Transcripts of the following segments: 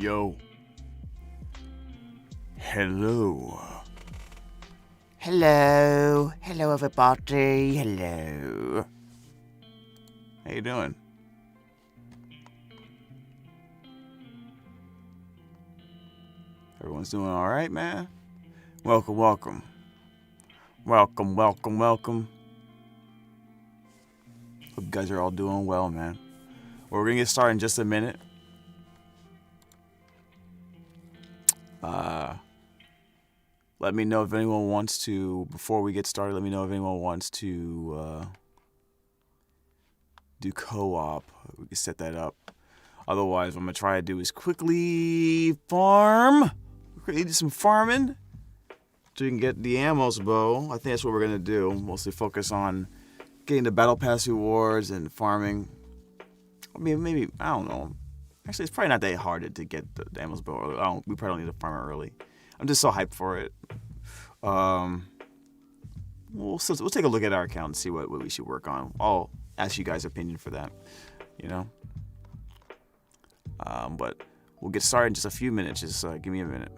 Yo. Hello. Hello. Hello, everybody. Hello. How you doing? Everyone's doing all right, man? Welcome, welcome. Welcome, welcome, welcome. Hope you guys are all doing well, man. Well, we're going to get started in just a minute. Let me know if anyone wants to, before we get started, let me know if anyone wants to do co-op. We can set that up. Otherwise, what I'm going to try to do is quickly farm. Quickly do some farming so you can get the Amos bow. I think that's what we're going to do. Mostly focus on getting the Battle Pass rewards and farming. I mean, maybe, I don't know. Actually, it's probably not that hard to get the Amos bow early. We probably don't need to farm it early. I'm just so hyped for it. We'll take a look at our account and see what we should work on. I'll ask you guys' opinion for that, you know. But we'll get started in just a few minutes. Just give me a minute.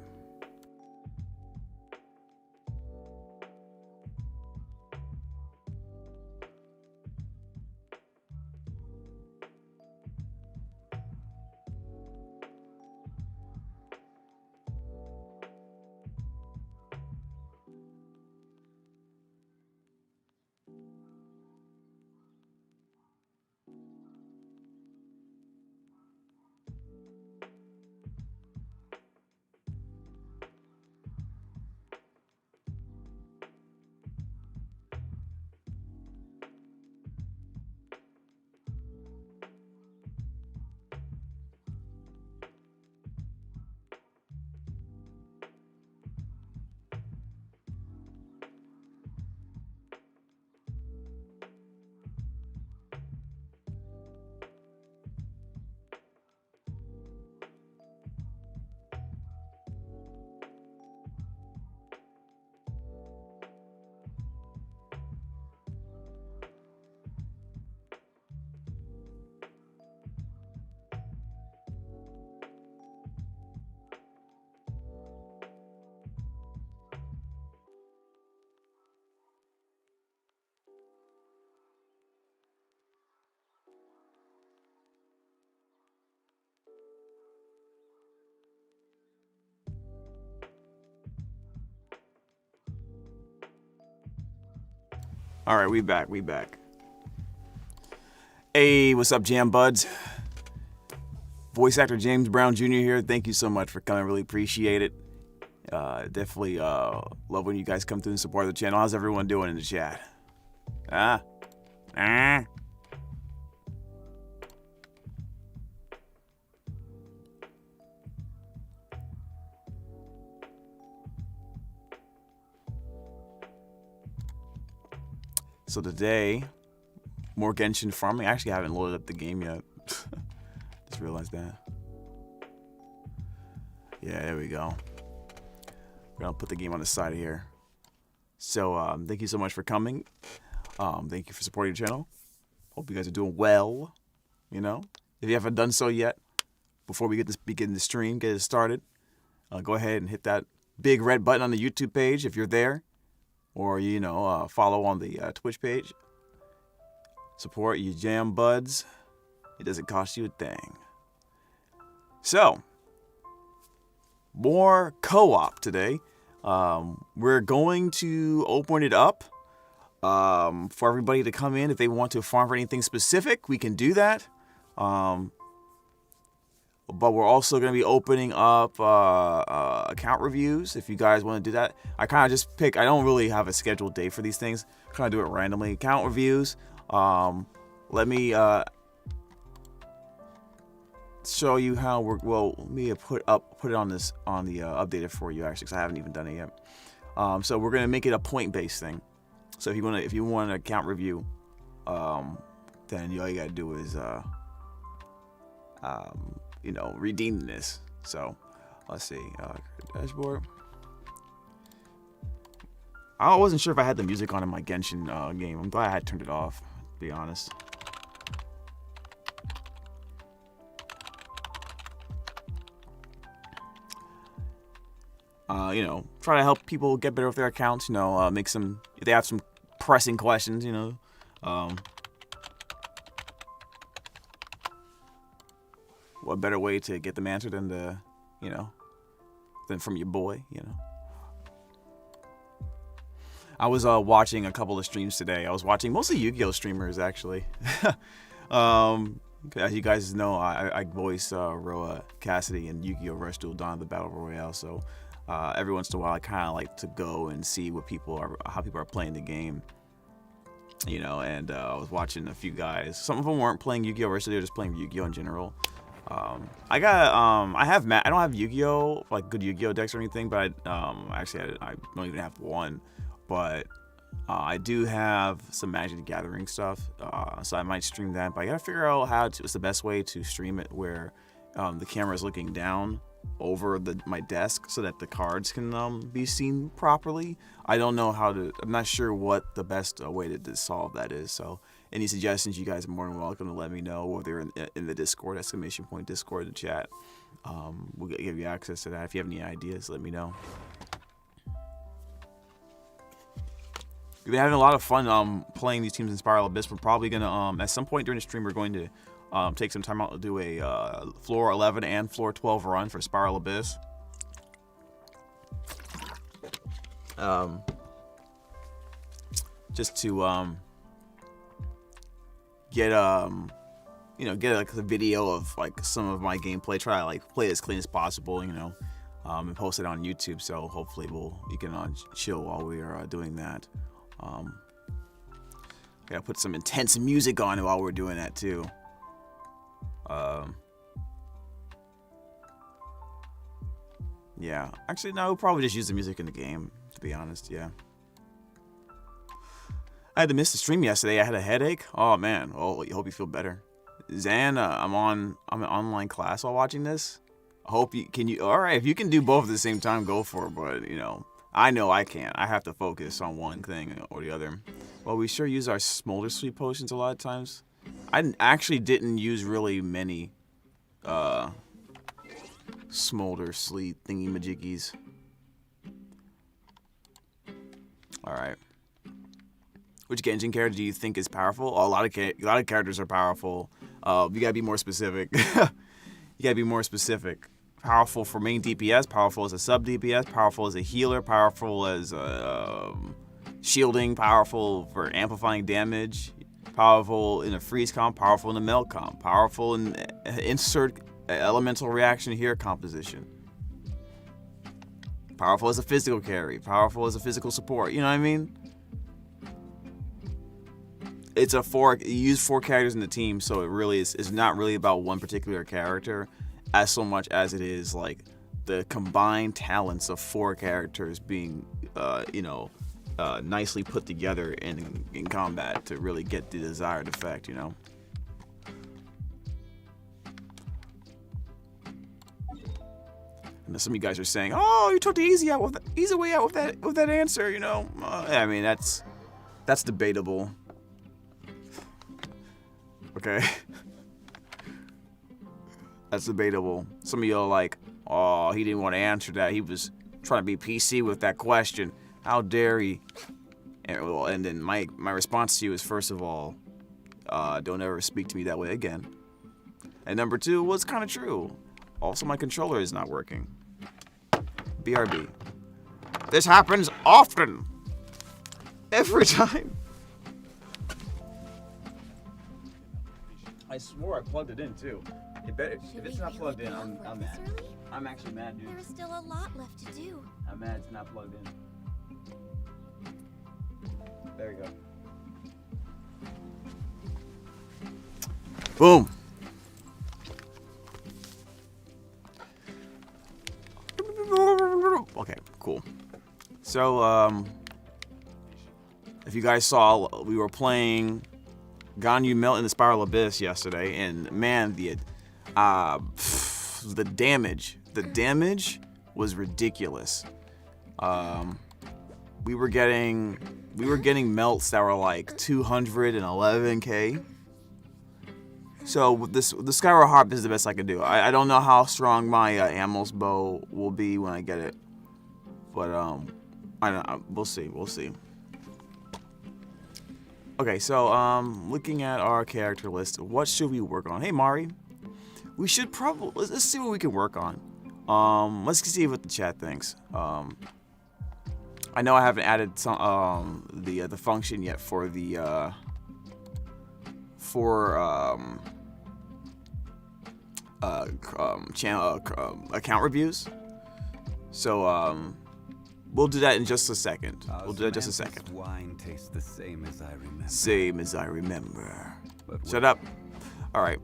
All right, we back. Hey, what's up, Jam Buds? Voice actor James Brown Jr. here. Thank you so much for coming. Really appreciate it. Definitely love when you guys come through and support the channel. How's everyone doing in the chat? So today, more Genshin farming. Actually, I haven't loaded up the game yet. Just realized that. Yeah, there we go. We're gonna put the game on the side here. So thank you so much for coming. Thank you for supporting the channel. Hope you guys are doing well. You know, if you haven't done so yet, before we begin the stream, get it started, go ahead and hit that big red button on the YouTube page if you're there. Or, you know, follow on the Twitch page. Support your Jam Buds. It doesn't cost you a thing. So, more co-op today. We're going to open it up for everybody to come in. If they want to farm for anything specific, we can do that. But we're also going to be opening up account reviews if you guys want to do that. I kind of just pick, I don't really have a scheduled date for these things. Kind of do it randomly. Account reviews. Let me show you how we're, well, let me put it on the updated for you actually, because I haven't even done it yet. So we're going to make it a point-based thing. So if you want an account review, then all you got to do is you know, redeem this. So let's see, dashboard. I wasn't sure if I had the music on in my Genshin game. I'm glad I had turned it off, to be honest. You know, try to help people get better with their accounts. You know, make some if they have some pressing questions. You know, what better way to get them answered than than from your boy. You know. I was watching a couple of streams today. I was watching mostly Yu-Gi-Oh streamers actually. As you guys know, I voice Roa Cassidy in Yu-Gi-Oh Rush Duel Dawn of the Battle Royale. So every once in a while, I kind of like to go and see how people are playing the game. You know, and I was watching a few guys. Some of them weren't playing Yu-Gi-Oh Rush; they were just playing Yu-Gi-Oh in general. I don't have Yu-Gi-Oh like good Yu-Gi-Oh decks or anything, but I don't even have one. But I do have some Magic the Gathering stuff, so I might stream that. But I gotta figure out what's the best way to stream it where the camera is looking down over my desk so that the cards can be seen properly. I don't know I'm not sure what the best way to solve that is. So any suggestions, you guys are more than welcome to let me know, whether in the Discord, !Discord, the chat. We'll give you access to that. If you have any ideas, let me know. We've been having a lot of fun playing these teams in Spiral Abyss. We're probably gonna at some point during the stream we're going to take some time out to do a floor 11 and floor 12 run for Spiral Abyss. Just to get like a video of like some of my gameplay. Try to like play as clean as possible, you know, and post it on YouTube. So hopefully you can chill while we are doing that. Gotta put some intense music on while we're doing that too. Yeah, actually no, we'll probably just use the music in the game, to be honest. Yeah, I had to miss the stream yesterday. I had a headache. Oh man. Oh, I hope you feel better. Zan, I'm in online class while watching this. I hope all right, if you can do both at the same time, go for it. But you know I can't. I have to focus on one thing or the other. Well, we sure use our Smolder Sleep potions a lot of times. I actually didn't use really many Smolder Sleep thingy-majiggies. Alright. Which Genshin character do you think is powerful? Oh, a lot of characters are powerful. You gotta be more specific. You gotta be more specific. Powerful for main DPS, powerful as a sub DPS, powerful as a healer, powerful as shielding, powerful for amplifying damage, powerful in a freeze comp, powerful in a melt comp, powerful in insert elemental reaction here composition, powerful as a physical carry, powerful as a physical support. You know what I mean? You use 4 characters in the team, so it really is not really about one particular character as so much as it is like the combined talents of 4 characters being nicely put together in combat to really get the desired effect, you know. And some of you guys are saying, "Oh, you took the easy way out with that answer," you know. I mean, that's debatable. Okay. That's debatable. Some of y'all are like, "Oh, he didn't want to answer that. He was trying to be PC with that question. How dare he?" And then my response to you is, first of all, don't ever speak to me that way again. And number 2, well, it's kind of true. Also, my controller is not working. BRB. This happens often. Every time. I swore I plugged it in too. If it's not plugged in, I'm mad. I'm actually mad, dude. There's still a lot left to do. I'm mad it's not plugged in. There you go. Boom. Okay, cool. So, if you guys saw, we were playing Ganyu Melt in the Spiral Abyss yesterday, and man, the damage was ridiculous. We were getting melts that were like 211k. So with the Skyward Harp is the best I can do. I don't know how strong my Amos bow will be when I get it. But I don't. We'll see. We'll see. Okay, so looking at our character list, what should we work on? Hey, Mari, we should probably let's see what we can work on. Let's see what the chat thinks. I know I haven't added some the function yet for the channel account reviews. So we'll do that in just a second. We'll do that in just a second. Wine tastes the same as I remember. Same as I remember. But Shut up. All right.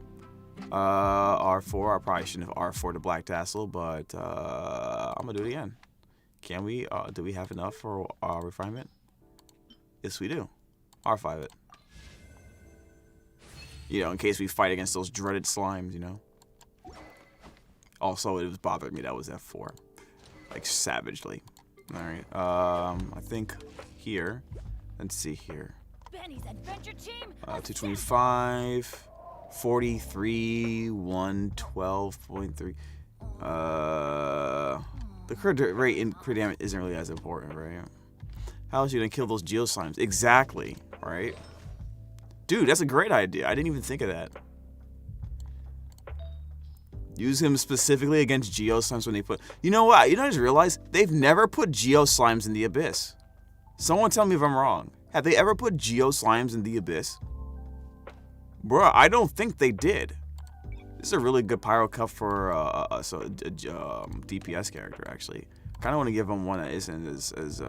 R4. I probably shouldn't have R4 to Black Tassel, but I'm gonna do it again. Can we? Do we have enough for refinement? Yes, we do. R5 it. You know, in case we fight against those dreaded slimes, you know. Also, it was bothering me that was F4, like savagely. All right. I think here. Let's see here. Benny's adventure team. 225, 43, 112.3. The crit rate in crit damage isn't really as important, right? How is you gonna kill those Geo Slimes? Exactly, right? Dude, that's a great idea. I didn't even think of that. Use him specifically against Geo Slimes when they put... You know what? You know, I just realized they've never put Geo Slimes in the Abyss. Someone tell me if I'm wrong. Have they ever put Geo Slimes in the Abyss? Bruh, I don't think they did. This is a really good Pyro Cup for DPS character, actually. Kind of want to give him one that isn't as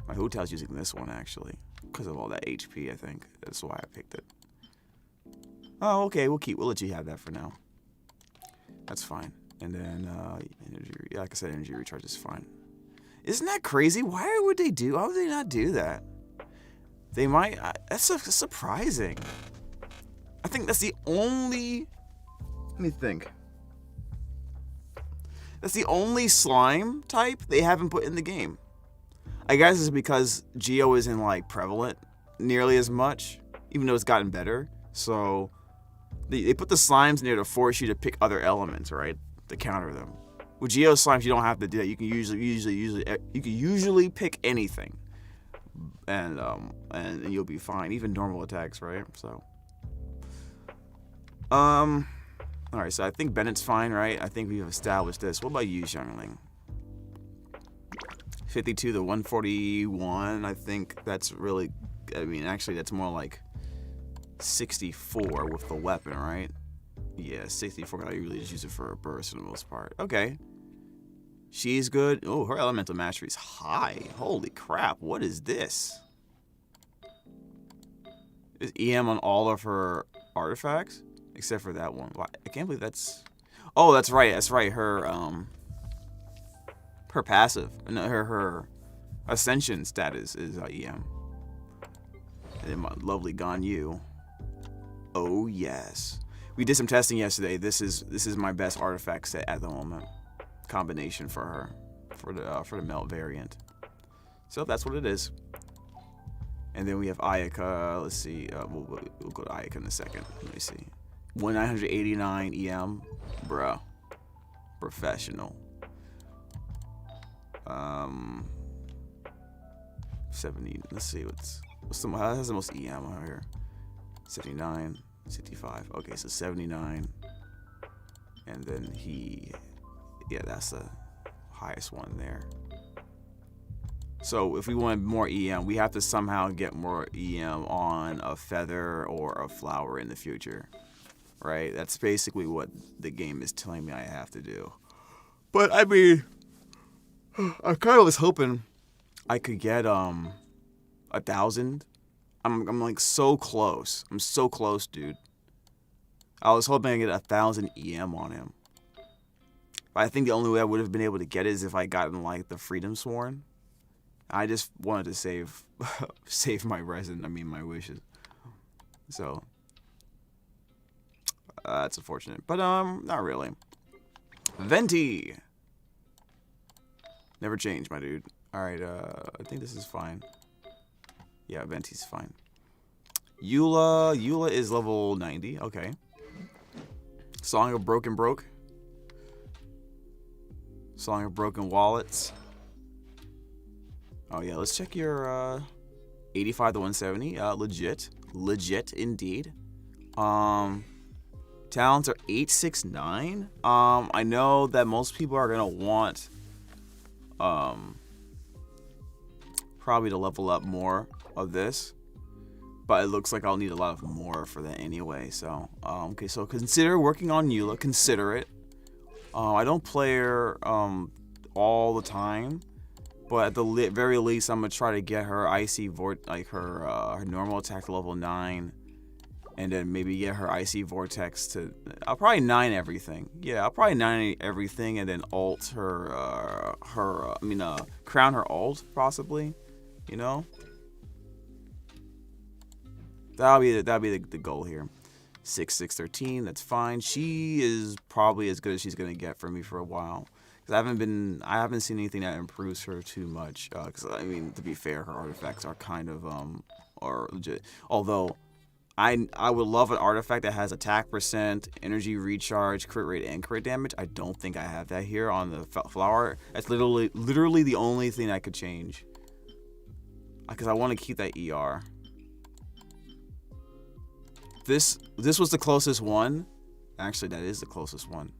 my Hotel's using this one, actually, because of all that HP, I think. That's why I picked it. Oh, okay, we'll let you have that for now. That's fine. And then, energy, like I said, energy recharge is fine. Isn't that crazy? Why would they not do that? They might, that's surprising. I think that's the only, let me think. That's the only slime type they haven't put in the game. I guess it's because Geo isn't like prevalent nearly as much, even though it's gotten better. So they put the slimes in there to force you to pick other elements, right? To counter them. With Geo slimes, you don't have to do that. You can usually pick anything, and you'll be fine. Even normal attacks, right? So, all right. So I think Bennett's fine, right? I think we've established this. What about you, Youngling? 52 to 141. I think that's really. I mean, actually, that's more like 64 with the weapon, right? Yeah, 64. I usually just use it for a burst for the most part. Okay. She's good. Oh, her elemental mastery is high. Holy crap. What is this? Is EM on all of her artifacts? Except for that one. I can't believe that's... Oh, that's right. That's right. Her passive. No, her ascension status is EM. And then my lovely Ganyu. Oh, yes. We did some testing yesterday. This is my best artifact set at the moment. Combination for her, for the melt variant. So that's what it is. And then we have Ayaka. Let's see. We'll go to Ayaka in a second. Let me see. 1989 EM, bruh. Professional. 70. Let's see what's how has the most EM out here. 79. 65. Okay, so 79. And then yeah, that's the highest one there. So if we want more EM, we have to somehow get more EM on a feather or a flower in the future. Right? That's basically what the game is telling me I have to do. But I mean, I kind of was hoping I could get 1,000. I'm like so close. I'm so close, dude. I was hoping I get 1,000 EM on him. But I think the only way I would have been able to get it is if I gotten like the Freedom Sworn. I just wanted to save my my wishes. So that's unfortunate. But not really. Venti. Never changed, my dude. Alright, I think this is fine. Yeah, Venti's fine. Eula is level 90. Okay. Song of Broken Broke. Song of Broken Wallets. Oh yeah, let's check your 85 to 170. Legit indeed. Talents are 869. I know that most people are gonna want probably to level up more of this, but it looks like I'll need a lot of more for that anyway. So okay, so consider working on Eula. Consider it. I don't play her all the time, but at the very least, I'm gonna try to get her icy like her normal attack to level 9, and then maybe get her icy vortex to. I'll probably 9 everything. Yeah, I'll probably 9 everything, and then alt her. Crown her alt possibly. You know. That'll be the goal here. 6-6-13. That's fine. She is probably as good as she's gonna get for me for a while. I haven't seen anything that improves her too much. Because I mean, to be fair, her artifacts are kind of are legit. Although, I would love an artifact that has attack percent, energy recharge, crit rate, and crit damage. I don't think I have that here on the flower. That's literally the only thing I could change. Because I want to keep that ER. This was the closest one. Actually, that is the closest one.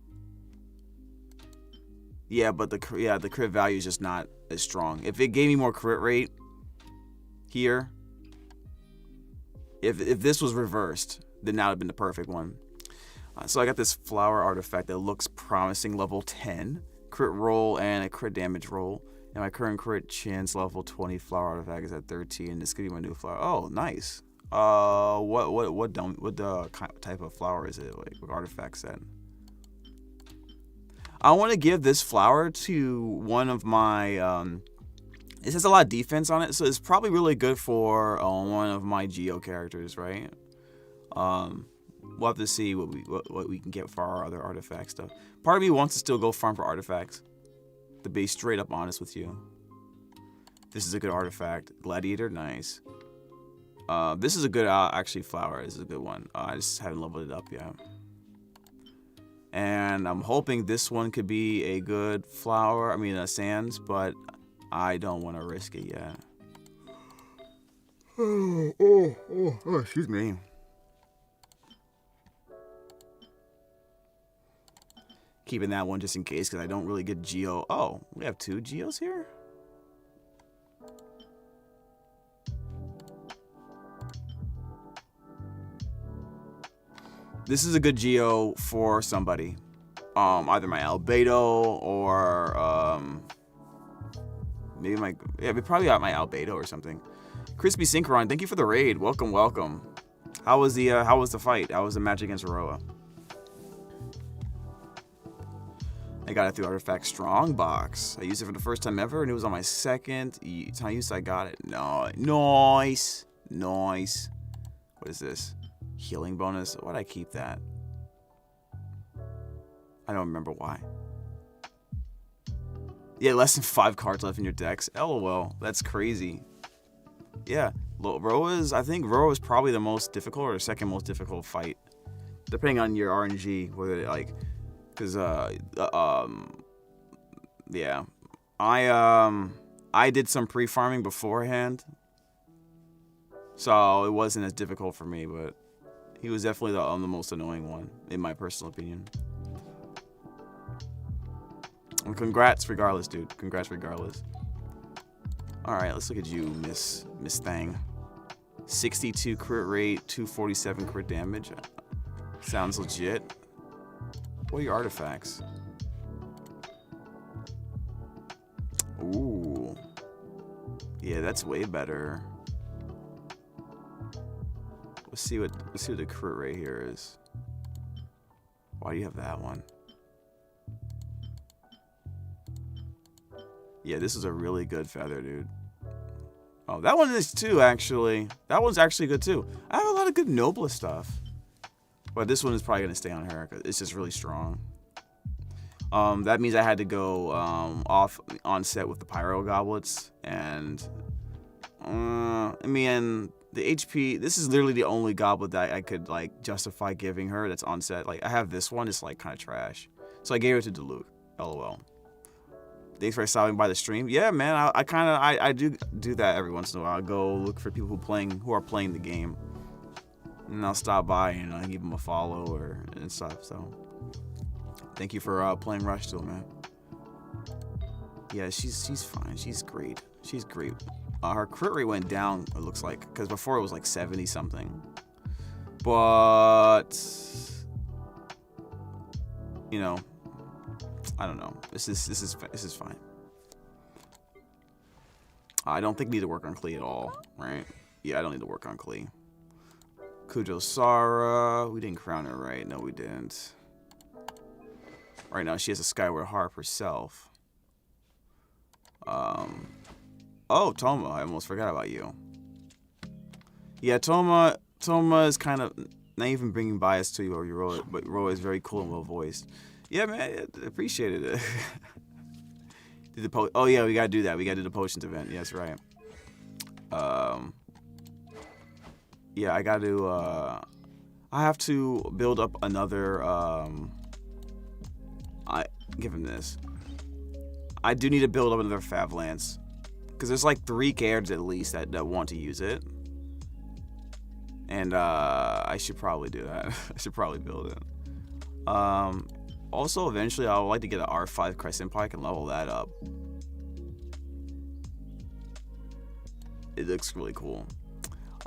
Yeah, but the crit value is just not as strong. If it gave me more crit rate here, if this was reversed, then that would have been the perfect one. So I got this flower artifact that looks promising, level 10, crit roll and a crit damage roll. And my current crit chance level 20 flower artifact is at 13. This could be my new flower. Oh, nice. What type of flower is it? Like, what artifact set? I want to give this flower to one of my, it has a lot of defense on it, so it's probably really good for one of my YuGiOh characters, right? We'll have to see what we can get for our other artifact stuff. Part of me wants to still go farm for artifacts, to be straight up honest with you. This is a good artifact. Gladiator, nice. This is a good, actually, flower. This is a good one. I just haven't leveled it up yet. And I'm hoping this one could be a good flower. I mean, sands, but I don't want to risk it yet. Oh, excuse me. Keeping that one just in case, because I don't really get YuGiOh. Oh, we have 2 YuGiOhs here? This is a good YuGiOh for somebody. Either my Albedo or maybe probably my Albedo or something. Crispy Synchron, thank you for the raid. Welcome, welcome. How was the fight? How was the match against Aroa? I got it through Artifact Strongbox. I used it for the first time ever, and it was on my second time use. I got it. No, nice. What is this? Healing bonus. Why'd I keep that? I don't remember why. Yeah, less than 5 cards left in your decks. LOL. That's crazy. Yeah, I think Roa is probably the most difficult or the second most difficult fight, depending on your RNG. Whether like, because yeah, I did some pre-farming beforehand, so it wasn't as difficult for me. But he was definitely the most annoying one, in my personal opinion. And congrats regardless, dude. Congrats regardless. Alright, let's look at you, Miss Thang. 62 crit rate, 247 crit damage. Sounds legit. What are your artifacts? Ooh. Yeah, that's way better. Let's see what the crit rate here is. Why do you have that one? Yeah, this is a really good feather, dude. Oh, that one is too, actually. That one's actually good, too. I have a lot of good Noblest stuff. But this one is probably going to stay on her, because it's just really strong. That means I had to go off on set with the Pyro Goblets. And, I mean, The HP, this is literally the only goblet that I could like justify giving her that's on set. Like I have this one, it's like kind of trash. So I gave it to Duluth. LOL. Thanks for stopping by the stream. Yeah, man, I do that every once in a while. I go look for people who are playing the game. And I'll stop by and give them a follow and stuff. So thank you for playing Rush Duel, man. Yeah, she's fine. She's great. She's great. Her crit rate went down, it looks like, because before it was like 70 something. But you know, I don't know. This is fine. I don't think we need to work on Klee at all, right? Yeah, I don't need to work on Klee. Kujo Sara, we didn't crown her, right? No, we didn't. Right now, she has a Skyward Harp herself. Oh, Toma, I almost forgot about you. Yeah, Toma is kind of not even bringing bias to you or YuGiOh, but YuGiOh is very cool and well voiced. Yeah, man, I appreciated it. Oh yeah, we gotta do that. We gotta do the potions event. Yeah, that's right. Yeah, I gotta. I have to build up another. I give him this. I do need to build up another Fav Lance. Because there's like 3 characters at least that want to use it. And I should probably do that. I should probably build it. Also, eventually, I would like to get an R5 Crescent Pike and level that up. It looks really cool.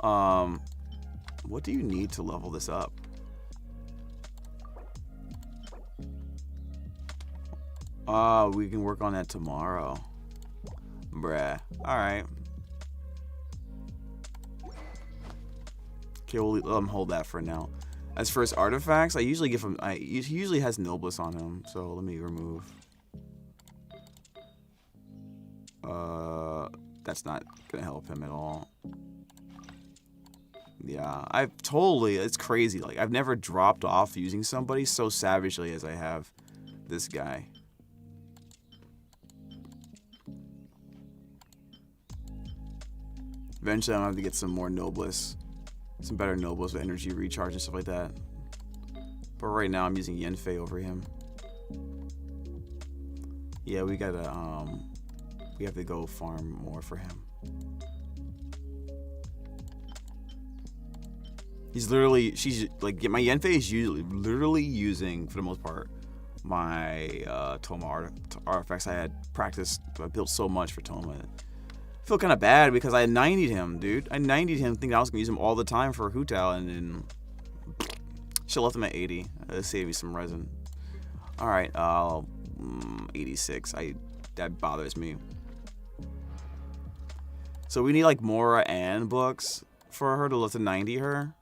What do you need to level this up? We can work on that tomorrow. Bruh. Alright. Okay, we'll hold that for now. As for his artifacts, I usually give him... he usually has Noblesse on him, so let me remove. That's not gonna help him at all. Yeah, it's crazy. Like, I've never dropped off using somebody so savagely as I have this guy. Eventually, I'm gonna have to get some more Noblesse. Some better Noblesse with energy recharge and stuff like that. But right now, I'm using Yenfei over him. Yeah, we gotta, we have to go farm more for him. She's like, my Yenfei is literally using, for the most part, my Toma artifacts. I had practiced, I built so much for Toma. I feel kind of bad because I 90'd him, dude. I 90'd him thinking I was going to use him all the time for Hu Tao, and then should left him at 80. Save me some resin. Alright, 86. That bothers me. So we need like Mora and books for her to let to 90 her.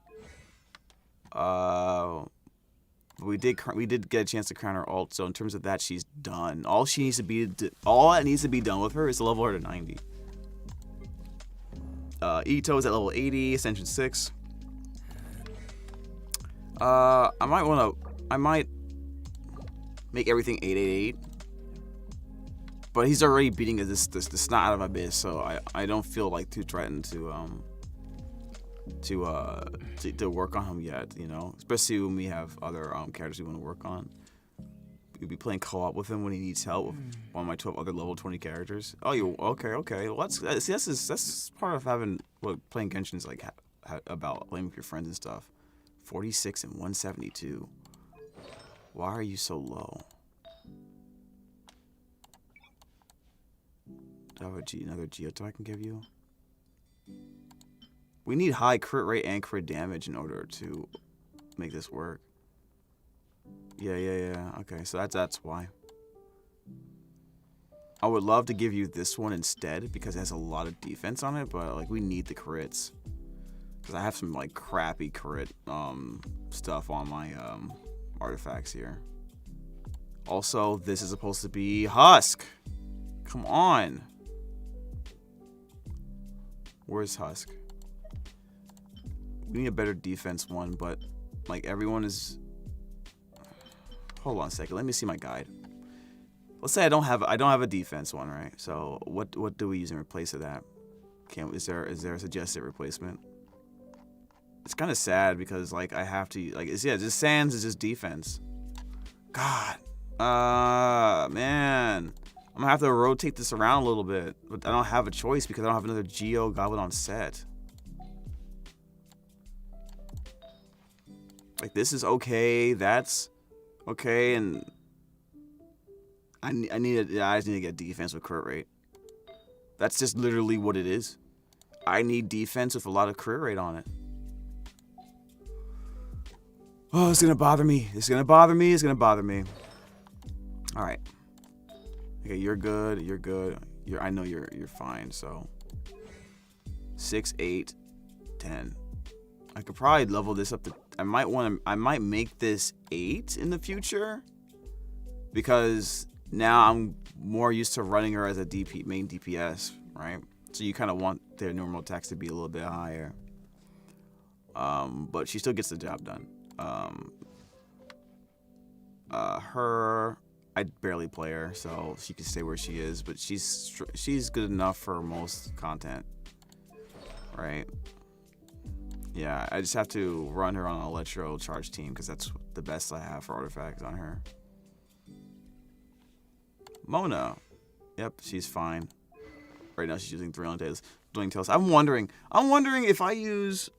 We did get a chance to crown her ult, so in terms of that, she's done. All that needs to be done with her is to level her to 90. Ito is at level 80, Ascension 6. I might make everything 888. But he's already beating this snot out of Abyss, so I don't feel like too threatened to work on him yet, you know. Especially when we have other characters we want to work on. We'll be playing co-op with him when he needs help with one of my 12 other level 20 characters. Oh, you okay? Well, that's part of having playing Genshin is like about playing with your friends and stuff. 46 and 172. Why are you so low? Do I have another Geoto I can give you? We need high crit rate and crit damage in order to make this work. Yeah. Okay, so that's why. I would love to give you this one instead because it has a lot of defense on it, but like we need the crits. Because I have some like crappy crit stuff on my artifacts here. Also, this is supposed to be Husk. Come on. Where's Husk? We need a better defense one, but like everyone is. Hold on a second. Let me see my guide. Let's say I don't have a defense one, right? So what do we use in replace of that? Is there a suggested replacement? It's kind of sad because like I have to like it's just Sans is just defense. God, man, I'm gonna have to rotate this around a little bit, but I don't have a choice because I don't have another YuGiOh Goblin on set. Like this is okay, that's okay, and I just need to get defense with crit rate. That's just literally what it is. I need defense with a lot of crit rate on it. Oh, it's gonna bother me. It's gonna bother me. It's gonna bother me. All right. Okay, you're good. You're good. I know you're fine. So 6, 8, 10. I could probably level this up to. I might make this 8 in the future because now I'm more used to running her as a main DPS, right? So you kind of want their normal attacks to be a little bit higher. But she still gets the job done. Her, I barely play her, so she can stay where she is. But she's good enough for most content, right? Yeah, I just have to run her on an Electro Charge team because that's the best I have for artifacts on her. Mona, yep, she's fine. Right now she's using Duel Links. I'm wondering if I use.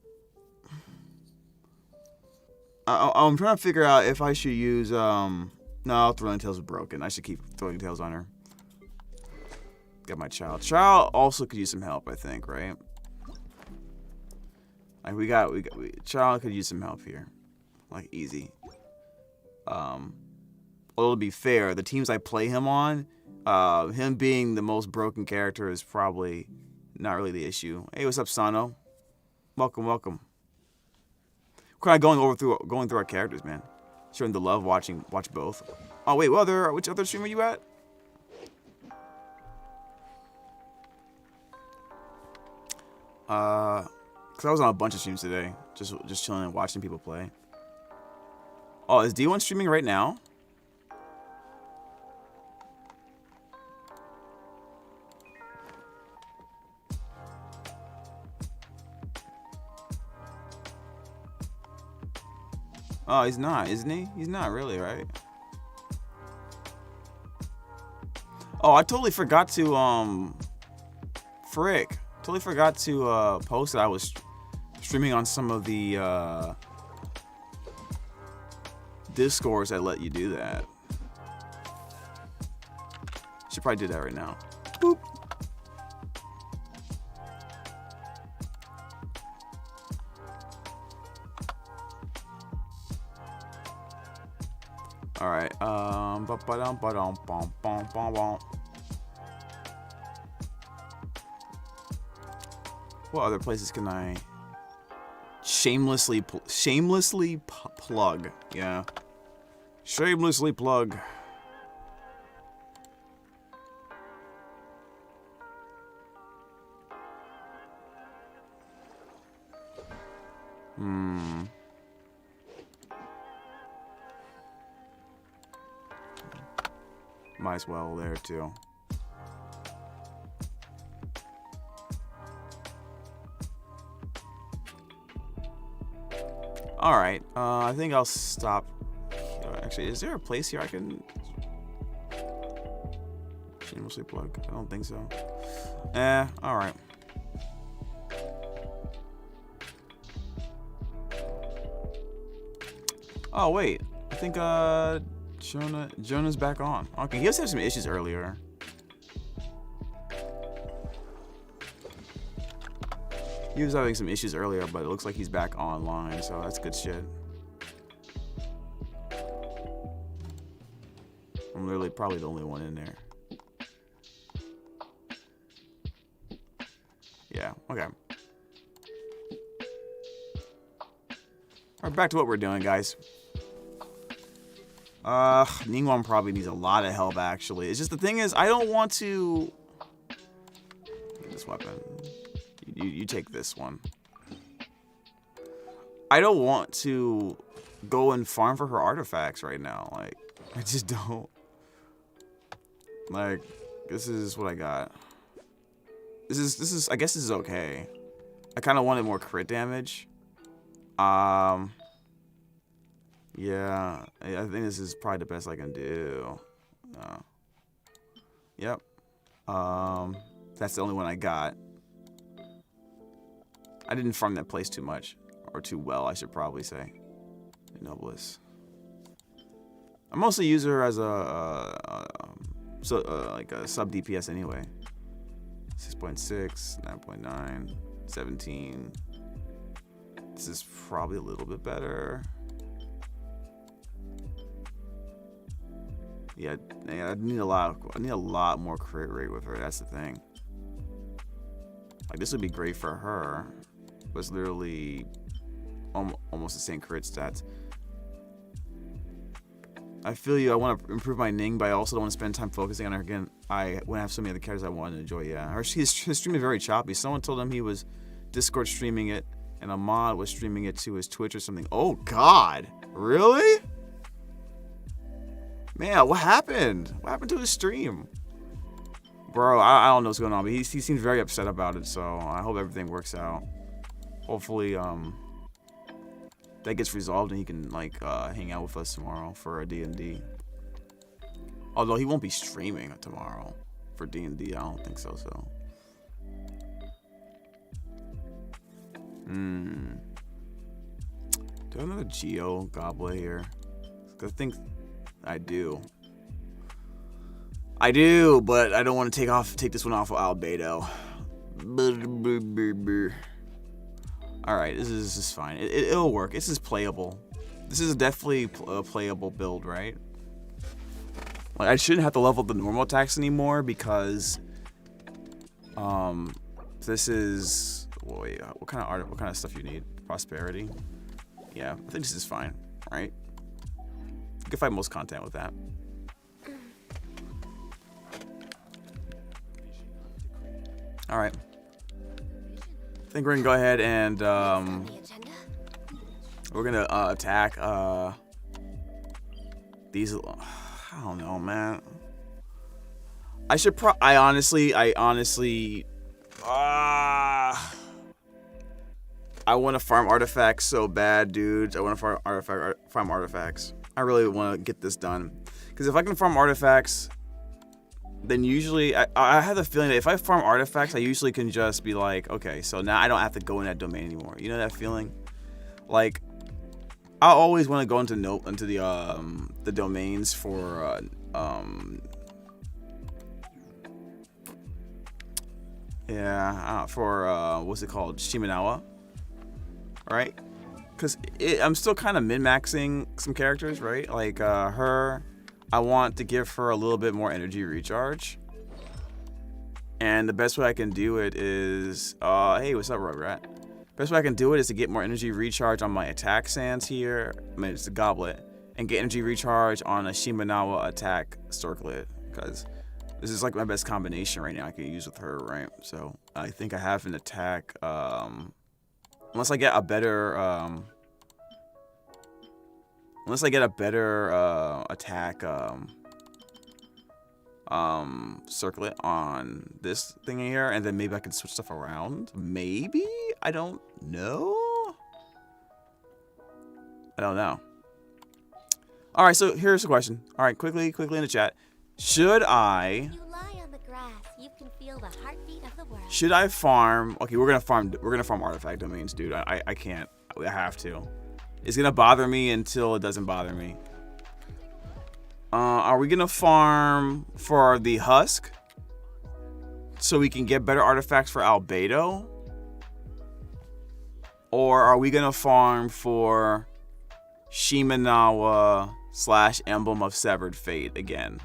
I'm trying to figure out if I should use. No, Duel Links is broken. I should keep Duel Links on her. Got my child. Child also could use some help, I think, right? Like child could use some help here, like easy. Although to be fair, the teams I play him on, him being the most broken character is probably not really the issue. Hey, what's up, Sano? Welcome. We're kind of going through our characters, man. Showing the love, watch both. Oh wait, which other stream are you at? Cause I was on a bunch of streams today, just chilling and watching people play. Oh, is D1 streaming right now? Oh, he's not, isn't he? He's not really, right? Oh, I totally forgot to totally forgot to post that I was streaming on some of the Discords that let you do that. Should probably do that right now. Boop. All right. What other places can I shamelessly plug? Yeah. Shamelessly plug. Might as well there too. All right. I think I'll stop. Actually, is there a place here I can shamelessly plug? I don't think so. All right. Oh wait, I think Jonah's back on. Okay, he was having some issues earlier. He was having some issues earlier, but it looks like he's back online, so that's good shit. I'm literally probably the only one in there. Yeah, okay. Alright, back to what we're doing, guys. Ningguang probably needs a lot of help, actually. It's just the thing is, I don't want to... Get this weapon. You take this one. I don't want to go and farm for her artifacts right now. Like, I just don't. Like, this is what I got. This is I guess this is okay. I kind of wanted more crit damage. Yeah, I think this is probably the best I can do. Yep. That's the only one I got. I didn't farm that place too much, or too well, I should probably say. Noblest. I mostly use her as like a sub DPS anyway. 6.6, 9.9, 17. This is probably a little bit better. Yeah, I need a lot more crit rate with her. That's the thing. Like, this would be great for her, but it's literally almost the same crit stats. I feel you. I want to improve my Ning, but I also don't want to spend time focusing on her again. I want to have so many other characters I want to enjoy. Yeah, his stream is very choppy. Someone told him he was Discord streaming it, and a mod was streaming it to his Twitch or something. Oh God, really? Man, what happened? What happened to his stream? Bro, I don't know what's going on, but he seems very upset about it, so I hope everything works out. Hopefully, that gets resolved and he can, like, hang out with us tomorrow for a D&D. Although he won't be streaming tomorrow for D&D, I don't think so, Do I have another YuGiOh Goblet here? I think I do. But I don't want to take this one off of Albedo. Alright, this is fine. It'll work. This is playable. This is definitely a playable build, right? Like, I shouldn't have to level the normal attacks anymore because this is wait, what kind of stuff you need? Prosperity? Yeah, I think this is fine, right? You can find most content with that. Alright. I think we're gonna go ahead and we're gonna attack these. I don't know, man. I honestly I want to farm artifacts so bad, dudes. I want to farm artifacts. I really want to get this done, because if I can farm artifacts, then usually I have the feeling that if I farm artifacts, I usually can just be like, okay, so now I don't have to go in that domain anymore. You know that feeling? Like, I always want to go into the domains for what's it called, Shimenawa, right? Because I'm still kind of min-maxing some characters, right? Like her. I want to give her a little bit more energy recharge. And the best way I can do it is, hey, what's up, Rugrat? Best way I can do it is to get more energy recharge on my attack sands here. I mean, it's a goblet. And get energy recharge on a Shimenawa attack circlet. Because this is like my best combination right now I can use with her, right? So I think I have an attack, unless I get a better, attack circlet on this thing here, and then maybe I can switch stuff around. Maybe? I don't know. Alright, so here's the question. Alright, quickly in the chat. Should I... You lie on the grass, you can feel the heartbeat of the world. Should I farm... Okay, we're gonna farm artifact domains, dude. I can't. I have to. It's gonna bother me until it doesn't bother me. Are we gonna farm for the husk so we can get better artifacts for Albedo? Or are we gonna farm for Shimenawa / Emblem of Severed Fate again?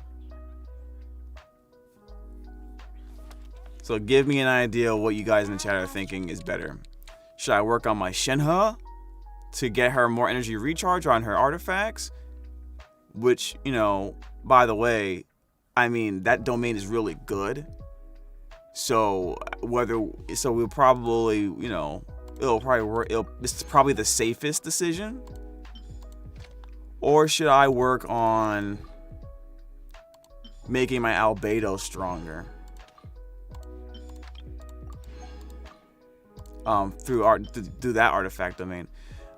So give me an idea of what you guys in the chat are thinking is better. Should I work on my Shenhe to get her more energy recharge on her artifacts? Which, you know, by the way, I mean, that domain is really good. So we'll probably, you know, it'll probably work. This is probably the safest decision. Or should I work on making my Albedo stronger? Through that artifact domain.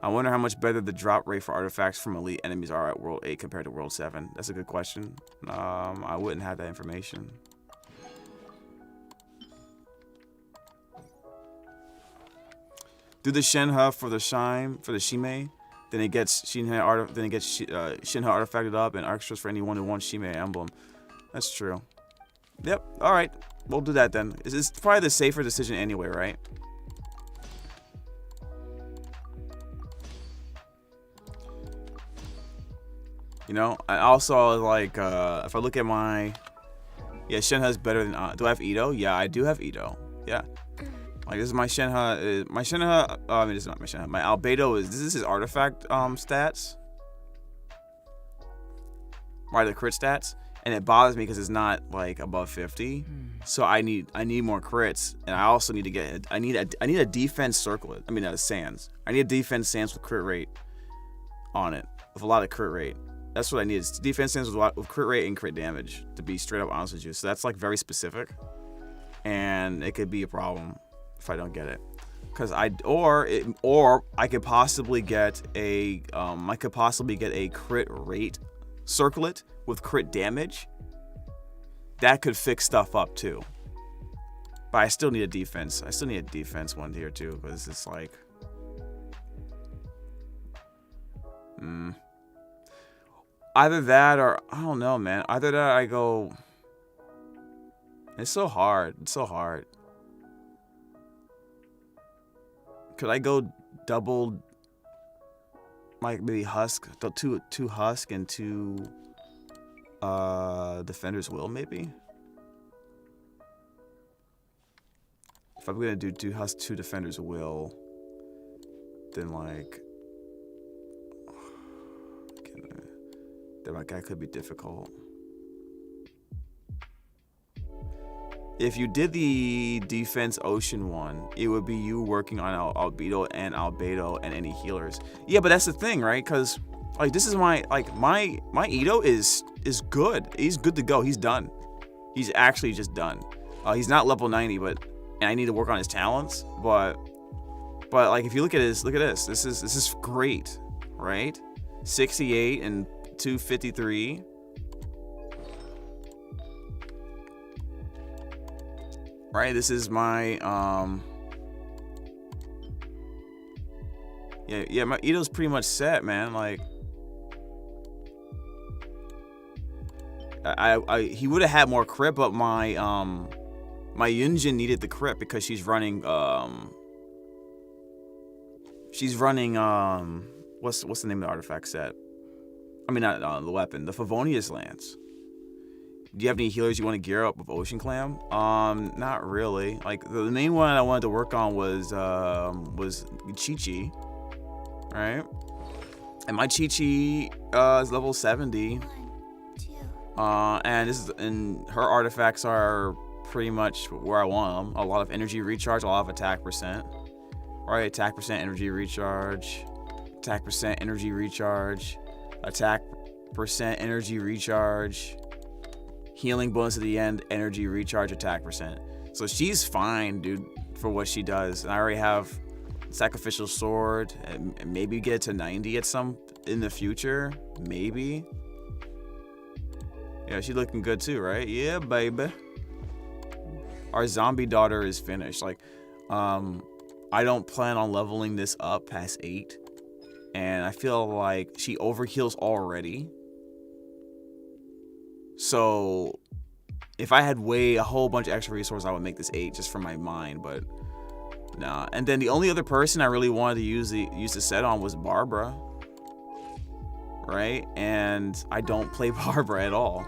I wonder how much better the drop rate for artifacts from elite enemies are at World 8 compared to World 7. That's a good question. I wouldn't have that information. Do the Shenhe for the Shime, then it gets Shenhe artifacted up and extras for anyone who wants Shime emblem. That's true. Yep. All right, we'll do that then. It's probably the safer decision anyway, right? You know, I also like if I look at my, yeah, Shenhe's better than. Do I have Ito? Yeah, I do have Ito. Yeah, like this is my Shenhe. My Shenhe. I mean, this is not my Shenhe. My Albedo is. This is his artifact stats. Right, the crit stats, and it bothers me because it's not like above 50. So I need more crits, and I also need to get. I need a defense circlet. I mean, Sans. I need a defense Sans with crit rate on it, with a lot of crit rate. That's what I need. It's defense Sans with crit rate and crit damage, to be straight up honest with you. So that's like very specific, and it could be a problem if I don't get it. Cause I could possibly get a crit rate circlet with crit damage. That could fix stuff up too. But I still need a defense. I still need a defense one here too, because it's like, either that or I don't know, man. Either that I go. It's so hard. It's so hard. Could I go double, like maybe Husk, two Husk and two Defender's Will maybe? If I'm gonna do two Husk, two Defender's Will, then like that could be difficult. If you did the defense Ocean one, it would be you working on Albedo and any healers. Yeah, but that's the thing, right? Because like this is my Ito is good. He's good to go. He's done. He's actually just done. He's not level 90, and I need to work on his talents. But like if you look at this. This is great, right? 68 and 253. Right, this is my yeah, my Ito's pretty much set, man. Like he would have had more crit, but my Yunjin needed the crit because she's running what's the name of the artifact set? I mean, not the weapon, the Favonius Lance. Do you have any healers you want to gear up with Ocean Clam? Not really. Like the main one I wanted to work on was Chi-Chi, right? And my Chi-Chi is level 70. And her artifacts are pretty much where I want them. A lot of energy recharge, a lot of attack percent. Right, attack percent, energy recharge, attack percent, energy recharge, attack percent, energy recharge. Healing bonus at the end, energy recharge, attack percent. So she's fine, dude, for what she does. And I already have Sacrificial Sword, and maybe get it to 90 at some in the future, maybe. Yeah, she's looking good too, right? Yeah, baby. Our zombie daughter is finished. Like, I don't plan on leveling this up past 8, and I feel like she overheals already. So if I had a whole bunch of extra resources, I would make this 8 just for my mind, but nah. And then the only other person I really wanted to use the set on was Barbara, right? And I don't play Barbara at all.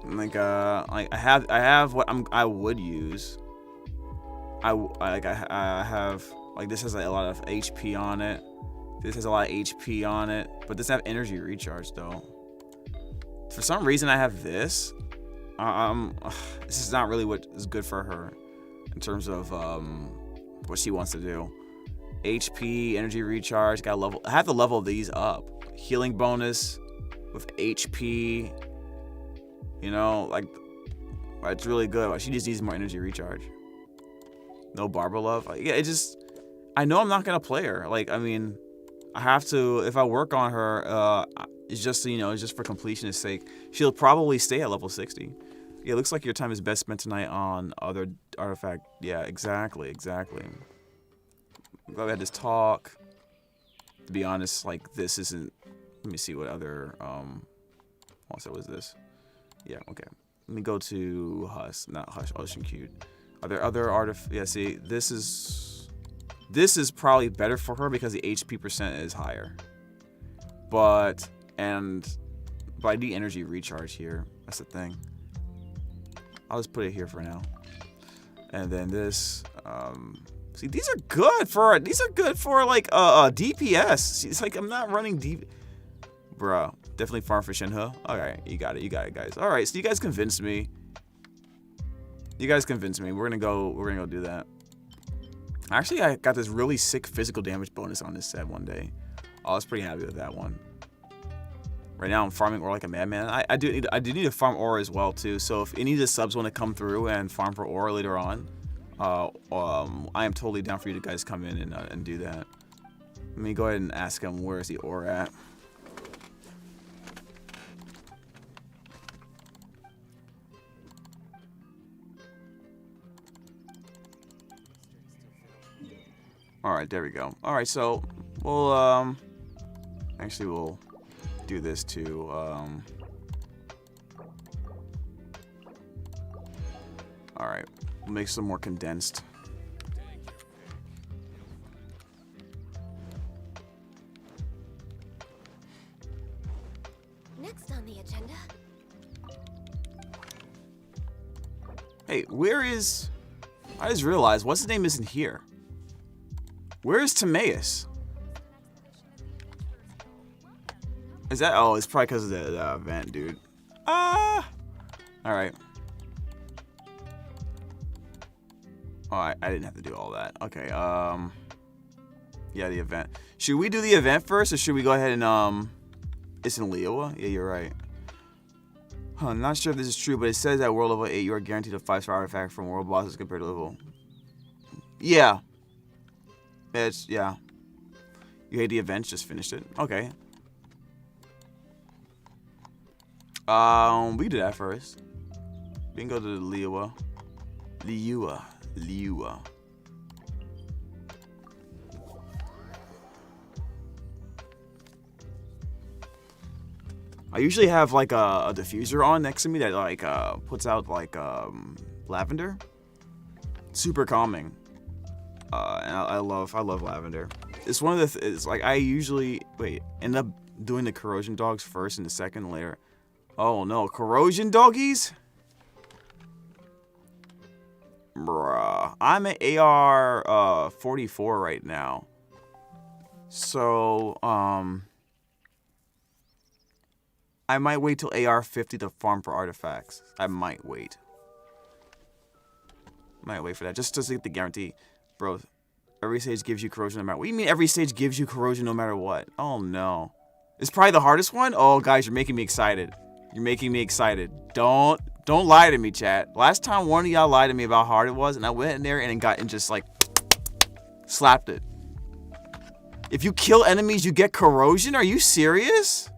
Like I have what I would use. I have, like, this has like a lot of HP on it. This has a lot of HP on it, but this have energy recharge though. For some reason, I have this. This is not really what is good for her in terms of what she wants to do. HP, energy recharge, I have to level these up. Healing bonus with HP. You know, like, it's really good. She just needs more energy recharge. No Barbara love. Yeah, I know I'm not gonna play her. Like, I mean, I have to. If I work on her, it's just it's just for completionist sake. She'll probably stay at level 60. Yeah, it looks like your time is best spent tonight on other artifact. Yeah, exactly. I'm glad we had this talk. To be honest, like this isn't. Let me see what other Also, was this? Yeah, okay. Let me go to not Hush, Ocean Cute. Are there other Yeah, see, this is probably better for her because the HP percent is higher. But I need energy recharge here. That's the thing. I'll just put it here for now. And then this, see, these are good for like DPS. It's like I'm not running deep. Bruh, definitely farm for Shinha. Alright, you got it, guys. Alright, so you guys convinced me. We're gonna go do that. Actually, I got this really sick physical damage bonus on this set one day. I was pretty happy with that one. Right now, I'm farming ore like a madman. I do need to farm ore as well too. So if any of the subs want to come through and farm for ore later on, I am totally down for you to guys come in and do that. Let me go ahead and ask them where's the ore at. Alright, there we go. Alright, so we'll do this too. Alright, we'll make some more condensed. Next on the agenda. Hey, where is... I just realized, what's his name isn't here. Where is Timaeus? Is that... Oh, it's probably because of the event, dude. Alright. Oh, I didn't have to do all that. Okay, yeah, the event. Should we do the event first, or should we go ahead and, It's in Liyue? Yeah, you're right. Huh, I'm not sure if this is true, but it says at world level 8, you are guaranteed a 5-star artifact from world bosses compared to level... Yeah. Yeah. You hate the events, just finished it. Okay. We do that first. We can go to the Liyue. I usually have like a diffuser on next to me that like puts out like lavender. Super calming. And I love lavender. It's one of the it's like I usually end up doing the corrosion dogs first and the second layer. Oh no, corrosion doggies? Bruh, I'm at AR 44 right now. So I might wait till AR 50 to farm for artifacts. I might wait. For that just to get the guarantee. Bro, every stage gives you corrosion no matter what. What do you mean every stage gives you corrosion no matter what? Oh no. It's probably the hardest one? Oh guys, you're making me excited. Don't lie to me, chat. Last time one of y'all lied to me about how hard it was, and I went in there and just like slapped it. If you kill enemies, you get corrosion? Are you serious?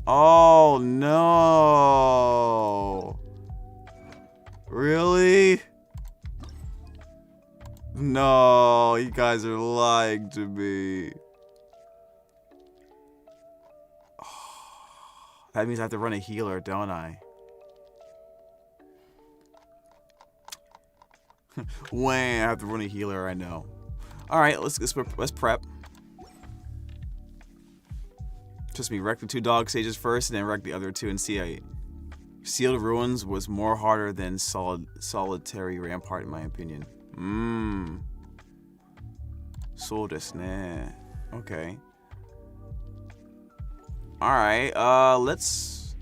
Oh no. Really? No, you guys are lying to me. That means I have to run a healer, don't I? When I have to run a healer, I know. All right, let's prep. Trust me, wreck the 2 dog stages first, and then wreck the other 2 and see. Sealed Ruins was more harder than Solitary Rampart, in my opinion. So desu ne. Okay. All right. Let's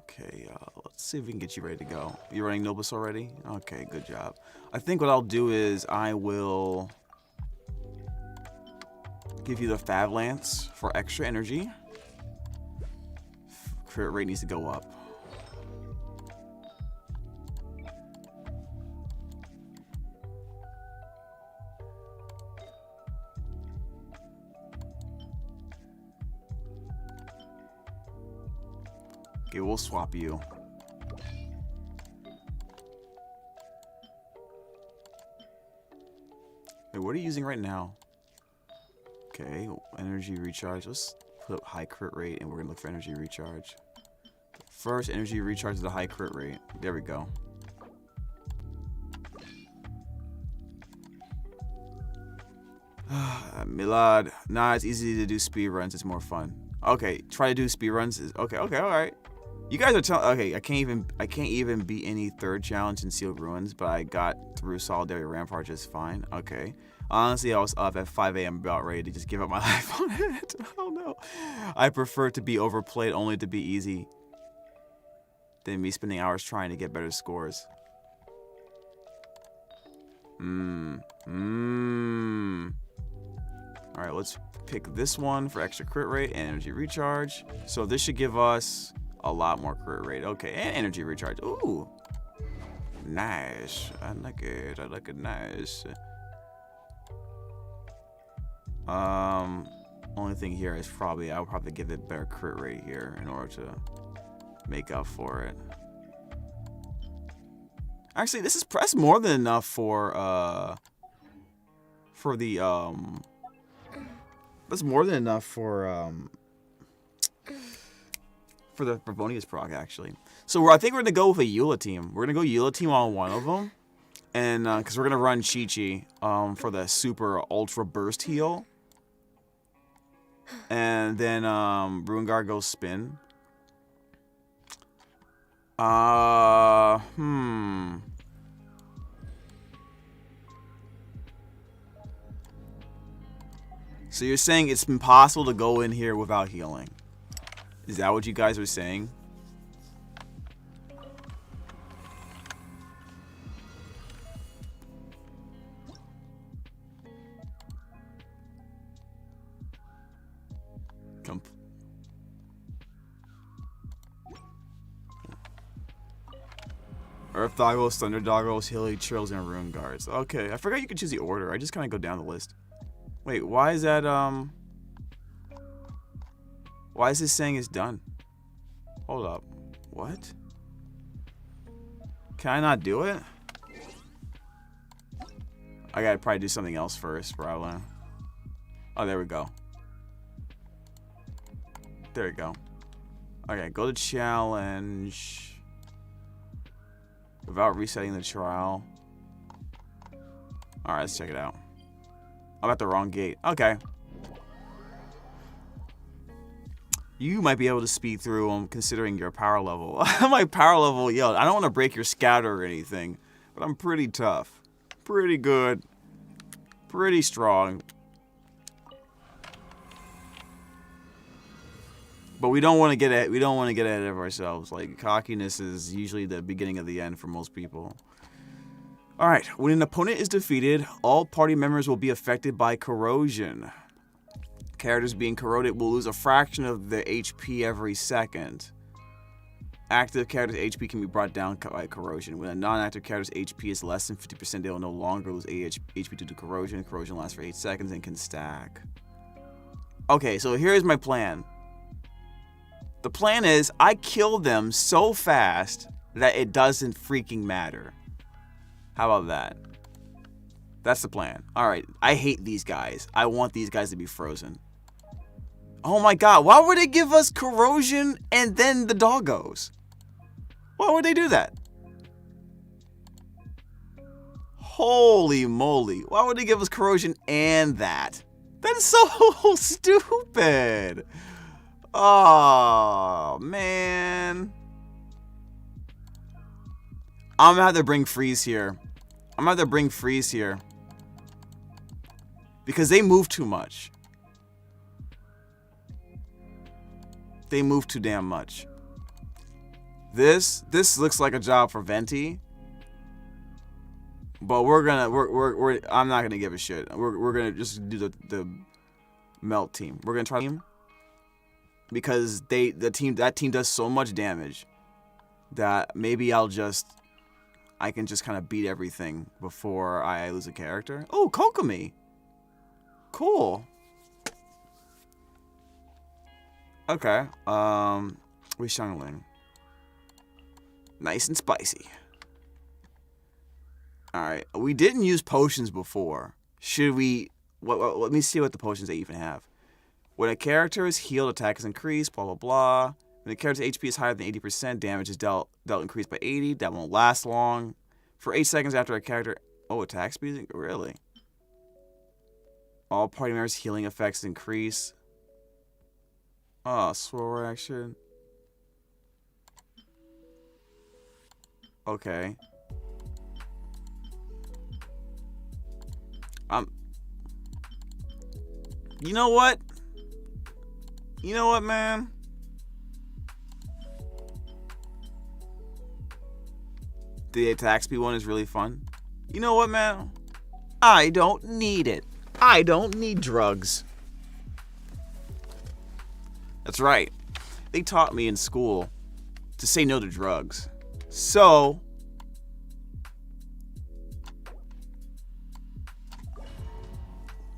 okay. Let's see if we can get you ready to go. You running Noblesse already? Okay, good job. I think what I'll do is I will give you the Fab Lance for extra energy. Crit rate needs to go up. Okay, we'll swap you. Wait, what are you using right now? Okay, energy recharge. Let's put up high crit rate, and we're gonna look for energy recharge. First, energy recharge is the high crit rate. There we go. Milad. Nah, it's easy to do speed runs. It's more fun. Okay, try to do speed runs. Okay, all right. You guys are telling. Okay, I can't even beat any third challenge in Sealed Ruins, but I got through Solidarity Rampart just fine. Okay. Honestly, I was up at 5 a.m. about ready to just give up my life on it. Oh no. I prefer to be overplayed only to be easy than me spending hours trying to get better scores. Alright, let's pick this one for extra crit rate and energy recharge. So this should give us a lot more crit rate. Okay, and energy recharge. Ooh. Nice. I like it. I like it nice. Only thing here is I'll probably give it better crit rate here in order to make up for it. Actually, that's more than enough for the that's more than enough for the Bravonius proc actually. So I think we're gonna go with a Eula team. We're gonna go Eula team on one of them, and because we're gonna run Chi-Chi for the super ultra burst heal, and then Ruingar goes spin. So you're saying it's impossible to go in here without healing? Is that what you guys are saying? Earth Doggos, Thunder Doggos, Hilly, Trills, and Rune Guards. Okay, I forgot you could choose the order. I just kind of go down the list. Wait, why is that, why is this saying it's done? Hold up. What? Can I not do it? I gotta probably do something else first, probably. Oh, there we go. There we go. Okay, go to challenge. Without resetting the trial. Alright, let's check it out. I'm at the wrong gate. Okay. You might be able to speed through them considering your power level. My power level, yo, I don't want to break your scatter or anything, but I'm pretty tough. Pretty good. Pretty strong. But we don't want to get ahead of ourselves. Like, cockiness is usually the beginning of the end for most people. Alright, when an opponent is defeated, all party members will be affected by corrosion. Characters being corroded will lose a fraction of their HP every second. Active characters' HP can be brought down by corrosion. When a non-active character's HP is less than 50%, they will no longer lose HP due to corrosion. Corrosion lasts for 8 seconds and can stack. Okay, so here's my plan. The plan is I kill them so fast that it doesn't freaking matter. How about that? That's the plan. Alright, I hate these guys. I want these guys to be frozen. Oh my god, why would they give us corrosion and then the doggos? Why would they do that? Holy moly. Why would they give us corrosion and that? That is so stupid. Oh, man. I'm gonna have to bring Freeze here. Because they move too much. They move too damn much. This looks like a job for Venti. But I'm not gonna give a shit. We're gonna just do the melt team. We're gonna try team. Because that team does so much damage that maybe I can just kind of beat everything before I lose a character. Oh, Kokomi. Cool. Okay. We Shangling. Nice and spicy. Alright. We didn't use potions before. Should we... let me see what the potions they even have. When a character is healed, attack is increased, blah, blah, blah. When a character's HP is higher than 80%, damage is dealt increased by 80. That won't last long. For 8 seconds after a character... Oh, attack speed? Really? All party members' healing effects increase. Oh, sword action. Okay. You know what? You know what, man? The attack speed one is really fun. You know what, man? I don't need it. I don't need drugs. That's right. They taught me in school to say no to drugs. So,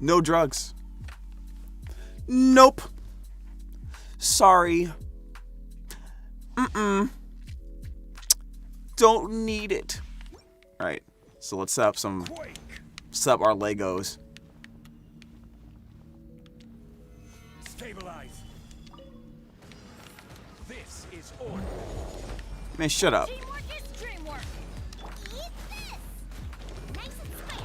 no drugs. Nope. Sorry. Don't need it. Alright, so let's set up our Legos. Stabilize. This is order. Man, shut up. Teamwork is dreamwork. Eat this. Nice and spicy.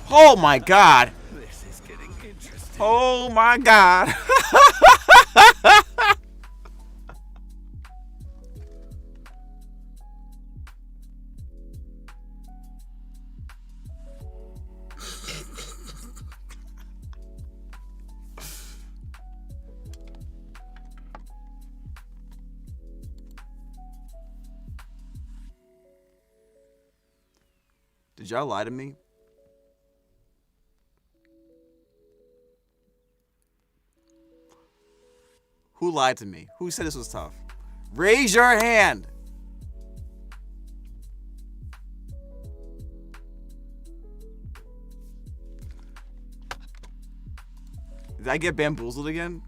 Oh my god. This is getting interesting. Oh my god. Did y'all lie to me? Who lied to me? Who said this was tough? Raise your hand! Did I get bamboozled again?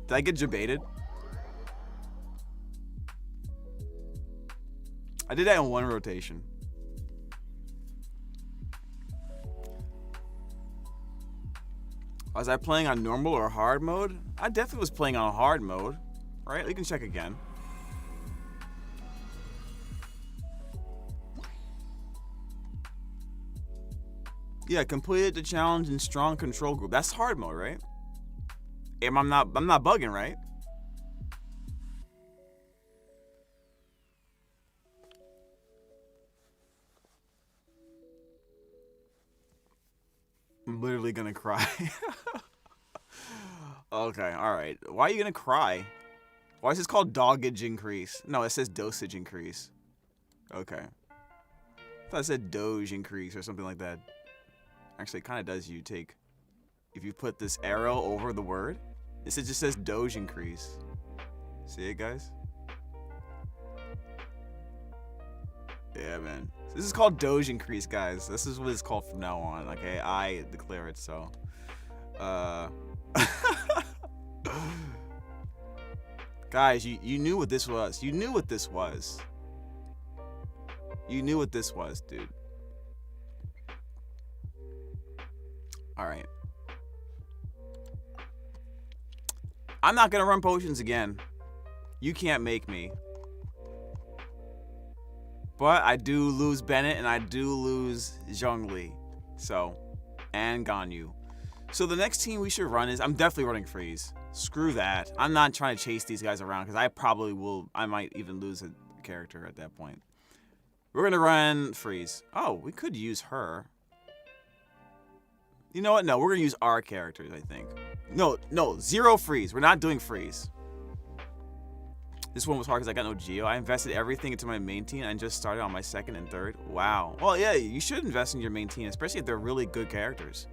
Did I get debated? I did that in one rotation. Was I playing on normal or hard mode? I definitely was playing on hard mode. Right? We can check again. Yeah, completed the challenge in strong control group. That's hard mode, right? I'm not bugging, right? I'm literally gonna cry. Okay, alright. Why are you gonna cry? Why is this called dosage increase? No, it says dosage increase. Okay. I thought it said doge increase or something like that. Actually, it kind of does. If you put this arrow over the word, it just says doge increase. See it, guys? Yeah, man. This is called doge increase, guys. This is what it's called from now on. Okay, I declare it so. Guys, you knew what this was. You knew what this was. You knew what this was, dude. Alright. I'm not gonna run potions again. You can't make me. But I do lose Bennett and I do lose Zhongli. So, and Ganyu. So the next team we should run is, I'm definitely running Freeze. Screw that. I'm not trying to chase these guys around because I might even lose a character at that point. We're gonna run Freeze. Oh, we could use her. You know what? No, we're gonna use our characters, I think. No, zero Freeze. We're not doing Freeze. This one was hard because I got no Geo. I invested everything into my main team and just started on my second and third. Wow. Well, yeah, you should invest in your main team, especially if they're really good characters.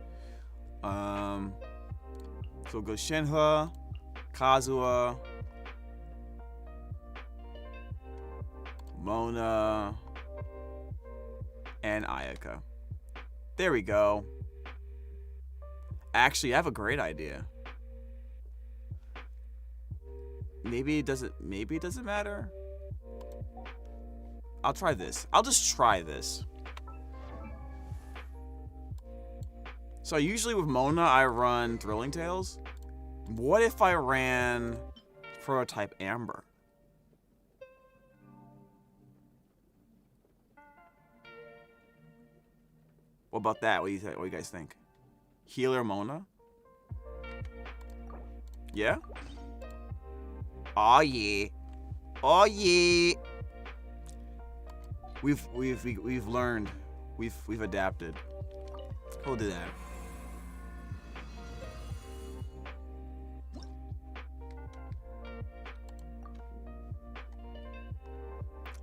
So we'll go Shenhe, Kazuha, Mona, and Ayaka. There we go. Actually, I have a great idea. Maybe it doesn't matter. I'll try this. I'll just try this. So usually with Mona, I run Thrilling Tales. What if I ran Prototype Amber? What about that? What do you guys think? Healer Mona? Yeah? Oh yeah. Oh yeah. We've learned. We've adapted. We'll do that.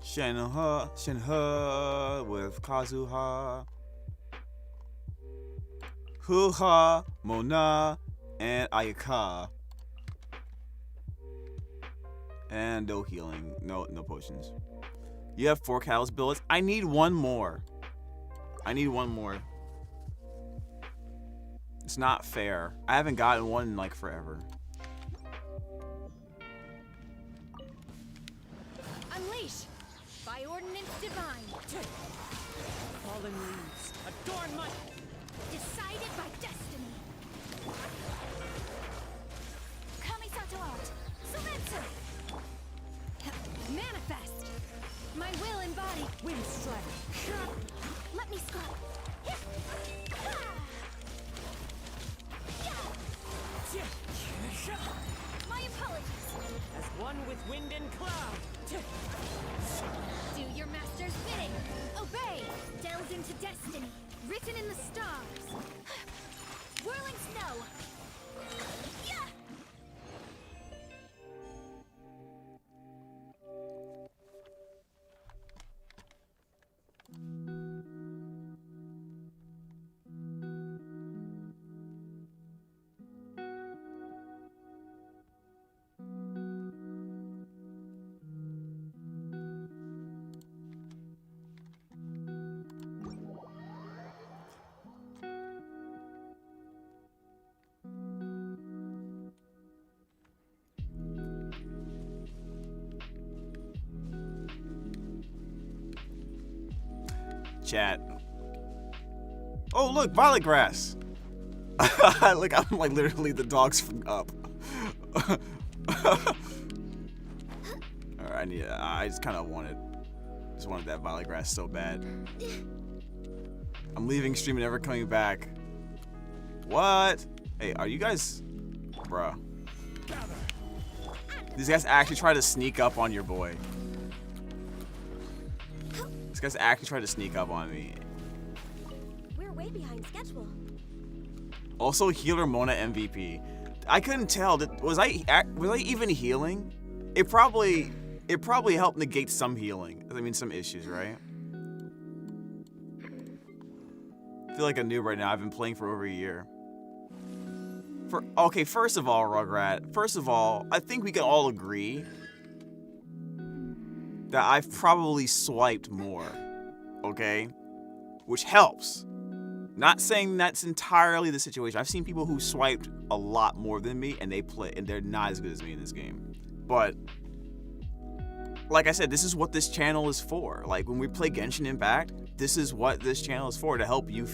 Shenhe with Kazuha. Huha, Mona, and Ayaka. And no healing. No potions. You have 4 catalyst bullets. I need one more. It's not fair. I haven't gotten one in like forever. Unleash! By ordinance divine. Fallen leaves, adorn my... Decided by destiny. Kamisato art. Sumetsu. Manifest. My will embodied. Wind strike. Let me scrub. My apologies. As one with wind and cloud. Do your master's bidding. Obey. Delve into destiny. Written in the stars. Whirling snow. Yeah. Chat. Oh look, violet grass. Like I'm like literally the dogs from Up. Alright, I just kinda wanted that violet grass so bad. I'm leaving stream and never coming back. What? Hey, are you guys bruh. These guys actually try to sneak up on your boy. These guys actually tried to sneak up on me. We're way behind schedule. Also, healer Mona MVP. I couldn't tell. Was I even healing? It probably helped negate some healing. I mean, some issues, right? I feel like a noob right now. I've been playing for over a year. Okay, first of all, Rugrat. First of all, I think we can all agree that I've probably swiped more, okay? Which helps. Not saying that's entirely the situation. I've seen people who swiped a lot more than me and they're not as good as me in this game. But like I said, this is what this channel is for. Like when we play Genshin Impact, this is what this channel is for, to help you,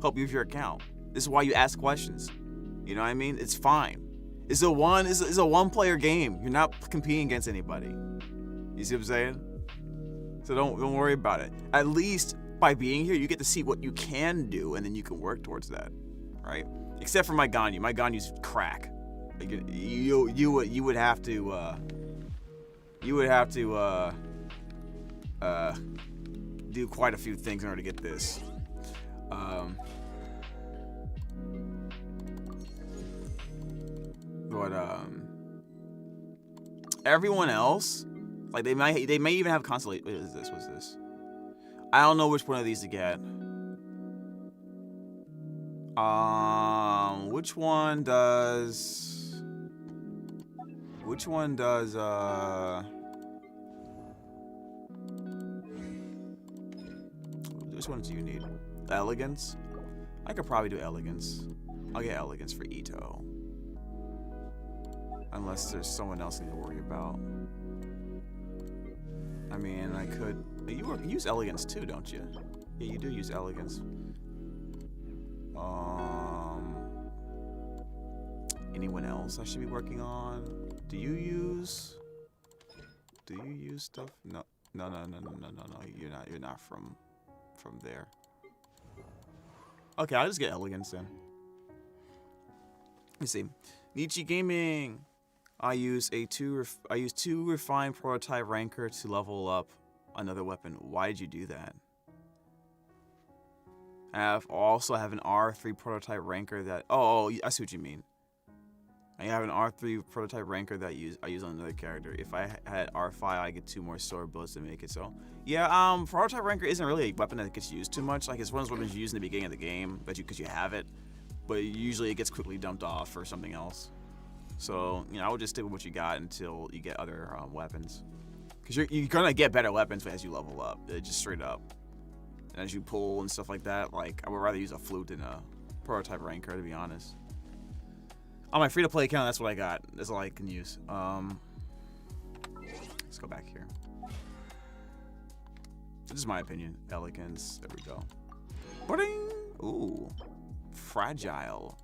help you with your account. This is why you ask questions. You know what I mean? It's fine. It's a one-player game. You're not competing against anybody. You see what I'm saying? So don't worry about it. At least by being here, you get to see what you can do, and then you can work towards that, right? Except for my Ganyu. My Ganyu's crack. Like you would have to do quite a few things in order to get this. But everyone else. Like they may even have constellation. What is this? What's this? I don't know which one of these to get. Which one does ones do you need? Elegance? I could probably do elegance. I'll get elegance for Ito. Unless there's someone else I need to worry about. I mean, I could... You use elegance too, don't you? Yeah, you do use elegance. Anyone else I should be working on? Do you use stuff? No. You're not from there. Okay, I'll just get elegance then. Let's see. Nietzsche Gaming. I use two refined prototype ranker to level up another weapon. Why did you do that? I also have an R3 prototype ranker that... Oh, I see what you mean. I have an R3 prototype ranker that I use on another character. If I had R5, I get 2 more sword bullets to make it. So, yeah, prototype ranker isn't really a weapon that gets used too much. Like, it's one of those weapons you use in the beginning of the game, because you have it. But usually it gets quickly dumped off for something else. So, you know, I would just stick with what you got until you get other weapons. Because you're going to get better weapons as you level up. Just straight up. And as you pull and stuff like that, like, I would rather use a flute than a prototype ranker, to be honest. On my free-to-play account, that's what I got. That's all I can use. Let's go back here. This is my opinion. Elegance. There we go. Ba-ding! Ooh. Fragile.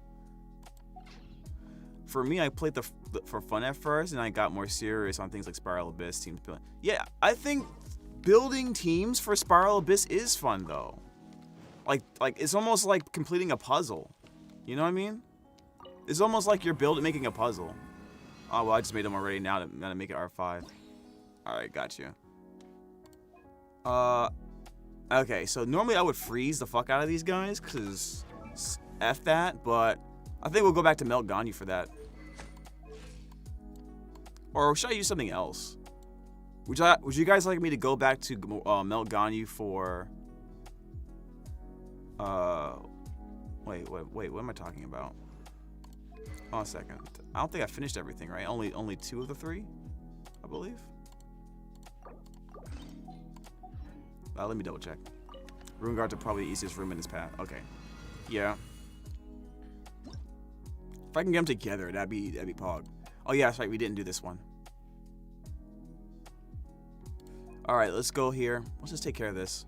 For me, I played for fun at first, and I got more serious on things like Spiral Abyss, Teams Building. Yeah, I think building teams for Spiral Abyss is fun, though. Like it's almost like completing a puzzle. You know what I mean? It's almost like you're making a puzzle. Oh, well, I just made them already now to make it R5. Alright, got you. Okay, so normally I would freeze the fuck out of these guys, because F that, but I think we'll go back to Melt Ganyu for that. Or should I use something else? Would you guys like me to go back to Melt Ganyu for... Wait, what am I talking about? Oh, a second. I don't think I finished everything, right? Only 2 of the 3, I believe. Let me double check. Rune guards are probably the easiest room in this path. Okay. Yeah. If I can get them together, that'd be pog. Oh yeah, that's right. We didn't do this one. All right, let's go here. Let's just take care of this.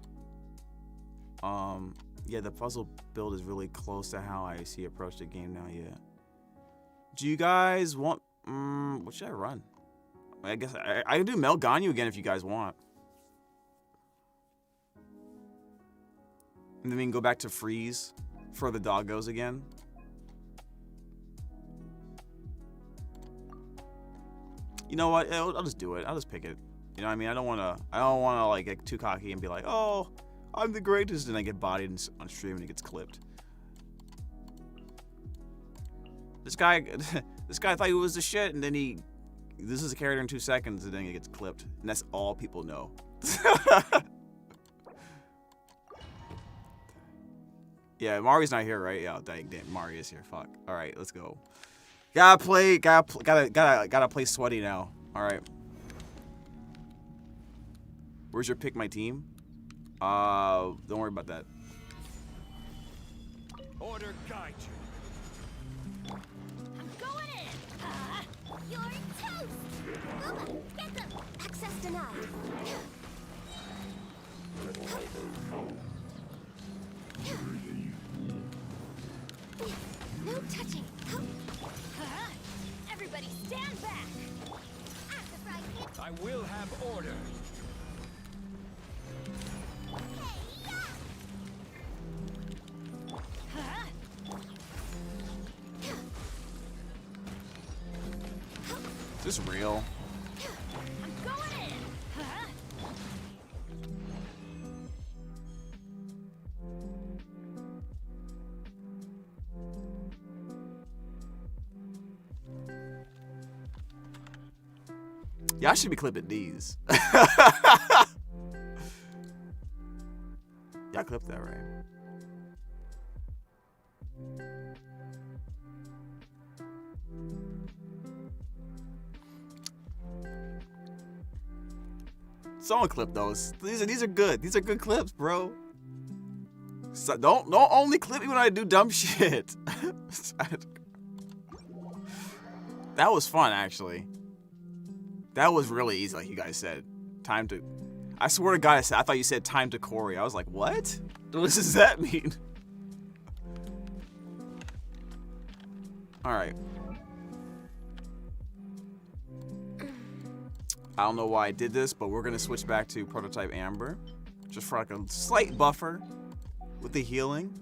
Yeah, the puzzle build is really close to how I see approach the game now. Yeah. Do you guys want? What should I run? I guess I can do Melt Ganyu again if you guys want. And then we can go back to freeze for the doggos again. You know what? I'll just do it. I'll just pick it. You know what I mean? I don't wanna like get too cocky and be like, oh, I'm the greatest, and I get bodied on stream and it gets clipped. This guy thought he was the shit, and then this is a character in 2 seconds, and then it gets clipped, and that's all people know. Yeah, Mari's not here, right? Yeah, dang, Mari is here. Fuck. All right, let's go. Gotta play sweaty now. All right. Where's your pick my team? Don't worry about that. Order guide you. I'm going in. You're toast. Booba, get them. Access denied. No touching. Everybody stand back. I will have order. Is this real? I'm going in. Yeah, I should be clipping these. Y'all clipped that, right? Someone clip those. These are good. These are good clips, bro. So don't only clip me when I do dumb shit. That was fun, actually. That was really easy, like you guys said. Time to... I swear to God, I thought you said time to Corey. I was like, what? What does that mean? Alright. I don't know why I did this, but we're going to switch back to Prototype Amber. Just for like a slight buffer with the healing.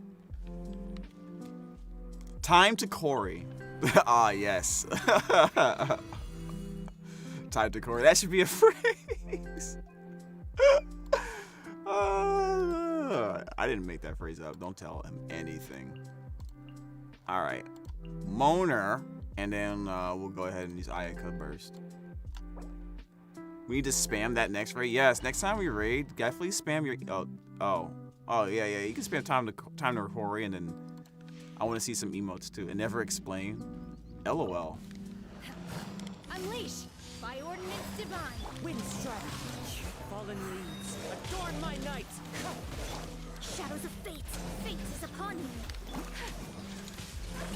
Time to Corey. Ah, yes. Time to Corey. That should be a phrase. I didn't make that phrase up. Don't tell him anything. All right. Moaner. And then we'll go ahead and use Ayaka Burst. We need to spam that next raid. Yes, next time we raid, definitely spam your... Oh, yeah. You can spam time to Corey, and then I want to see some emotes, too. And never explain. LOL. Unleash by ordinance divine. Windstrike, fallen leaves, adorn my night. Shadows of fate. Fate is upon you.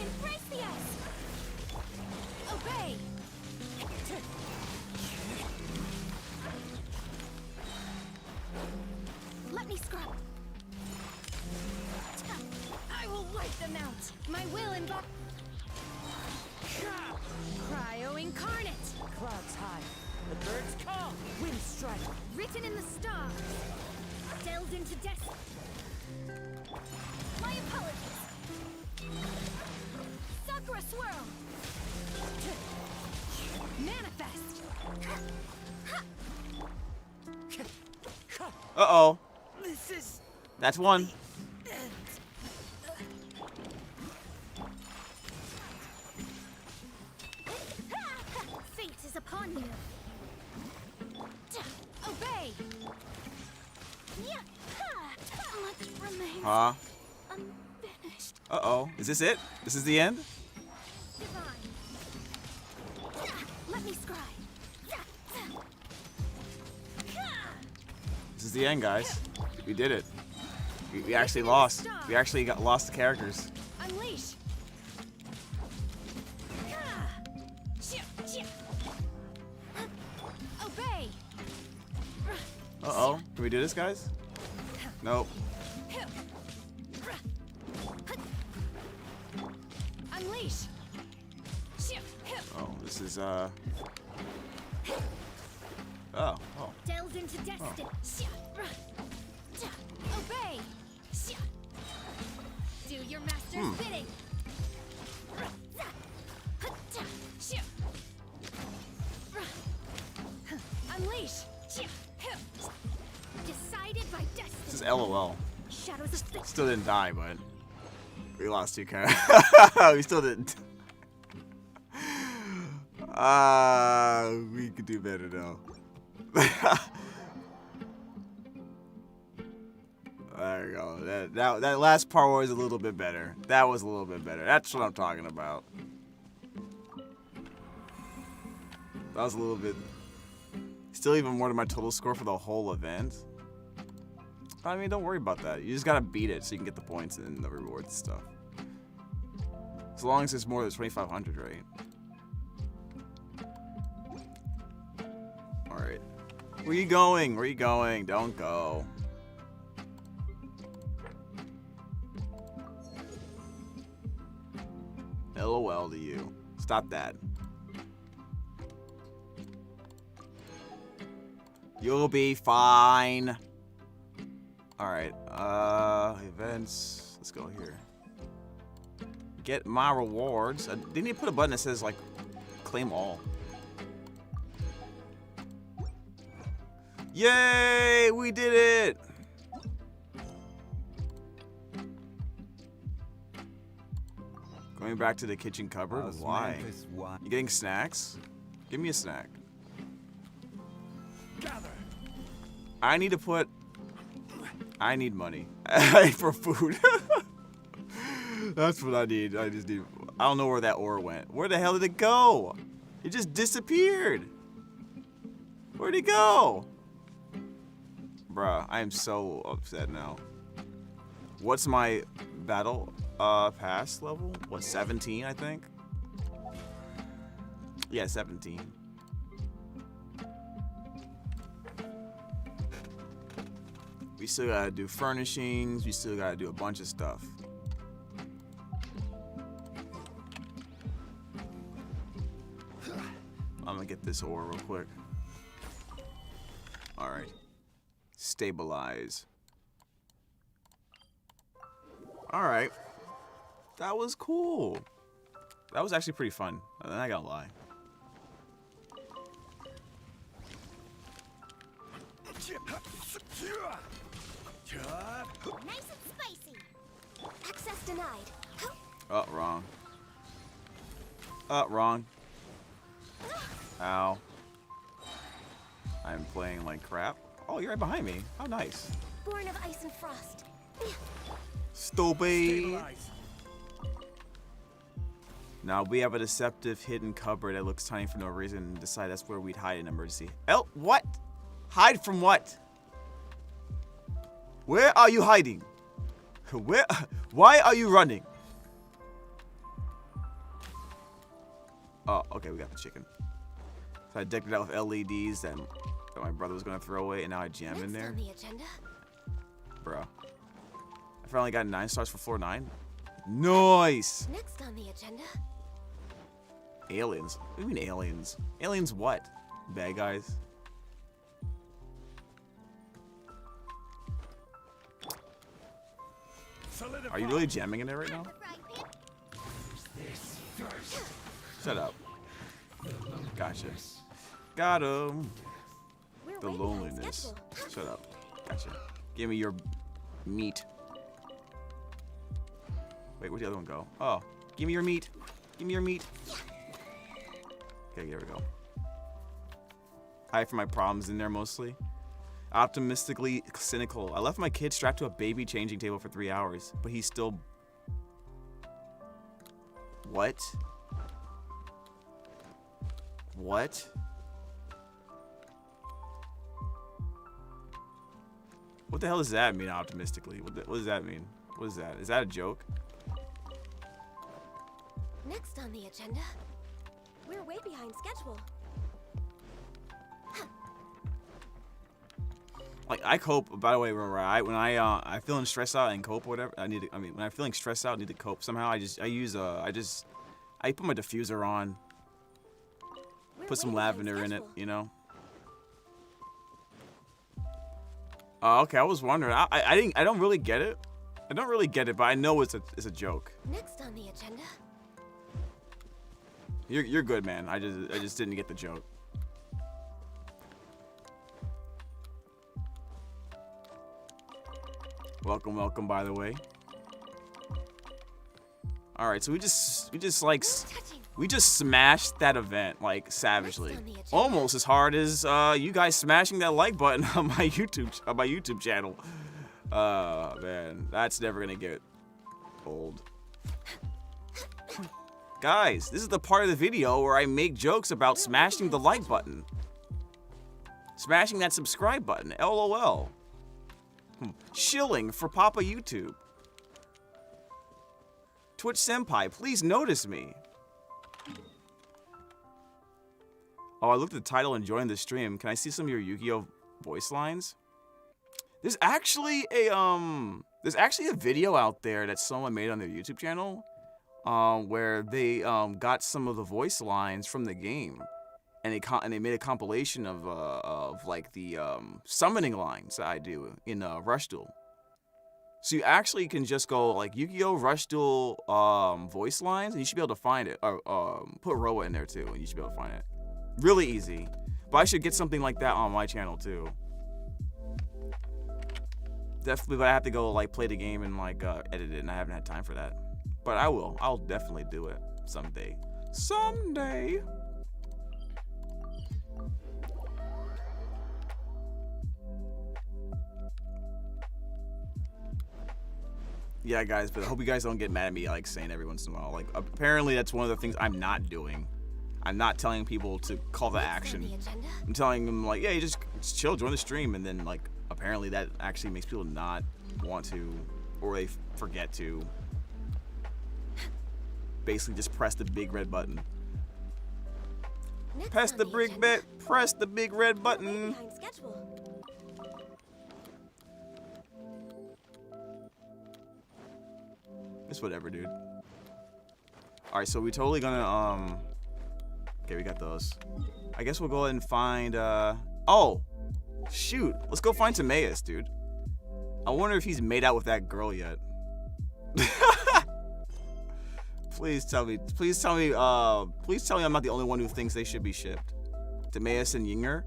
Embrace the ice. Obey. Let me scrub. I will wipe them out. My will involve. Cryo incarnate. Clouds high, the birds call. Windstrike, Written in the stars. Delved into death. My apologies. Sakura swirl. Manifest. Uh-oh. this is That's one. Fate is upon you. Obey. Much remains Huh? unfinished. Uh-oh. Is this it? This is the end? Divine. Let me scry. This is the end, guys. We did it. We actually lost. We actually lost the characters. Unleash. Obey. Uh-oh. Can we do this, guys? Nope. Unleash. Oh, this is, Oh. Delves into destiny. Obey. Do your master's bidding. Unleash. Decided by destiny. This is LOL. Shadows of fate. Still didn't die, but we lost 2 characters. We still didn't. We could do better though. There we go. That last part was a little bit better. That was a little bit better. That's what I'm talking about. That was a little bit. Still even more than my total score for the whole event. I mean, don't worry about that. You just gotta beat it so you can get the points and the rewards and stuff. As long as it's more than 2,500, right? Alright. Where you going? Where you going? Don't go. LOL to you. Stop that. You'll be fine. Alright, events. Let's go here. Get my rewards. Didn't he put a button that says, like, claim all? Yay! We did it! Going back to the kitchen cupboard? Why? You getting snacks? Give me a snack. Gather. I need to put... I need money. For food. That's what I need. I just need... I don't know where that ore went. Where the hell did it go? It just disappeared. Where'd it go? Bruh, I am so upset now. What's my battle pass level? What, 17, I think? Yeah, 17. We still gotta do furnishings. We still gotta do a bunch of stuff. I'm gonna get this ore real quick. Alright. Stabilize. Alright. That was cool. That was actually pretty fun. I'm not gonna lie. Nice and spicy. Access denied. Oh, wrong. Oh, wrong. Ow. I'm playing like crap. Oh, you're right behind me. How nice. Born of ice and frost. Stupid. Stabilize. Now we have a deceptive hidden cupboard that looks tiny for no reason and decide that's where we'd hide in emergency. Oh, what? Hide from what? Where are you hiding? Where? Why are you running? Oh, okay, we got the chicken. So I decked it out with LEDs that my brother was gonna throw away, and now I jammed in Next there. on the agenda. Bro. I finally got 9 stars for floor 9. Nice! Next on the agenda. Aliens? What do you mean aliens? Aliens what? Bad guys? Solidify. Are you really jamming in there right now? The frying pan. Shut up. Gotcha. Got him. We're The way behind loneliness. schedule. Shut up. Gotcha. Give me your meat. Wait, where'd the other one go? Oh, give me your meat. Give me your meat. Okay, there we go. Hide for my problems in there mostly. Optimistically cynical. I left my kid strapped to a baby changing table for 3 hours, but he's still... What? What? What the hell does that mean, optimistically? What does that mean? What is that? Is that a joke? Next on the agenda. We're way behind schedule. Like, I cope, by the way, when I feeling stressed out and cope or whatever, when I'm feeling stressed out and need to cope somehow, I put my diffuser on, We're put some way behind lavender in it, schedule. you know? Okay, I was wondering. I don't really get it. I don't really get it, but I know it's a joke. Next on the agenda. You're good, man. I just didn't get the joke. Welcome, welcome, by the way. All right, so we just smashed that event like savagely, Next on the agenda. almost as hard as you guys smashing that like button on my YouTube channel. Man, that's never gonna get old. Guys, this is the part of the video where I make jokes about smashing the like button, smashing that subscribe button. LOL. Shilling for Papa YouTube. Twitch Senpai, please notice me. Oh, I looked at the title and joined the stream. Can I see some of your YuGiOh voice lines? There's actually a video out there that someone made on their YouTube channel, where they got some of the voice lines from the game, and they made a compilation of like the summoning lines that I do in Rush Duel. So you actually can just go like YuGiOh Rush Duel voice lines, and you should be able to find it. Or put Roa in there too, and you should be able to find it. Really easy. But I should get something like that on my channel too. Definitely, but I have to go like play the game and like edit it, and I haven't had time for that. But I will. I'll definitely do it someday. Someday. Yeah, guys, but I hope you guys don't get mad at me like saying every once in a while. Like, apparently that's one of the things I'm not doing. I'm not telling people to call to Next on action. the agenda. I'm telling them like, yeah, you just chill, join the stream, and then like apparently that actually makes people not want to or they forget to. Basically, just press the big red button. Next Press on the big agenda, bit. Press the big red we're way button. behind schedule. It's whatever, dude. All right, so we totally gonna Okay, we got those. I guess we'll go ahead and find. Oh, shoot. Let's go find Timaeus, dude. I wonder if he's made out with that girl yet. Please tell me. Please tell me. Please tell me I'm not the only one who thinks they should be shipped. Timaeus and YuGiOh.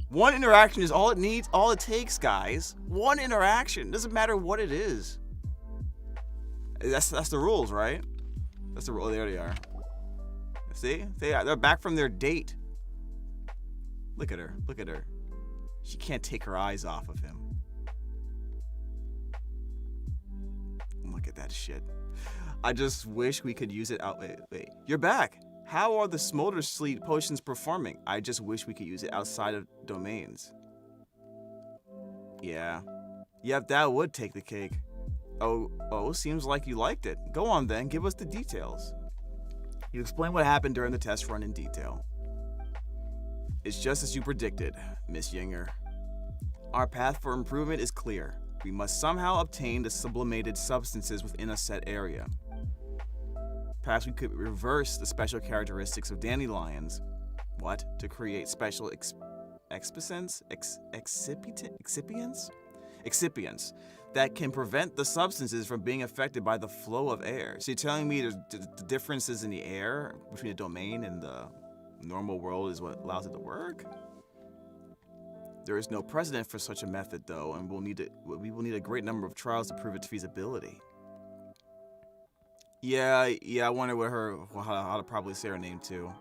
One interaction is all it needs, all it takes, guys. One interaction. Doesn't matter what it is. That's the rules, right? That's the rule. There they are. See? They're back from their date. Look at her. Look at her. She can't take her eyes off of him. Look at that shit. I just wish we could use it out. Wait. You're back. How are the Smolder Sleet potions performing? I just wish we could use it outside of domains. Yeah. Yep, that would take the cake. Oh, seems like you liked it. Go on then, give us the details. You explain what happened during the test run in detail. It's just as you predicted, Miss YuGiOh. Our path for improvement is clear. We must somehow obtain the sublimated substances within a set area. Perhaps we could reverse the special characteristics of dandelions. What? To create special excipients that can prevent the substances from being affected by the flow of air. So you're telling me the differences in the air between the domain and the normal world is what allows it to work? There is no precedent for such a method, though, and we will need a great number of trials to prove its feasibility. Yeah, I wonder how to probably say her name too.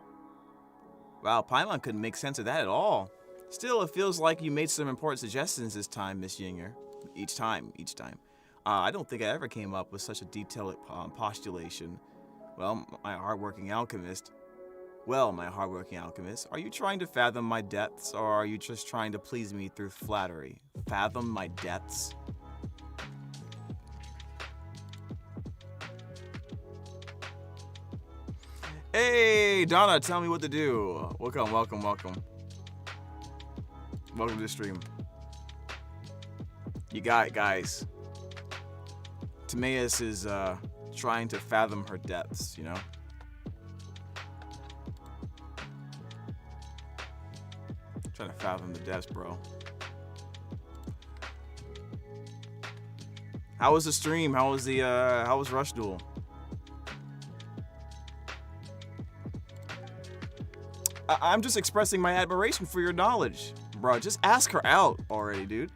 Wow, Paimon couldn't make sense of that at all. Still, it feels like you made some important suggestions this time, Miss YuGiOh. Each time. I don't think I ever came up with such a detailed postulation. Well, my hardworking alchemist, are you trying to fathom my depths, or are you just trying to please me through flattery? Fathom my depths? Hey, Donna, tell me what to do. Welcome. Welcome to the stream. You got it, guys. Timaeus is trying to fathom her depths, you know? Trying to fathom the depths, bro. How was the stream? How was Rush Duel? I'm just expressing my admiration for your knowledge. Bro, just ask her out already, dude.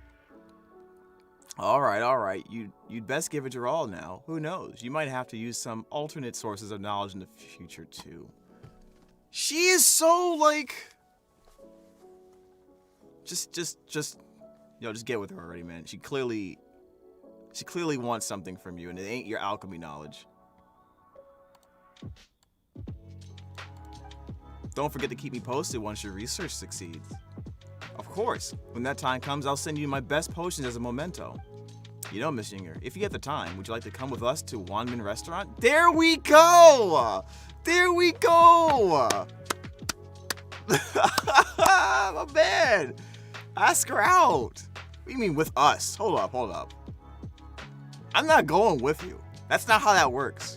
All right. You'd best give it your all now. Who knows? You might have to use some alternate sources of knowledge in the future, too. She is so, like... Just, just get with her already, man. She clearly wants something from you, and it ain't your alchemy knowledge. Don't forget to keep me posted once your research succeeds. Of course, when that time comes, I'll send you my best potions as a memento. You know, Miss YuGiOh, if you have the time, would you like to come with us to Wanmin Restaurant? There we go! There we go! My man! Ask her out! What do you mean with us? Hold up. I'm not going with you. That's not how that works.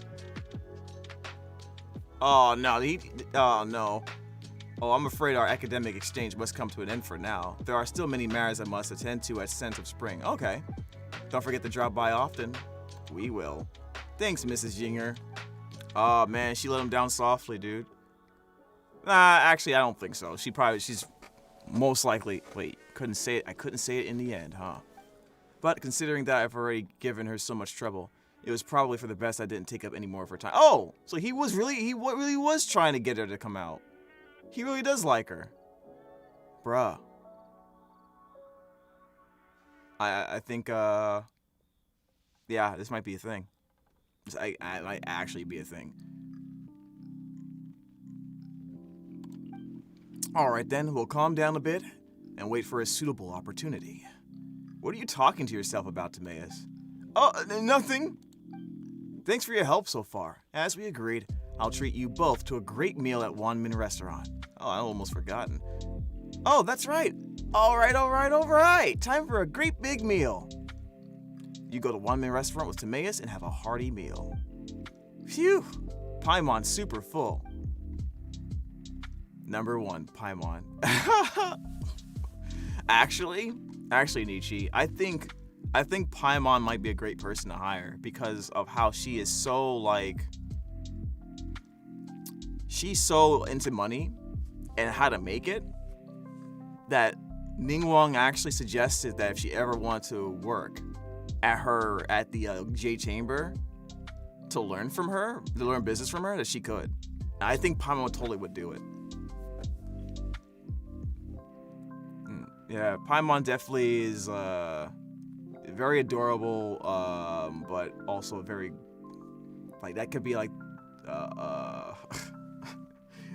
Oh, no. No. Oh, I'm afraid our academic exchange must come to an end for now. There are still many matters I must attend to at Scent of Spring. Okay. Don't forget to drop by often. We will. Thanks, Mrs. YuGiOh. Oh, man, she let him down softly, dude. Nah, actually, I don't think so. She's most likely... Wait, couldn't say it. I couldn't say it in the end, huh? But considering that I've already given her so much trouble, it was probably for the best I didn't take up any more of her time. Oh, so he really was trying to get her to come out. He really does like her. Bruh. I think, yeah, this might be a thing. I might actually be a thing. Alright then, we'll calm down a bit and wait for a suitable opportunity. What are you talking to yourself about, Timaeus? Oh, nothing. Thanks for your help so far. As we agreed, I'll treat you both to a great meal at Wanmin Restaurant. Oh, I almost forgotten. Oh, that's right. All right. Time for a great big meal. You go to Wanmin Restaurant with Timaeus and have a hearty meal. Phew. Paimon's super full. Number 1, Paimon. Actually, Nietzsche, I think Paimon might be a great person to hire because of how she is so like, she's so into money and how to make it that Ningguang actually suggested that if she ever wanted to work at the J Chamber to learn business from her, that she could. I think Paimon totally would do it. Yeah, Paimon definitely is very adorable, but also very, like, that could be like,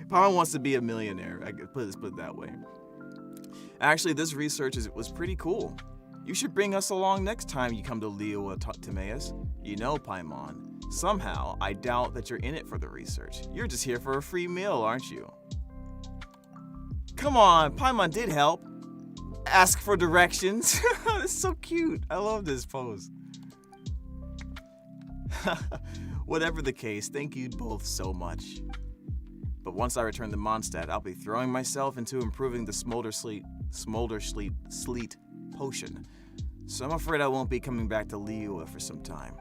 Paimon wants to be a millionaire. I could put it that way. Actually, this research was pretty cool. You should bring us along next time you come to Liyue Timaeus. You know, Paimon, somehow I doubt that you're in it for the research. You're just here for a free meal, aren't you? Come on, Paimon did help. Ask for directions. It's so cute. I love this pose. Whatever the case, thank you both so much. But once I return to Mondstadt, I'll be throwing myself into improving the Smolder Sleet potion. So I'm afraid I won't be coming back to Liyue for some time.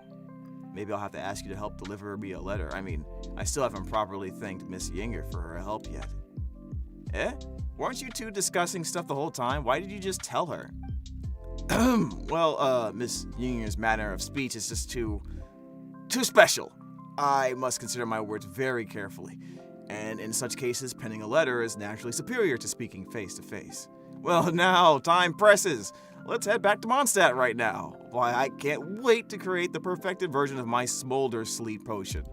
Maybe I'll have to ask you to help deliver me a letter. I mean, I still haven't properly thanked Miss Yinger for her help yet. Eh? Weren't you two discussing stuff the whole time? Why did you just tell her? Well, Miss Yinger's manner of speech is just too special. I must consider my words very carefully. And in such cases, penning a letter is naturally superior to speaking face to face. Well, now, time presses. Let's head back to Mondstadt right now. Why, I can't wait to create the perfected version of my Smolder Sleep potion.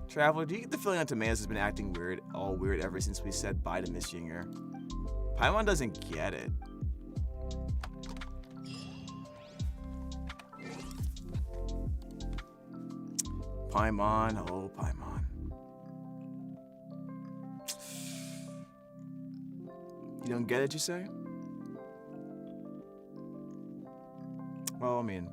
Traveler, do you get the feeling that Timaeus has been acting all weird ever since we said bye to Miss Yinger? Paimon doesn't get it. Paimon, oh Paimon. You don't get it, you say? Well, I mean,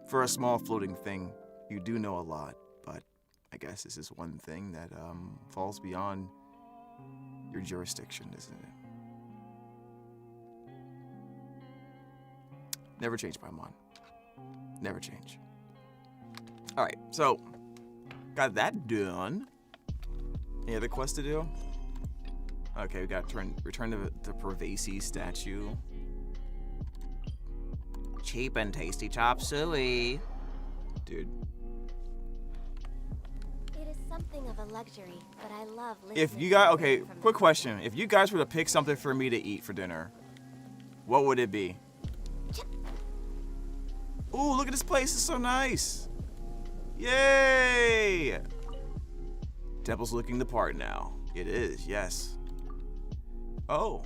for a small floating thing, you do know a lot, but I guess this is one thing that falls beyond your jurisdiction, isn't it? Never change, Paimon. Never change. Alright, so, got that done. Any other quests to do? Okay, we got to return to the Pervasi statue. Cheap and tasty chop suey. Dude. It is something of a luxury, but I love listening. If you guys, okay, quick question. If you guys were to pick something for me to eat for dinner, what would it be? Ooh, look at this place. It's so nice. Yay! Temple's looking the part now. It is, yes. Oh.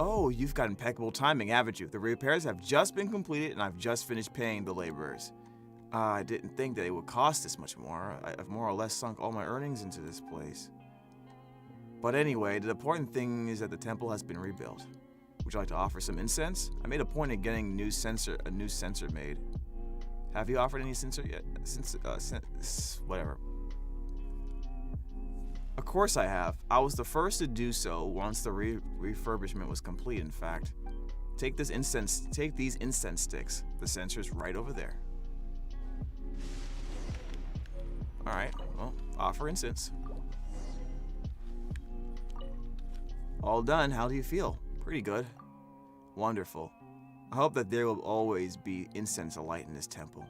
Oh, you've got impeccable timing, haven't you? The repairs have just been completed and I've just finished paying the laborers. I didn't think that it would cost this much more. I've more or less sunk all my earnings into this place. But anyway, the important thing is that the temple has been rebuilt. Would you like to offer some incense? I made a point of getting a new censer made. Have you offered any censer yet? Whatever. Of course I have. I was the first to do so once the refurbishment was complete, in fact. Take these incense sticks. The censer's right over there. Alright, well, offer incense. All done. How do you feel? Pretty good. Wonderful. I hope that there will always be incense alight in this temple.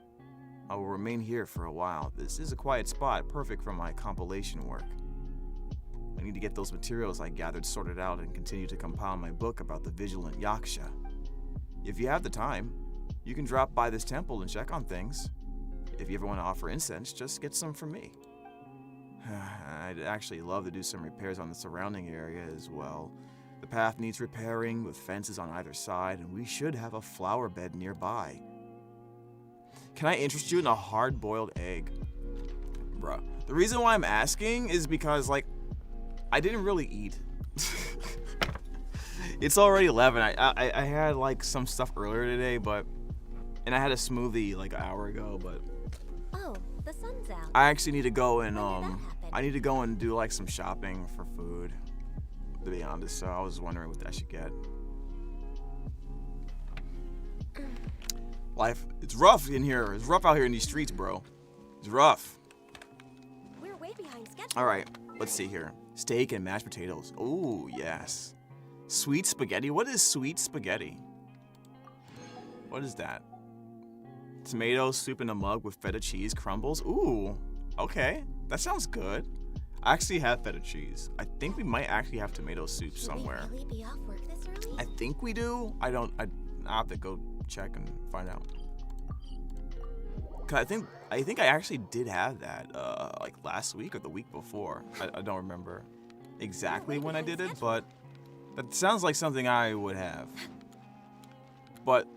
I will remain here for a while. This is a quiet spot, perfect for my compilation work. I need to get those materials I gathered sorted out and continue to compile my book about the vigilant Yaksha. If you have the time, you can drop by this temple and check on things. If you ever want to offer incense, just get some from me. I'd actually love to do some repairs on the surrounding area as well. The path needs repairing with fences on either side, and we should have a flower bed nearby. Can I interest you in a hard-boiled egg? Bruh. The reason why I'm asking is because, like, I didn't really eat. It's already 11. I had, like, some stuff earlier today, and I had a smoothie, like, an hour ago, but Oh, the sun's out. I actually need to go and, When did that happen? I need to go and do, like, some shopping for food, to be honest, so I was wondering what I should get. Life, it's rough in here. It's rough out here in these streets, bro. It's rough. We're way behind schedule. All right, let's see here. Steak and mashed potatoes. Ooh, yes. Sweet spaghetti. What is sweet spaghetti? What is that? Tomato soup in a mug with feta cheese crumbles. Ooh, okay. That sounds good. I actually have feta cheese. I think we might actually have tomato soup somewhere. Should we really be off work this early? I think we do. I'll have to go check and find out. 'Cause I think I actually did have that like last week or the week before. I don't remember exactly when I did it, but that sounds like something I would have. But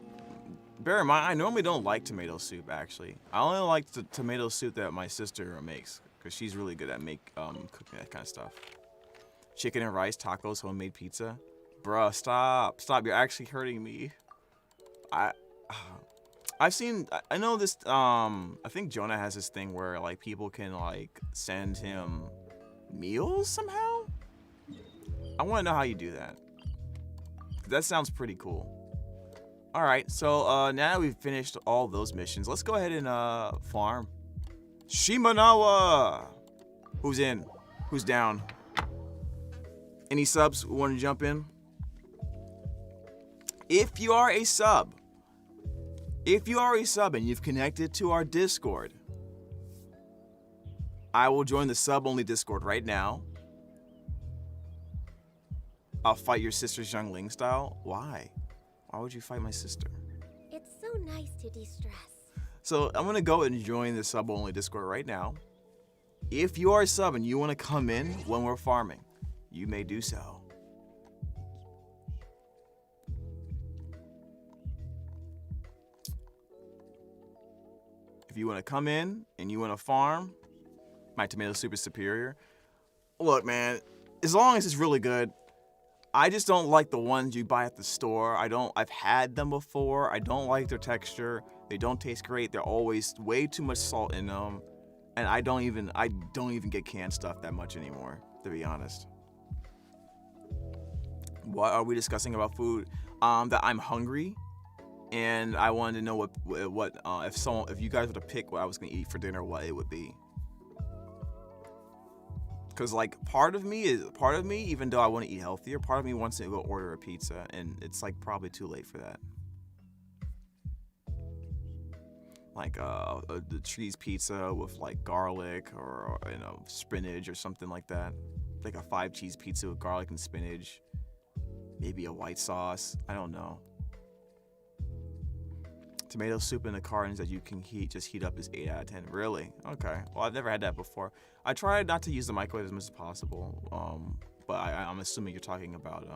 bear in mind, I normally don't like tomato soup actually. I only like the tomato soup that my sister makes because she's really good at cooking that kind of stuff. Chicken and rice, tacos, homemade pizza. Bruh, stop. You're actually hurting me. I know this, I think Jonah has this thing where, like, people can, like, send him meals somehow? I want to know how you do that. That sounds pretty cool. Alright, so, now that we've finished all those missions, let's go ahead and, farm. Shimanawa! Who's in? Who's down? Any subs who want to jump in? If you are a sub and you've connected to our Discord, I will join the sub-only Discord right now. I'll fight your sister's young Ling style. Why? Why would you fight my sister? It's so nice to de-stress. So I'm gonna go and join the sub-only Discord right now. If you are a sub and you want to come in when we're farming, you may do so. If you want to come in and you want to farm, my tomato soup is superior. Look, man, as long as it's really good. I just don't like the ones you buy at the store. I've had them before. I don't like their texture. They don't taste great. They're always way too much salt in them. And I don't even get canned stuff that much anymore, to be honest. What are we discussing about food? That I'm hungry. And I wanted to know what if you guys were to pick what I was gonna eat for dinner, what it would be. Cause like part of me, even though I want to eat healthier, part of me wants to go order a pizza, and it's like probably too late for that. Like the cheese pizza with like garlic or spinach or something like that. Like a 5 cheese pizza with garlic and spinach. Maybe a white sauce. I don't know. Tomato soup in the cartons that you can heat up is 8 out of 10. Really? Okay. Well, I've never had that before. I tried not to use the microwave as much as possible. But I'm assuming you're talking about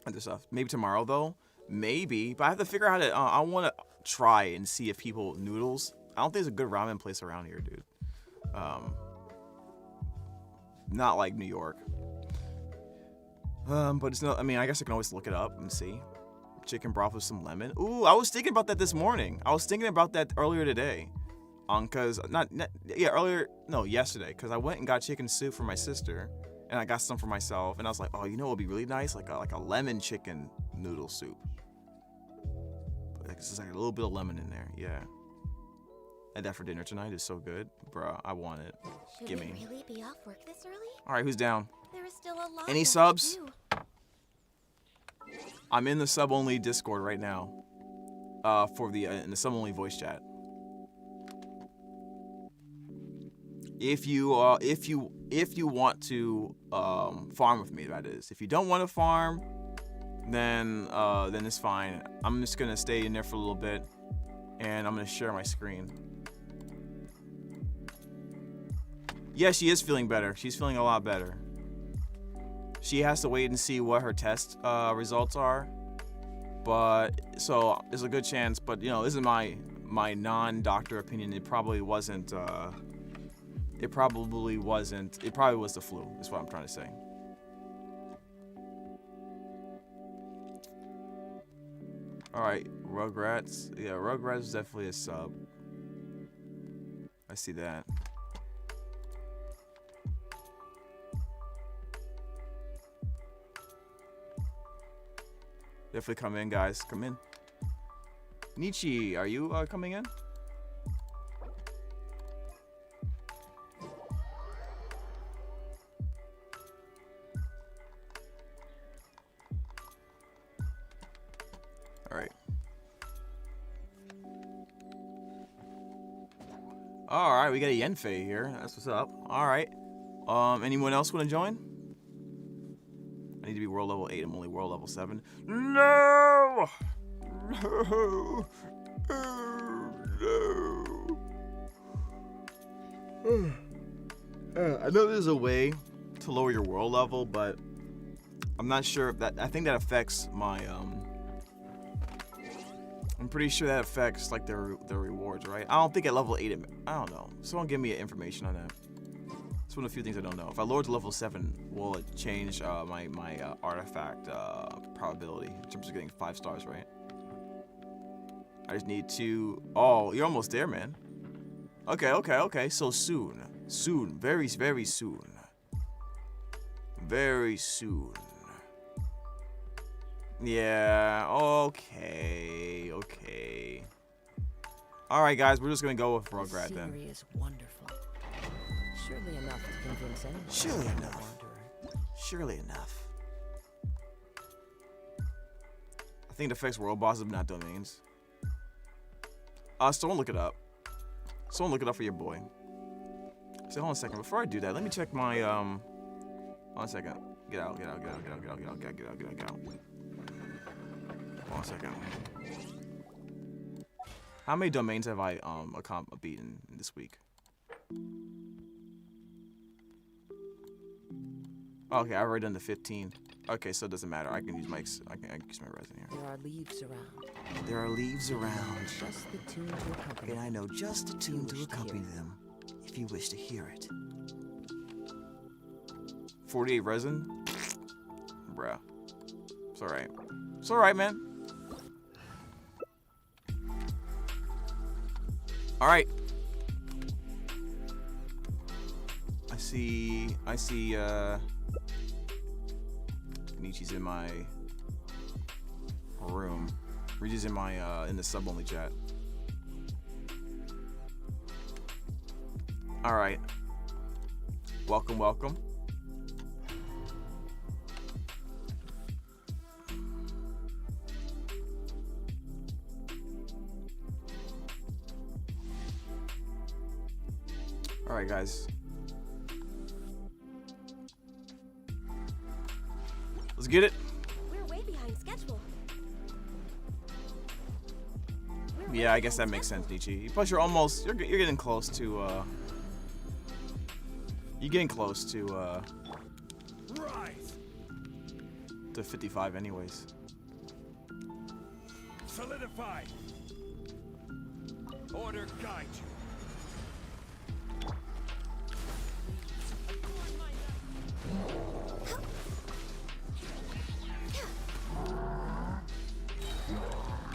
other stuff. Maybe tomorrow though. Maybe. But I have to figure out how to. I want to try and see if people noodles. I don't think there's a good ramen place around here, dude. Not like New York. But it's not, I mean, I guess I can always look it up and see. Chicken broth with some lemon. Ooh, I was thinking about that this morning. I was thinking about that earlier today. Yesterday. Cause I went and got chicken soup for my sister, and I got some for myself. And I was like, oh, you know, it'd be really nice, like a lemon chicken noodle soup. Like, it's just like a little bit of lemon in there. Yeah. And that for dinner tonight is so good, bruh. I want it. Should we really be off work this early? All right, who's down? There is still a lot. Any left to subs? do. I'm in the sub-only Discord right now, for in the sub-only voice chat. If you want to farm with me, that is. If you don't want to farm, then it's fine. I'm just gonna stay in there for a little bit, and I'm gonna share my screen. Yeah, she is feeling better. She's feeling a lot better. She has to wait and see what her test results are. But so there's a good chance. But you know, this is my non-doctor opinion. It probably wasn't. It probably wasn't. It probably was the flu. Is what I'm trying to say. All right, Rugrats. Yeah, Rugrats is definitely a sub. I see that. Definitely come in, guys. Come in. Nietzsche, are you coming in? All right. All right, we got a Yenfei here. That's what's up. All right. Anyone else want to join? I need to be world level 8. I'm only world level 7. No! No! No! I know there's a way to lower your world level, but I'm not sure if that. I think that affects my I'm pretty sure that affects like their rewards, right? I don't think at level 8. I don't know. Someone give me information on that. It's one of the few things I don't know. If I lower to level 7, will it change my artifact probability in terms of getting 5 stars, right? I just need to. Oh, you're almost there, man. Okay. So soon, very soon, very soon. Yeah. Okay. All right, guys, we're just gonna go with Rugrat then. Scenery is wonderful. Surely enough to convince anyone. Surely enough. I think it affects world bosses, but not domains. Someone look it up. Someone look it up for your boy. So hold on a second. Before I do that, let me check my hold on a second. Get out. Hold on a second. How many domains have I beaten this week? Okay, I've already done the 15. Okay, so it doesn't matter. I can use my resin here. There are leaves around. There are leaves around. Just the tune to accompany. And I know just the tune to accompany them, if you wish to hear it. 48 resin? Bruh. It's alright. It's alright, man. Alright. I see, Nietzsche's in my room. Reggie's in my, in the sub-only chat. Alright. Welcome. Alright, guys. Let's get it. We're way behind schedule. Yeah, I guess that makes sense, Nietzsche. Plus, you're getting close to, you're getting close to, Rise. to 55 anyways. Solidify. Order guide you.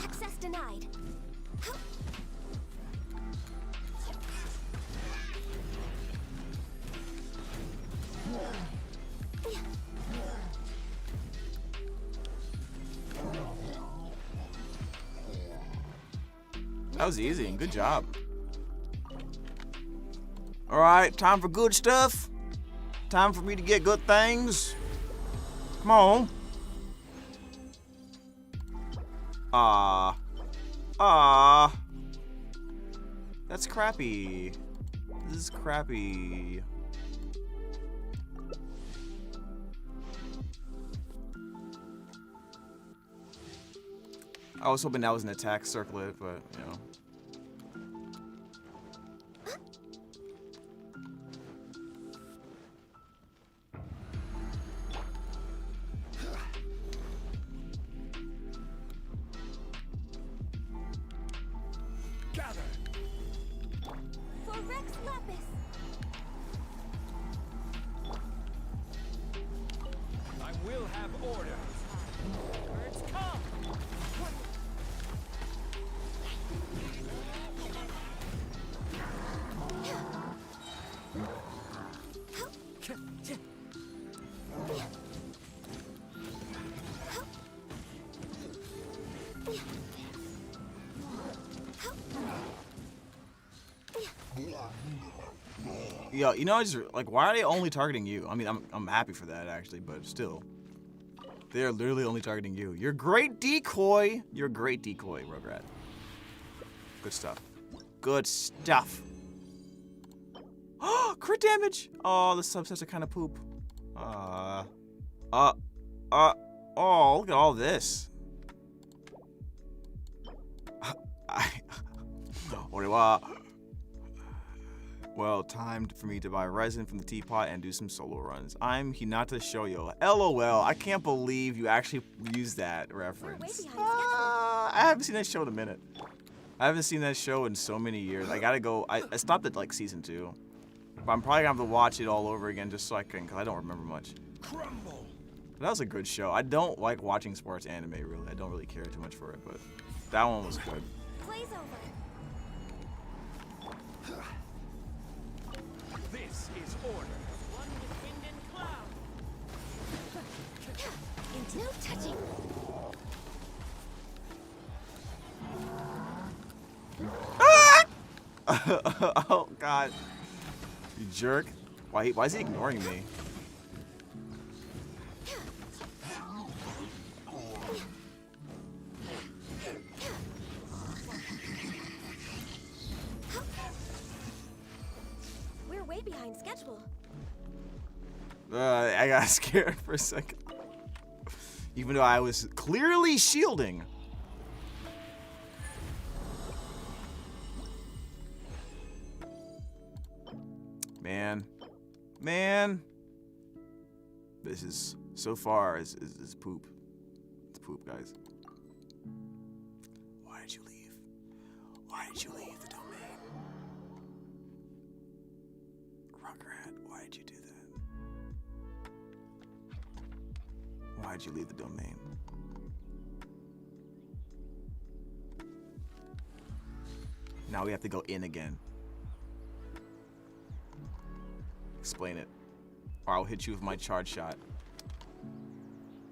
Access denied. That was easy and good job. All right, time for good stuff. Time for me to get good things. Come on. That's crappy. This is crappy. I was hoping that was an attack circlet, but you know. order. Birds come. Yo, you know, I just like, why are they only targeting you? I mean, I'm happy for that actually, but still, they are literally only targeting you. You're a great decoy. You're a great decoy, Rugrat. Good stuff. Good stuff. Oh, crit damage. Oh, the subsets are kind of poop. Oh, look at all this. Well, time for me to buy resin from the teapot and do some solo runs. I'm Hinata Shoyo. LOL, I can't believe you actually used that reference. I haven't seen that show in a minute. I haven't seen that show in so many years. I gotta go. I stopped at like season 2. But I'm probably gonna have to watch it all over again just so I can, because I don't remember much. Crumble. But that was a good show. I don't like watching sports anime, really. I don't really care too much for it, but that one was good. Blaze over. This is order. One with wind and cloud. Into no touching. Oh God, you jerk! Why is he ignoring me? We're way behind schedule. I got scared for a second, even though I was clearly shielding. Man, this is so far is poop. It's poop, guys. Why did you leave? Why did you leave the domain? Rugrat, why did you do that? Why did you leave the domain? Now we have to go in again. Explain it, or I'll hit you with my charge shot.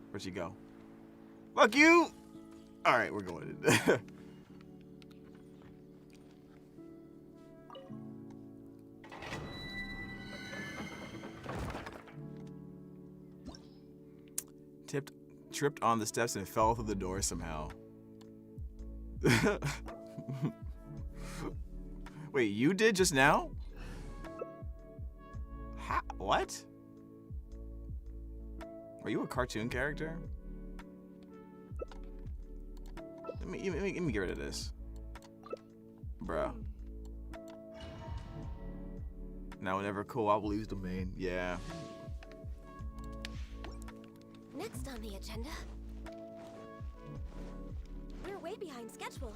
Where'd you go? Fuck you! All right, we're going in. Tripped on the steps and fell through the door somehow. Wait, you did just now? What? Are you a cartoon character? Let me get rid of this. Bruh. Now whenever co-op leaves domain, yeah. Next on the agenda. We're way behind schedule.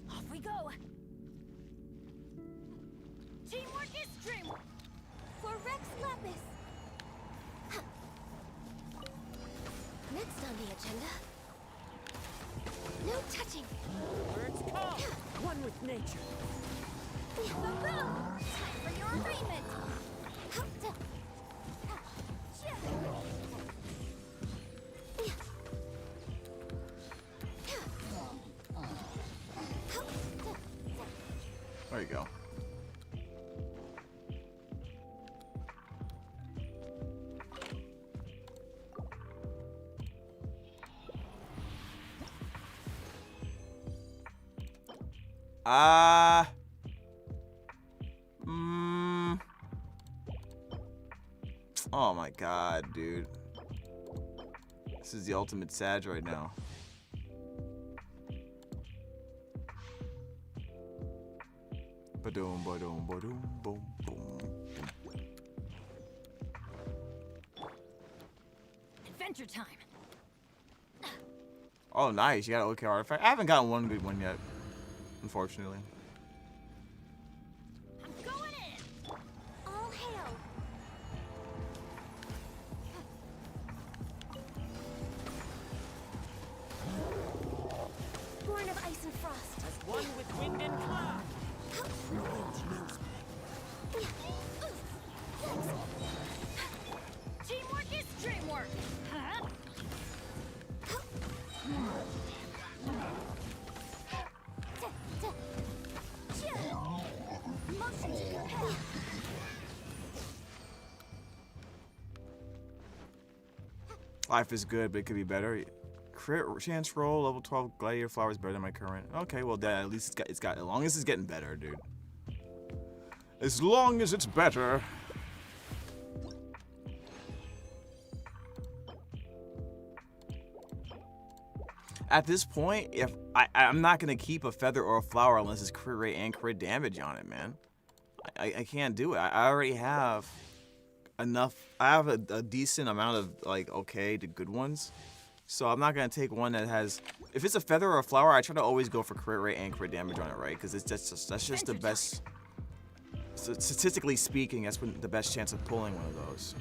Off we go. Teamwork is dream. For Rex Lapis. Huh. Next on the agenda. No touching. Birds come. One with nature. Time for your agreement. There you go. Oh my god, dude. This is the ultimate Sag right now. Ba-doom, ba-doom, ba-doom, boom, boom. Adventure time. Oh, nice. You got an OK artifact. I haven't gotten one good one yet, unfortunately. I'm going in. All hail. Born of ice and frost. As one with wind and cloud. Teamwork is dreamwork. Huh? Motion to compel. Life is good, but it could be better. Crit chance roll, level 12 gladiator flower is better than my current. Okay, well then at least it's got as long as it's getting better, dude. As long as it's better. At this point, if I'm not gonna keep a feather or a flower unless it's crit rate and crit damage on it, man. I can't do it. I already have enough. I have a decent amount of like okay to good ones, so I'm not gonna take one that has. If it's a feather or a flower, I try to always go for crit rate and crit damage on it, right? Because that's just the best. Statistically speaking, that's when the best chance of pulling one of those.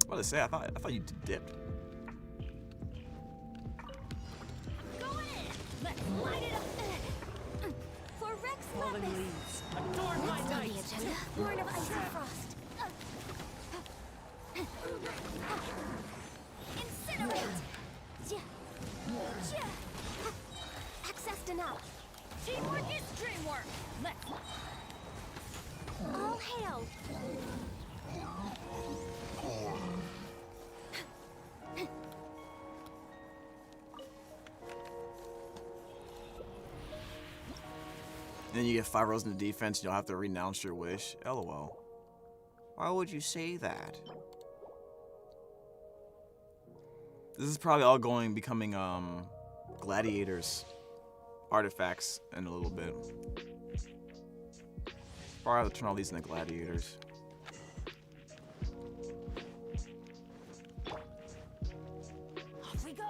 What to say? I thought you dipped. Going in. Let's light it up. For Rex Fallen Lapis. leaves. Adorn my Next on the night. agenda, born of ice and frost. Incinerate. Access denied. Teamwork is dreamwork. Let's. All hail. Then you get 5 rolls in the defense, you'll have to renounce your wish. LOL. Why would you say that? This is probably all becoming gladiators artifacts in a little bit. Probably have to turn all these into gladiators. Off we go.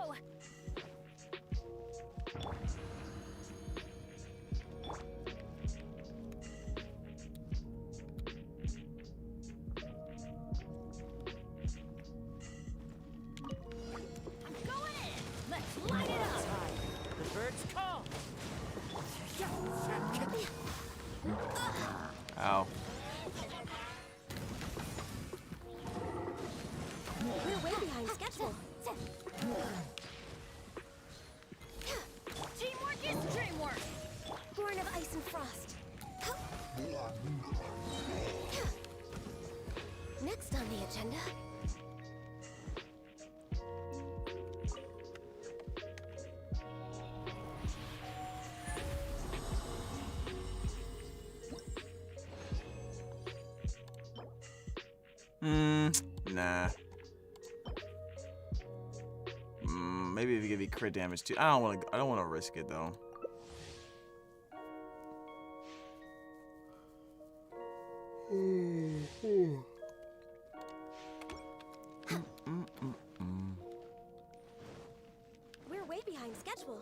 Light it up! The birds call. Ow. We're way behind schedule. Teamwork is dreamwork. Born of ice and frost. Next on the agenda. Nah. Maybe if you give me crit damage too. I don't want to risk it though. We're way behind schedule.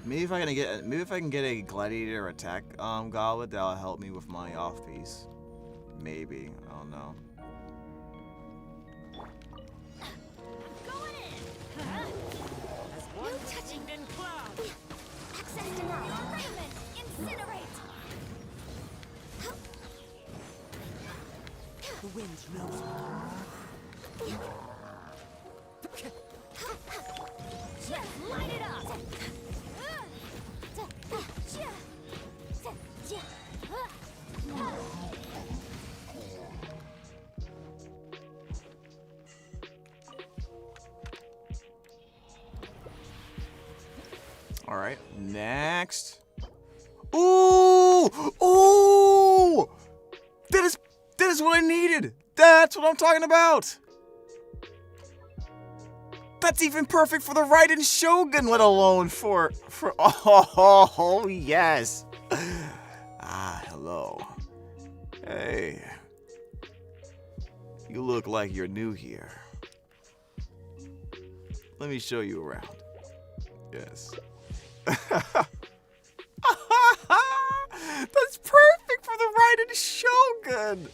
Maybe if I can get a gladiator attack goblet, that'll help me with my off piece. Maybe. I don't know. Going in. As one with wind and cloud. Access denied. Raymond, incinerate. The wind knows me. Just light it up. All right, next. Ooh, ooh! That is what I needed. That's what I'm talking about. That's even perfect for the Raiden Shogun, let alone for oh yes. Ah, hello. Hey. You look like you're new here. Let me show you around. Yes. That's perfect for the Raiden Shogun.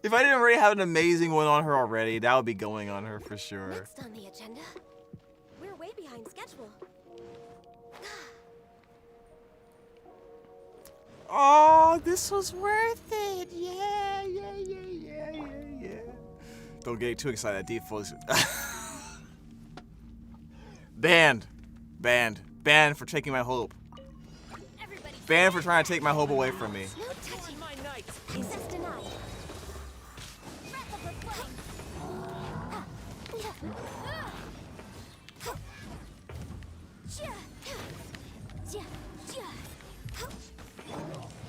If I didn't already have an amazing one on her already, that would be going on her for sure. Next on the agenda, we're way behind schedule. Oh, this was worth it. Yeah. Don't get too excited. Default. Banned for taking my hope. Everybody, Banned for trying to take my hope away from me. no touching. My knights. Access denied. Breath of the flame.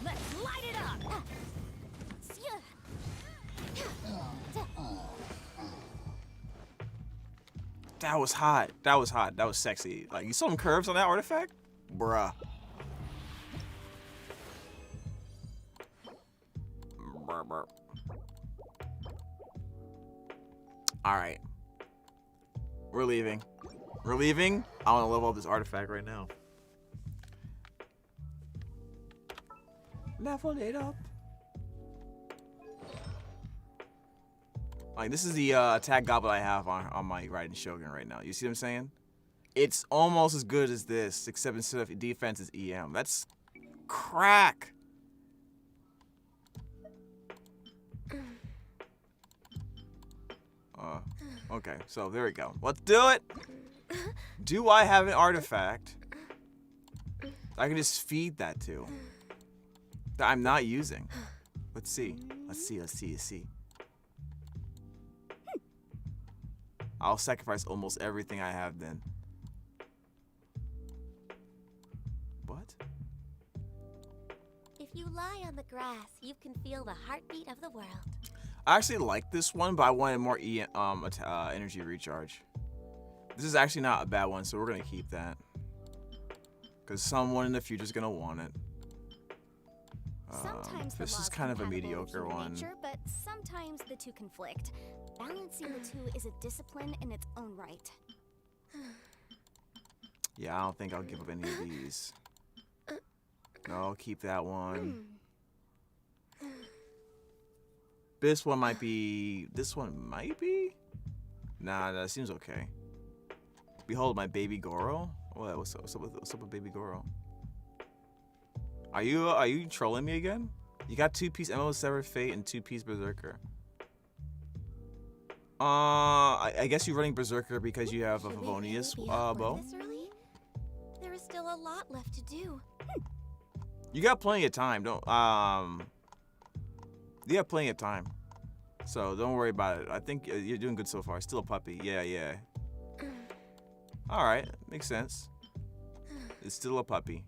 Let's light it up. That was hot. That was sexy. Like, you saw some curves on that artifact? Bruh. Alright. We're leaving. I want to level up this artifact right now. Level it up. Like, this is the attack goblet I have on my Raiden Shogun right now. You see what I'm saying? It's almost as good as this, except instead of defense, it's EM. That's crack. Okay, so there we go. Let's do it. Do I have an artifact I can just feed that to that I'm not using? Let's see. I'll sacrifice almost everything I have then. What? If you lie on the grass, you can feel the heartbeat of the world. I actually like this one, but I wanted more energy recharge. This is actually not a bad one, so we're gonna keep that. Cause someone in the future is gonna want it. Sometimes the This is law's kind of a compatible with mediocre human one. nature, but sometimes the two conflict. Balancing the two is a discipline in its own right. Yeah, I don't think I'll give up any of these. No, I'll keep that one. This one might be. Nah, that seems okay. Behold, my baby Goro. What? What's up with baby Goro? Are you trolling me again? You got 2-piece MO Severed Fate and 2-piece Berserker. I guess you're running Berserker because you have a Should we Favonius really be off bow. this early? There is still a lot left to do. You got plenty of time. You got plenty of time. So don't worry about it. I think you're doing good so far. Still a puppy. Yeah. All right, makes sense. It's still a puppy.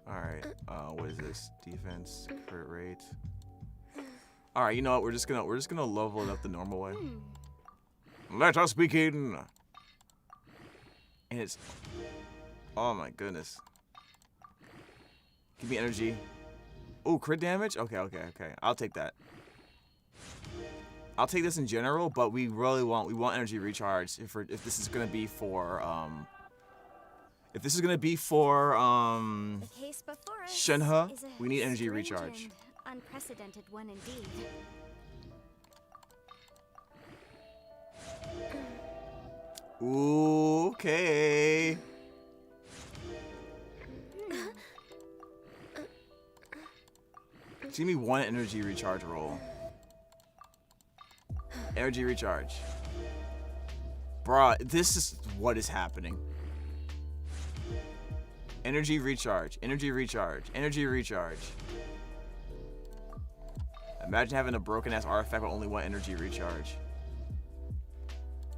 All right. What is this? Defense, crit rate. All right. You know what? We're just gonna level it up the normal way. Let us begin. And it's. Oh my goodness. Give me energy. Oh, crit damage? Okay. I'll take that. I'll take this in general, but we want energy recharge if this is gonna be for The case before us Shenhe, is a we need energy strange recharge. and unprecedented one indeed. Ooh, okay. Give me one energy recharge roll. Energy recharge. Bruh, this is what is happening. Energy recharge. Energy recharge. Imagine having a broken ass artifact with only one energy recharge.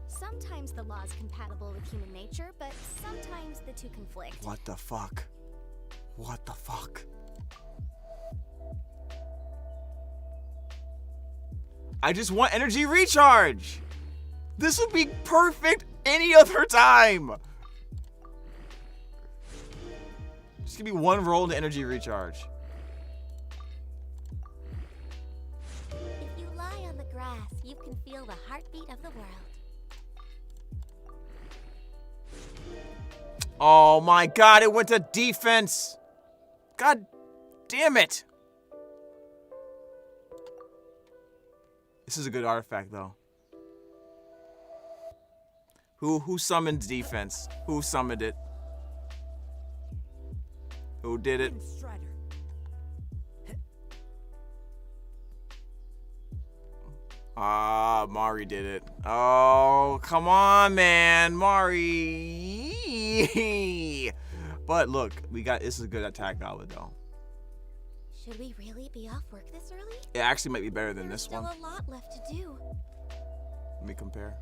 Sometimes the law is compatible with human nature, but sometimes the two conflict. What the fuck? What the fuck? I just want energy recharge! This would be perfect any other time. Just give me one roll into energy recharge. If you lie on the grass, you can feel the heartbeat of the world. Oh my god, it went to defense. God damn it. This is a good artifact though. Who summoned defense? Who summoned it? Who did it? Strider. Ah, Mari did it. Oh, come on, man. Mari. But look, this is a good attack goblet though. Should we really be off work this early? It actually might be better than There's this still one. a lot left to do. Let me compare.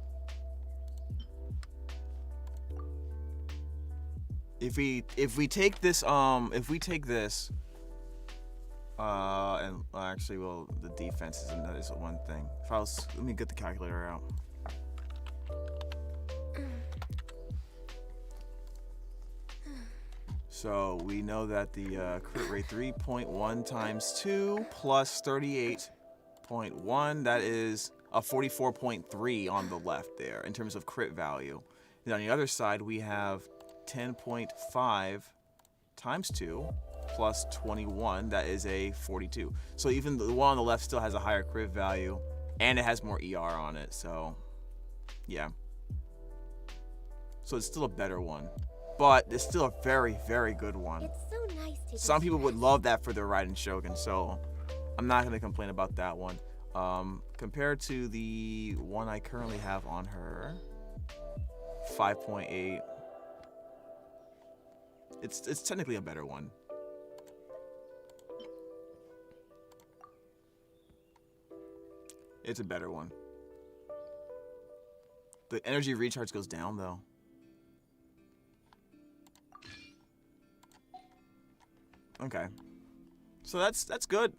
If we take this and actually, well, the defense is one thing. Let me get the calculator out. So we know that the crit rate 3.1 times 2 plus 38.1, that is a 44.3 on the left there in terms of crit value. And on the other side, we have 10.5 times 2 plus 21, that is a 42. So even the one on the left still has a higher crit value, and it has more ER on it, so yeah. So it's still a better one, but it's still a very, very good one. It's so nice to Some people would love that for their Raiden Shogun, so I'm not going to complain about that one. Compared to the one I currently have on her, 5.8, it's technically a better one. It's a better one. The energy recharge goes down though. Okay. So that's good.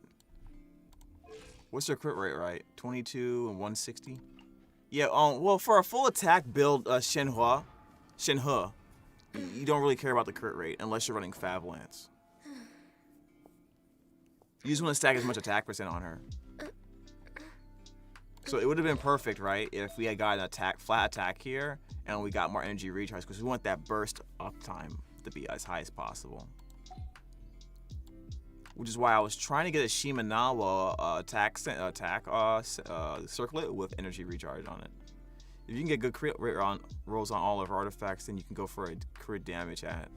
What's their crit rate, right? 22 and 160? Yeah, well, for a full attack build, Shenhe, you don't really care about the crit rate unless you're running Fab Lance. You just want to stack as much attack percent on her. So it would have been perfect, right, if we had gotten an flat attack here, and we got more energy recharge, because we want that burst uptime to be as high as possible. Which is why I was trying to get a Shimenawa attack circlet with energy recharge on it. If you can get good crit rate rolls on all of our artifacts, then you can go for a crit damage at.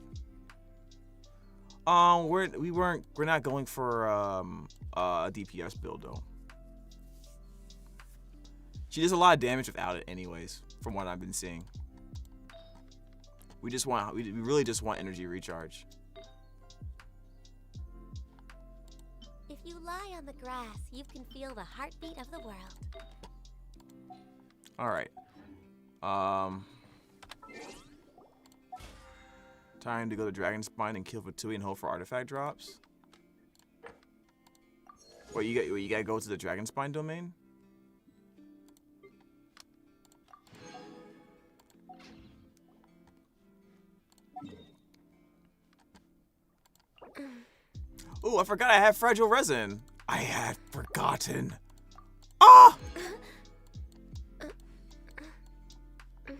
We're not going for a DPS build though. She does a lot of damage without it, anyways, from what I've been seeing. We really just want energy recharge. If you lie on the grass, you can feel the heartbeat of the world. All right. Time to go to Dragon Spine and kill Fatui and hope for artifact drops. Wait, you gotta go to the Dragon Spine domain? Ooh, I forgot I have fragile resin. I had forgotten. Ah! I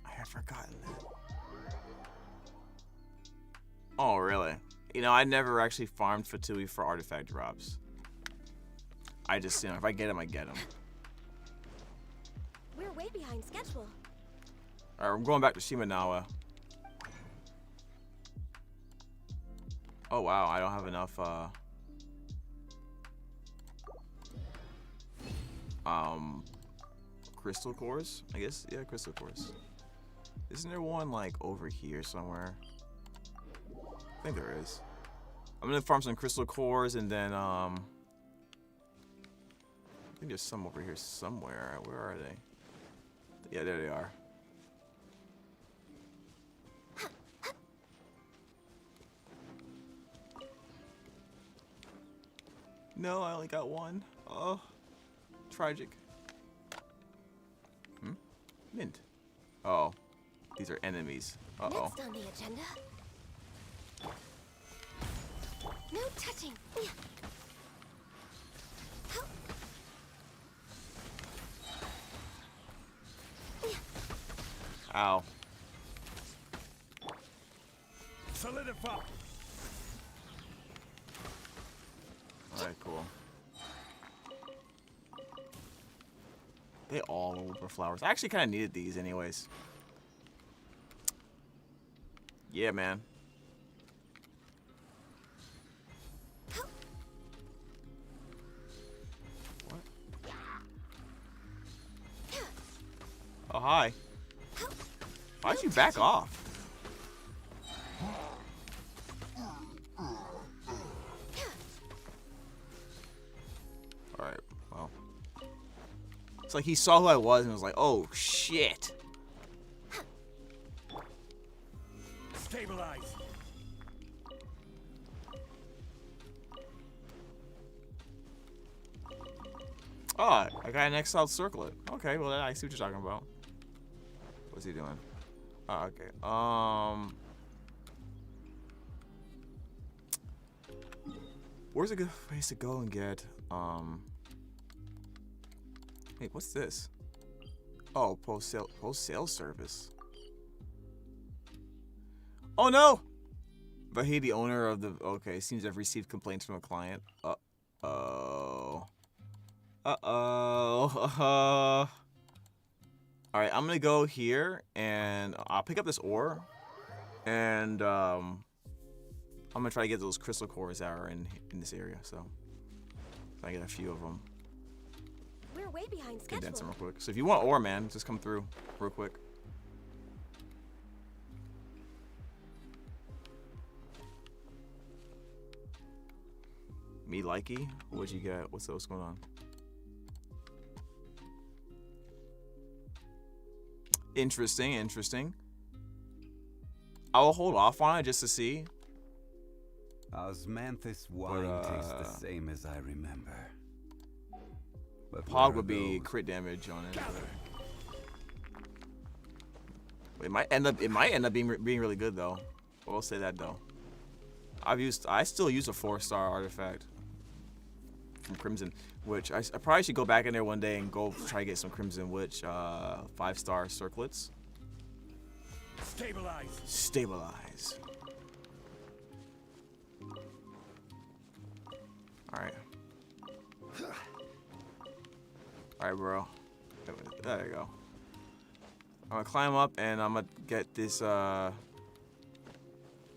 had forgotten that. Oh, really? You know, I never actually farmed Fatui for artifact drops. I just, if I get them, I get them. We're way behind schedule. All right, I'm going back to Shimenawa. Oh wow, I don't have enough crystal cores, I guess. Yeah, crystal cores. Isn't there one like over here somewhere? I think there is. I'm gonna farm some crystal cores and then I think there's some over here somewhere. Where are they? Yeah, there they are. No, I only got one. Oh, tragic. Mint. Oh. These are enemies. Uh-oh. Next on the agenda. No touching. Ow. Solidify. Alright, cool. They all over flowers. I actually kind of needed these anyways. Yeah, man. What? Oh, hi. Why'd you back off? Alright, well. It's like he saw who I was and was like, oh, shit. Stabilize. Oh, I got an exiled circlet. Okay, well, I see what you're talking about. What's he doing? Oh, okay. Where's a good place to go and get, Hey, what's this? Oh, post-sale service. Oh, no! But he, the owner of the... Okay, seems to have received complaints from a client. Uh-oh. Uh-oh. Alright, I'm gonna go here, and I'll pick up this ore. And, I'm gonna try to get those crystal cores that are in this area, so... I get a few of them. We're way behind schedule. Condense them real quick. So if you want ore, man, just come through real quick. Me likey? What'd you get? What's going on? Interesting, interesting. I will hold off on it just to see. Osmanthus wine tastes the same as I remember. But Pog would be crit damage on it. It might end up being really good though. I will say that though. I still use a 4-star artifact from Crimson, which I probably should go back in there one day and go try to get some Crimson Witch 5-star circlets. Stabilize. Stabilize. Alright. Alright, bro. There you go. I'm gonna climb up and I'm gonna get this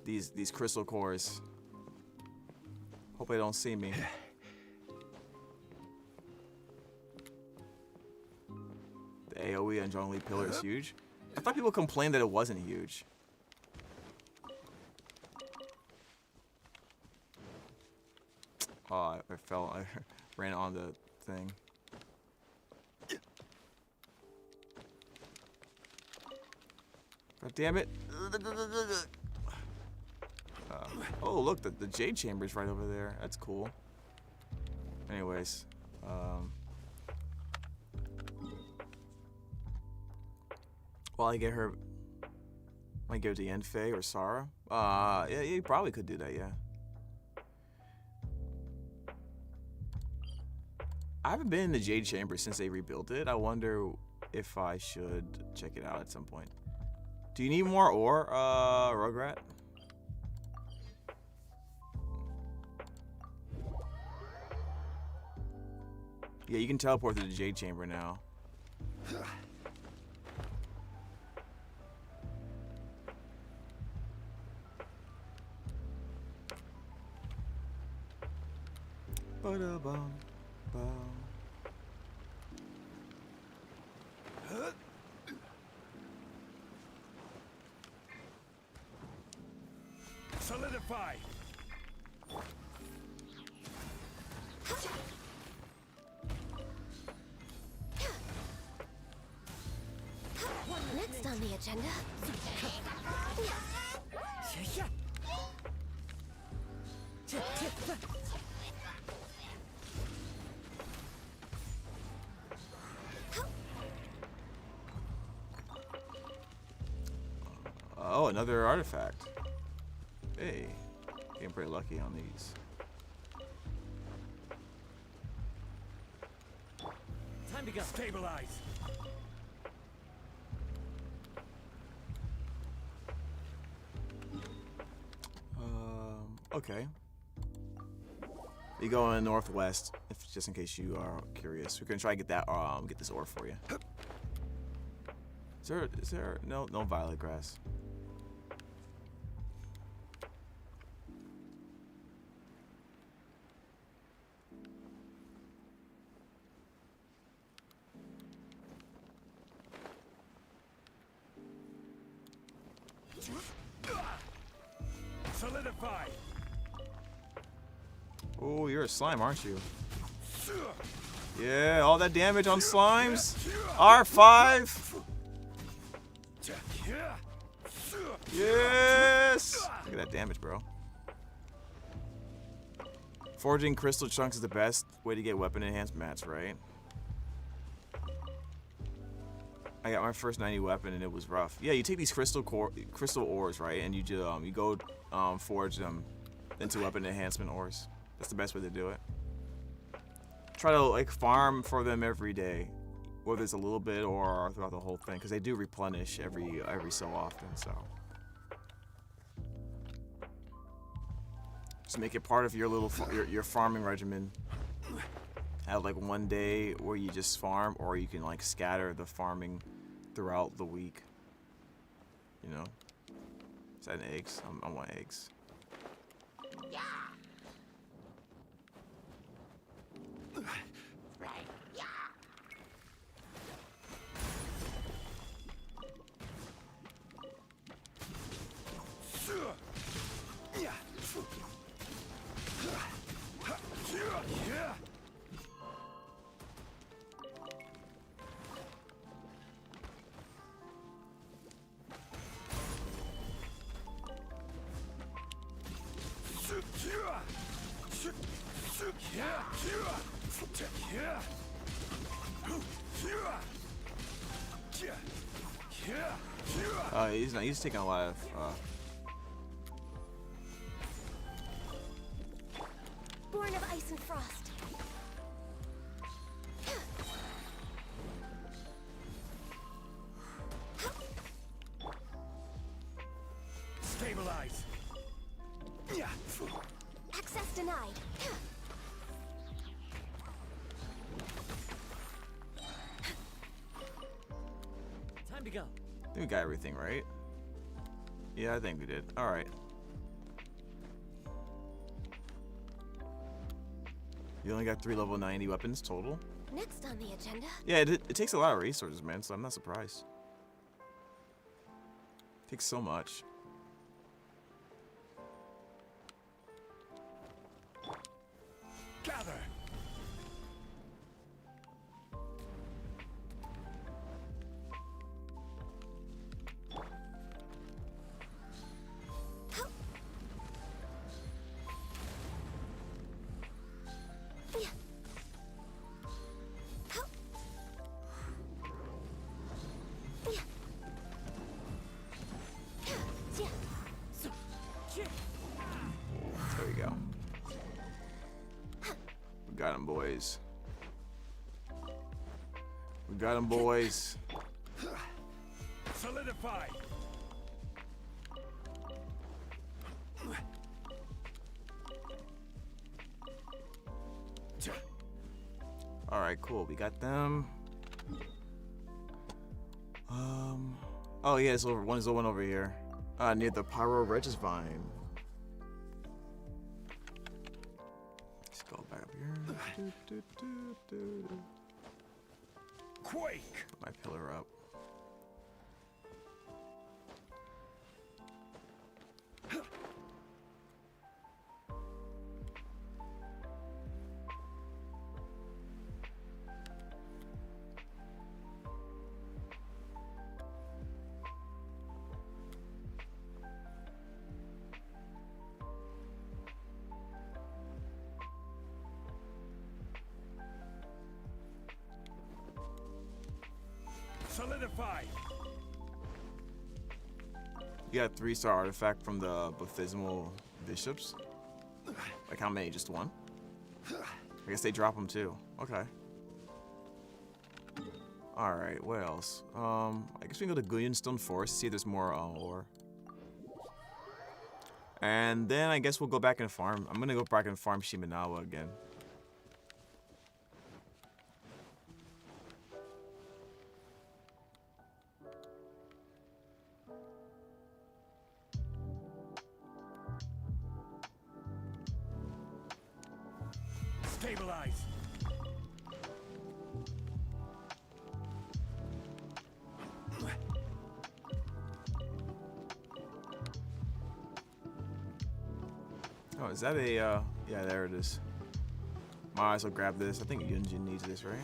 these crystal cores. Hope they don't see me. The AoE on John Lee Pillar is huge. I thought people complained that it wasn't huge. Oh, I fell. I ran on the thing. God damn it. Oh, look, the Jade Chamber's right over there. That's cool. Anyways. While I get her... Might give it to Yenfei or Sarah. Yeah, you probably could do that, yeah. I haven't been in the Jade Chamber since they rebuilt it. I wonder if I should check it out at some point. Do you need more ore, Rugrat? Yeah, you can teleport to the Jade Chamber now. Ba-da-bum, bum. Solidify. Next on the agenda. Oh, another artifact. Hey, getting pretty lucky on these. Time to go. Stabilize. Okay. You go in the northwest, if just in case you are curious. We're gonna try to get that get this ore for you. Is there no violet grass? Solidify. Oh, you're a slime, aren't you? Yeah, all that damage on slimes. R5. Yes. Look at that damage, bro. Forging crystal chunks is the best way to get weapon enhanced mats, right? I got my first 90 weapon and it was rough. Yeah, you take these crystal ores, right, and you go forge them into weapon enhancement ores. That's the best way to do it. Try to like farm for them every day, whether it's a little bit or throughout the whole thing, because they do replenish every so often. So just make it part of your little your farming regimen. Have like one day where you just farm, or you can like scatter the farming throughout the week. You know? Is that an eggs? I want eggs. Yeah. Right. Yeah. He's taking a lot of Born of ice and frost. Stabilize. Access denied. Time to go. I think we got everything, right? Yeah, I think we did. All right. You only got 3 level 90 weapons total? Next on the agenda. Yeah, it takes a lot of resources, man, so I'm not surprised. It takes so much. Gather. There we go. We got him, boys. We got him, boys. Solidify. All right, cool. We got them. Oh yeah, it's over. One is the one over here, near the Pyro Regis Vine. Let's go back up here. Quake. Put my pillar up. Solidify. You got a 3-star artifact from the baptismal bishops. Like how many? Just one? I guess they drop them too. Okay. Alright, what else? I guess we can go to Guillianstone Forest to see if there's more ore. And then I guess we'll go back and farm. I'm gonna go back and farm Shimenawa again. Stabilize. Oh, is that a, yeah, there it is. Might as well grab this. I think Yunjin needs this, right?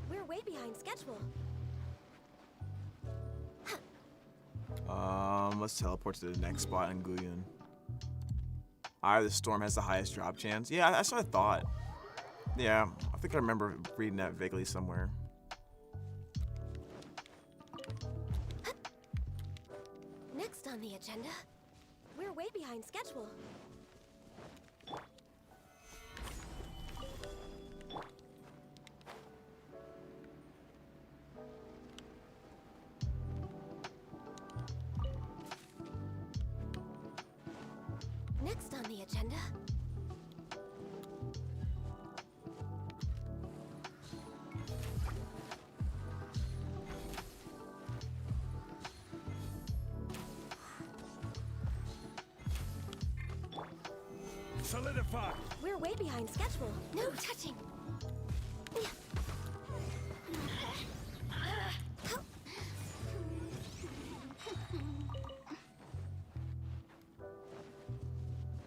We're way behind schedule. Let's teleport to the next spot in Guyan. The storm has the highest drop chance. Yeah, that's what I thought. Yeah, I think I remember reading that vaguely somewhere. Next on the agenda, we're way behind schedule. Next on the agenda. Solidify. We're way behind schedule. No touching.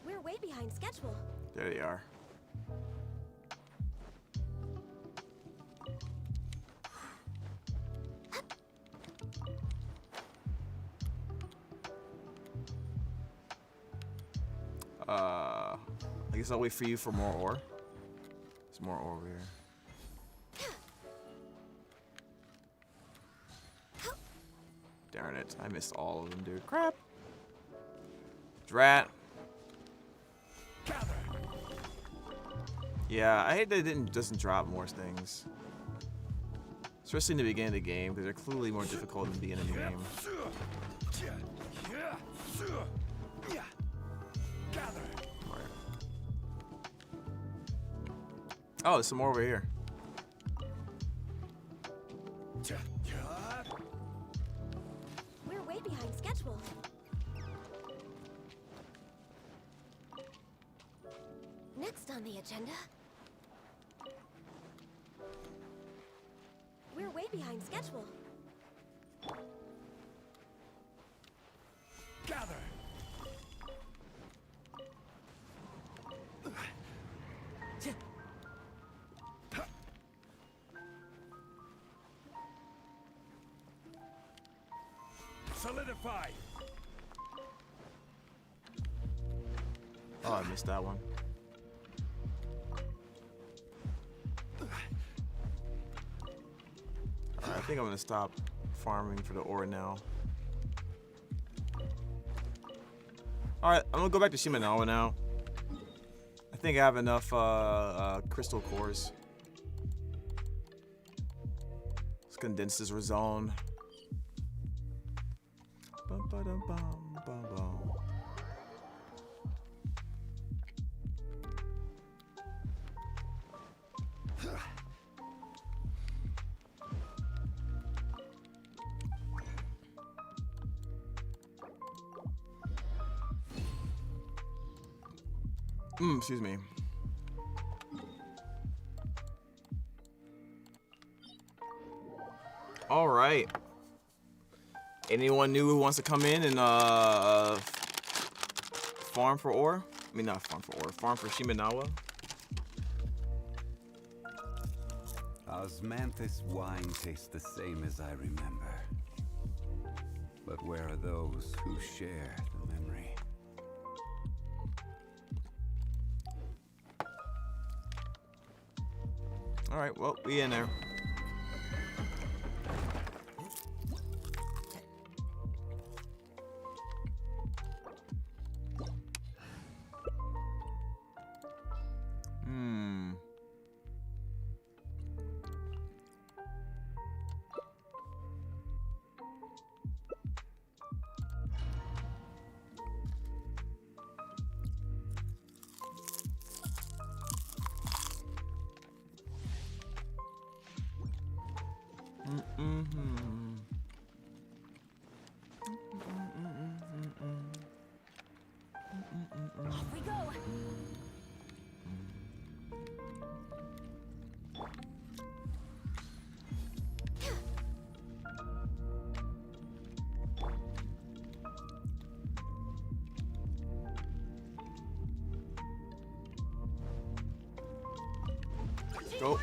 We're way behind schedule. There they are. I guess I'll wait for you for more ore. There's more ore over here. Darn it, I missed all of them, dude. Crap. Drat. Yeah, I hate that it doesn't drop more things. Especially in the beginning of the game, because they're clearly more difficult in the beginning of the game. Oh, there's some more over here. We're way behind schedule. Next on the agenda. We're way behind schedule. Gather. Solidify. Oh, I missed that one. Alright, I think I'm gonna stop farming for the ore now. Alright, I'm gonna go back to Shimenawa now. I think I have enough crystal cores. Let's condense this zone. Bum, ba-dum, bum, bum, bum. Excuse me. All right. Anyone new who wants to come in and farm for ore? I mean, not farm for ore. Farm for Shimenawa. Osmanthus wine tastes the same as I remember. But where are those who share the memory? All right, well, we in there. Off we go. Go.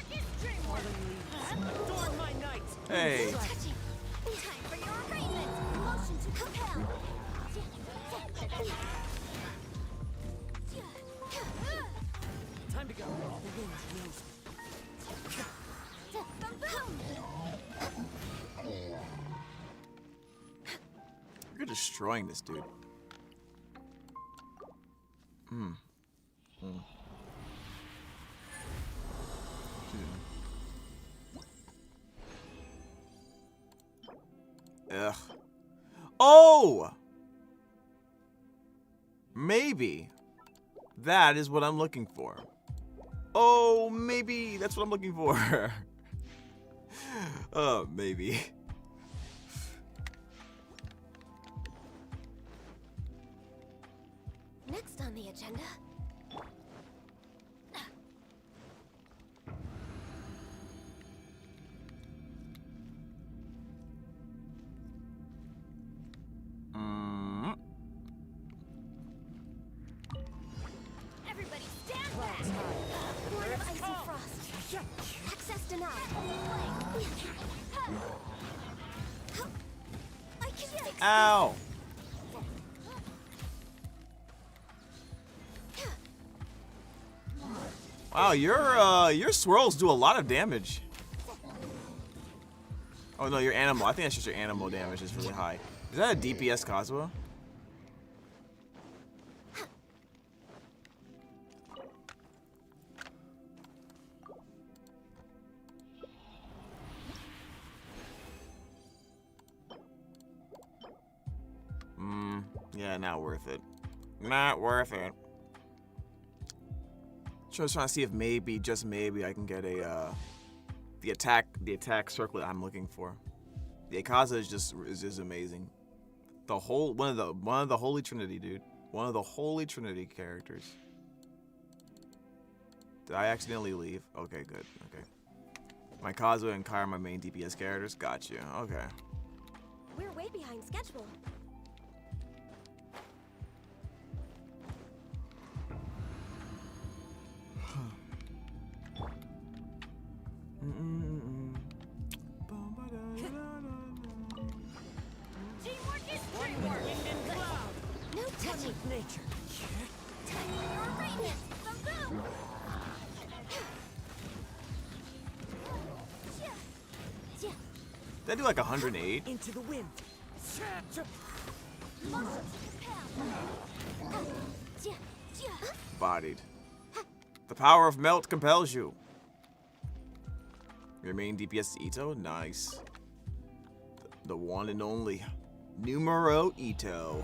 Adorn my night. Hey. Touchy. Time for your arraignment. Motion to compel. Time to go. The wind knows me. You're destroying this dude. Ugh. Oh! Maybe that is what I'm looking for. Oh, maybe that's what I'm looking for. Oh, maybe. Next on the agenda. Everybody stand back! Lord of Icy Frost. Access denied. I can fix Ow! Wow, your swirls do a lot of damage. Oh no, your animal. I think that's just your animal damage is really high. Is that a DPS Kazuha? Yeah, not worth it. Not worth it. Just trying to see if maybe, just maybe, I can get a the attack circlet I'm looking for. The Akaza is just amazing. The whole one of the Holy Trinity, dude. One of the Holy Trinity characters. Did I accidentally leave? Okay, good. Okay. My Kazuha and Kai are my main DPS characters. Got you. Okay. We're way behind schedule. Teamwork is teamwork. Wind and cloud. No touching. Nature. Time for your arraignment. Boom. Did I do like 108? Into the wind. Motion to compel. Bodied. The power of melt compels you. Your main DPS is Ito? Nice. The one and only Numero Ito.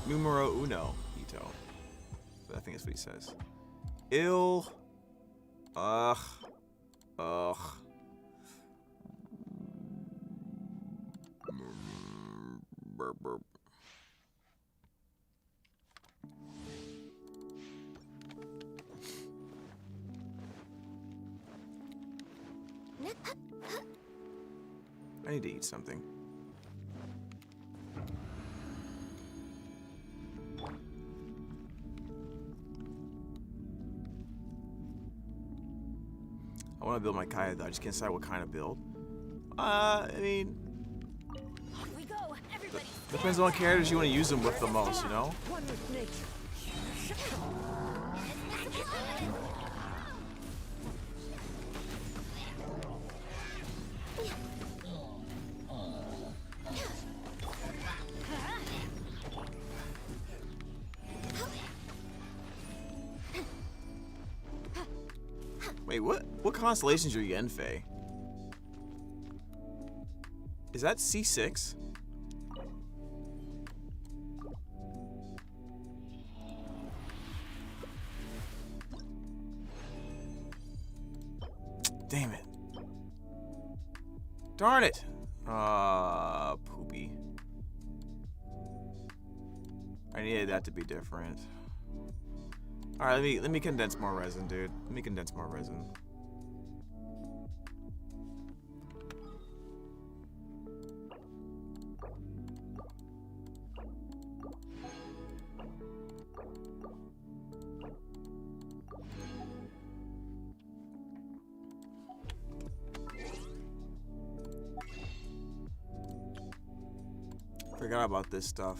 Numero uno Ito. I think that's what he says. Ill. Ugh. Burp, burp. I need to eat something. I want to build my Kaya though. I just can't decide what kind of build. I mean, Off we go. Everybody. depends on what characters you want to use them with the most, you know? One with nature. Wait, what? What constellation's your Yenfei? Is that C6? Damn it. Darn it. Poopy. I needed that to be different. Alright, let me condense more resin, dude. Let me condense more resin. Forgot about this stuff.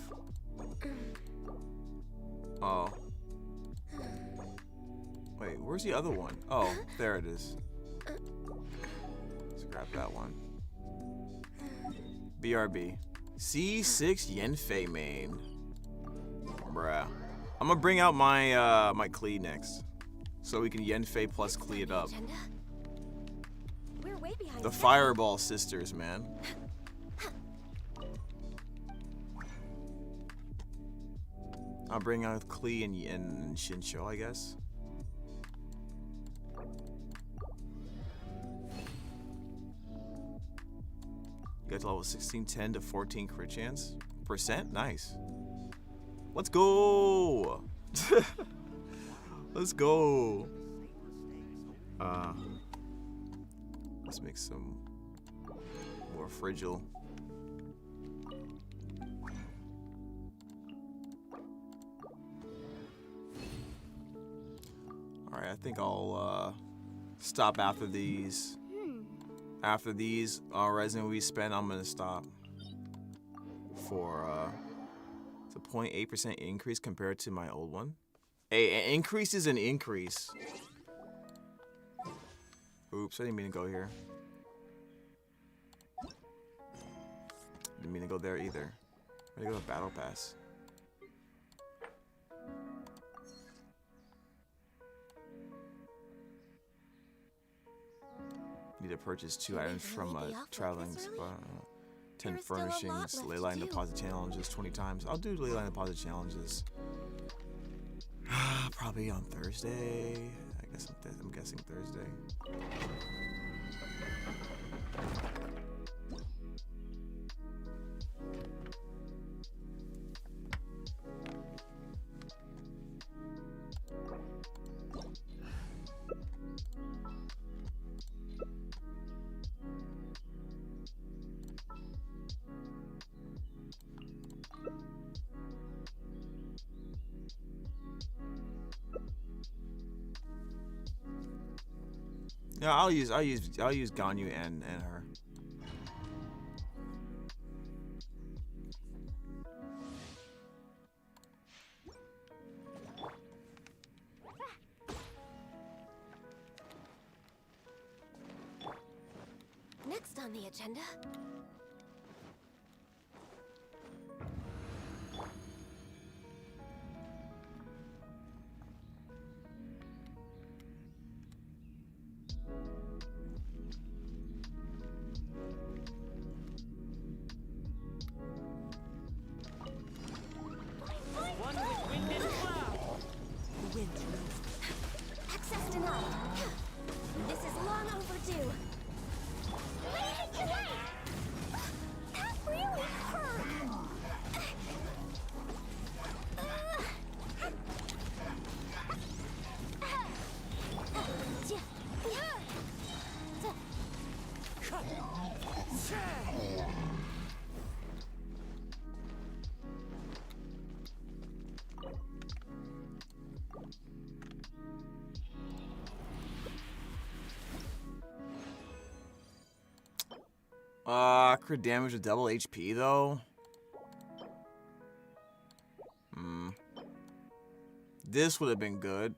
Oh. Wait, where's the other one? Oh, there it is. Scrap that one. BRB. C6 Yenfei main. Bruh. I'm gonna bring out my my Klee next. So we can Yenfei plus Klee it up. We're way behind. The Fireball sisters, man. I'll bring out Klee and Shinsho, I guess. You got to level 16, 10 to 14 crit chance. Percent? Nice. Let's go! Let's go! Let's make some more fragile. Alright, I think I'll stop after these. After these resin we spend, I'm gonna stop. For it's a 0.8% increase compared to my old one. Hey, an increase is an increase. Oops, I didn't mean to go here. Didn't mean to go there either. I'm gonna go to Battle Pass. Need to purchase 2 items from traveling spot. 10 furnishings, ley line deposit challenges 20 times. I'll do ley line deposit challenges. Probably on Thursday. I guess I'm guessing Thursday. Yeah, I'll use Ganyu and her. Next on the agenda. One with wind and cloud. The wind moves. Access denied. This is long overdue. Let me hit your way. That really hurt. Crit damage with double HP though. This would have been good,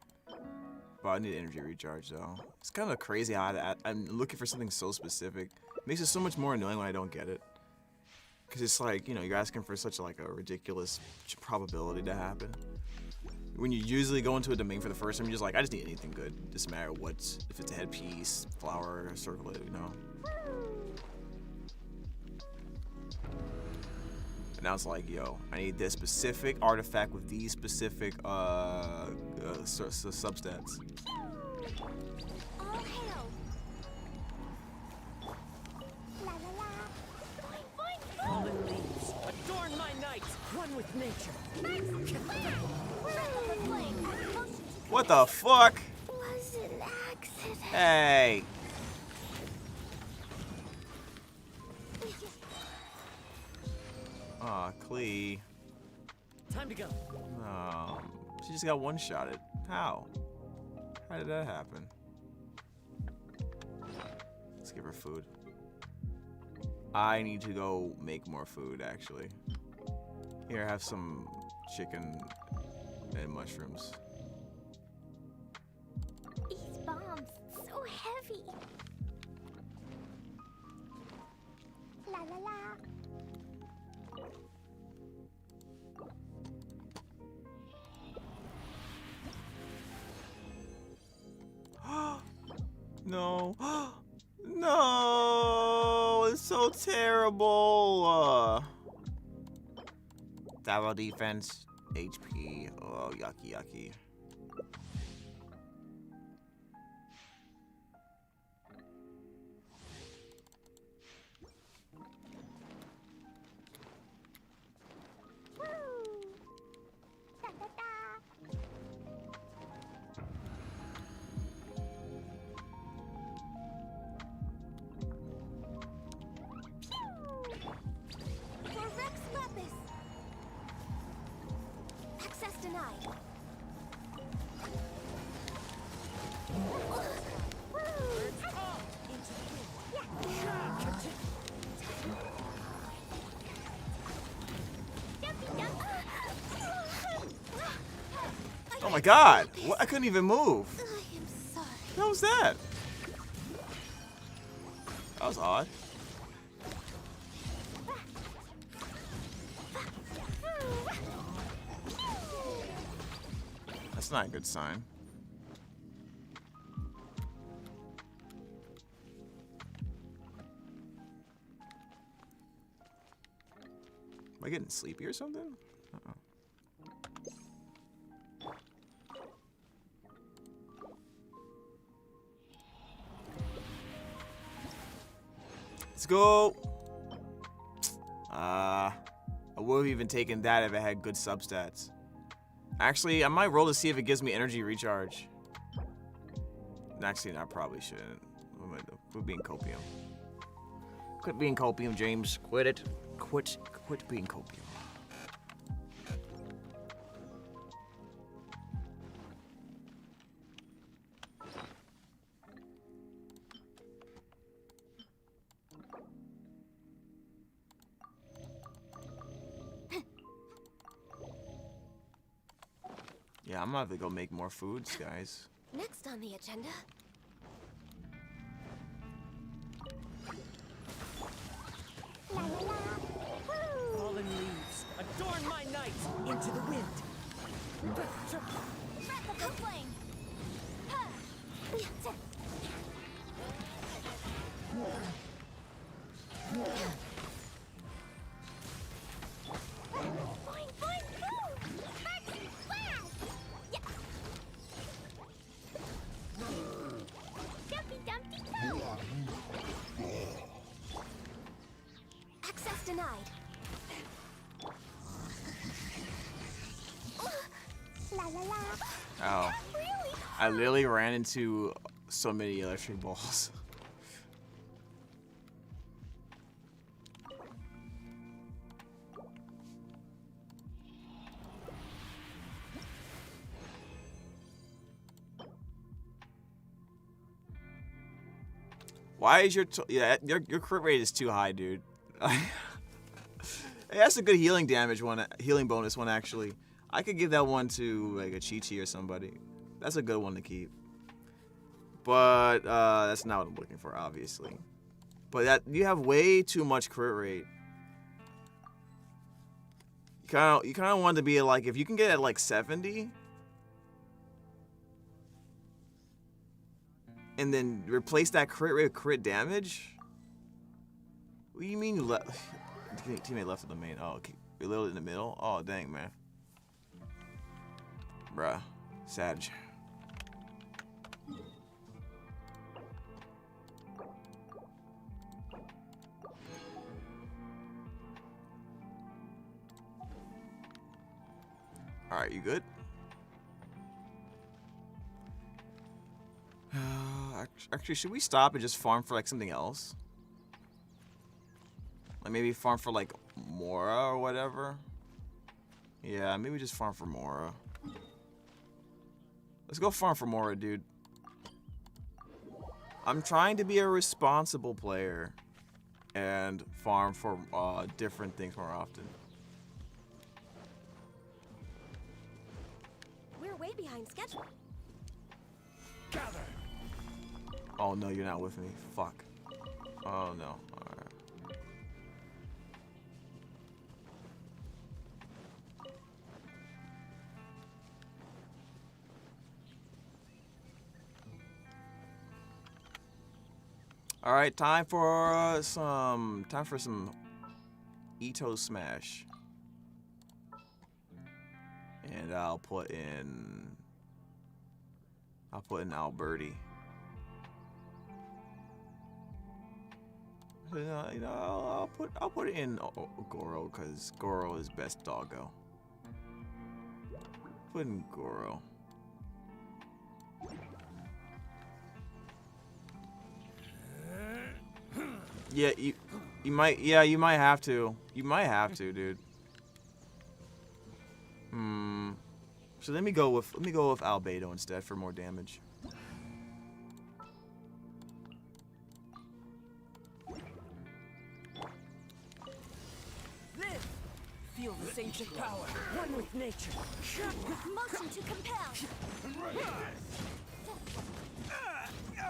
but I need energy recharge though. It's kind of crazy how I'm looking for something so specific. It makes it so much more annoying when I don't get it. Cause it's like, you know, you're asking for such like a ridiculous probability to happen. when you usually go into a domain for the first time, you're just like, I just need anything good. Doesn't matter what's, if it's a headpiece, flower, circlet, you know. And now it's like, yo, I need this specific artifact with these specific substats. All hail. La la la. Boing, boing, boing. Fallen leaves, adorn my night, one with nature. What the fuck? Was an accident. Hey. Aw, Klee. Time to go. She just got one-shotted. How? How did that happen? Let's give her food. I need to go make more food, actually. Here, have some chicken and mushrooms. These bombs, so heavy. La la la. No. No, it's so terrible. Tower defense, HP. Oh, yucky, yucky. Woo! Da da da. For Rex Lapis. Access denied. Oh my god! What? I couldn't even move. I am sorry. What was that? That was odd. That's not a good sign. Am I getting sleepy or something? Uh-oh. Let's go. I would have even taken that if it had good substats. Actually, I might roll to see if it gives me energy recharge. Actually, I probably shouldn't. Quit being copium. Quit being copium, James. Quit it. Quit being copium. Yeah, I'm gonna have to go make more foods, guys. Next on the agenda. La la la. Woo! Fallen leaves, adorn my night, into the wind. Breath of the flame. Ha! Boing, boing, boo! Max, wow! Yeah. Dumpy, dumpty, doo! Access denied. La la la. Oh. Really? I literally ran into so many electric balls. Why is your your crit rate is too high, dude? That's a good healing damage one, healing bonus one actually. I could give that one to like a Chi-Chi or somebody. That's a good one to keep. But that's not what I'm looking for, obviously. But that you have way too much crit rate. You kind of want to be like, if you can get at like 70, and then replace that crit rate with crit damage? What do you mean you left? Teammate left in the main. Oh, okay. You're literally in the middle? Oh, dang, man. Bruh. Sag. Alright, you good? Actually, should we stop and just farm for like something else? Like maybe farm for like Mora or whatever? Yeah, maybe just farm for Mora. Let's go farm for Mora, dude. I'm trying to be a responsible player and farm for different things more often. We're way behind schedule. Gather. Oh no, you're not with me. Fuck. Oh no. Alright. Alright, time for some Ito Smash. And I'll put in Alberti. You know, I'll put it in Goro because Goro is best doggo. Put in Goro. Yeah, you might have to. You might have to, dude. So let me go with Albedo instead for more damage. Live! Feel this ancient power, one with nature. Motion to compel.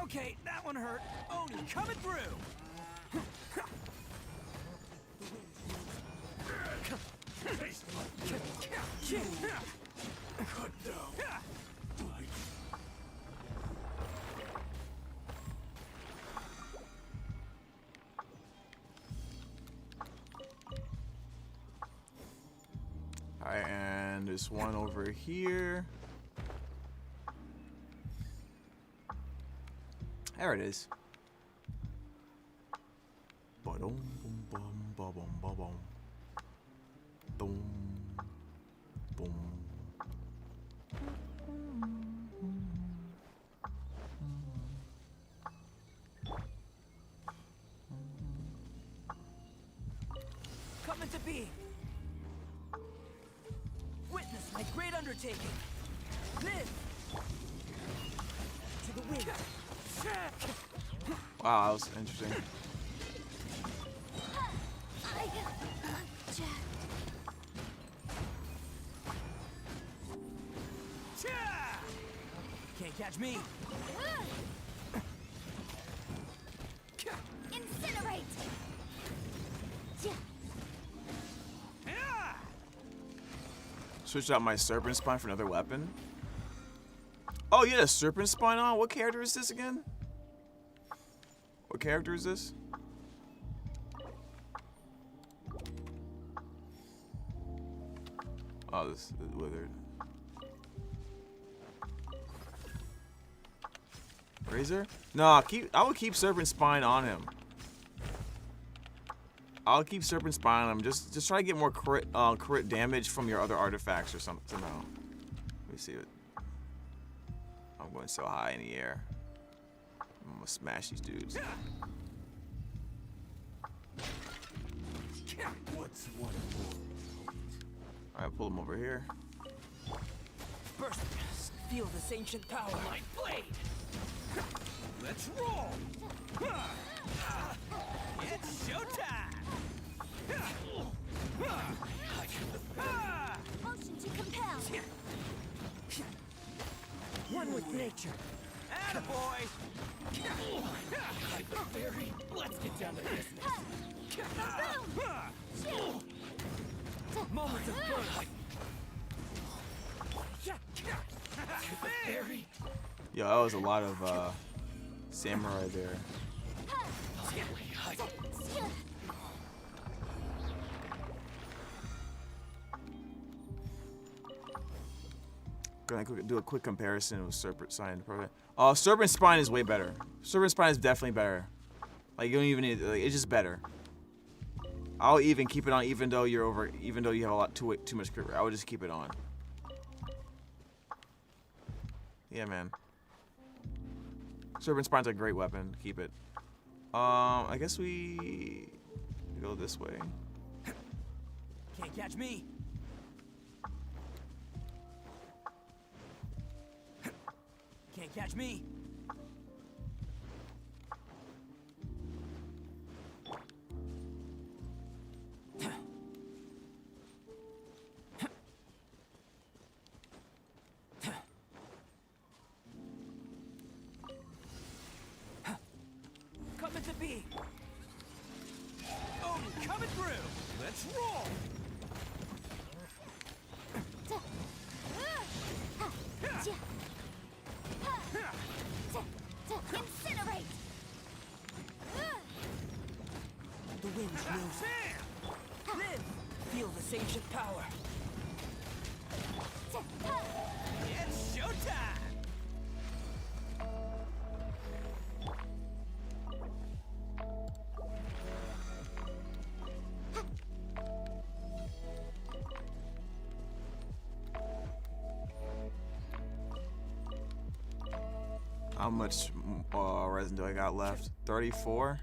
Okay, that one hurt. Oni coming through. Alright, and there's one over here. There it is. Ba-dum, bum, bum, ba-bum, ba-bum. Boom. Boom. Come into being. Witness my great undertaking. Live! To the wind. Wow, that was interesting. Can't catch me. Incinerate. Switched out my Serpent Spine for another weapon. Oh, you had a Serpent Spine on? What character is this again? What character is this? Oh, this is Withered. Razor? No, I would keep Serpent Spine on him. I'll keep Serpent Spine on him. Just try to get more crit damage from your other artifacts or something. Somehow. Let me see it. I'm going so high in the air. I'm gonna smash these dudes. What's one more? Alright, pull them over here. Burst. Feel this ancient power. My blade. Let's roll. It's showtime. Motion to compel. One with nature. Attaboy. Hyperberry. Let's get down to business. Moments of burst. Hyperberry. Yo, that was a lot of Samurai bear. Gonna do a quick comparison with Serpent Spine. Serpent Spine is way better. Serpent Spine is definitely better. Like you don't even need. Like, it's just better. I'll even keep it on, even though you're over. Even though you have a lot too much crit rate, I would just keep it on. Yeah, man. Serpent Spine's a great weapon. Keep it. I guess we go this way. Can't catch me. Can't catch me. Coming to be. Oh, coming through. Let's roll. Incinerate! The wind moves. Live. Feel this ancient power. It's showtime. How much resin do I got left? 34?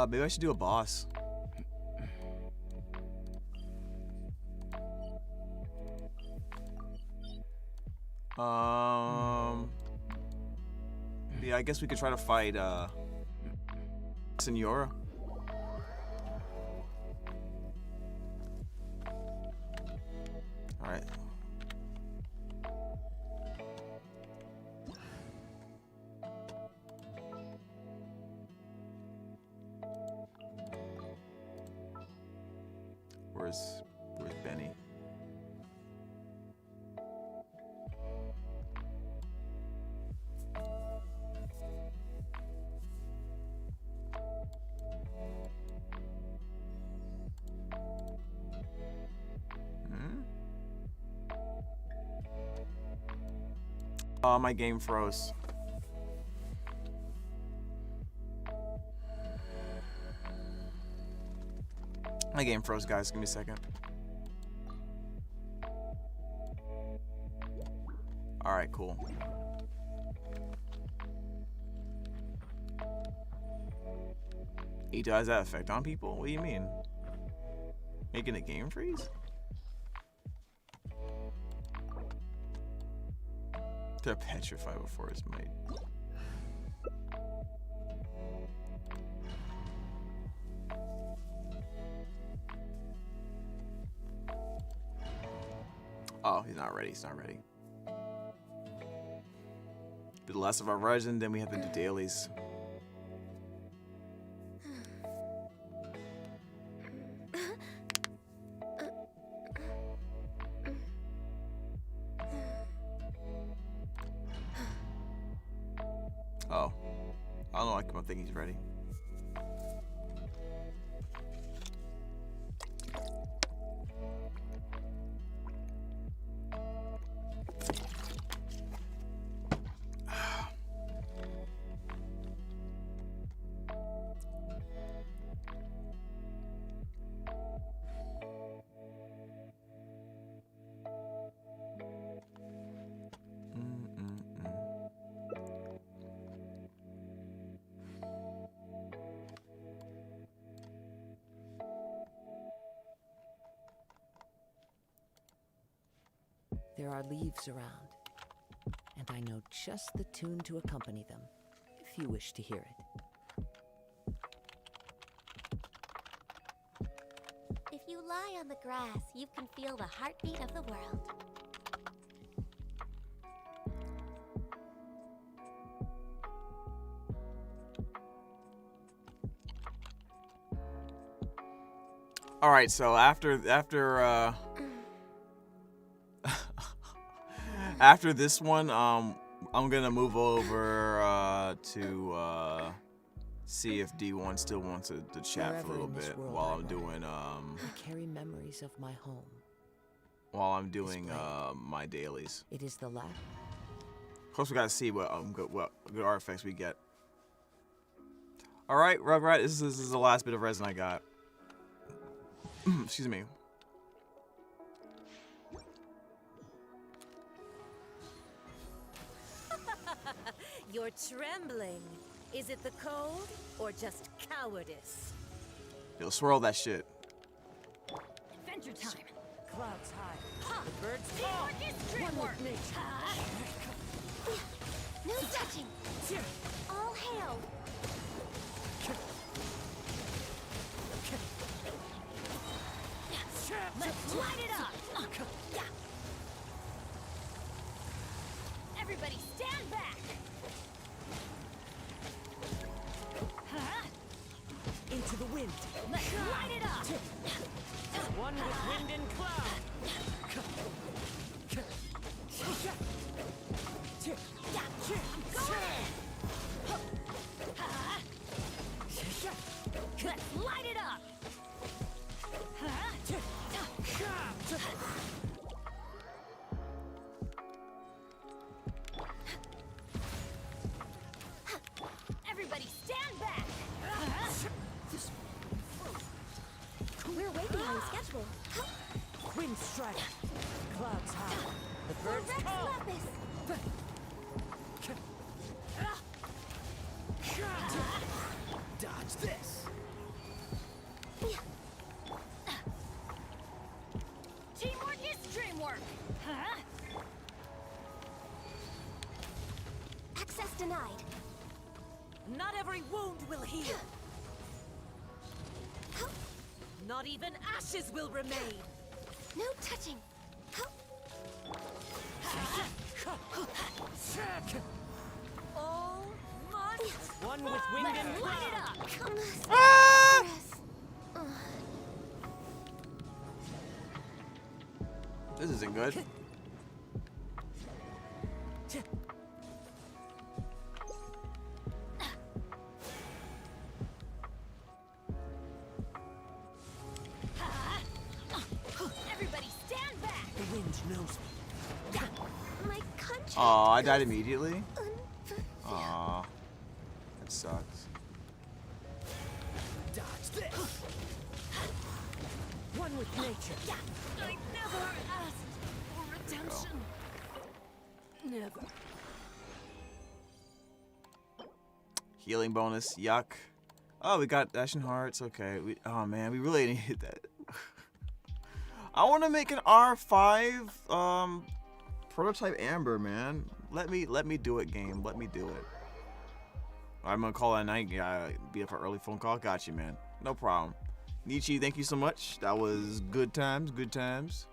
Maybe I should do a boss. Yeah, I guess we could try to fight, Senora. All right. Where's Benny? My game froze. My game froze, guys. Give me a second. Alright, cool. He does that effect on people? What do you mean? Making a game freeze? They're petrified before his might. Oh, he's not ready. He's not ready. Do the last of our resin, then we have to do dailies. Oh. I don't know, I don't think he's ready. There are leaves around, and I know just the tune to accompany them, if you wish to hear it. If you lie on the grass, you can feel the heartbeat of the world. All right, so after after this one, I'm gonna move over to see if D1 still wants to chat for a Wherever little in this bit world while I I'm roam, doing I carry memories of my home. my dailies. It is the last. Of course, we gotta see what good artifacts we get. All right, Rugrat, this is the last bit of resin I got. Excuse me. You're trembling. Is it the cold or just cowardice? Yo, swirl that shit. Adventure time. Clouds high. The birds Teamwork is dreamwork. No touching. All hail. Let's light it up. Everybody stand back. into the wind. Let's light it up. One with wind and cloud. Let's light it up. Everybody stand back. We're way behind schedule. Wind strike. Clouds high. The birds Rex call. Lapis. Dodge this. Teamwork is dreamwork. Access denied. Not every wound will heal. Not even ashes will remain. No touching. All must. One with wind and Let's light it cloud. up. Come on. Ah! This isn't good. Everybody stand back. The wind knows me. My contract. Aw, I died immediately? Unfulfilled. Aw. That sucks. Dodge this. One with nature. I never asked for redemption. Never. Healing bonus, yuck. Oh, we got Ashen Hearts, okay. Oh man, we really needed that. I want to make an R5 prototype Amber, man. Let me do it, game. Let me do it. I'm gonna call it a night. Yeah, be up for early phone call. Got you, man. No problem. Nietzsche, thank you so much. That was good times, good times.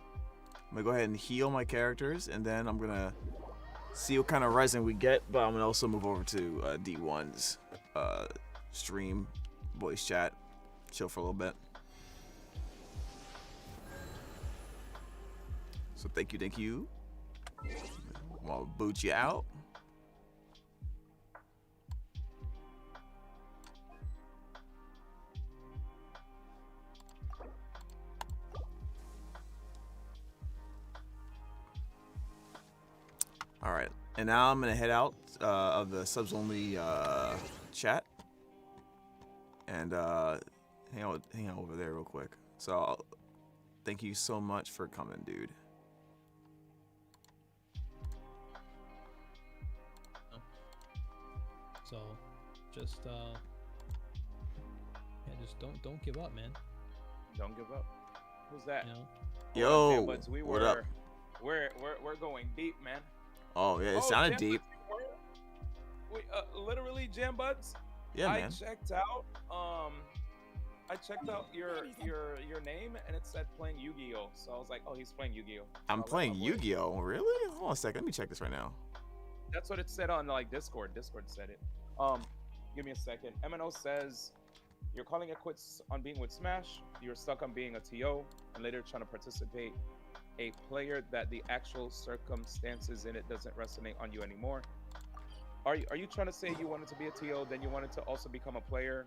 I'm gonna go ahead and heal my characters, and then I'm gonna see what kind of resin we get. But I'm gonna also move over to D1's stream, voice chat, chill for a little bit. So thank you. I'll boot you out. All right, and now I'm gonna head out of the subs only chat and hang out over there real quick. So thank you so much for coming, dude. So, just just don't give up, man. Don't give up. Who's that? You know. Yo, Okay, but what up? We're going deep, man. Oh yeah, it sounded Jam deep. Buds, wait, literally Jam Buds. Yeah, man. I checked out your name and it said playing Yu-Gi-Oh. So I was like, oh, he's playing Yu-Gi-Oh. So I'm I was playing like, oh, boy. Yu-Gi-Oh. Really? Hold on a second. Let me check this right now. That's what it said on like Discord. Discord said it. Give me a second. MNO says you're calling it quits on being with Smash, you're stuck on being a TO, and later trying to participate a player that the actual circumstances in it doesn't resonate on you anymore. Are you trying to say you wanted to be a TO, then you wanted to also become a player,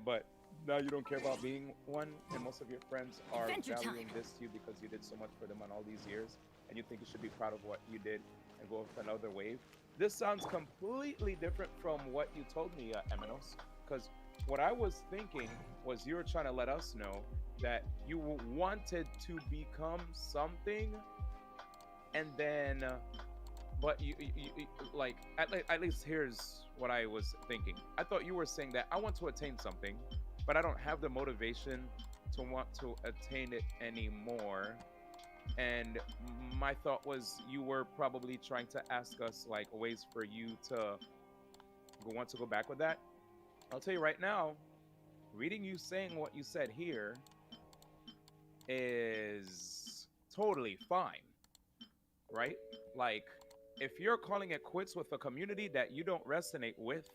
but now you don't care about being one, and most of your friends are Adventure valuing time. this to you because you did so much for them on all these years, and you think you should be proud of what you did and go with another wave? This sounds completely different from what you told me, Eminos, because what I was thinking was you were trying to let us know that you wanted to become something, and then, but you like, at least here's what I was thinking. I thought you were saying that I want to attain something, but I don't have the motivation to want to attain it anymore. And my thought was you were probably trying to ask us like ways for you to want to go back with that. I'll tell you right now, reading you saying what you said here is totally fine, right? Like, if you're calling it quits with a community that you don't resonate with,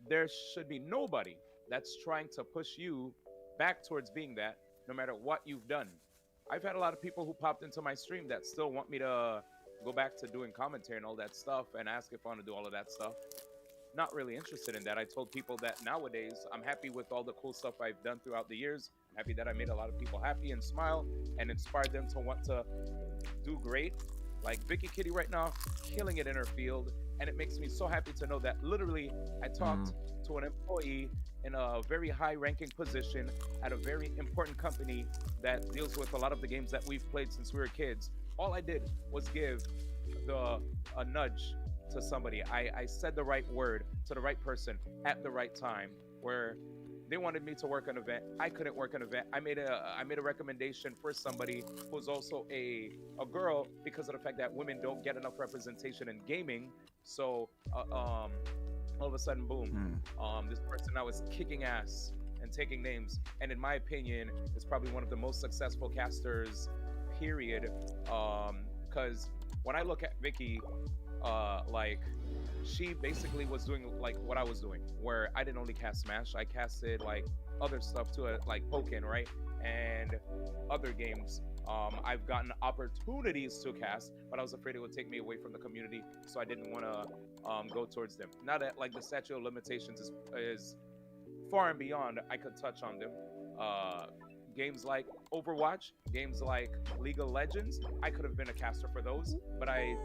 there should be nobody that's trying to push you back towards being that, no matter what you've done. I've had a lot of people who popped into my stream that still want me to go back to doing commentary and all that stuff and ask if I want to do all of that stuff. Not really interested in that. I told people that nowadays I'm happy with all the cool stuff I've done throughout the years. I'm happy that I made a lot of people happy and smile and inspired them to want to do great. Like Vicky Kitty right now, killing it in her field. And it makes me so happy to know that literally I talked to an employee in a very high ranking position at a very important company that deals with a lot of the games that we've played since we were kids. All I did was give a nudge to somebody. I said the right word to the right person at the right time, where they wanted me to work an event. I couldn't work an event. I made a recommendation for somebody who's also a girl, because of the fact that women don't get enough representation in gaming. So all of a sudden, boom, this person now is kicking ass and taking names, and in my opinion is probably one of the most successful casters, period. Because when I look at Vicky, like, she basically was doing like what I was doing, where I didn't only cast Smash, I casted like other stuff too, like Pokken, right, and other games. I've gotten opportunities to cast, but I was afraid it would take me away from the community, so I didn't want to go towards them. Now that like the statute of limitations is far and beyond, I could touch on them. Games like Overwatch, games like League of Legends, I could have been a caster for those, but I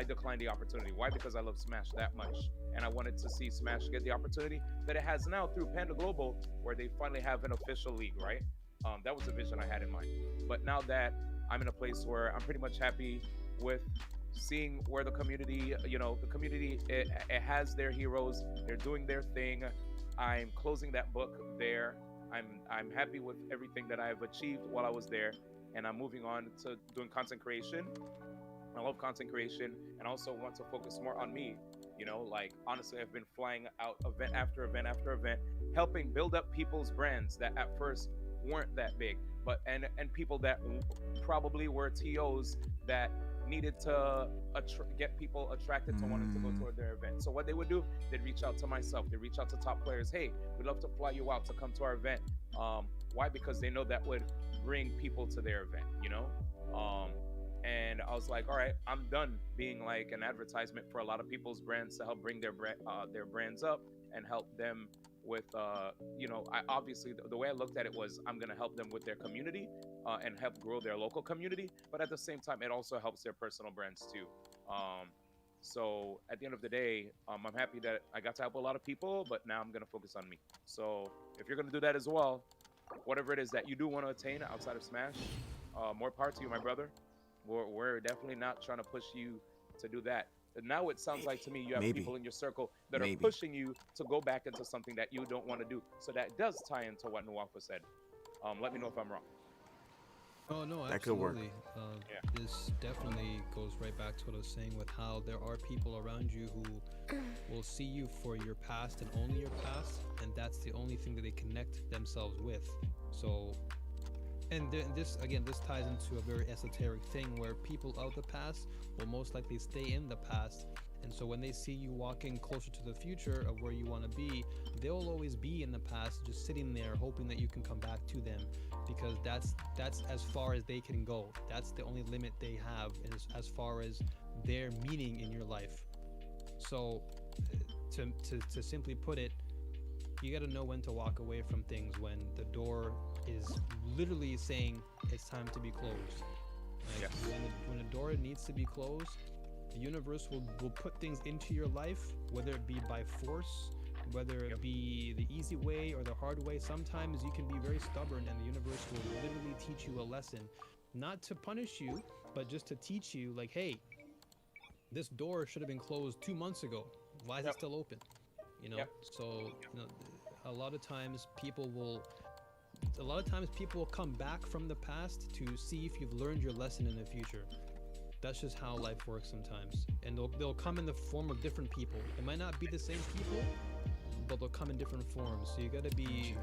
declined the opportunity. Why? Because I love Smash that much, and I wanted to see Smash get the opportunity that it has now through Panda Global, where they finally have an official league, right? That was a vision I had in mind. But now that I'm in a place where I'm pretty much happy with seeing where the community, the community, it has their heroes, they're doing their thing. I'm closing that book there. I'm happy with everything that I've achieved while I was there, and I'm moving on to doing content creation. I love content creation, and also want to focus more on me. Like, honestly, I've been flying out event after event after event, helping build up people's brands that at first weren't that big, but and people that probably were TOs that needed to get people attracted to wanting to go toward their event. So what they would do, they'd reach out to myself, they'd reach out to top players. Hey, we'd love to fly you out to come to our event. Why? Because they know that would bring people to their event, and I was like, all right, I'm done being like an advertisement for a lot of people's brands to help bring their brands up and help them with, I obviously, the way I looked at it was, I'm going to help them with their community and help grow their local community. But at the same time, it also helps their personal brands too. So at the end of the day, I'm happy that I got to help a lot of people, but now I'm going to focus on me. So if you're going to do that as well, whatever it is that you do want to attain outside of Smash, more power to you, my brother. We're definitely not trying to push you to do that. And now it sounds like to me you have people in your circle that are pushing you to go back into something that you don't want to do. So that does tie into what Nuafa said. Let me know if I'm wrong. Oh no, That could work. absolutely. This definitely goes right back to what I was saying with how there are people around you who will see you for your past and only your past, and that's the only thing that they connect themselves with. So And this again, this ties into a very esoteric thing where people of the past will most likely stay in the past, and so when they see you walking closer to the future of where you want to be, they'll always be in the past, just sitting there, hoping that you can come back to them, because that's as far as they can go. That's the only limit they have as far as their meaning in your life. So, to simply put it, you got to know when to walk away from things when the door is literally saying it's time to be closed. Like, when a door needs to be closed, the universe will put things into your life, whether it be by force, whether it be the easy way or the hard way. Sometimes you can be very stubborn and the universe will literally teach you a lesson, not to punish you, but just to teach you, like, hey, this door should have been closed 2 months ago. Why is it still open? You know, so you know, a lot of times people will come back from the past to see if you've learned your lesson in the future. That's just how life works sometimes, and they'll come in the form of different people. It might not be the same people, but they'll come in different forms. So you gotta be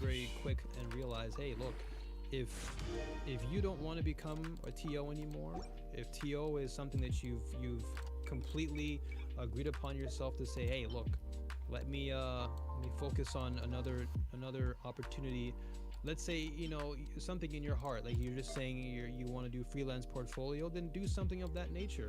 very quick and realize, hey, look, if you don't want to become a TO anymore, if TO is something that you've completely agreed upon yourself to say, hey, look, let me focus on another opportunity. Let's say, you know, something in your heart, like you're just saying you want to do freelance portfolio, then do something of that nature.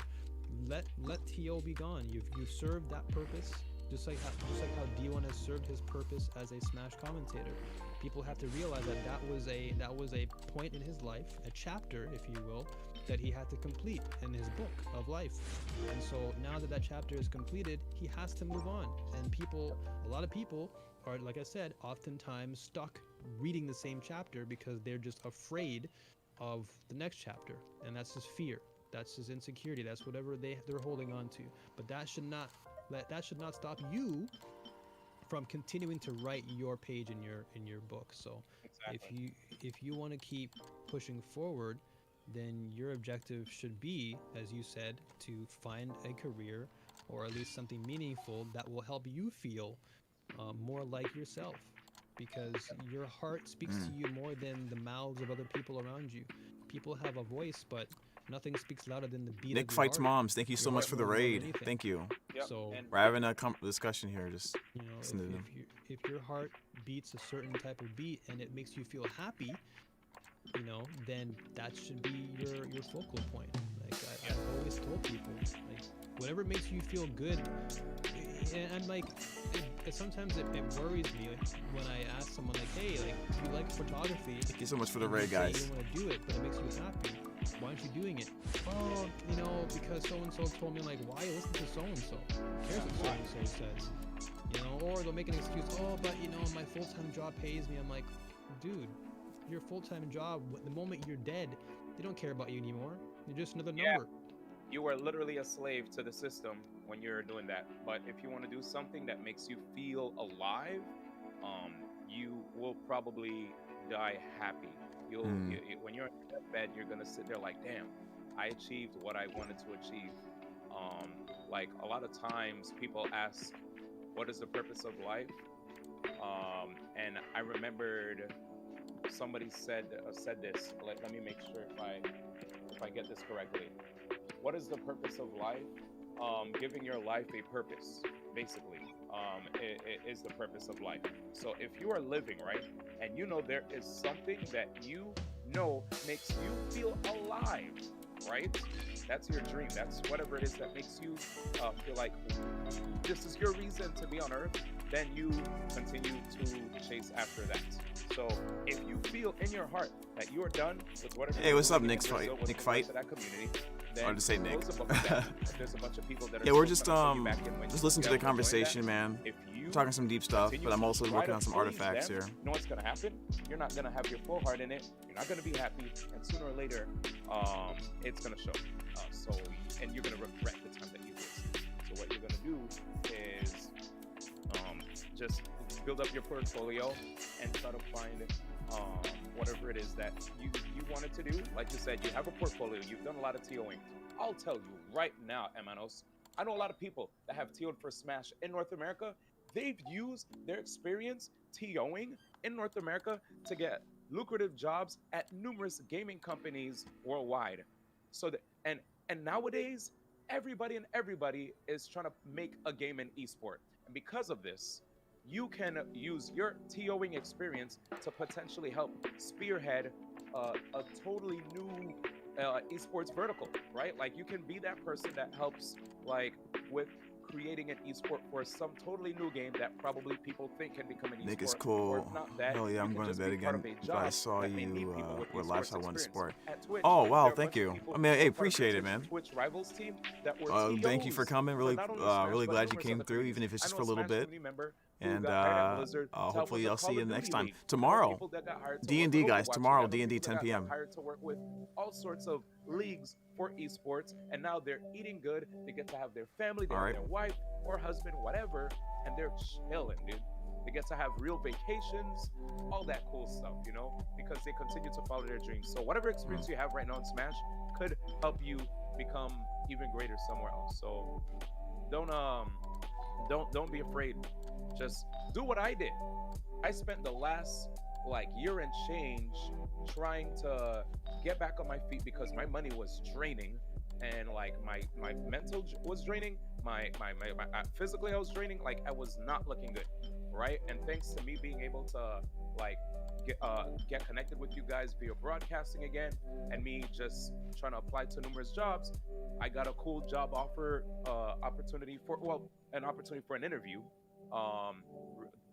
Let TO be gone. You've served that purpose, just like how D1 has served his purpose as a Smash commentator. People have to realize that was a point in his life, a chapter, if you will, that he had to complete in his book of life. And so now that chapter is completed, he has to move on. And a lot of people are, like I said, oftentimes stuck reading the same chapter because they're just afraid of the next chapter. And that's just fear. That's just insecurity. That's whatever they're holding on to. But that should not stop you from continuing to write your page in your book. So if you want to keep pushing forward, then your objective should be, as you said, to find a career or at least something meaningful that will help you feel more like yourself, because your heart speaks to you more than the mouths of other people around you. People have a voice, but nothing speaks louder than the beat Nick of your Fights heart. Moms, thank you so much for the more than raid. anything. Thank you. So We're having a discussion here. Just you know, listen to them. if your heart beats a certain type of beat and it makes you feel happy, you know, then that should be your focal point. Like I've always told people, like, whatever makes you feel good. And I'm like, sometimes it worries me, like, when I ask someone, like, hey, like, do you like photography? Thank you so much for the And raid, they say guys. you don't want to do it, but it makes you happy. Why aren't you doing it? Oh, you know, because so-and-so told me. Like, why listen to so-and-so? Who cares what so-and-so says? You know, or they'll make an excuse. Oh, but, you know, my full-time job pays me. I'm like, dude, your full-time job, the moment you're dead, they don't care about you anymore. You're just another number. You are literally a slave to the system when you're doing that. But if you want to do something that makes you feel alive, you will probably die happy. When you're in your bed, you're gonna sit there like, damn, I achieved what I wanted to achieve. Like a lot of times people ask, what is the purpose of life? And I remembered somebody said this. Let me make sure if I get this correctly. What is the purpose of life? Giving your life a purpose, basically, it is the purpose of life. So if you are living, right, and you know there is something that you know makes you feel alive, right? That's your dream. That's whatever it is that makes you feel like this is your reason to be on Earth. Then you continue to chase after that. So if you feel in your heart that you are done with whatever. Hey, what's up, doing Nick in Brazil Fight? with Nick regards Fight? to that community, Or to say Nick. close the book of that. There's a bunch of people that are Yeah, we're still just gonna pull you back in when just you listen to fail the join that. conversation, man. If you We're talking some deep stuff, continue but I'm to also try working to on some please artifacts them, here. you know what's gonna happen? You're not gonna have your full heart in it. You're not gonna be happy, and sooner or later, it's gonna show. And you're gonna regret the time that you wasted. So what you're gonna do is just build up your portfolio and try to find whatever it is that you wanted to do. Like you said, you have a portfolio. You've done a lot of TOing. I'll tell you right now, Emanos, I know a lot of people that have TO'd for Smash in North America. They've used their experience TOing in North America to get lucrative jobs at numerous gaming companies worldwide. So that and nowadays everybody is trying to make a game in esport. And because of this, you can use your TOing experience to potentially help spearhead a totally new esports vertical, right? Like you can be that person that helps like with creating an esport for some totally new game that probably people think can become an Nick is esport, or cool. if not that, Hell yeah, you I'm can going to just bed be part again. of a If I job saw that may need you people with were esports last I won experience. sport. At Twitch, Oh wow, there are a thank bunch of you. people I mean, who hey, are part of the appreciate it, man. Twitch Rivals team that were Thank you for TOs coming. for Really, not only Smash, really but glad you numerous came other through, communities. even if it's I just know for a a little Smash bit. community member who And got hired at Blizzard to help with hopefully the I'll see Call you of Duty next time. League. There were Tomorrow, people that got hired to D work and with D guys. Overwatch Tomorrow, League. I D know and D people 10 that got p.m. hired to work with all sorts of leagues for esports, and now they're eating good. They get to have their family, they All have right. their wife or husband, whatever, and they're chilling, dude. They get to have real vacations, all that cool stuff, you know, because they continue to follow their dreams. So whatever experience you have right now in Smash could help you become even greater somewhere else. So don't be afraid. Just do what I did. I spent the last like year and change trying to get back on my feet because my money was draining, and like my mental was draining, my physically I was draining. Like I was not looking good, right? And thanks to me being able to like get connected with you guys via broadcasting again, and me just trying to apply to numerous jobs, I got a cool job offer opportunity for an opportunity for an interview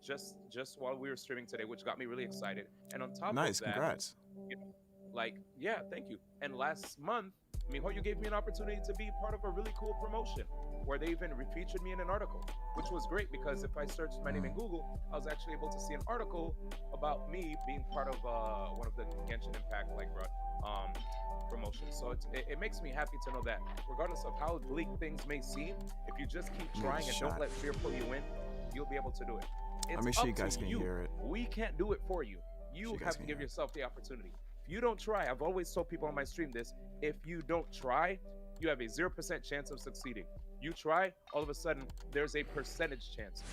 just while we were streaming today, which got me really excited. And on top Nice, of that, congrats. you know, like, yeah, thank you. And last month, MiHoYo gave me an opportunity to be part of a really cool promotion where they even featured me in an article, which was great because if I searched my name in Google, I was actually able to see an article about me being part of one of the Genshin Impact promotions. So it makes me happy to know that regardless of how bleak things may seem, if you just keep trying and don't let fear pull you in, you'll be able to do it. It's Let me sure you up to guys can hear it. We can't do it for you. You Sure you guys have to can give hear it. yourself the opportunity. If you don't try, I've always told people on my stream this, if you don't try, you have a 0% chance of succeeding. You try, all of a sudden, there's a percentage chance.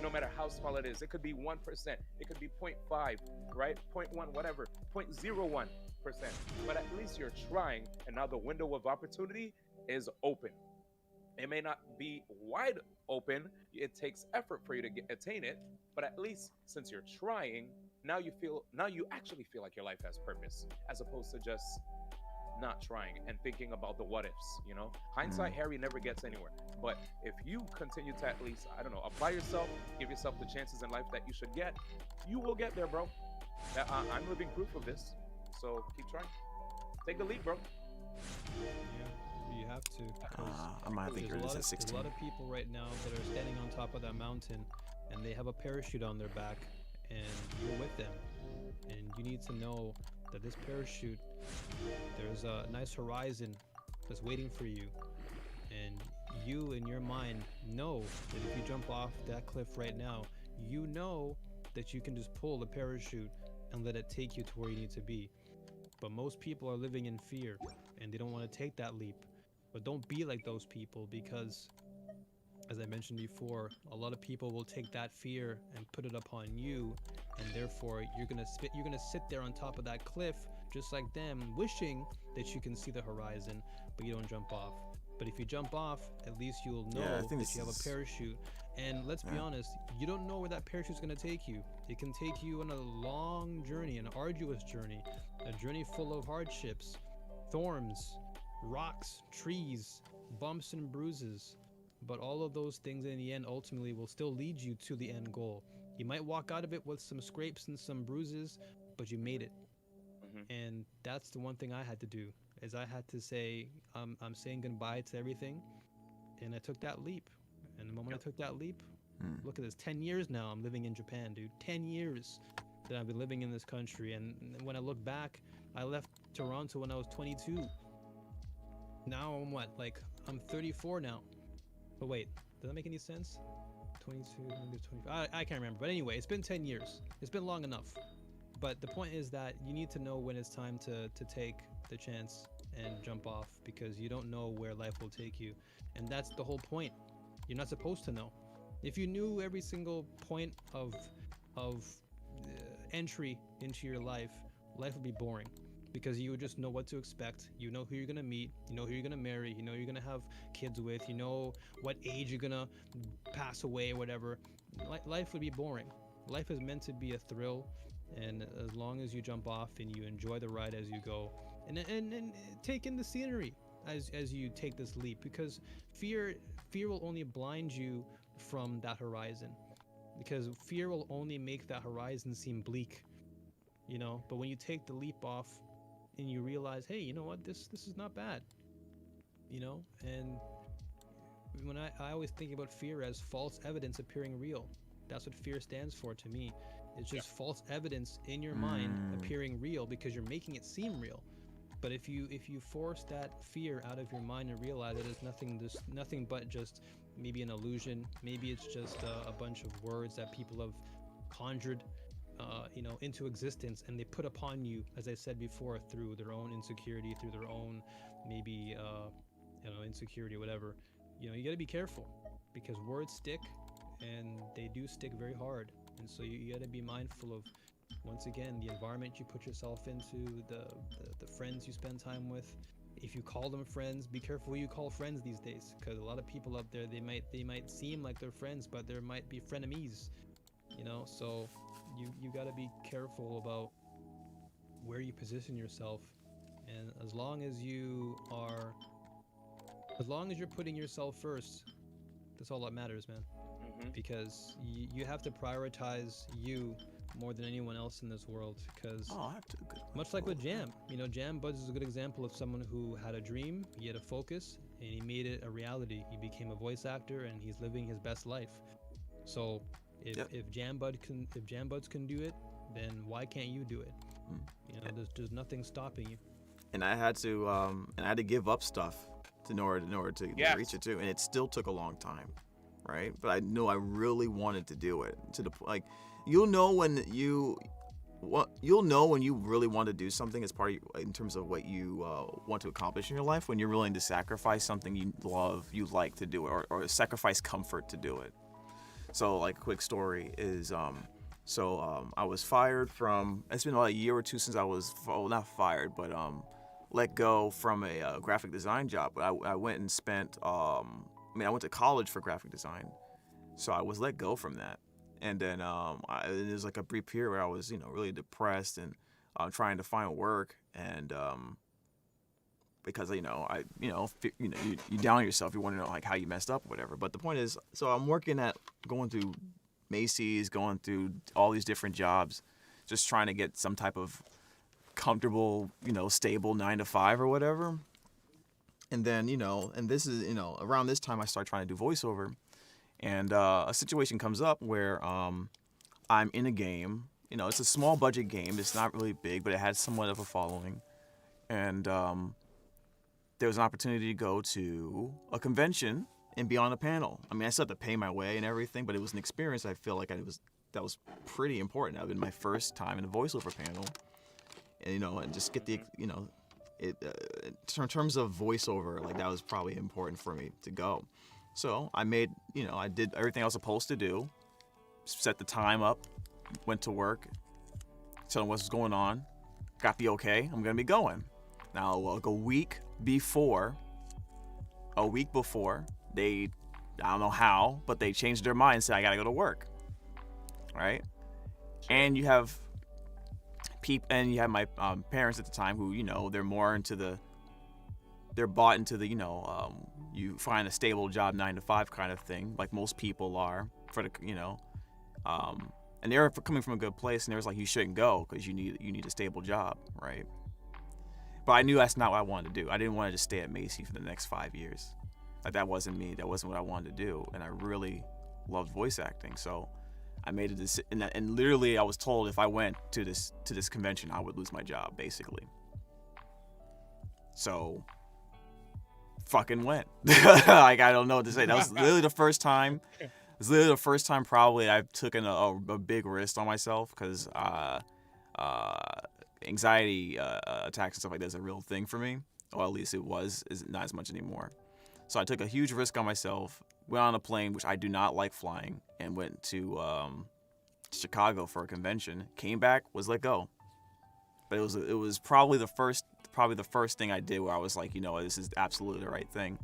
No matter how small it is. It could be 1%. It could be 0.5, right? 0.1, whatever. 0.01%. But at least you're trying, and now the window of opportunity is open. It may not be wide open. It takes effort for you to attain it. But at least since you're trying, now you actually feel like your life has purpose, as opposed to just not trying and thinking about the what ifs, you know? Hindsight Harry never gets anywhere. But if you continue to at least, I don't know, apply yourself, give yourself the chances in life that you should get, you will get there, bro. I'm living proof of this. So keep trying. Take the lead, bro. Yeah, you have to. I might have to There's hear a this lot at of 16. people right now that are standing on top of that mountain, and they have a parachute on their back, and you're with them, and you need to know that this parachute, there's a nice horizon that's waiting for you, and you in your mind know that if you jump off that cliff right now, you know that you can just pull the parachute and let it take you to where you need to be. But most people are living in fear and they don't want to take that leap. But don't be like those people, because as I mentioned before, a lot of people will take that fear and put it upon you, and therefore you're gonna sit there on top of that cliff just like them, wishing that you can see the horizon, but you don't jump off. But if you jump off, at least you'll know Yeah, I think that you have this a parachute. And let's be honest, you don't know where that parachute's gonna take you. It can take you on a long journey, an arduous journey, a journey full of hardships, thorns, rocks, trees, bumps and bruises. But all of those things in the end ultimately will still lead you to the end goal. You might walk out of it with some scrapes and some bruises, but you made it. And that's the one thing I had to do, is I had to say, I'm saying goodbye to everything. And I took that leap. And the moment I took that leap, look at this, 10 years now I'm living in Japan, dude. 10 years that I've been living in this country. And when I look back, I left Toronto when I was 22. Now I'm what, like, I'm 34 now. But wait, does that make any sense? 22, maybe 25. I can't remember. But anyway, it's been 10 years. It's been long enough. But the point is that you need to know when it's time to take the chance and jump off, because you don't know where life will take you. And that's the whole point. You're not supposed to know. If you knew every single point of entry into your life, life would be boring because you would just know what to expect. You know who you're gonna meet, you know who you're gonna marry, you know who you're gonna have kids with, you know what age you're gonna pass away or whatever. Life would be boring. Life is meant to be a thrill, and as long as you jump off and you enjoy the ride as you go, and take in the scenery as you take this leap, because fear will only blind you from that horizon, because fear will only make that horizon seem bleak, you know. But when you take the leap off and you realize, hey, you know what, this is not bad, you know. And when I always think about fear as false evidence appearing real. That's what fear stands for to me. It's just false evidence in your mind appearing real because you're making it seem real. But if you force that fear out of your mind and realize that it's nothing but just maybe an illusion, maybe it's just a bunch of words that people have conjured into existence, and they put upon you, as I said before, through their own insecurity, through their own maybe insecurity, whatever. You got to be careful, because words stick, and they do stick very hard. And so you got to be mindful of, once again, the environment you put yourself into, the friends you spend time with. If you call them friends, be careful who you call friends these days, because a lot of people out there, they might seem like they're friends, but there might be frenemies, so you got to be careful about where you position yourself. And as long as you're putting yourself first, that's all that matters, man. Because you have to prioritize you more than anyone else in this world, because much like with Jam, Jam Buds is a good example of someone who had a dream, he had a focus, and he made it a reality. He became a voice actor, and he's living his best life. So if Jam Buds can do it, then why can't you do it? There's nothing stopping you. And I had to give up stuff in order to reach it too, and it still took a long time, right? But I knew I really wanted to do it to the like. You'll know when you really want to do something as part of you, in terms of what you want to accomplish in your life, when you're willing to sacrifice something you love, you like to do it, or sacrifice comfort to do it. So, like, quick story is, I was fired from, it's been about a year or two since I was, not fired, but let go from a graphic design job. But I went and spent, I went to college for graphic design, so I was let go from that. And then there was like a brief period where I was, really depressed and trying to find work, and because you down yourself, you want to know like how you messed up, or whatever. But the point is, so I'm going through Macy's, going through all these different jobs, just trying to get some type of comfortable, stable 9-to-5 or whatever. And then and this is around this time I start trying to do voiceover. And a situation comes up where I'm in a game. It's a small budget game. It's not really big, but it had somewhat of a following. And there was an opportunity to go to a convention and be on a panel. I still had to pay my way and everything, but it was an experience I feel like that was pretty important. That had been my first time in a voiceover panel. And, and just get the, in terms of voiceover, like that was probably important for me to go. So I did everything I was supposed to do, set the time up, went to work, told them what's going on, got the okay, I'm going to be going. Now, like a week before, I don't know how, but they changed their mind and said, I got to go to work, right? And you have my parents at the time who, they're more into they're bought into the, you find a stable job 9-to-5 kind of thing, like most people are for the, and they're coming from a good place, and they was like, you shouldn't go because you need a stable job, right? But I knew that's not what I wanted to do. I didn't want to just stay at Macy for the next 5 years. Like that wasn't me. That wasn't what I wanted to do, and I really loved voice acting. So I made a decision, and literally I was told if I went to this convention, I would lose my job, basically. So fucking went. Like, I don't know what to say. That was literally the first time. It's literally the first time probably I've taken a big risk on myself, because anxiety attacks and stuff like that is a real thing for me. Or at least it was. Is not as much anymore. So I took a huge risk on myself. Went on a plane, which I do not like flying, and went to to Chicago for a convention. Came back, was let go. But it was probably the first thing I did where I was like, you know, this is absolutely the right thing.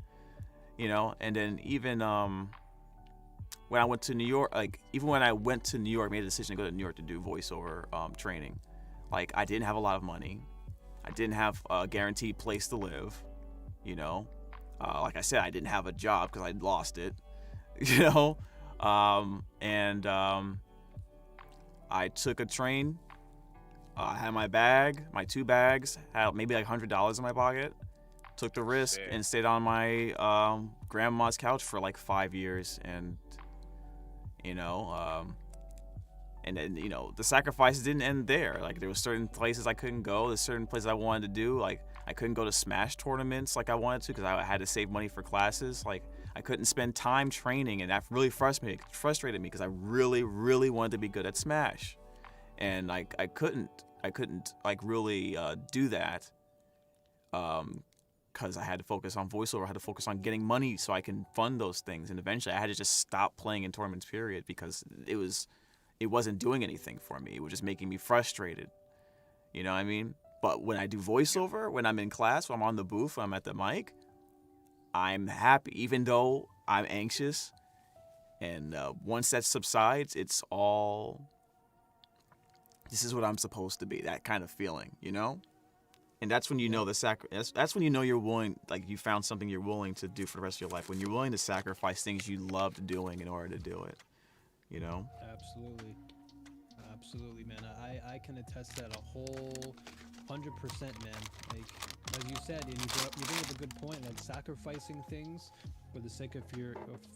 You know, and then even when I went to New York, like even when I went to New York, made a decision to go to New York to do voiceover training. Like I didn't have a lot of money. I didn't have a guaranteed place to live. You know, like I said, I didn't have a job because I'd lost it. You know, I took a train. I had my bag, my 2 bags, had maybe like $100 in my pocket. Took the risk and stayed on my grandma's couch for like 5 years, and you know, and then you know the sacrifices didn't end there. Like there were certain places I couldn't go. There's certain places I wanted to do. Like I couldn't go to Smash tournaments like I wanted to because I had to save money for classes. Like I couldn't spend time training, and that really frustrated me because I really, really wanted to be good at Smash, and like I couldn't like really do that. Because I had to focus on voiceover, I had to focus on getting money so I can fund those things, and eventually I had to just stop playing in tournaments, period, because it wasn't doing anything for me. It was just making me frustrated. You know what I mean? But when I do voiceover, when I'm in class, when I'm on the booth, when I'm at the mic, I'm happy, even though I'm anxious. And once that subsides, it's all, this is what I'm supposed to be, that kind of feeling, you know? And that's when you know that's when you know you're willing, like you found something you're willing to do for the rest of your life. When you're willing to sacrifice things you loved doing in order to do it, you know? Absolutely, man. I can attest to that a whole 100%, man. Like as you said, and you bring up a good point. Like sacrificing things for the sake of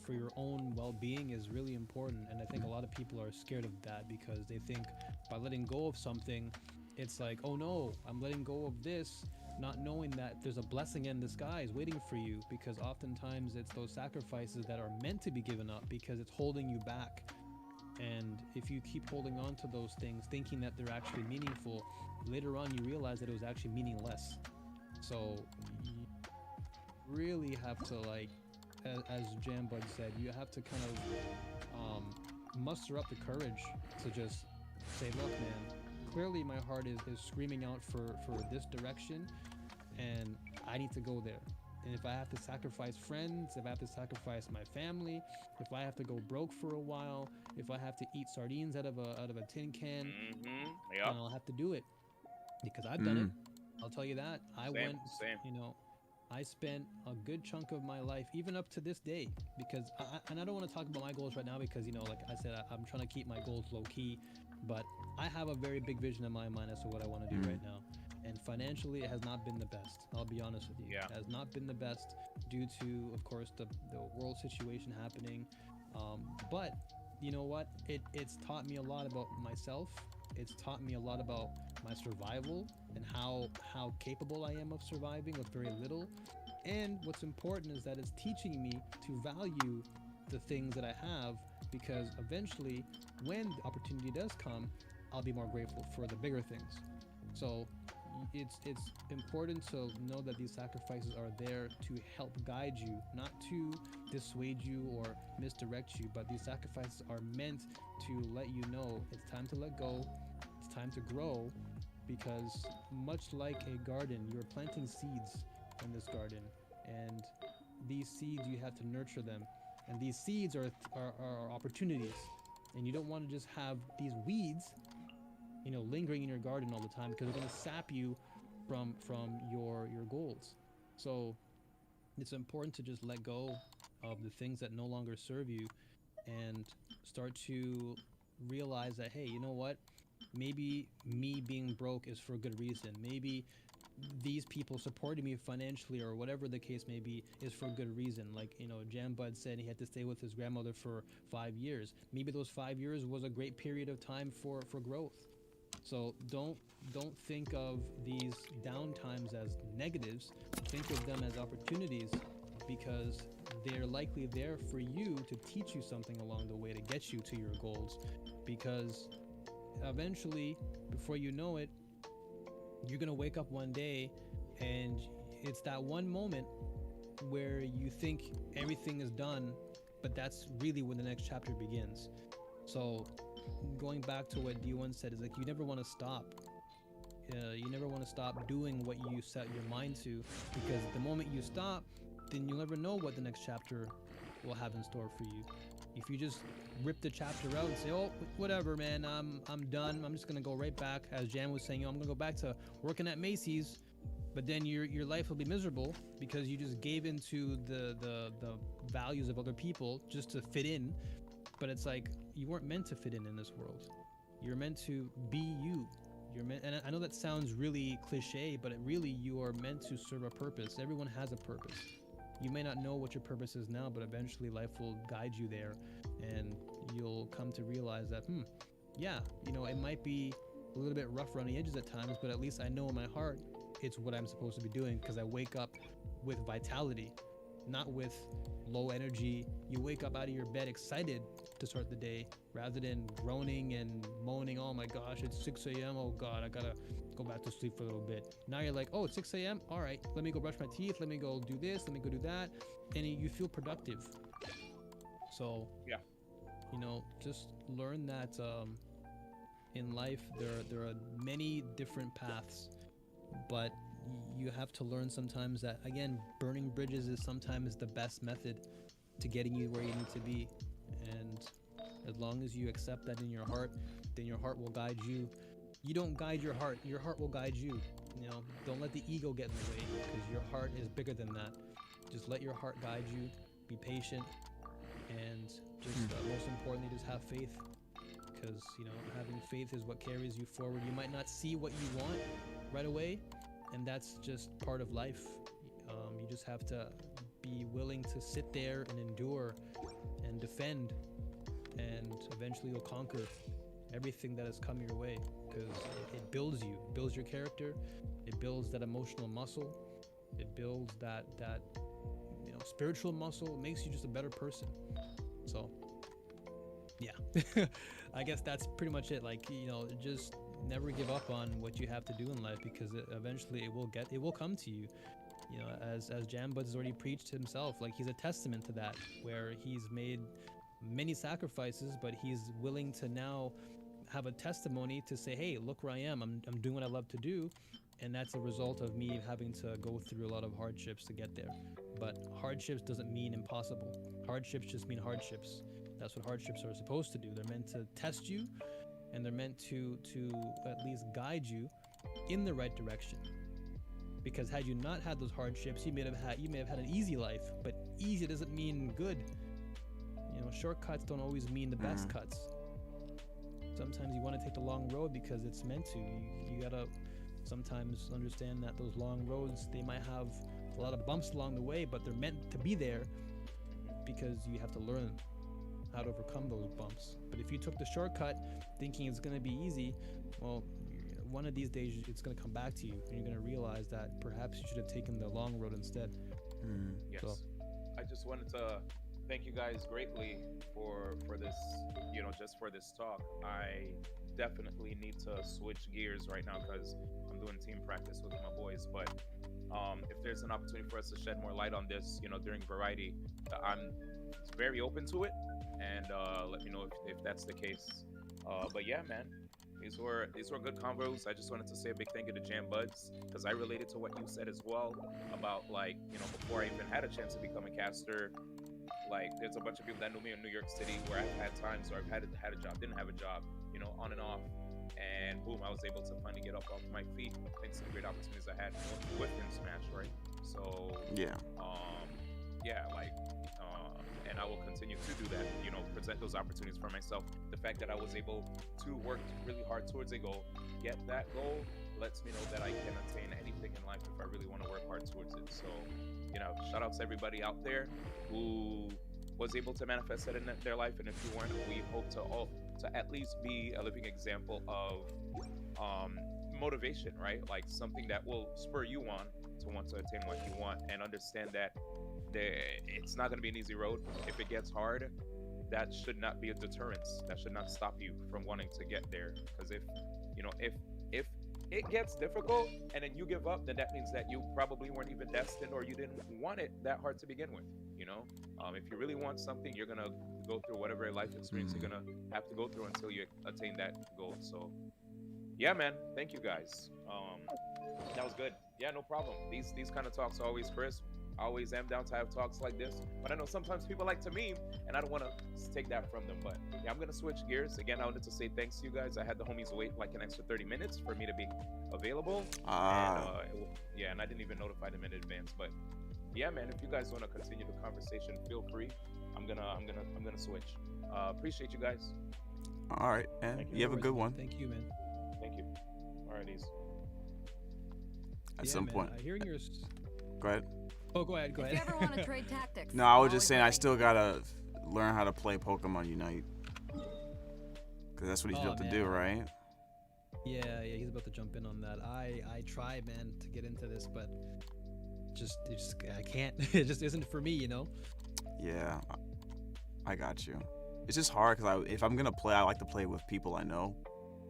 for your own well-being is really important. And I think a lot of people are scared of that because they think by letting go of something, it's like, oh no, I'm letting go of this, not knowing that there's a blessing in disguise waiting for you, because oftentimes it's those sacrifices that are meant to be given up because it's holding you back. And if you keep holding on to those things thinking that they're actually meaningful, later on you realize that it was actually meaningless. So you really have to, like, as Jambud said, you have to kind of muster up the courage to just say, look man, clearly my heart is screaming out for this direction, and I need to go there. And if I have to sacrifice friends, if I have to sacrifice my family, if I have to go broke for a while, if I have to eat sardines out of a tin can, then I'll have to do it, because I've done it. I'll tell you that. You know, I spent a good chunk of my life, even up to this day, because I don't want to talk about my goals right now because, you know, like I said, I'm trying to keep my goals low key. But I have a very big vision in my mind as to what I want to do right now. And financially, it has not been the best. I'll be honest with you. Yeah. It has not been the best due to, of course, the world situation happening. But you know what? It's taught me a lot about myself. It's taught me a lot about my survival and how capable I am of surviving with very little. And what's important is that it's teaching me to value the things that I have, because eventually when the opportunity does come, I'll be more grateful for the bigger things. So it's important to know that these sacrifices are there to help guide you, not to dissuade you or misdirect you, but these sacrifices are meant to let you know it's time to let go, it's time to grow, because much like a garden, you're planting seeds in this garden, and these seeds, you have to nurture them. And these seeds are opportunities, and you don't want to just have these weeds, you know, lingering in your garden all the time, because they're going to sap you from your goals. So it's important to just let go of the things that no longer serve you and start to realize that, hey, you know what? Maybe me being broke is for a good reason. Maybe these people supporting me financially or whatever the case may be is for a good reason. Like, you know, Jambud said he had to stay with his grandmother for 5 years. Maybe those 5 years was a great period of time for growth. So don't think of these down times as negatives. Think of them as opportunities, because they're likely there for you to teach you something along the way to get you to your goals. Because eventually, before you know it, you're gonna wake up one day and it's that one moment where you think everything is done, but that's really when the next chapter begins. So going back to what D1 said, is like you never want to stop. You never want to stop doing what you set your mind to, because the moment you stop, then you'll never know what the next chapter will have in store for you. If you just rip the chapter out and say, oh, whatever, man, I'm done. I'm just gonna go right back, as Jan was saying, I'm gonna go back to working at Macy's, but then your life will be miserable because you just gave into the values of other people just to fit in. But it's like you weren't meant to fit in this world. You're meant to be you. You're meant, and I know that sounds really cliche, but you are meant to serve a purpose. Everyone has a purpose. You may not know what your purpose is now, but eventually life will guide you there, and you'll come to realize that, yeah, it might be a little bit rough around the edges at times, but at least I know in my heart it's what I'm supposed to be doing, because I wake up with vitality, not with low energy. You wake up out of your bed excited to start the day, rather than groaning and moaning, oh my gosh, it's 6 a.m. Oh God, I gotta go back to sleep for a little bit. Now you're like, oh, it's 6 a.m. All right, let me go brush my teeth. Let me go do this. Let me go do that. And you feel productive. So, Yeah. Just learn that in life, there are many different paths, but you have to learn sometimes that, again, burning bridges is sometimes the best method to getting you where you need to be. And as long as you accept that in your heart, then your heart will guide you. You don't guide your heart will guide you. Don't let the ego get in the way, because your heart is bigger than that. Just let your heart guide you. Be patient, and just most importantly, just have faith, because having faith is what carries you forward. You might not see what you want right away, and that's just part of life. You just have to be willing to sit there and endure and defend, and eventually you'll conquer everything that has come your way, because it builds you, it builds your character, it builds that emotional muscle, it builds that spiritual muscle. It makes you just a better person. So yeah, I guess that's pretty much it. Like, just never give up on what you have to do in life, because eventually it will come to you. As Jambud has already preached himself, like, he's a testament to that, where he's made many sacrifices, but he's willing to now have a testimony to say, hey, look where I am. I'm doing what I love to do, and that's a result of me having to go through a lot of hardships to get there. But hardships doesn't mean impossible. Hardships just mean hardships. That's what hardships are supposed to do. They're meant to test you, and they're meant to at least guide you in the right direction. Because had you not had those hardships, you may have had an easy life. But easy doesn't mean good. Shortcuts don't always mean the best cuts. Sometimes you want to take the long road because it's meant to. You gotta sometimes understand that those long roads, they might have a lot of bumps along the way, but they're meant to be there, because you have to learn how to overcome those bumps. But if you took the shortcut thinking it's going to be easy, well, one of these days it's going to come back to you, and you're going to realize that perhaps you should have taken the long road instead. Yes. So. I just wanted to thank you guys greatly for this, just for this talk. I definitely need to switch gears right now, because I'm doing team practice with my boys. But if there's an opportunity for us to shed more light on this, during variety, I'm very open to it, and let me know if that's the case. But yeah, man, these were good convos. I just wanted to say a big thank you to Jam Buds, because I related to what you said as well about, like, before I even had a chance to become a caster. Like, there's a bunch of people that knew me in New York City where I've had times where I've had a job, didn't have a job, on and off, and boom, I was able to finally get up off my feet thanks to the great opportunities I had within Smash, right? So Yeah. And I will continue to do that, present those opportunities for myself. The fact that I was able to work really hard towards a goal, get that goal, lets me know that I can attain anything in life if I really want to work hard towards it. So, shout out to everybody out there who was able to manifest that in their life. And if you weren't, we hope to at least be a living example of motivation, right? Like something that will spur you on to want to attain what you want, and understand that it's not going to be an easy road. If it gets hard, that should not be a deterrence. That should not stop you from wanting to get there. Because if it gets difficult and then you give up, then that means that you probably weren't even destined, or you didn't want it that hard to begin with. You know, if you really want something, you're gonna go through whatever life experience you're gonna have to go through until you attain that goal. So, yeah, man, thank you guys. That was good. Yeah, no problem. These kind of talks are always crisp. I always am down to have talks like this, but I know sometimes people like to meme, and I don't want to take that from them. But yeah, I'm gonna switch gears again. I wanted to say thanks to you guys. I had the homies wait like an extra 30 minutes for me to be available, and I didn't even notify them in advance. But yeah, man, if you guys want to continue the conversation, feel free. I'm gonna switch. Appreciate you guys. All right, and you have a good one. Thank you, man. Thank you. Alrighties. At some point. Hearing your. Go ahead. Oh, go ahead. Go If ahead. you ever want to trade tactics. No, I was I'm just always saying I ready. still gotta learn how to play Pokemon Unite. Cause that's what he's about to do, right? Yeah, he's about to jump in on that. I tried, man, to get into this, but I can't. It just isn't for me, you know. Yeah, I got you. It's just hard because if I'm gonna play, I like to play with people I know.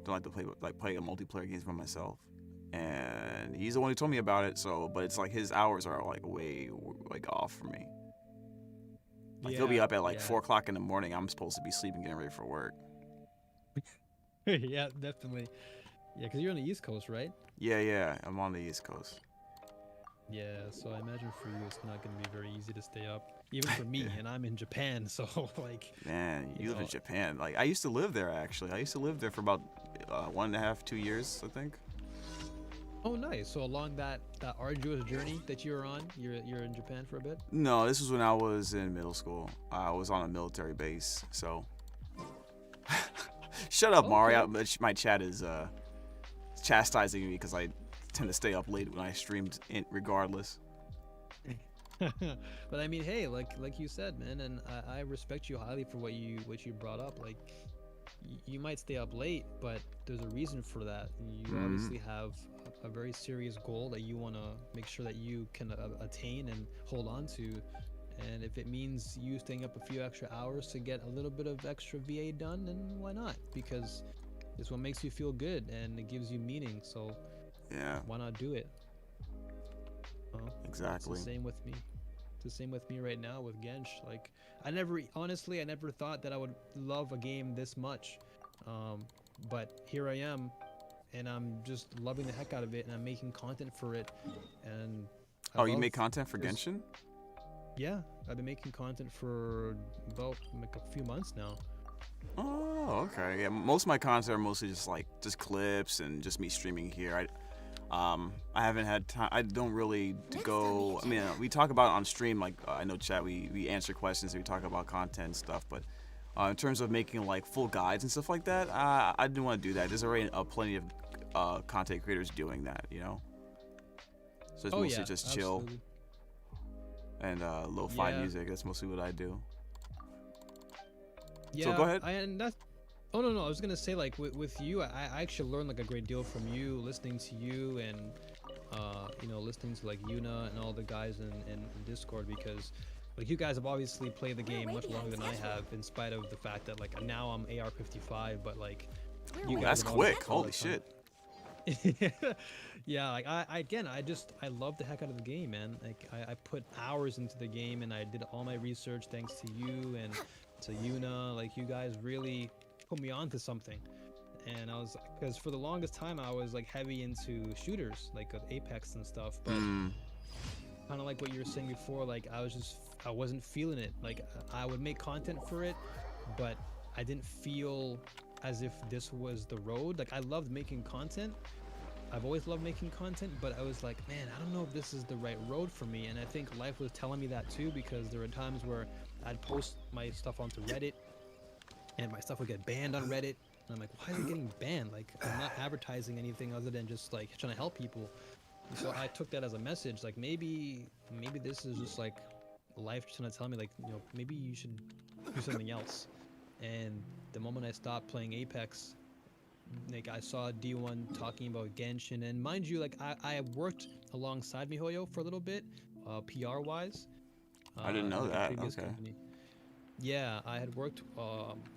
Don't like to play a multiplayer games by myself. And he's the one who told me about it. So, but it's like his hours are like way like off for me. Like he'll be up at like 4 o'clock in the morning. I'm supposed to be sleeping, getting ready for work. Yeah, definitely. Yeah, because you're on the East Coast, right? Yeah, I'm on the East Coast. Yeah, so I imagine for you it's not going to be very easy to stay up. Even for me, and I'm in Japan, so like... Man, you live in Japan. Like, I used to live there, actually. I used to live there for about 1.5, 2 years, I think. Oh, nice. So along that arduous journey that you were on, you're in Japan for a bit? No, this was when I was in middle school. I was on a military base, so... Shut up, Mario. My chat is chastising me because I tend to stay up late when I streamed regardless. But I mean, hey, like you said, man, and I respect you highly for what you brought up. Like, you might stay up late, but there's a reason for that. You obviously have a very serious goal that you want to make sure that you can attain and hold on to. And if it means you staying up a few extra hours to get a little bit of extra VA done, then why not? Because it's what makes you feel good and it gives you meaning. So yeah, why not do it? Exactly. It's the same with me. It's the same with me right now with Genshin. Like, I never thought that I would love a game this much. But here I am, and I'm just loving the heck out of it, and I'm making content for it. And you make content for Genshin? Yeah, I've been making content for about like a few months now. Oh, okay. Yeah, most of my content are mostly just clips and just me streaming here. I haven't had time. I don't really go. I mean, we talk about it on stream. Like I know chat. We answer questions. And we talk about content and stuff. But in terms of making like full guides and stuff like that, I didn't want to do that. There's already plenty of content creators doing that. You know. So it's mostly just chill. Absolutely. And lo-fi music. That's mostly what I do. Yeah, so go ahead. Oh no, I was gonna say, like, with you, I actually learned like a great deal from you, listening to you, and listening to like Yuna and all the guys in Discord, because like you guys have obviously played the game much longer than I have, in spite of the fact that like now I'm AR-55, but like you guys that's have quick. always Holy shit. Yeah, like I love the heck out of the game, man. Like I put hours into the game, and I did all my research thanks to you and to Yuna. Like, you guys really put me onto something. And I was, because for the longest time I was like heavy into shooters, like with Apex and stuff, but kind of like what you were saying before, like I wasn't feeling it. Like, I would make content for it, but I didn't feel as if this was the road. Like, I loved making content. I've always loved making content, but I was like, man, I don't know if this is the right road for me. And I think life was telling me that too, because there were times where I'd post my stuff onto Reddit and my stuff would get banned on Reddit. And I'm like, why is it getting banned? Like, I'm not advertising anything other than just like trying to help people. And so I took that as a message, like maybe this is just like life trying to tell me, like, maybe you should do something else. And the moment I stopped playing Apex, like, I saw D1 talking about Genshin, and mind you, like, I worked alongside MiHoYo for a little bit, PR wise. I didn't know that. Okay. Company. Yeah, I had worked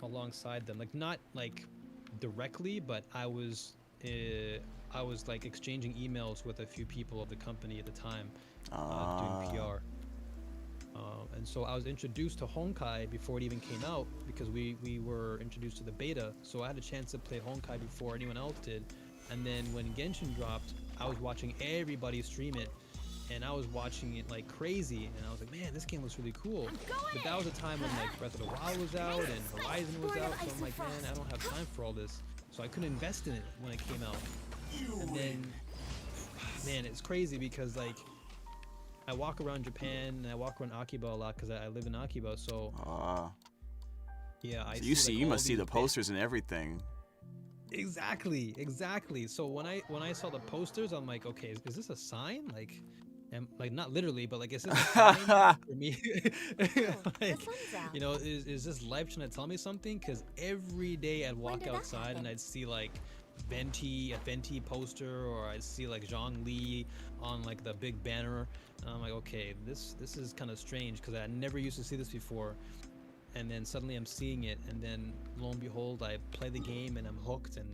alongside them, like, not like directly, but I was like exchanging emails with a few people of the company at the time, doing PR. And so I was introduced to Honkai before it even came out because we were introduced to the beta. So I had a chance to play Honkai before anyone else did. And then when Genshin dropped, I was watching everybody stream it. And I was watching it like crazy, and I was like, man, this game looks really cool. But that was a time when like Breath of the Wild was out and Horizon was out, so I'm like, man, I don't have time for all this. So I couldn't invest in it when it came out. And then, man, it's crazy because like, I walk around Japan and I walk around Akiba a lot because I live in Akiba, so yeah. So you must see the posters and everything. Exactly. So when I saw the posters, I'm like, okay, is this a sign? Like not literally, but like, is this a sign for me? Like, you know, is this life trying to tell me something? Because every day I'd walk outside and I'd see like a Venti poster, or I'd see like Zhongli on like the big banner, and I'm like, okay, this is kind of strange because I never used to see this before. And then suddenly I'm seeing it, and then lo and behold, I play the game and I'm hooked, and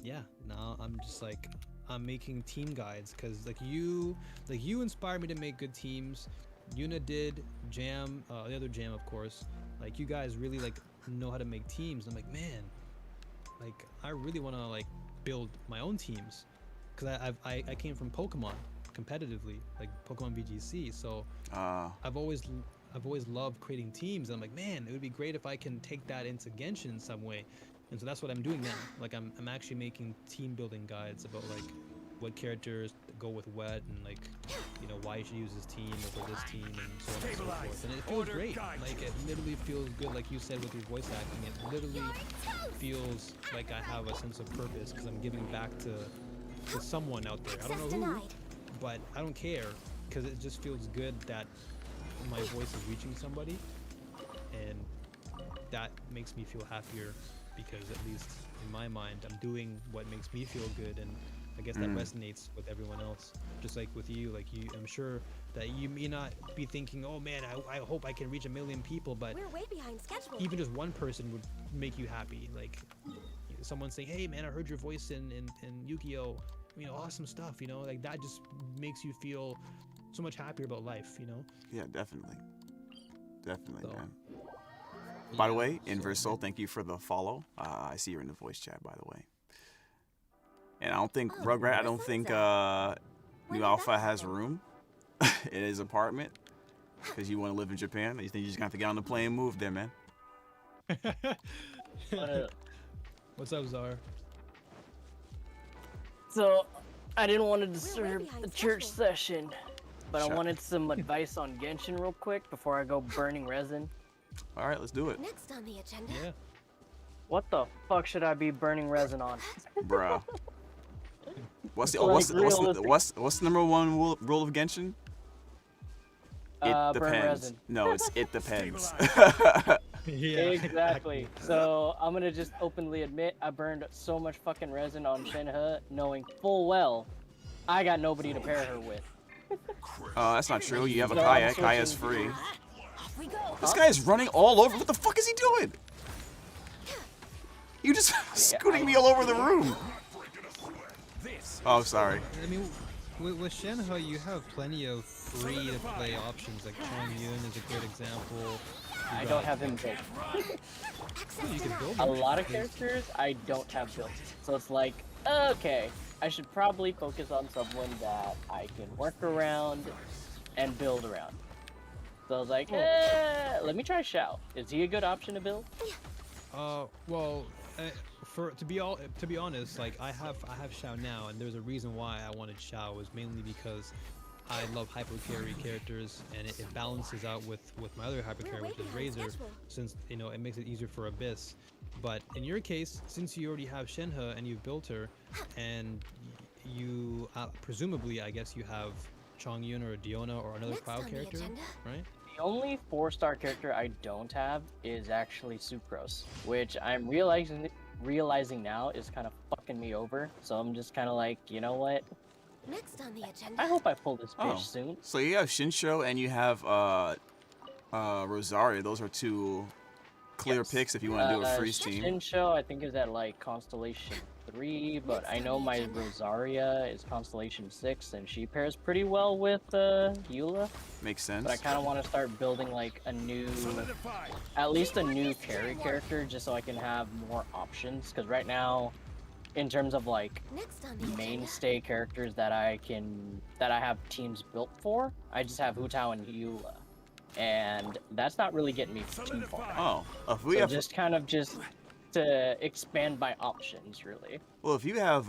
yeah, now I'm just like, I'm making team guides because like you inspired me to make good teams. Yuna did, Jam, the other Jam, of course. Like, you guys really like know how to make teams. I'm like, man, like I really want to like build my own teams because I came from Pokemon competitively, like Pokemon VGC, so I've always loved creating teams, and I'm like, man, it would be great if I can take that into Genshin in some way. And so that's what I'm doing now. Like, I'm actually making team building guides about like what characters go with what, and like, you know, why you should use this team over this team, and so on and so forth. And it feels great. Like, it literally feels good, like you said with your voice acting. It literally feels like I have a sense of purpose because I'm giving back to someone out there. I don't know who, but I don't care because it just feels good that my voice is reaching somebody, and that makes me feel happier because at least in my mind I'm doing what makes me feel good, and I guess that resonates with everyone else. Just like with you, like I'm sure that you may not be thinking, oh man, I hope I can reach 1 million people, but We're way behind schedule. even just one person would make you happy. Like someone saying, hey man, I heard your voice in YuGiOh, you know, awesome stuff, you know, like that just makes you feel so much happier about life, you know? Yeah, definitely, So, man. By the yeah, way, so- Inverse Soul, thank you for the follow. I see you're in the voice chat, by the way. And I don't think Rugrat, I don't think New Alpha has room in his apartment because you want to live in Japan. You think you just have to get on the plane and move there, man? What's up, Zara? So, I didn't want to way disturb behind the church schedule. session, but Shut- I wanted some advice on Genshin real quick before I go burning resin. All right, let's do it, Next on the agenda. Yeah. What the fuck should I be burning resin on? bruh. What's the Like, what's realistic. what's the number one rule of Genshin? It Burn depends. resin. No, it depends. Yeah. Exactly. So, I'm gonna just openly admit I burned so much fucking resin on Shenhe, knowing full well I got nobody to pair her with. That's not true. You have a So I'm kayak. Kayak's switching- free. Off we go. This guy is running all over. What the fuck is he doing? You just scooting me all over the room. Oh, sorry. I mean, with Shenhe, you have plenty of free-to-play options. Like Chong Yun is a great example. I don't have him built. Access You can denied. build A them. lot of characters I don't have built. So it's like, okay, I should probably focus on someone that I can work around and build around. So I was like, let me try Xiao. Is he a good option to build? Well, to be honest, like I have Xiao now, and there's a reason why I wanted Xiao was mainly because I love hyper carry characters, and it balances out with my other hyper We're carry, way which is behind Razor, schedule. since you know it makes it easier for Abyss. But in your case, since you already have Shenhe and you've built her, and you presumably, I guess you have Chong Yun or Diona or another Next Cloud on the character, agenda. right? The only 4-star character I don't have is actually Sucrose, which I'm realizing now is kind of fucking me over. So I'm just kind of like, you know what? Next on the agenda. I hope I pull this bitch Oh. soon. So you have Shinsho and you have Rosario. Those are two clear Yes. picks if you want to do a freeze team. Shinsho, I think, is at like Constellation 3, but I know my Rosaria is Constellation 6, and she pairs pretty well with Eula. Makes sense. But I kind of want to start building like a new, at least a new carry character, just so I can have more options. Because right now, in terms of like Next on the agenda. mainstay characters that I have teams built for, I just have Hu Tao and Eula, and that's not really getting me too far. Oh, if we So have just kind of just to expand my options, really. well, if you have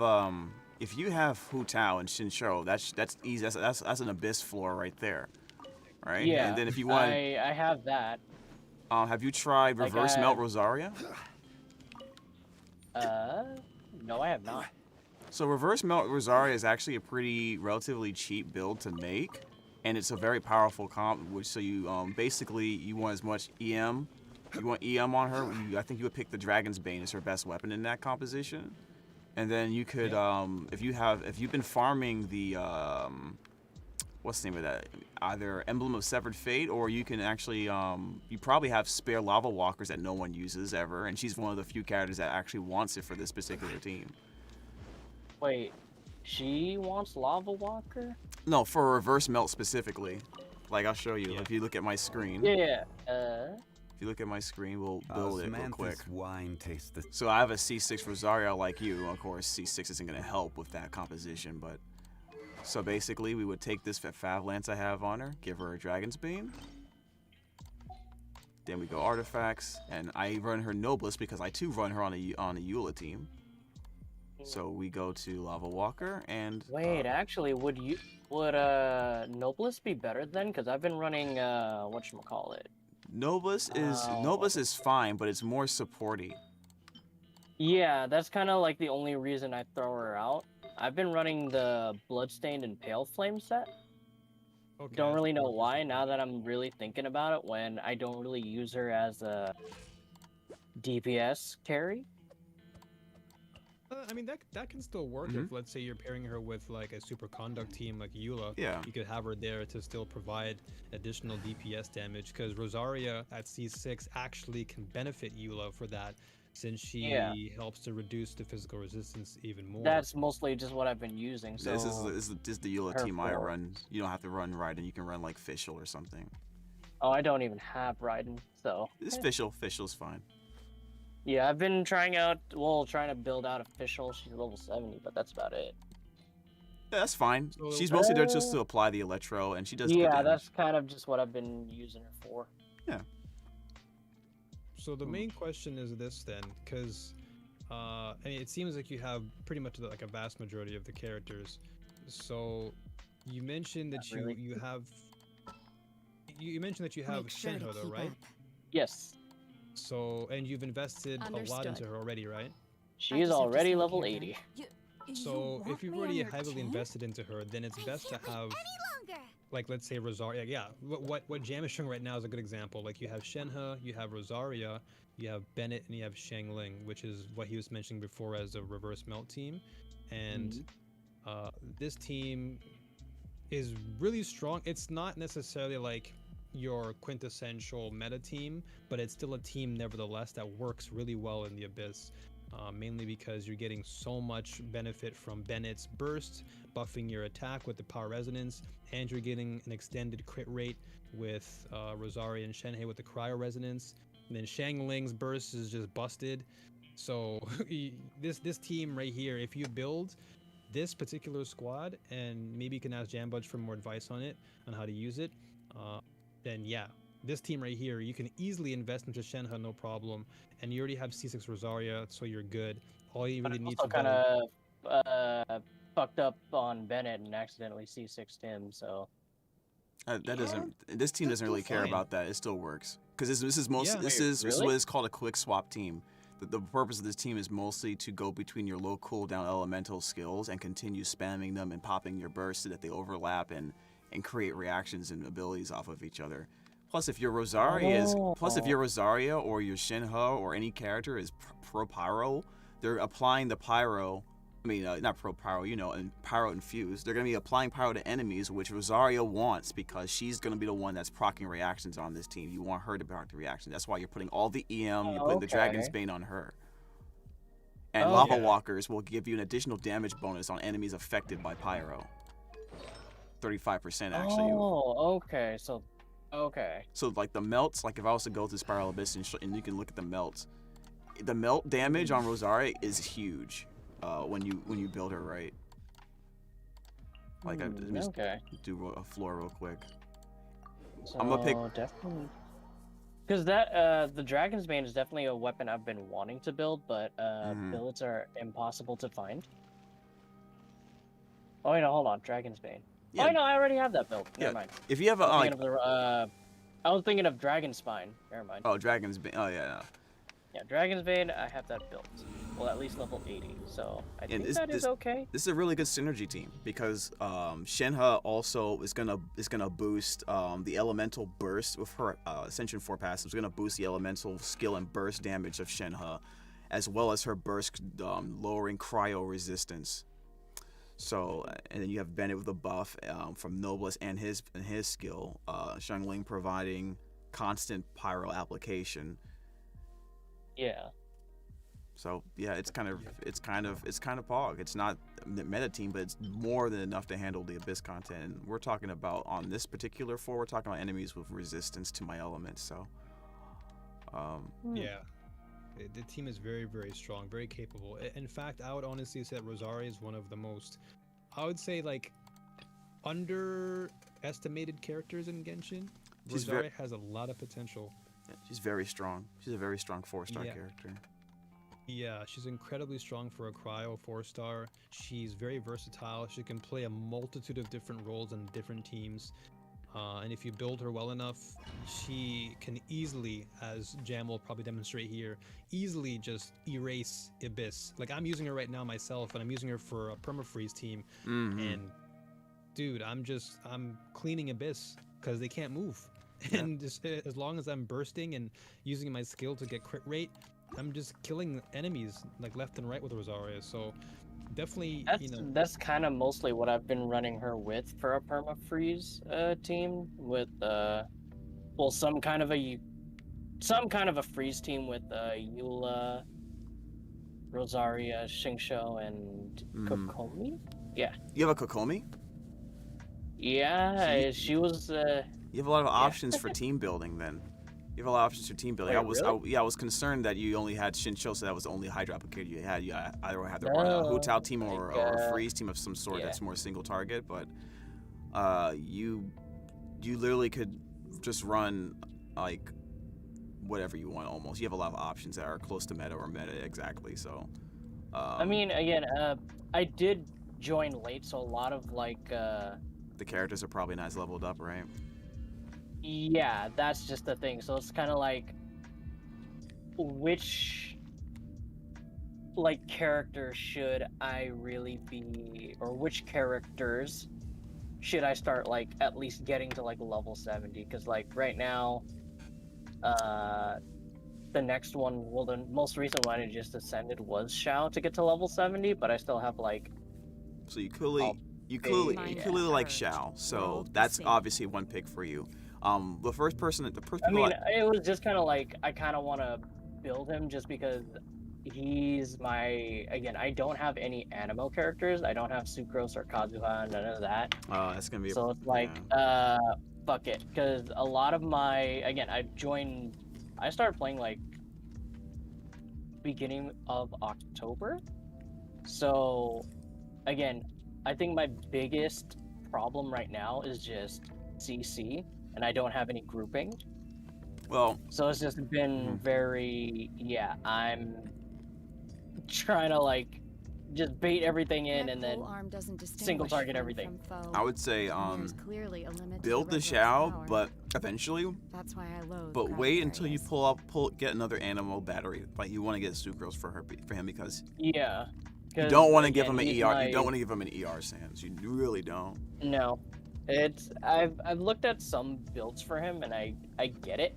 Hu Tao and Shinshou, that's easy. That's an abyss floor right there, right? Yeah. And then if you want, I have that. have you tried Like, reverse melt Rosaria? No, I have not. So reverse melt Rosaria is actually a pretty relatively cheap build to make, and it's a very powerful comp. Which so you basically you want as much EM, you want EM on her. I think you would pick the Dragon's Bane as her best weapon in that composition, and then you could if you've been farming the what's the name of that? Either Emblem of Severed Fate, or you can actually you probably have spare Lava Walkers that no one uses ever, and she's one of the few characters that actually wants it for this particular team. Wait, she wants Lava Walker? No, for reverse melt specifically. Like I'll show you. Yeah. If you look at my screen. Yeah. If you look at my screen, we'll build it real quick. Samantha's wine tastes the So I have a C6 Rosario like you. Of course, C6 isn't going to help with that composition, but so basically we would take this Fav Lance I have on her, give her a Dragon's Bane. Then we go artifacts, and I run her Noblest because I too run her on a Eula team. So we go to Lava Walker and Wait, actually, would Noblest be better then? Because I've been running whatchamacallit. Noblest is fine, but it's more supporty. Yeah, that's kind of like the only reason I throw her out. I've been running the Bloodstained and Pale Flame set. Okay, Don't that's really know perfect. why now that I'm really thinking about it, when I don't really use her as a DPS carry. I mean, that can still work if, let's say, you're pairing her with like a super conduct team like Eula. Yeah. You could have her there to still provide additional DPS damage, because Rosaria at C6 actually can benefit Eula for that, since she helps to reduce the physical resistance even more. That's mostly just what I've been using. So This is the Eula her team I forwards. run. You don't have to run Raiden. You can run like Fischl or something. Oh, I don't even have Raiden, so It's Fischl. Fischl's fine. yeah, I've been trying to build out official. She's level 70, but that's about it. Yeah, that's fine. So- She's mostly there just to apply the electro, and she does good Yeah, damage. that's kind of just what I've been using her for. So the main question is this then, because I mean, it seems like you have pretty much like a vast majority of the characters. So you mentioned that Not really. you have Make sure to Shenhe though, keep right? up. Yes, So and you've invested a lot into Understood. her already, right? she I is just have to already stay level here, 80. So if you've already heavily invested into her, then it's best to have, Longer. like, let's say Rosaria. Yeah, what Jam is showing right now is a good example. Like, you have Shenhe, you have Rosaria, you have Bennett, and you have Shangling, which is what he was mentioning before as a reverse melt team. And this team is really strong. It's not necessarily like your quintessential meta team, but it's still a team nevertheless that works really well in the Abyss. Mainly because you're getting so much benefit from Bennett's burst, buffing your attack with the power resonance, and you're getting an extended crit rate with Rosaria and Shenhe with the cryo resonance. And then Shangling's burst is just busted. So this team right here, if you build this particular squad, and maybe you can ask Jambudge for more advice on it, on how to use it, then yeah, this team right here, you can easily invest into Shenhe, no problem, and you already have C6 Rosaria, so you're good. All you But really I need also to kind build... of fucked up on Bennett and accidentally C6'd him, so That doesn't. This team doesn't really care fine. about that. It still works because this is most. Yeah. This Wait, is really? what is called a quick swap team. The purpose of this team is mostly to go between your low cooldown elemental skills and continue spamming them and popping your bursts so that they overlap and create reactions and abilities off of each other. Plus, if your Rosaria or your Shenhe or any character is pro pyro, they're applying the pyro I mean, not pro pyro, and pyro infused. They're going to be applying pyro to enemies, which Rosario wants because she's going to be the one that's proccing reactions on this team. You want her to proc the reaction. That's why you're putting all the EM, you're putting the Dragon's Bane on her. And Lava Walkers will give you an additional damage bonus on enemies affected by pyro. 35% actually. Oh, okay. So, okay. So like the melts, like if I was to go through Spiral Abyss and you can look at the melt damage on Rosaria is huge. When you build her right. Like let me just do a floor real quick. So I'm gonna pick definitely because that the Dragon's Bane is definitely a weapon I've been wanting to build, but builds are impossible to find. Oh wait, no, hold on, Dragon's Bane. Yeah. Oh no, I already have that build. Never mind. If you have a I was thinking of Dragon Spine. Never mind. Oh, Dragon's Bane. Oh yeah. Yeah, Dragon's Bane, I have that built. Well, at least level 80, so I think that is okay. This is a really good synergy team because Shenhe also is gonna boost the elemental burst with her Ascension 4 passive. It's gonna boost the elemental skill and burst damage of Shenhe, as well as her burst lowering cryo resistance. So, and then you have Bennett with a buff from Noblesse and his skill. Xiangling providing constant pyro application. Yeah. So yeah, it's kind of Pog. It's not the meta team, but it's more than enough to handle the Abyss content. And we're talking about on this particular floor, we're talking about enemies with resistance to my elements. So yeah, the team is very, very strong, very capable. In fact, I would honestly say that Rosaria is one of the most, I would say, like, underestimated characters in Genshin. Rosaria has a lot of potential. Yeah, she's very strong. She's a very strong 4-star character. Yeah, she's incredibly strong for a cryo 4-star. She's very versatile. She can play a multitude of different roles in different teams. And if you build her well enough, she can easily, as Jam will probably demonstrate here, easily just erase Abyss. Like, I'm using her right now myself, and I'm using her for a permafreeze team. And dude, I'm cleaning Abyss because they can't move. And just, as long as I'm bursting and using my skill to get crit rate, I'm just killing enemies like left and right with Rosaria. So definitely, that's kind of mostly what I've been running her with for a permafreeze team with well, some kind of a freeze team with Eula, Rosaria, Xingqiu, and Kokomi. Yeah. You have a Kokomi? Yeah, she was. You have a lot of options for team building then. You have a lot of options for team building. Wait, I was concerned that you only had Xingqiu, so that was the only Hydra applicator you had. You either have the Hu Tao team or a freeze team of some sort that's more single target, but you literally could just run like whatever you want almost. You have a lot of options that are close to meta or meta exactly. So I mean, again, I did join late, so a lot of like the characters are probably not as leveled up, right? Yeah, that's just the thing. So it's kind of like, which like character should I really be, or which characters should I start like at least getting to like level 70? Because like right now, the next one, well, the most recent one I just ascended was Xiao to get to level 70, but I still have like. So you clearly like Xiao, so that's obviously one pick for you. The first person. I mean, it was just kind of like I kind of want to build him just because he's my. Again, I don't have any Animo characters. I don't have Sucrose or Kazuha, none of that. Oh, that's gonna be. So it's like, fuck it, because a lot of my. Again, I started playing like beginning of October. So, again, I think my biggest problem right now is just CC. And I don't have any grouping. Well, so it's just been very, I'm trying to like just bait everything in and then single target everything. I would say build the Xiao, but eventually. That's why I loathe. But wait until you get another Animo battery. Like you want to get Sucrose for him because you don't want to give him an ER. You don't want to give him an ER Sans. You really don't. No. I've looked at some builds for him and I get it,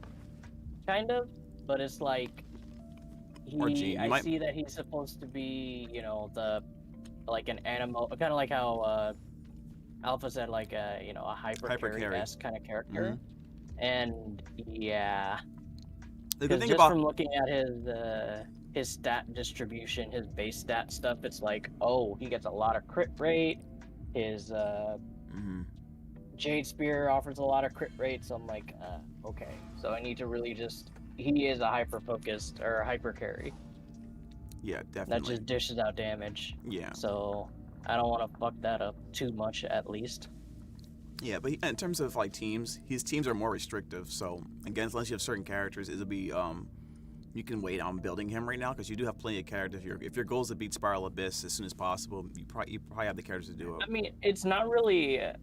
kind of, but it's like I see that he's supposed to be, the like an animo, kind of like how Alpha said, like a a hyper carry-esque kind of character. And yeah, The good because thing just about from looking at his stat distribution, his base stat stuff, it's like, oh, he gets a lot of crit rate. His Jade Spear offers a lot of crit rate, so I'm like, okay. So I need to really just. He is a hyper focused or hyper carry yeah, that definitely. just dishes out damage. Yeah. So I don't want to fuck that up too much, at least. Yeah, but in terms of like teams, his teams are more restrictive. So again, unless you have certain characters, it'll be you can wait on building him right now because you do have plenty of characters. If your goal is to beat Spiral Abyss as soon as possible, you probably have the characters to do it. I mean, it's not really a.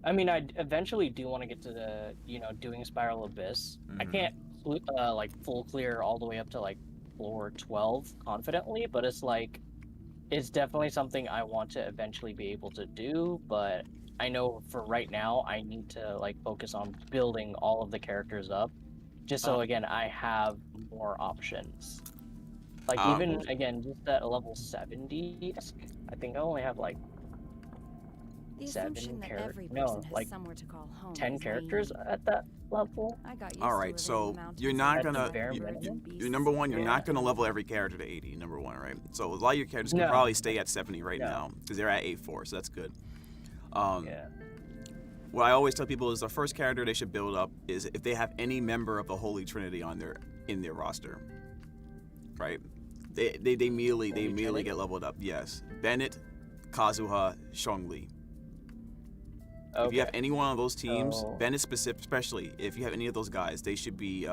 I mean, I eventually do want to get to the doing Spiral Abyss. I can't like full clear all the way up to like floor 12 confidently, but it's like it's definitely something I want to eventually be able to do. But I know for right now, I need to like focus on building all of the characters up, just so again I have more options. Like even again, just at level 70, I think I only have like The 7 assumption that characters. every No, person has like somewhere to call home 10 is characters naive. at that level. I got used All to right, living so in the mountains you're not with gonna. the bare birds and You're beasts. number one. You're Yeah. not gonna level every character to 80. Number one, right? So a lot of your characters can No. probably stay at 70 right No. now because they're at 84, so that's good. Yeah. What I always tell people is the first character they should build up is if they have any member of the Holy Trinity in their roster, right? They immediately Trinity? get leveled up. Yes, Bennett, Kazuha, Zhongli. Okay. If you have any one of those teams, So- Bennett especially, if you have any of those guys, they should be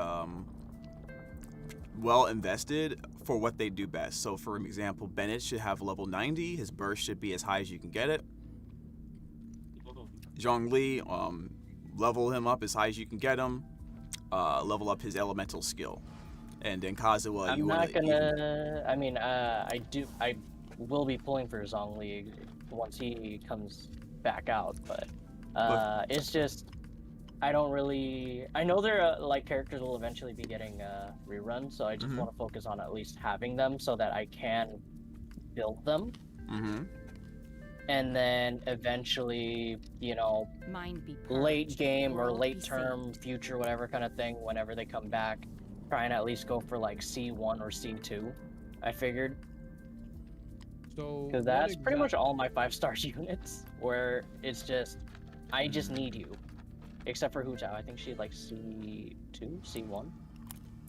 well invested for what they do best. So, for example, Bennett should have level 90. His burst should be as high as you can get it. Zhongli, level him up as high as you can get him. Level up his elemental skill, and then Kazuha. I'm not gonna. I mean, I will be pulling for Zhongli once he comes back out, but it's just I don't really. I know their like characters will eventually be getting reruns, so I just want to focus on at least having them so that I can build them. And then eventually, Mind be late purged, game or world late be term, saved. future, whatever kind of thing, whenever they come back, try and at least go for like C1 or C2, I figured. So Because that's pretty much all my 5-star units, where it's just, I just need you. Except for Hu Tao, I think she'd like C2, C1.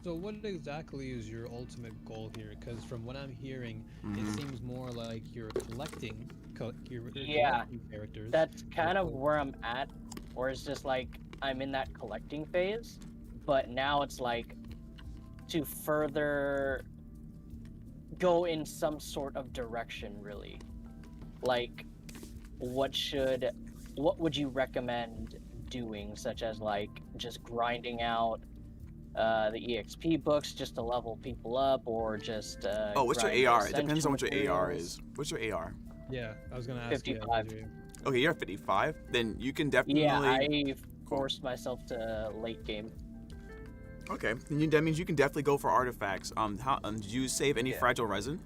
So what exactly is your ultimate goal here? Because from what I'm hearing, it seems more like you're collecting, Yeah, collecting characters. That's kind of where I'm at, or it's just like I'm in that collecting phase, but now it's like to further go in some sort of direction, really. Like, what would you recommend doing, such as like just grinding out the EXP books just to level people up, or just what's grind your AR? It essential depends on what your AR materials? is. What's your AR? Yeah, I was gonna ask 55. you. Okay, you're at 55. Then you can definitely. Yeah, I forced myself to late game. Okay, then that means you can definitely go for artifacts. Did you save any fragile resin?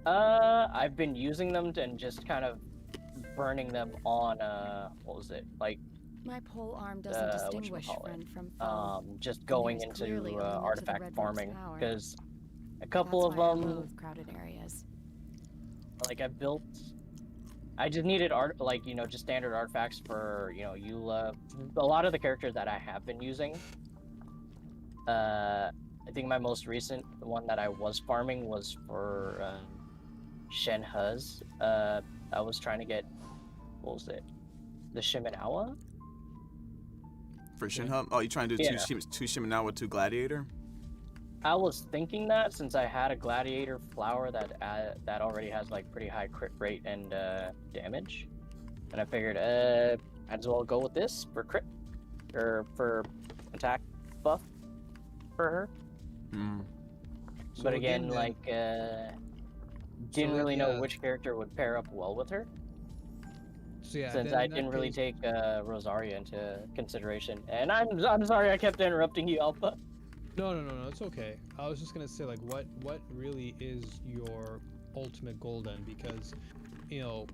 I've been using them and just kind of burning them on what was it, like My pole arm doesn't distinguish whatchamacallit? friend from foe. Just going There's into clearly a limit to the artifact Red Wolf's farming, power. because a couple That's of why I them, loathe crowded areas. like I just needed just standard artifacts for Eula. A lot of the characters that I have been using. I think my most recent one that I was farming was for Shen Huz. I was trying to get, what was it, the Shimenawa? For Shinhub? Oh, you trying to do Yeah. two Shimenawa, 2 Gladiator? I was thinking that since I had a gladiator flower that already has like pretty high crit rate and damage, and I figured I'd as well go with this for crit or for attack buff for her. So But again, then- like didn't so, really know yeah. which character would pair up well with her, So yeah, since then I in that didn't really case- take Rosaria into consideration. And I'm sorry I kept interrupting you, Alpha. No, it's okay. I was just gonna say, like, what really is your ultimate goal then? Because, you know,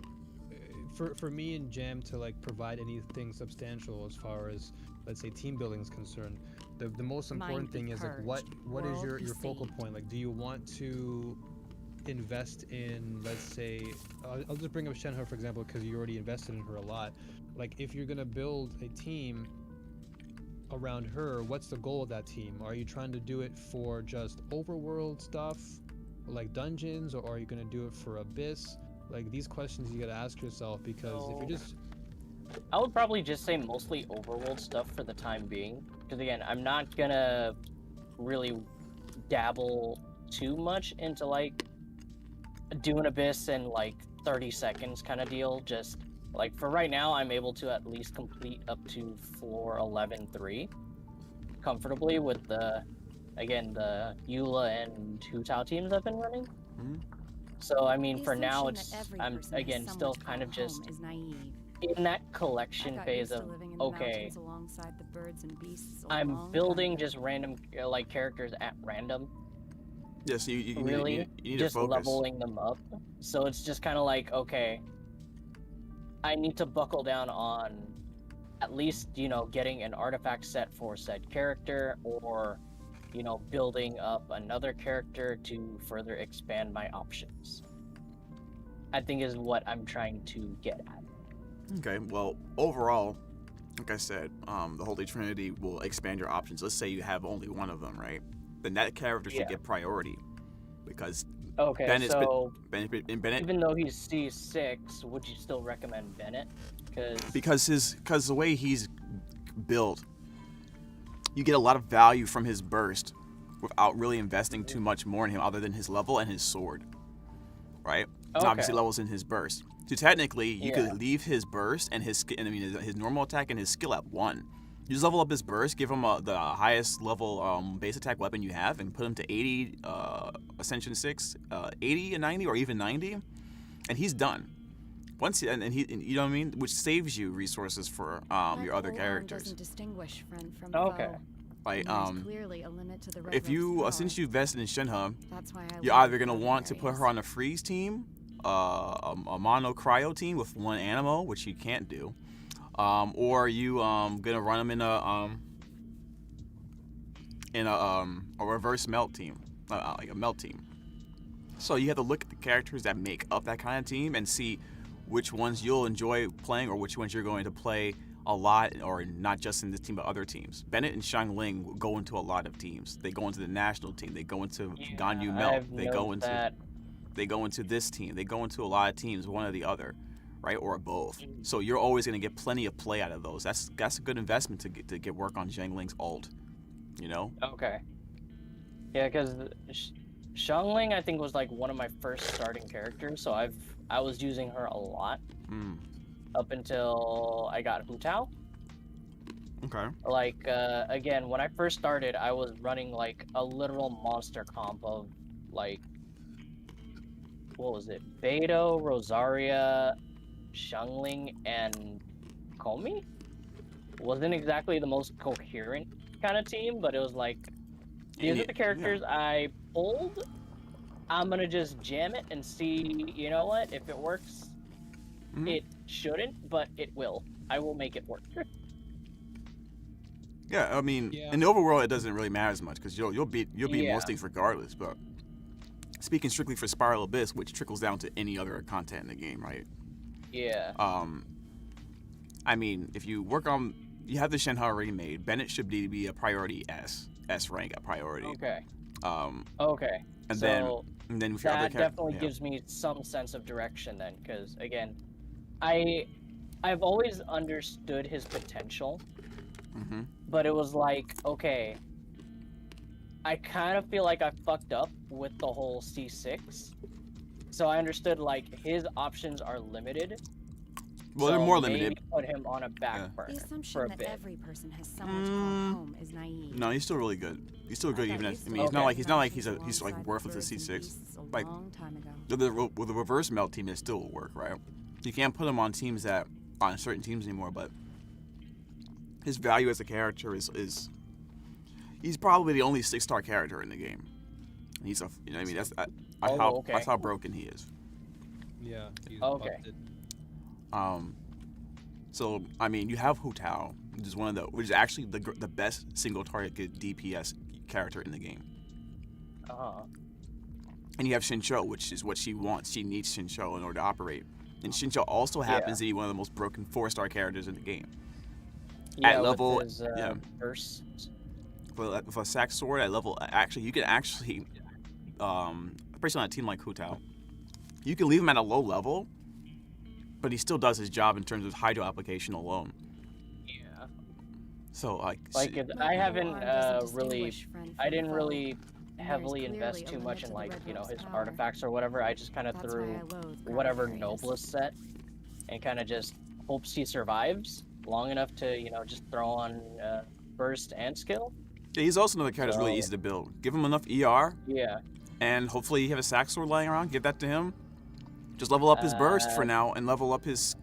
for me and Jam to like provide anything substantial as far as, let's say, team building is concerned, the most important thing is like what is your focal point? Like, do you want to invest in, let's say, I'll just bring up Shenhe for example, because you already invested in her a lot. Like, if you're gonna build a team around her, what's the goal of that team? Are you trying to do it for just overworld stuff, like dungeons, or are you gonna do it for Abyss? Like, these questions you gotta ask yourself, because if you're just... I would probably just say mostly overworld stuff for the time being, because again, I'm not gonna really dabble too much into like doing Abyss in like 30 seconds kind of deal. Just like for right now, I'm able to at least complete up to floor 11-3 comfortably with the YuLa and Hu teams I've been running. Mm-hmm. So I mean, The for now, assumption it's that every I'm person has again someone still to kind of call just home is naive. in that I collection got phase used to of living in the okay, mountains alongside the birds and beasts a I'm long building time ago. just random like characters at random. Yeah, so you Really, need just to focus. leveling them up. So it's just kind of like, okay, I need to buckle down on at least, you know, getting an artifact set for said character, or, you know, building up another character to further expand my options, I think is what I'm trying to get at. Okay, well, overall, like I said, the Holy Trinity will expand your options. Let's say you have only one of them, right? Then that character should get priority, because Okay, Bennett's so Bennett, even though he's C6, would you still recommend Bennett? because the way he's built, you get a lot of value from his burst without really investing too much more in him, other than his level and his sword, right? It's obviously levels in his burst. So technically, you could leave his burst and his normal attack and his skill at 1. You just level up his burst, give him the highest level base attack weapon you have, and put him to 80 Ascension 6, 80 and 90, or even 90, and he's done. Once you know what I mean, which saves you resources for your other characters. Doesn't distinguish friend from Okay. foe. Like There's clearly a limit to the if you Reverend's since power. you invested in Shenhe, That's why I you're love either gonna other want to put her areas. on a freeze team, a mono cryo team with 1 animo, which you can't do, or you gonna run them in a reverse melt team, like a melt team. So you have to look at the characters that make up that kind of team and see which ones you'll enjoy playing, or which ones you're going to play a lot, or not just in this team but other teams. Bennett and Xiangling go into a lot of teams. They go into the national team. They go into Ganyu Melt. They go into this team. They go into a lot of teams, one or the other, right, or both. So you're always going to get plenty of play out of those. That's a good investment to get work on Xiangling's ult, you know. Okay. Yeah, because Xiangling I think was like one of my first starting characters, so I was using her a lot up until I got Hu Tao. Okay. Like again, when I first started, I was running like a literal monster comp of like, what was it? Beidou, Rosaria, Xiangling, and Komi. Wasn't exactly the most coherent kind of team, but it was like, these are the characters I pulled. I'm gonna just jam it and see, you know what, if it works. It shouldn't, but it will. I will make it work. Yeah, I mean, in the overworld, it doesn't really matter as much, because you'll beat most things regardless. But speaking strictly for Spiral Abyss, which trickles down to any other content in the game, right? Yeah. I mean, if you work on, you have the Shenhe already made. Bennett should be a priority S rank, a priority. Okay. Okay. And so then with your other that definitely gives me some sense of direction then, because again, I've always understood his potential, but it was like, okay, I kind of feel like I fucked up with the whole C6, so I understood like his options are limited. Well, they're more limited. Maybe put him on a back burner The assumption for a that bit. every person has someone to call home is naive. No, he's still really good. He's still good, even if, I mean, he's not like he's like worthless at C6. Like with the reverse melt team, it still will work, right? You can't put him on teams that on certain teams anymore, but his value as a character is he's probably the only 6-star character in the game. He's a, you know, what I mean, Oh, that's okay. how broken he is. Yeah. He's Okay. busted. So I mean, you have Hu Tao, which is actually the best single target DPS character in the game. Uh-huh. And you have Shincho, which is what she wants. She needs Shincho in order to operate. And Shincho also happens to be one of the most broken 4-star characters in the game. Yeah, At level, with his, burst. with a sack sword at level, actually, you can actually, especially on a team like Hu Tao, you can leave him at a low level, but he still does his job in terms of hydro application alone. Yeah. So like I haven't really, distinguish friend I from didn't foe. really And heavily there's invest clearly too a much limit in to the like, Red you know, Wolf's his power. artifacts or whatever. I just kind of That's why threw I loathe crowded whatever areas. noblest set and kind of just hopes he survives long enough to, you know, just throw on burst and skill. yeah, he's also another character that's really So- easy to build. Give him enough ER, Yeah. and hopefully you have a sack sword lying around. Give that to him. Just level up his burst for now, and level up his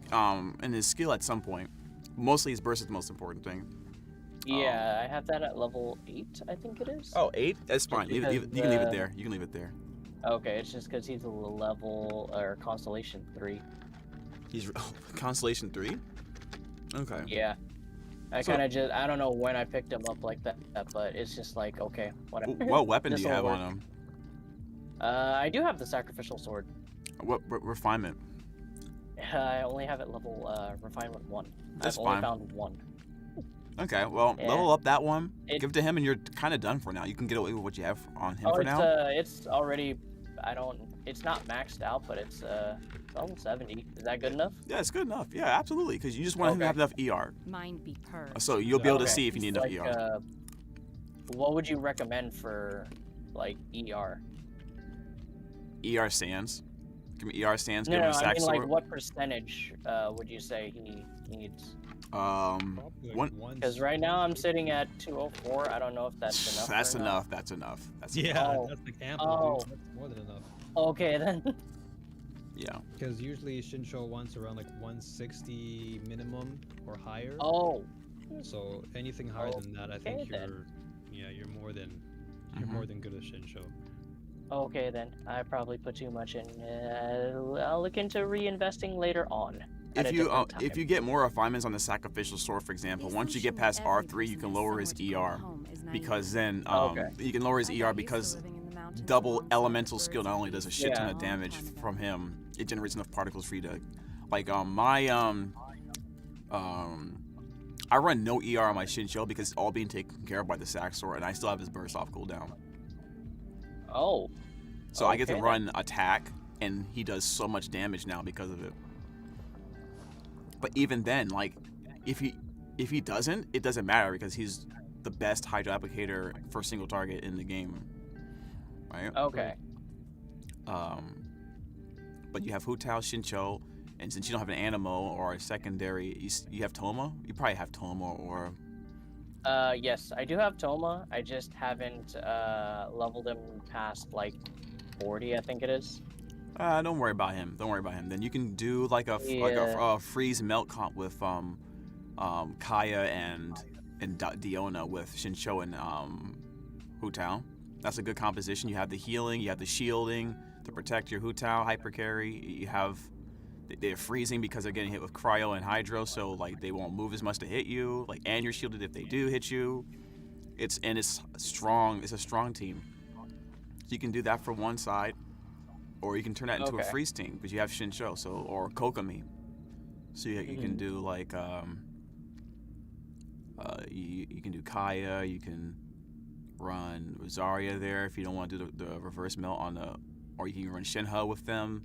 skill at some point. Mostly his burst is the most important thing. Yeah, I have that at level 8, I think it is. Oh, 8? That's Just fine. You because, can leave it there. You can leave it there. Okay, it's just because he's a level, or Constellation 3. He's Constellation 3? Okay. Yeah. I So- kind of just, I don't know when I picked him up like that, but it's just like, okay, whatever. What weapon do you This'll have work. on him? I do have the Sacrificial Sword. What refinement? I only have it level, Refinement 1. That's I've only fine. found 1. Okay, well, Yeah. level up that one. It- Give it to him, and you're kind of done for now. You can get away with what you have on him Oh, for it's, now. it's already, it's not maxed out, but it's, level 70. Is that good enough? Yeah, it's good enough. Yeah, absolutely, because you just want him to Okay. have enough ER. Mind be purged. So you'll be able to Okay. see if you need enough Like, ER. what would you recommend for, like, ER? ER stands. Give me ER stands. No, Give him no, a I sack mean, sword. like, what percentage, would you say he needs? Probably like one. once. Because right now I'm sitting at 204. I don't know if that's enough. That's or not. enough. That's enough. That's Yeah, Oh. that's like ample, Oh. dude. That's more than enough. Okay, then. Yeah. Because usually Shincho wants around like 160 minimum or higher. Oh, So anything higher than that, I think Okay, then. you're more than Mhm. more than good at Shincho. okay then. I probably put too much in. I'll look into reinvesting later on. At a If you different if time. you get more refinements on the sacrificial sword, for example, once you get past R3, you can lower his ER because then Okay. you can lower his ER because double elemental skill not only does a shit ton Yeah. of damage from him, it generates enough particles for you to, like I run no ER on my Shincho because it's all being taken care of by the sack sword, and I still have his burst off cooldown. Oh, So I get to Okay, then. run attack, and he does so much damage now because of it. But even then, like, if he doesn't, it doesn't matter because he's the best hydro applicator for single target in the game, right? okay. But you have Hu Tao, Shincho, and since you don't have an Animo or a secondary, you have Toma. You probably have Toma or Yes, I do have Toma. I just haven't leveled him past like 40, I think it is. don't worry about him. Don't worry about him. Then you can do like a Yeah. freeze melt comp with Kaya and Diona with Shincho and Hu Tao. That's a good composition. You have the healing, you have the shielding to protect your Hu Tao hyper carry. You have they're freezing because they're getting hit with cryo and hydro, so like they won't move as much to hit you. Like, and you're shielded if they do hit you. It's strong. It's a strong team. So you can do that for one side, or you can turn that into a Okay. freeze team because you have Shincho, so or Kokomi. So you can do like you can do Kaya. You can run Rosaria there if you don't want to do the reverse melt on the, or you can run Shenhe with them.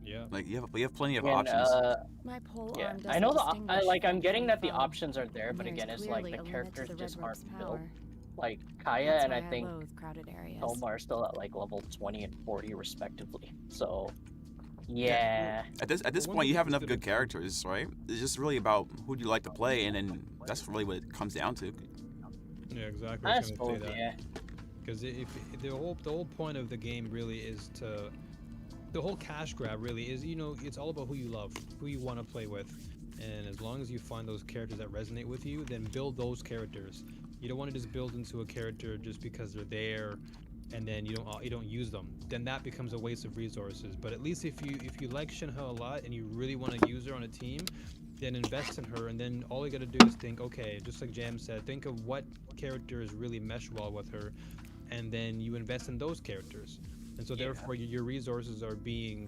Yeah. Like you have plenty of Again, options. My pole Yeah, arm I know doesn't I like. I'm distinguish getting that the friend from foe. options are there, but There's again, it's like clearly the a limit to characters the just Red aren't Wolf's built. power. Like Kaya That's and I why think loathe crowded areas. Toma are still at like level 20 and 40 respectively. So, yeah. At this one point, you thing have that's enough good good about- characters, right? It's just really about who do you like to play, and then that's really what it comes down to. Yeah, exactly. I I was gonna suppose, say that. yeah. Because if the whole point of the game really is to, the whole cash grab really is, you know, it's all about who you love, who you want to play with, and as long as you find those characters that resonate with you, then build those characters. You don't want to just build into a character just because they're there, and then you don't use them, then that becomes a waste of resources. But at least if you like Shinhe a lot and you really want to use her on a team, then invest in her, and then all you gotta do is think, okay, just like Jam said, think of what characters really mesh well with her, and then you invest in those characters. And so therefore your resources are being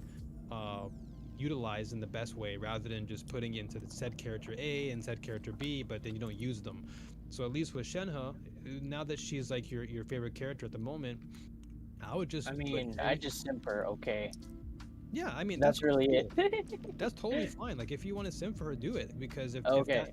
utilized in the best way, rather than just putting it into the said character A and said character B, but then you don't use them. So at least with Shenhe, now that she's like your favorite character at the moment, I would just I mean, I just simp her, okay. yeah, I mean That's really cool. it. That's totally fine. Like if you want to sim for her, do it, because if Okay.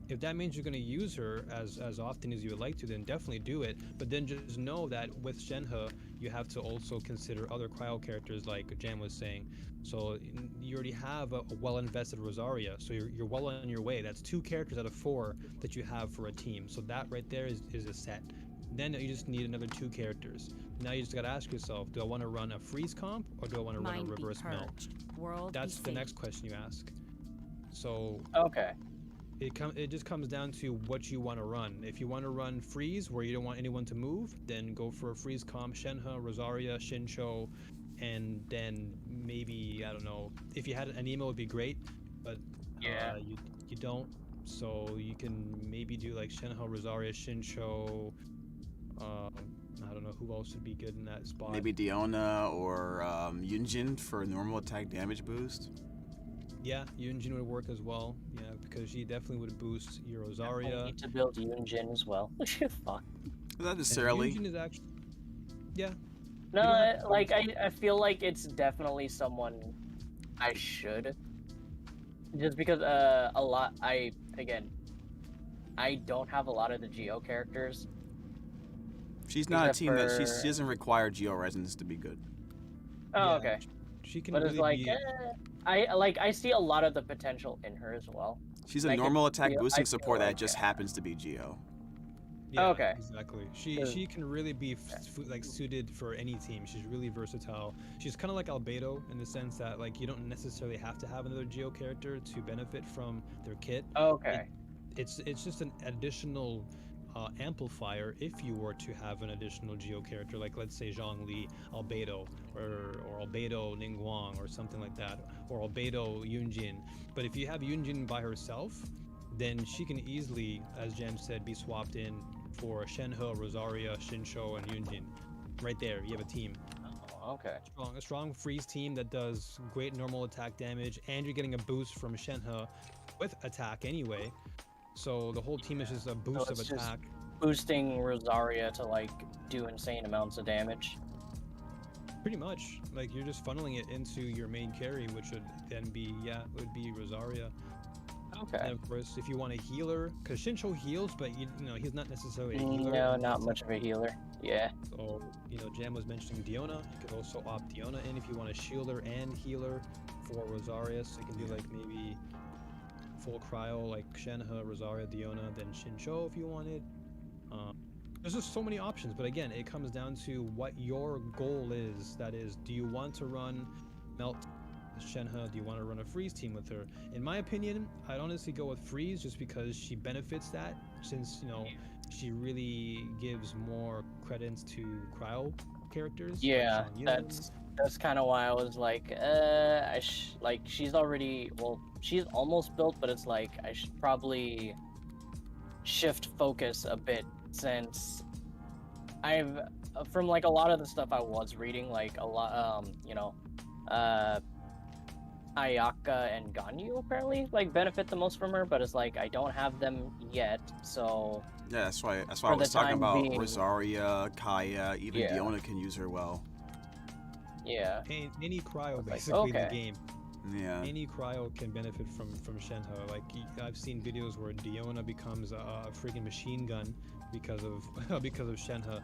if that means you're gonna use her as often as you would like to, then definitely do it. But then just know that with Shenhe, you have to also consider other cryo characters, like Jan was saying. So you already have a well-invested Rosaria, so you're well on your way. That's 2 characters out of 4 that you have for a team. So that right there is a set. Then you just need another 2 characters. Now you just gotta ask yourself, do I want to run a freeze comp or do I want to run a Mind be reverse melt? purged. World That's be the saved. next question you ask. So Okay. it just comes down to what you want to run. If you want to run freeze where you don't want anyone to move, then go for a freeze comp, Shenhe, Rosaria, Shincho, and then maybe, I don't know, if you had an emo, it would be great, but you don't. So you can maybe do like Shenhe, Rosaria, Shincho. I don't know who else would be good in that spot. Maybe Diona or Yunjin for normal attack damage boost. Yeah, Yunjin would work as well. Yeah, because she definitely would boost your I Rosaria. need to build Yunjin as well. Fuck. Not And necessarily. Yunjin is actually, yeah. No, don't have to like I feel like it's definitely someone I should. Just because a lot I don't have a lot of the Geo characters. She's not a Except team that for- she doesn't require Geo resonance to be good. Oh, Yeah, okay. She can But really it's like be. I see a lot of the potential in her as well. She's a I can normal attack feel- I boosting feel support that like, just happens to be Geo. Yeah, okay. Exactly. She 'Cause- she can really be like suited for any team. She's really versatile. She's kind of like Albedo in the sense that like you don't necessarily have to have another Geo character to benefit from their kit. Okay. It's just an additional amplifier if you were to have an additional Geo character, like let's say Zhongli, Albedo, or Albedo Ningguang or something like that, or Albedo Yunjin. But if you have Yunjin by herself, then she can easily, as Jam said, be swapped in for Shenhe, Rosaria, Shincho, and Yunjin. Right there, you have a team. Oh, okay. A strong freeze team that does great normal attack damage, and you're getting a boost from Shenhe with attack anyway. So the whole team is just a boost of it's just- attack. Boosting Rosaria to like do insane amounts of damage. Pretty much, like you're just funneling it into your main carry, which would then be would be Rosaria. Okay. And of course, if you want a healer, because Shincho heals, but you know he's not necessarily a healer. No, not much of a healer. Yeah. So Jam was mentioning Diona. You could also opt Diona in if you want a shielder and healer for Rosaria. So you can do like maybe full cryo like Shenhe, Rosaria, Diona, then Shincho if you wanted. There's just so many options, but again, it comes down to what your goal is. That is, do you want to run Melt Shenhe? Do you want to run a freeze team with her? In my opinion, I'd honestly go with freeze just because she benefits that, since she really gives more credence to cryo characters. Yeah, like Sean that's kind of why I was like, like she's almost built, but it's like I should probably shift focus a bit, since I've from like a lot of the stuff I was reading, like a lot Ayaka and Ganyu apparently like benefit the most from her, but it's like I don't have them yet, so Yeah, that's why I For was the talking time about being- Rosaria, Kaya, even Yeah. Diona can use her well. yeah. Any cryo Like, basically in the okay. game. Yeah. Any cryo can benefit from Shenhe. Like I've seen videos where Diona becomes a freaking machine gun because of Shenhe,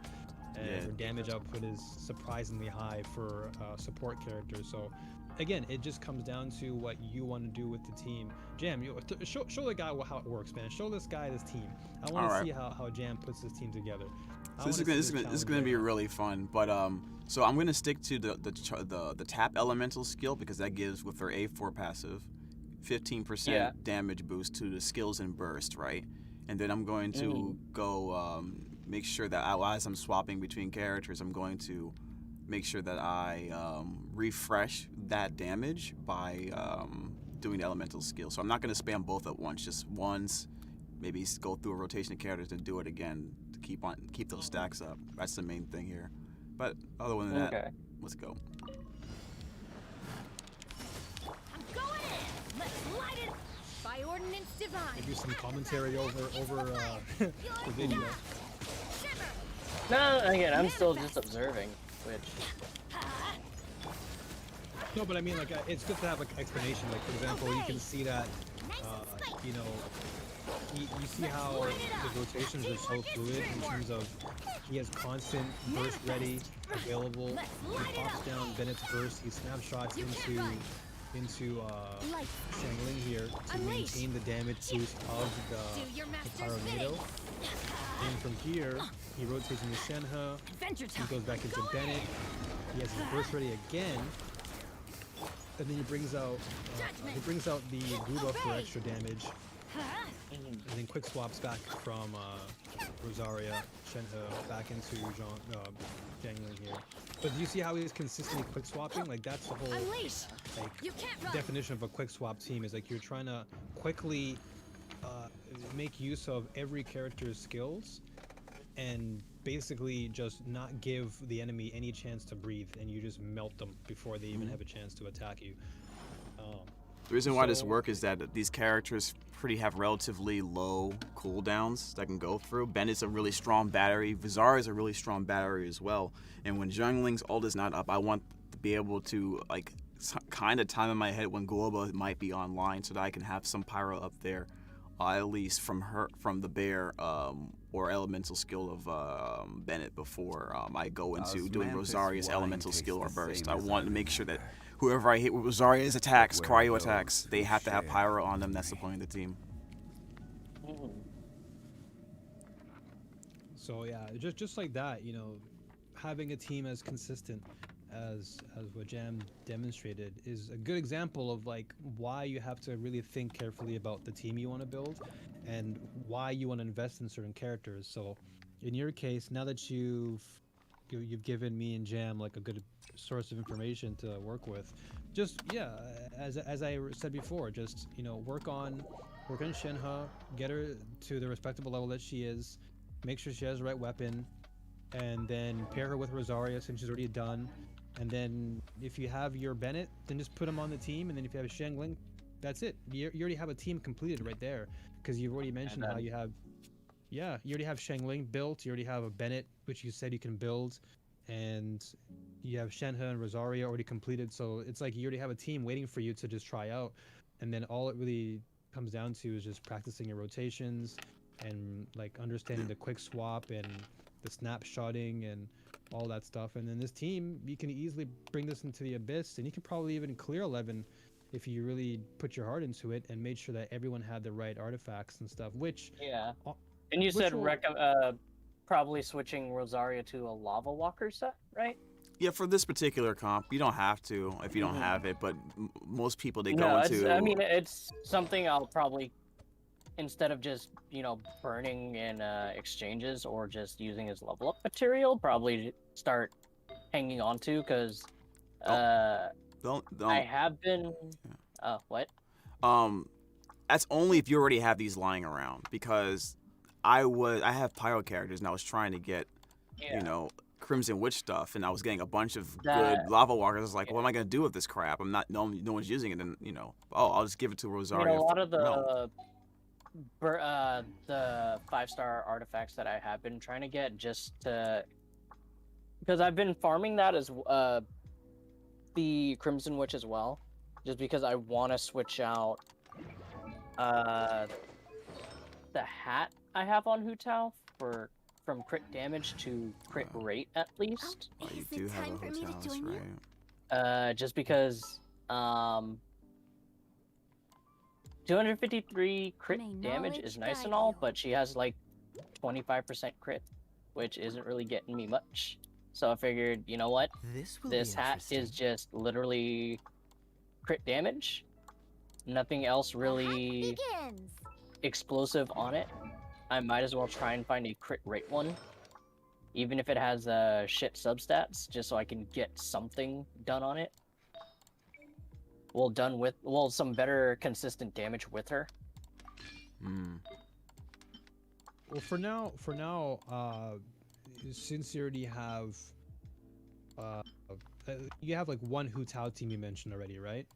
and Yeah. her damage output is surprisingly high for support characters. So again, it just comes down to what you want to do with the team. Jam, show the guy how it works, man. Show this guy this team. I want to Alright. see how Jam puts this team together. I So this wanna is see the gonna challenge be right now. really fun. But so I'm gonna stick to the tap elemental skill because that gives with her A4 passive 15% Yeah. damage boost to the skills and burst, right? And then I'm going to go make sure that as I'm swapping between characters, I'm going to make sure that I refresh that damage by doing the elemental skill. So I'm not going to spam both at once, just once, maybe go through a rotation of characters and do it again to keep those stacks up. That's the main thing here. But other than that, let's go. I'm going in. Let's light it by ordinance divine. Maybe some commentary over the video. No, again, I'm still just observing, which. No, but I mean, like, it's good to have like explanation. Like, for example, you can see that, you know, you see how the rotations are so fluid in terms of he has constant burst ready, available. He pops down Bennett's burst. He snapshots into Shangling here to maintain the damage boost of the Pyronado. And from here, he rotates into Shenhe. He goes back into Bennett. He has his burst ready again. And then he brings out the blue buff for extra damage. And then quick swaps back from Rosaria, Shenhe back into Jiangling here. But do you see how he's consistently quick swapping? Like, that's the whole definition of a quick swap team, is like you're trying to quickly make use of every character's skills and basically just not give the enemy any chance to breathe, and you just melt them before they even have a chance to attack you. The reason why this works is that these characters have relatively low cooldowns that can go through. Bennett's a really strong battery. Vizar is a really strong battery as well. And when Zhongling's ult is not up, I want to be able to like kind of time in my head when Guoba might be online, so that I can have some pyro up there, at least from the bear or elemental skill of Bennett before I go into doing Rosaria's elemental skill or burst. I want to make sure that whoever I hit with Rosaria's attacks, cryo attacks, they have to have pyro on them. That's the point of the team. So yeah, just like that, you know, having a team as consistent as what Jam demonstrated is a good example of like why you have to really think carefully about the team you want to build and why you want to invest in certain characters. So in your case, now that you've given me and Jam like a good source of information to work with, just as I said before, just, you know, work on Shenhe, get her to the respectable level that she is, make sure she has the right weapon, and then pair her with Rosaria since she's already done. And then if you have your Bennett, then just put him on the team. And then if you have a Shangling, that's it. You already have a team completed right there, because you've already mentioned how you have, you already have Shangling built. You already have a Bennett, which you said you can build, and you have Shenhe and Rosaria already completed. So it's like you already have a team waiting for you to just try out. And then all it really comes down to is just practicing your rotations and like understanding the quick swap and the snapshotting and all that stuff. And then this team, you can easily bring this into the abyss, and you can probably even clear 11 if you really put your heart into it and made sure that everyone had the right artifacts and stuff, which and you said probably switching Rosaria to a Lava Walker set, right? Yeah, for this particular comp, you don't have to if you don't have it, but most people go into. I mean, it's something I'll probably, instead of just, you know, burning in exchanges or just using as level up material, probably start hanging on to, because don't. I have been. What? That's only if you already have these lying around, because I have pyro characters and I was trying to get, you know, Crimson Witch stuff, and I was getting a bunch of good lava walkers. I was like, what am I gonna do with this crap? I'm not. No one's using it, and you know, I'll just give it to Rosaria. You know, a lot of the 5-star artifacts that I have been trying to get, just to, because I've been farming that as the Crimson Witch as well, just because I want to switch out the hat I have on Hu Tao from crit damage to crit rate at least. Oh, you do have a hotel, that's right. Just because 253 crit damage is nice and all, but she has like 25% crit, which isn't really getting me much. So I figured, you know what? This hat is just literally crit damage. Nothing else really explosive on it. I might as well try and find a crit rate one even if it has shit substats, just so I can get something done on it. Some better consistent damage with her. Well, for now, since you already have, you have like one Hu Tao team you mentioned already, right?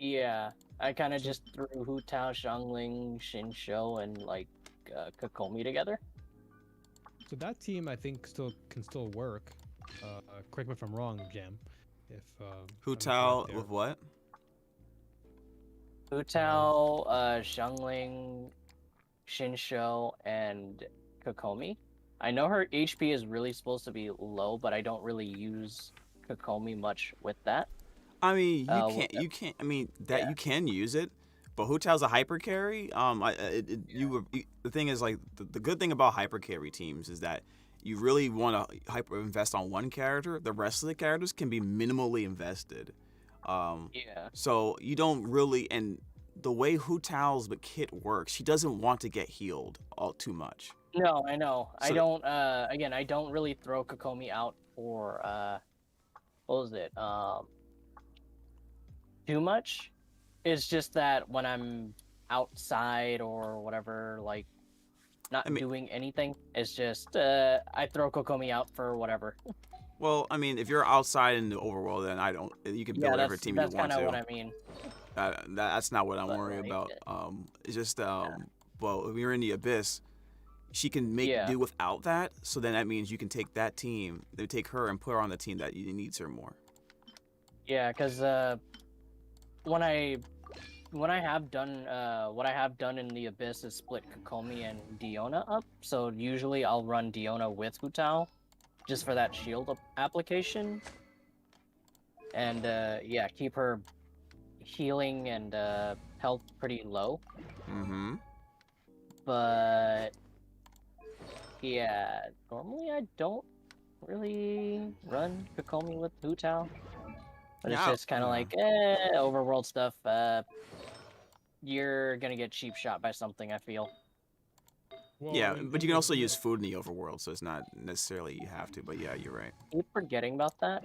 Yeah, I kind of just threw Hu Tao, Xiangling, Shinshou, and like Kokomi together. So that team, I think, can still work. Correct me if I'm wrong, Jam. If Hu I'm Tao incorrect there. with what? Hu Tao, Xiangling, Shinshou, and Kokomi. I know her HP is really supposed to be low, but I don't really use Kokomi much with that. I mean, you can't. I mean, that Yeah. you can use it, but Hu Tao's a hyper carry. The thing is, like, the good thing about hyper carry teams is that you really want to hyper invest on one character. The rest of the characters can be minimally invested. Yeah. So you don't really, and the way Hu Tao's kit works, she doesn't want to get healed all too much. No, I know. I So- don't. Again, I don't really throw Kokomi out for what was it? Too much. It's just that when I'm outside or whatever, like not doing anything, it's just I throw Kokomi out for whatever. Well, I mean, if you're outside in the overworld, then I don't. You can build whatever team you want to. That's kind of what I mean. That's not what I'm But, worried like, about. It's just well, if you're in the abyss, she can make do without that. So then that means you can take that team, they take her and put her on the team that needs her more. Yeah, because when I have done what I have done in the abyss is split Kokomi and Diona up. So usually I'll run Diona with Hu Tao, just for that shield application. And yeah, keep her healing and health pretty low. Mm-hmm. But yeah, normally I don't really run Kokomi with Hu Tao. But it's just kind of like, overworld stuff. You're gonna get cheap shot by something, I feel. Well, Yeah, but you can also use food in the overworld, so it's not necessarily you have to. But yeah, you're right. Keep forgetting about that.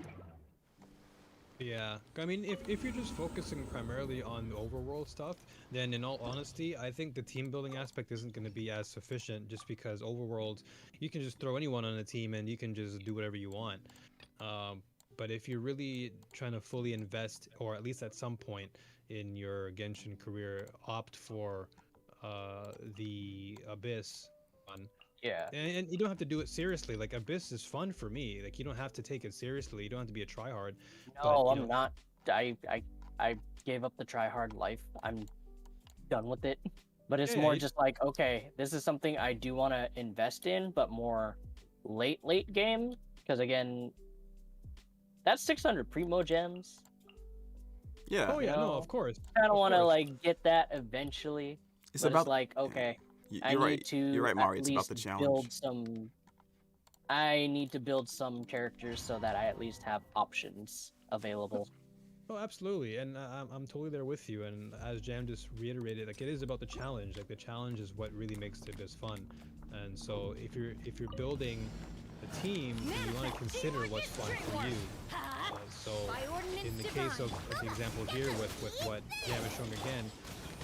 Yeah, I mean, if you're just focusing primarily on the overworld stuff, then in all honesty, I think the team building aspect isn't going to be as sufficient, just because overworld, you can just throw anyone on a team and you can just do whatever you want. But if you're really trying to fully invest, or at least at some point in your Genshin career, opt for the Abyss one. Yeah. And you don't have to do it seriously. Like, Abyss is fun for me. Like, you don't have to take it seriously. You don't have to be a tryhard. No, I'm not. I gave up the tryhard life. I'm done with it. But it's more just like, okay, this is something I do want to invest in, but more late game. Because again, that's 600 primo gems. Yeah. Oh yeah, no, of course. I don't want to like get that eventually. It's but about it's like, okay, You're right. You're right, Mari. It's about the challenge. I need to build some characters so that I at least have options available. Oh, absolutely, and I'm totally there with you. And as Jam just reiterated, like, it is about the challenge. Like, the challenge is what really makes this fun. And so if you're building a team, you want to consider what's fun for you. So in the case of the example here with what Jam is showing again,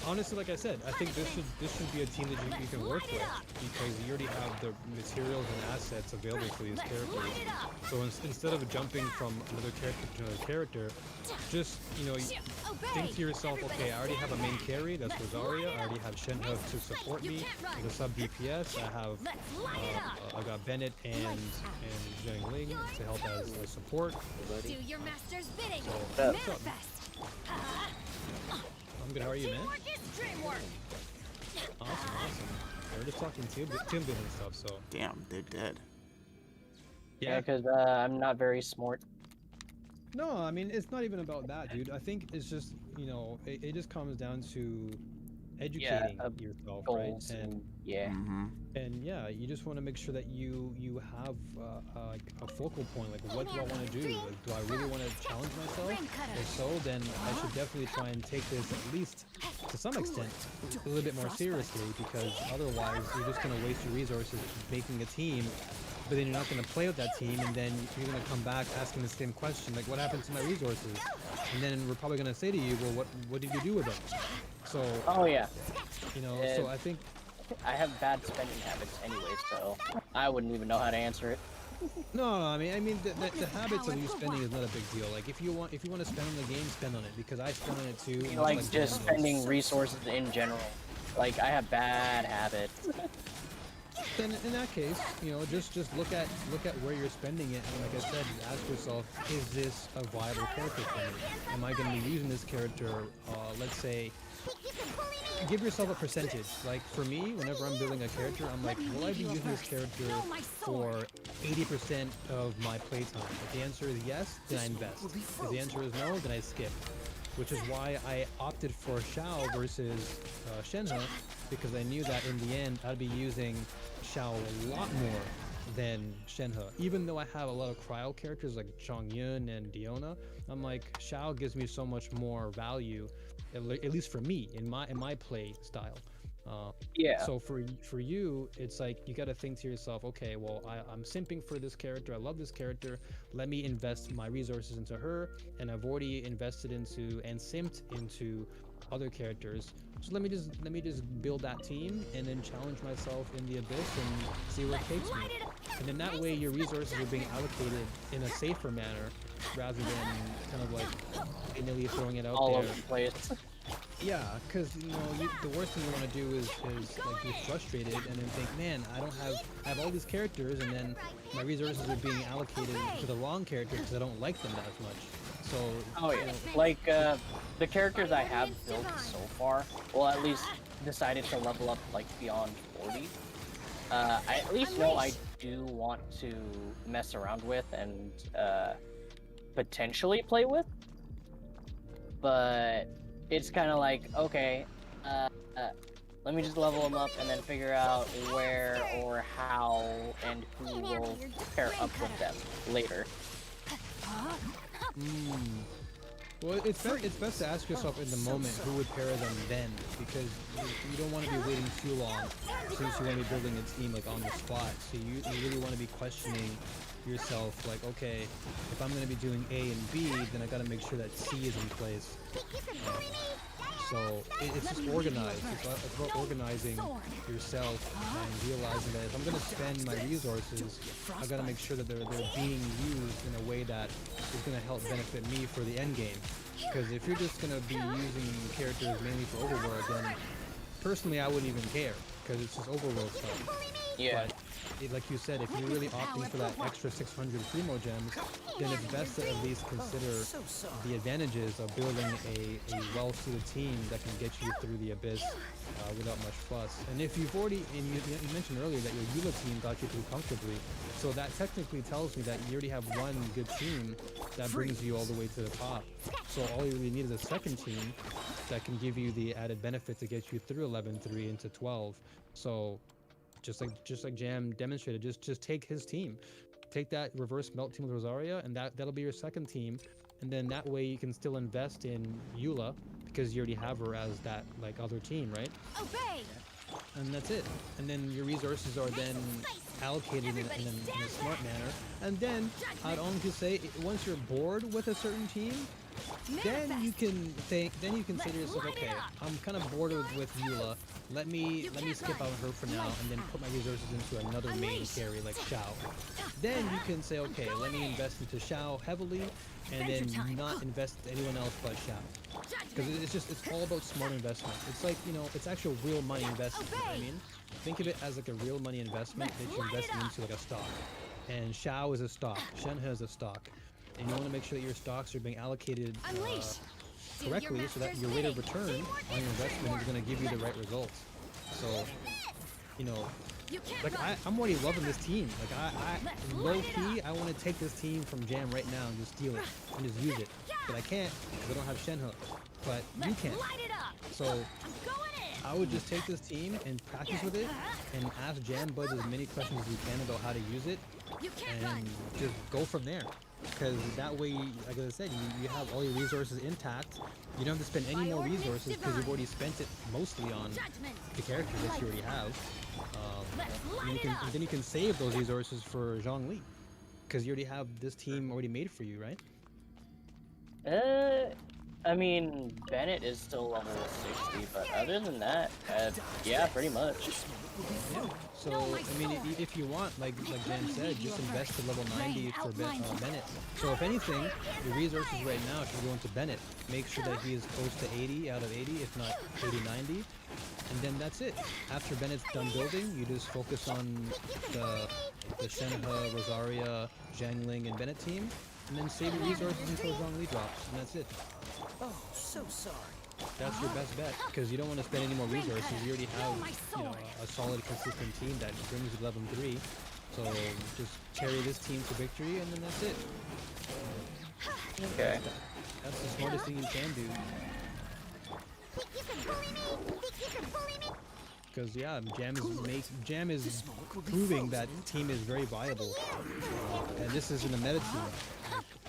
honestly, like I said, I think this should be a team that you can work with, because you already have the materials and assets available for these characters. So instead of jumping from another character to another character, just, think to yourself, okay, I already have a main carry, that's Rosaria. I already have Shenhe to support me with a sub DPS. I got Bennett and Zhang Ling to help as support. Do your master's bidding. So, Manifest. I'm good. How are you, man? Teamwork is dreamwork. Awesome. We're just talking team building stuff, so. Damn, they're dead. Yeah, because I'm not very smart. No, I mean, it's not even about that, dude. I think it's just, it just comes down to educating yourself, right? And and yeah, you just want to make sure that you have a focal point. Like, what do I want to do? Like, do I really want to challenge myself? If so, then I should definitely try and take this, at least to some extent, a little bit more seriously, because otherwise you're just going to waste your resources making a team but then you're not going to play with that team, and then you're going to come back asking the same question, like, what happened to my resources? And then we're probably going to say to you, well, what did you do with them? So, Oh yeah. you know, so I think I have bad spending habits anyway, so I wouldn't even know how to answer it. no, I mean, the habits of you spending is not a big deal. Like, if you want to spend on the game, spend on it, because I spend on it too. I and like it's just spending resources in general. Like I have bad habits. Then in that case, you know, just look at where you're spending it, and like I said, ask yourself, is this a viable character for me? Am I going to be using this character? Let's say, give yourself a percentage. Like for me, whenever I'm building a character, I'm like, will I be using this character for 80% of my playtime? If the answer is yes, then I invest. If the answer is no, then I skip. Which is why I opted for Xiao versus Shenhe, because I knew that in the end I'd be using Xiao a lot more than Shenhe. Even though I have a lot of cryo characters like Chongyun and Diona, I'm like, Xiao gives me so much more value, at least for me, in my play style. Yeah. So for you, it's like you got to think to yourself, okay, well, I'm simping for this character. I love this character. Let me invest my resources into her, and I've already invested into and simped into other characters. So let me just build that team and then challenge myself in the abyss and see where it takes me. And then that way your resources are being allocated in a safer manner rather than kind of like nearly throwing it out all there. over the place. Yeah, because you know the worst thing you want to do is like be frustrated and then think, man, I have all these characters, and then my resources are being allocated to the wrong character because I don't like them that much. So Oh yeah, like the characters I have built so far, well at least decided to level up like beyond 40. I at least know I do want to mess around with and potentially play with, but it's kind of like, okay, let me just level them up and then figure out where or how and who will pair up with them later. Well, it's best to ask yourself in the moment who would pair them then, because you don't want to be waiting too long since you want to be building a team like on the spot. So you really want to be questioning yourself, like, okay, if I'm going to be doing A and B, then I got to make sure that C is in place. So it's just organized. It's about organizing yourself and realizing that if I'm going to spend my resources, I got to make sure that they're being used in a way that is going to help benefit me for the end game. Because if you're just going to be using characters mainly for overworld, then personally I wouldn't even care, because it's just overworld stuff. Yeah. But like you said, if you're really opting for that extra 600 Primo gems, then it's best to at least consider the advantages of building a well-suited team that can get you through the abyss without much fuss. And if you've already, and you mentioned earlier that your Eula team got you through comfortably, so that technically tells me that you already have one good team that brings you all the way to the top. So all you really need is a second team that can give you the added benefit to get you through 11-3 into 12. So just like Jam demonstrated, just take his team, take that reverse melt team with Rosaria, and that'll be your second team, and then that way you can still invest in Eula because you already have her as that like other team, right? Obey. And that's it. And then your resources are then allocated in a smart manner. And then I'd honestly say, once you're bored with a certain team, then you can say to yourself, okay, I'm kind of bored with Eula. Let me skip out her for now and then put my resources into another main carry like Xiao. Then you can say, okay, let me invest into Xiao heavily and then not invest anyone else but Xiao. Because it's all about smart investment. It's like, you know, it's actual real money investment. You know what I mean? Think of it as like a real money investment that you're investing into like a stock. And Xiao is a stock, Shenhe is a stock. And you want to make sure that your stocks are being allocated correctly so that your rate of return on your investment is going to give you the right results. So, you know, like I'm already loving this team. Like I low key, I want to take this team from Jam right now and just steal it and just use it. But I can't because I don't have Shenhe. But you can. So I would just take this team and practice with it and ask Jam Buds as many questions as you can about how to use it and just go from there. because that way, like I said, you have all your resources intact. You don't have to spend any more resources because you've already spent it mostly on the characters that you already have. And then you can save those resources for Zhongli, because you already have this team already made for you, right? I mean, Bennett is still level 60, but other than that, yeah, pretty much. Yeah. So, I mean, if you want, like Jan said, just invest to level 90 for Bennett. So, if anything, your resources right now should go into Bennett. Make sure that he is close to 80 out of 80, if not 80, 90. And then that's it. After Bennett's done building, you just focus on the Shenhe, Rosaria, Zhangling, and Bennett team. And then save your resources until Zhongli drops. And that's it. Oh, so sorry. That's your best bet, because you don't want to spend any more resources. You already have, a solid, consistent team that brings you level 3. So just carry this team to victory, and then that's it. Okay. That's the smartest thing you can do. Because yeah, Jam is proving that team is very viable, and this isn't a meta team.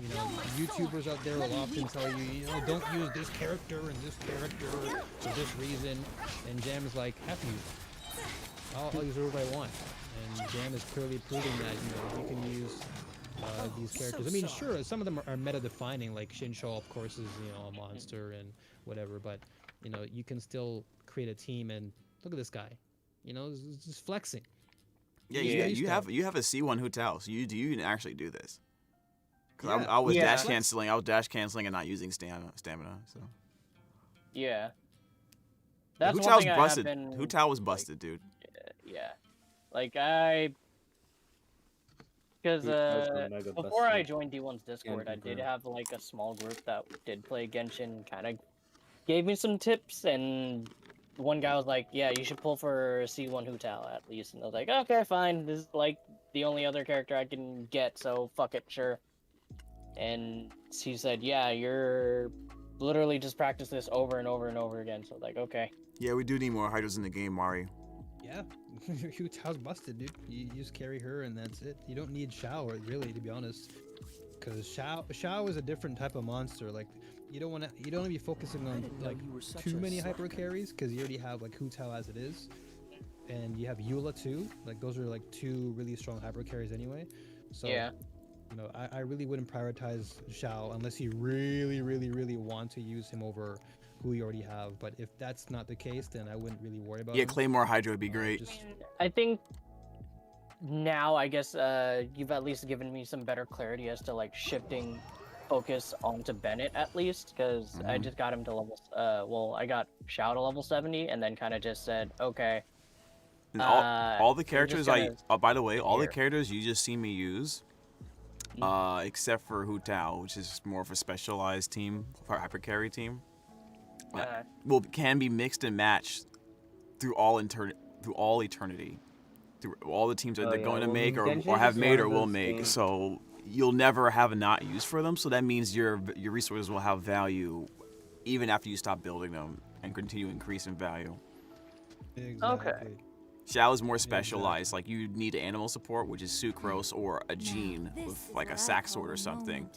You know, YouTubers out there will often tell you, don't use this character and this character for this reason, and Jam is like, F you. I'll use whoever I want, and Jam is clearly proving that you can use these characters. I mean, sure, some of them are meta-defining, like Shincho, of course, is a monster and whatever, but you can still create a team and look at this guy, it's just flexing. Yeah, you have a C1 Hu Tao, so you can actually do this. Because Yeah. I was dash canceling and not using stamina. So Yeah. That's Hu one Tao's thing I busted. have been, Hu Tao was busted, dude. yeah. Like because before I joined D1's Discord, I did have like a small group that did play Genshin, kind of gave me some tips, and one guy was like, yeah, you should pull for C1 Hu Tao at least, and I was like, okay, fine, this is like the only other character I can get, so fuck it, sure. And he said, yeah, you're literally just practice this over and over and over again, so like, okay. Yeah, we do need more hydras in the game, Mari. Yeah, Hu Tao's busted, dude. You just carry her and that's it. You don't need Xiao, really, to be honest. Because Xiao is a different type of monster. Like, you don't want to be focusing on like too many hyper carries, because you already have like Hu Tao as it is, and you have Eula too. Like, those are like 2 really strong hyper carries anyway. So yeah. I really wouldn't prioritize Xiao unless you really, really, really want to use him over who you already have. But if that's not the case, then I wouldn't really worry about him. Claymore Hydra would be great. I think now, I guess, you've at least given me some better clarity as to like shifting focus onto Bennett at least, because I just got him to level, I got Xiao to level 70, and then kind of just said, okay. And all the characters by the way, all the characters you just see me use, except for Hu Tao, which is more of a specialized team, for hyper carry team, can be mixed and matched through all eternity, through all the teams that they're going to make or have made or will make. So you'll never have a not use for them. So that means your resources will have value even after you stop building them and continue to increase in value. Exactly. Okay. Xiao is more specialized. Like, you need animal support, which is Sucrose or a Jean with like a sack sword or something,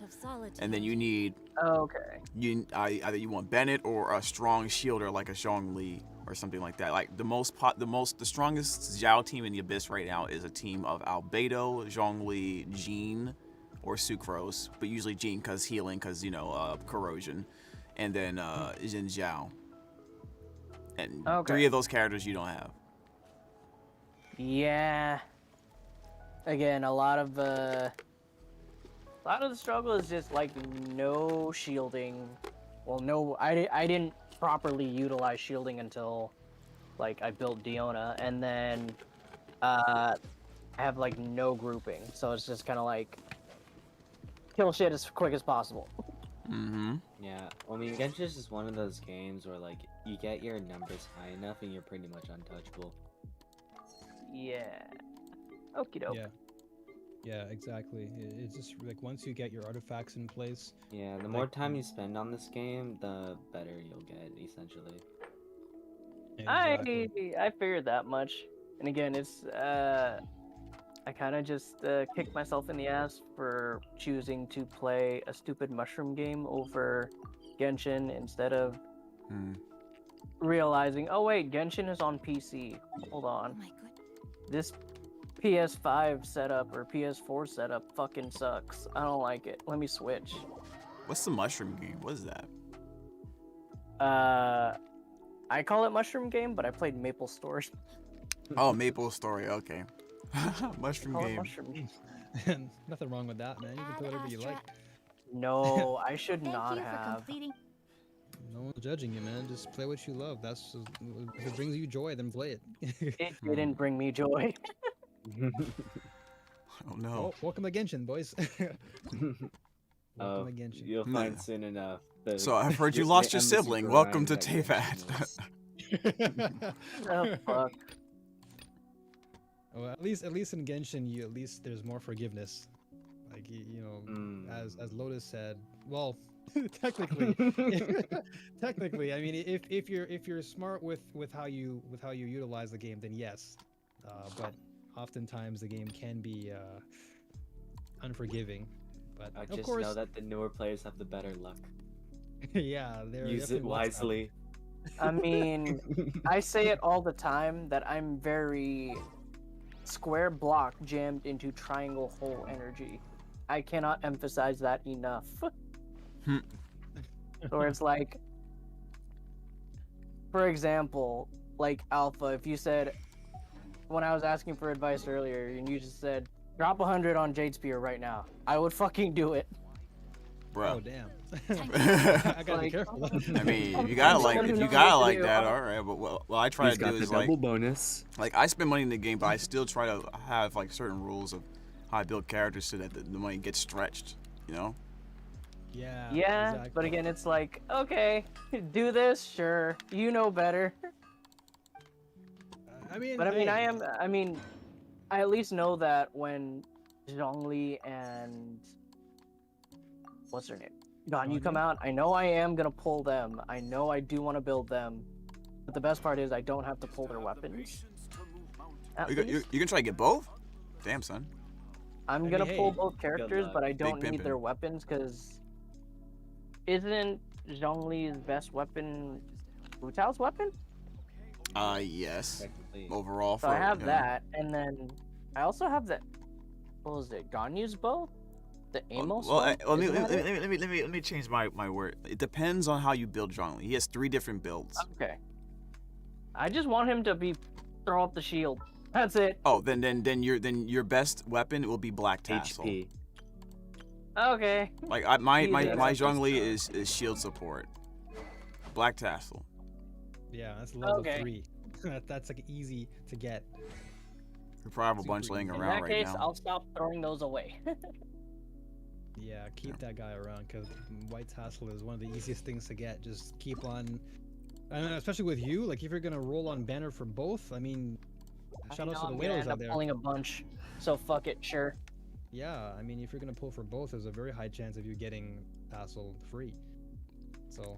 and then you need either you want Bennett or a strong shielder like a Zhongli or something like that. Like the strongest Xiao team in the Abyss right now is a team of Albedo, Zhongli, Jean, or Sucrose, but usually Jean because healing, because corrosion, and then Xin Zhao. And 3 of those characters you don't have. Yeah. Again, a lot of the struggle is just like no shielding. Well, no, I didn't properly utilize shielding until like I built Diona, and then I have like no grouping, so it's just kind of like kill shit as quick as possible. Yeah, I mean, Genshin is just one of those games where like you get your numbers high enough and you're pretty much untouchable. Yeah. Okie doke. Yeah, exactly. It's just like once you get your artifacts in place. Yeah, the more time you spend on this game, the better you'll get, essentially. Exactly. I figured that much. And again, it's I kind of just kicked myself in the ass for choosing to play a stupid mushroom game over Genshin instead of realizing, oh wait, Genshin is on PC. Hold Oh on. my goodness. This PS5 setup or PS4 setup fucking sucks. I don't like it. Let me switch. What's the mushroom game? What is that? I call it Mushroom Game, but I played Maple Story. Oh, Maple Story. Okay. Mushroom Call it game. Mushroom Game. Nothing wrong with that, man. You can play whatever you like. No, I should Thank not you for have. completing. No one's judging you, man. Just play what you love. That's if it brings you joy, then play it. It didn't bring me joy. Oh no. Oh, welcome to Genshin, boys. Welcome to Genshin. You'll find soon enough. So I've heard you lost your sibling. Welcome to Teyvat. Oh, fuck. Well, at least in Genshin, there's more forgiveness. Like as Lotus said. Well, technically, I mean, if you're smart with how you utilize the game, then yes. But oftentimes the game can be unforgiving. But I of just course, know that the newer players have the better luck. yeah, they're Use it definitely less wisely. I mean, I say it all the time that I'm very square block jammed into triangle hole energy. I cannot emphasize that enough. Or it's like, for example, like Alpha, if you said, when I was asking for advice earlier, and you just said, drop 100 on Jade Spear right now, I would fucking do it. Bro. Oh damn! I I gotta be careful. I mean, if you gotta like that, all right. But what I try He's to got do the is like, double bonus. like I spend money in the game, but I still try to have like certain rules of how I build characters so that the money gets stretched. You know? Yeah. Yeah, exactly. but again, it's like, okay, do this, sure, you know better. I mean, But I hey, mean, I at least know that when Zhongli and what's her name, Ganyu come out, I know I am gonna pull them. I know I do want to build them. But the best part is I don't have to pull their weapons. At You least. can try to get both. Damn, son. I'm mean, gonna hey, pull both good characters, luck. but I Big don't need pimpin'. their weapons because isn't Zhongli's best weapon Wu Tao's weapon? Yes. Technically. Overall, So I have that, and then I also have the what was it? Ganyu's bow, the Amos. Well, bow? Isn't that it? let me change my word. It depends on how you build Zhongli. He has 3 different builds. Okay. I just want him to throw up the shield. That's it. Oh, then your best weapon will be Black Tassel. HP. Okay. Like my Yeah, that's Zhongli good is shield support. Black Tassel. yeah, that's level Okay. 3. That's like easy to get. We probably have a bunch Super laying easy. In around that right case, now. I'll stop throwing those away. Yeah, keep that guy around because White Tassel is one of the easiest things to get. Just keep on, and especially with you, like if you're gonna roll on banner for both, I mean, shout out to the I'm gonna whales end out up there. pulling a bunch. So fuck it, sure. Yeah, I mean, if you're gonna pull for both, there's a very high chance of you getting Tassel free. So,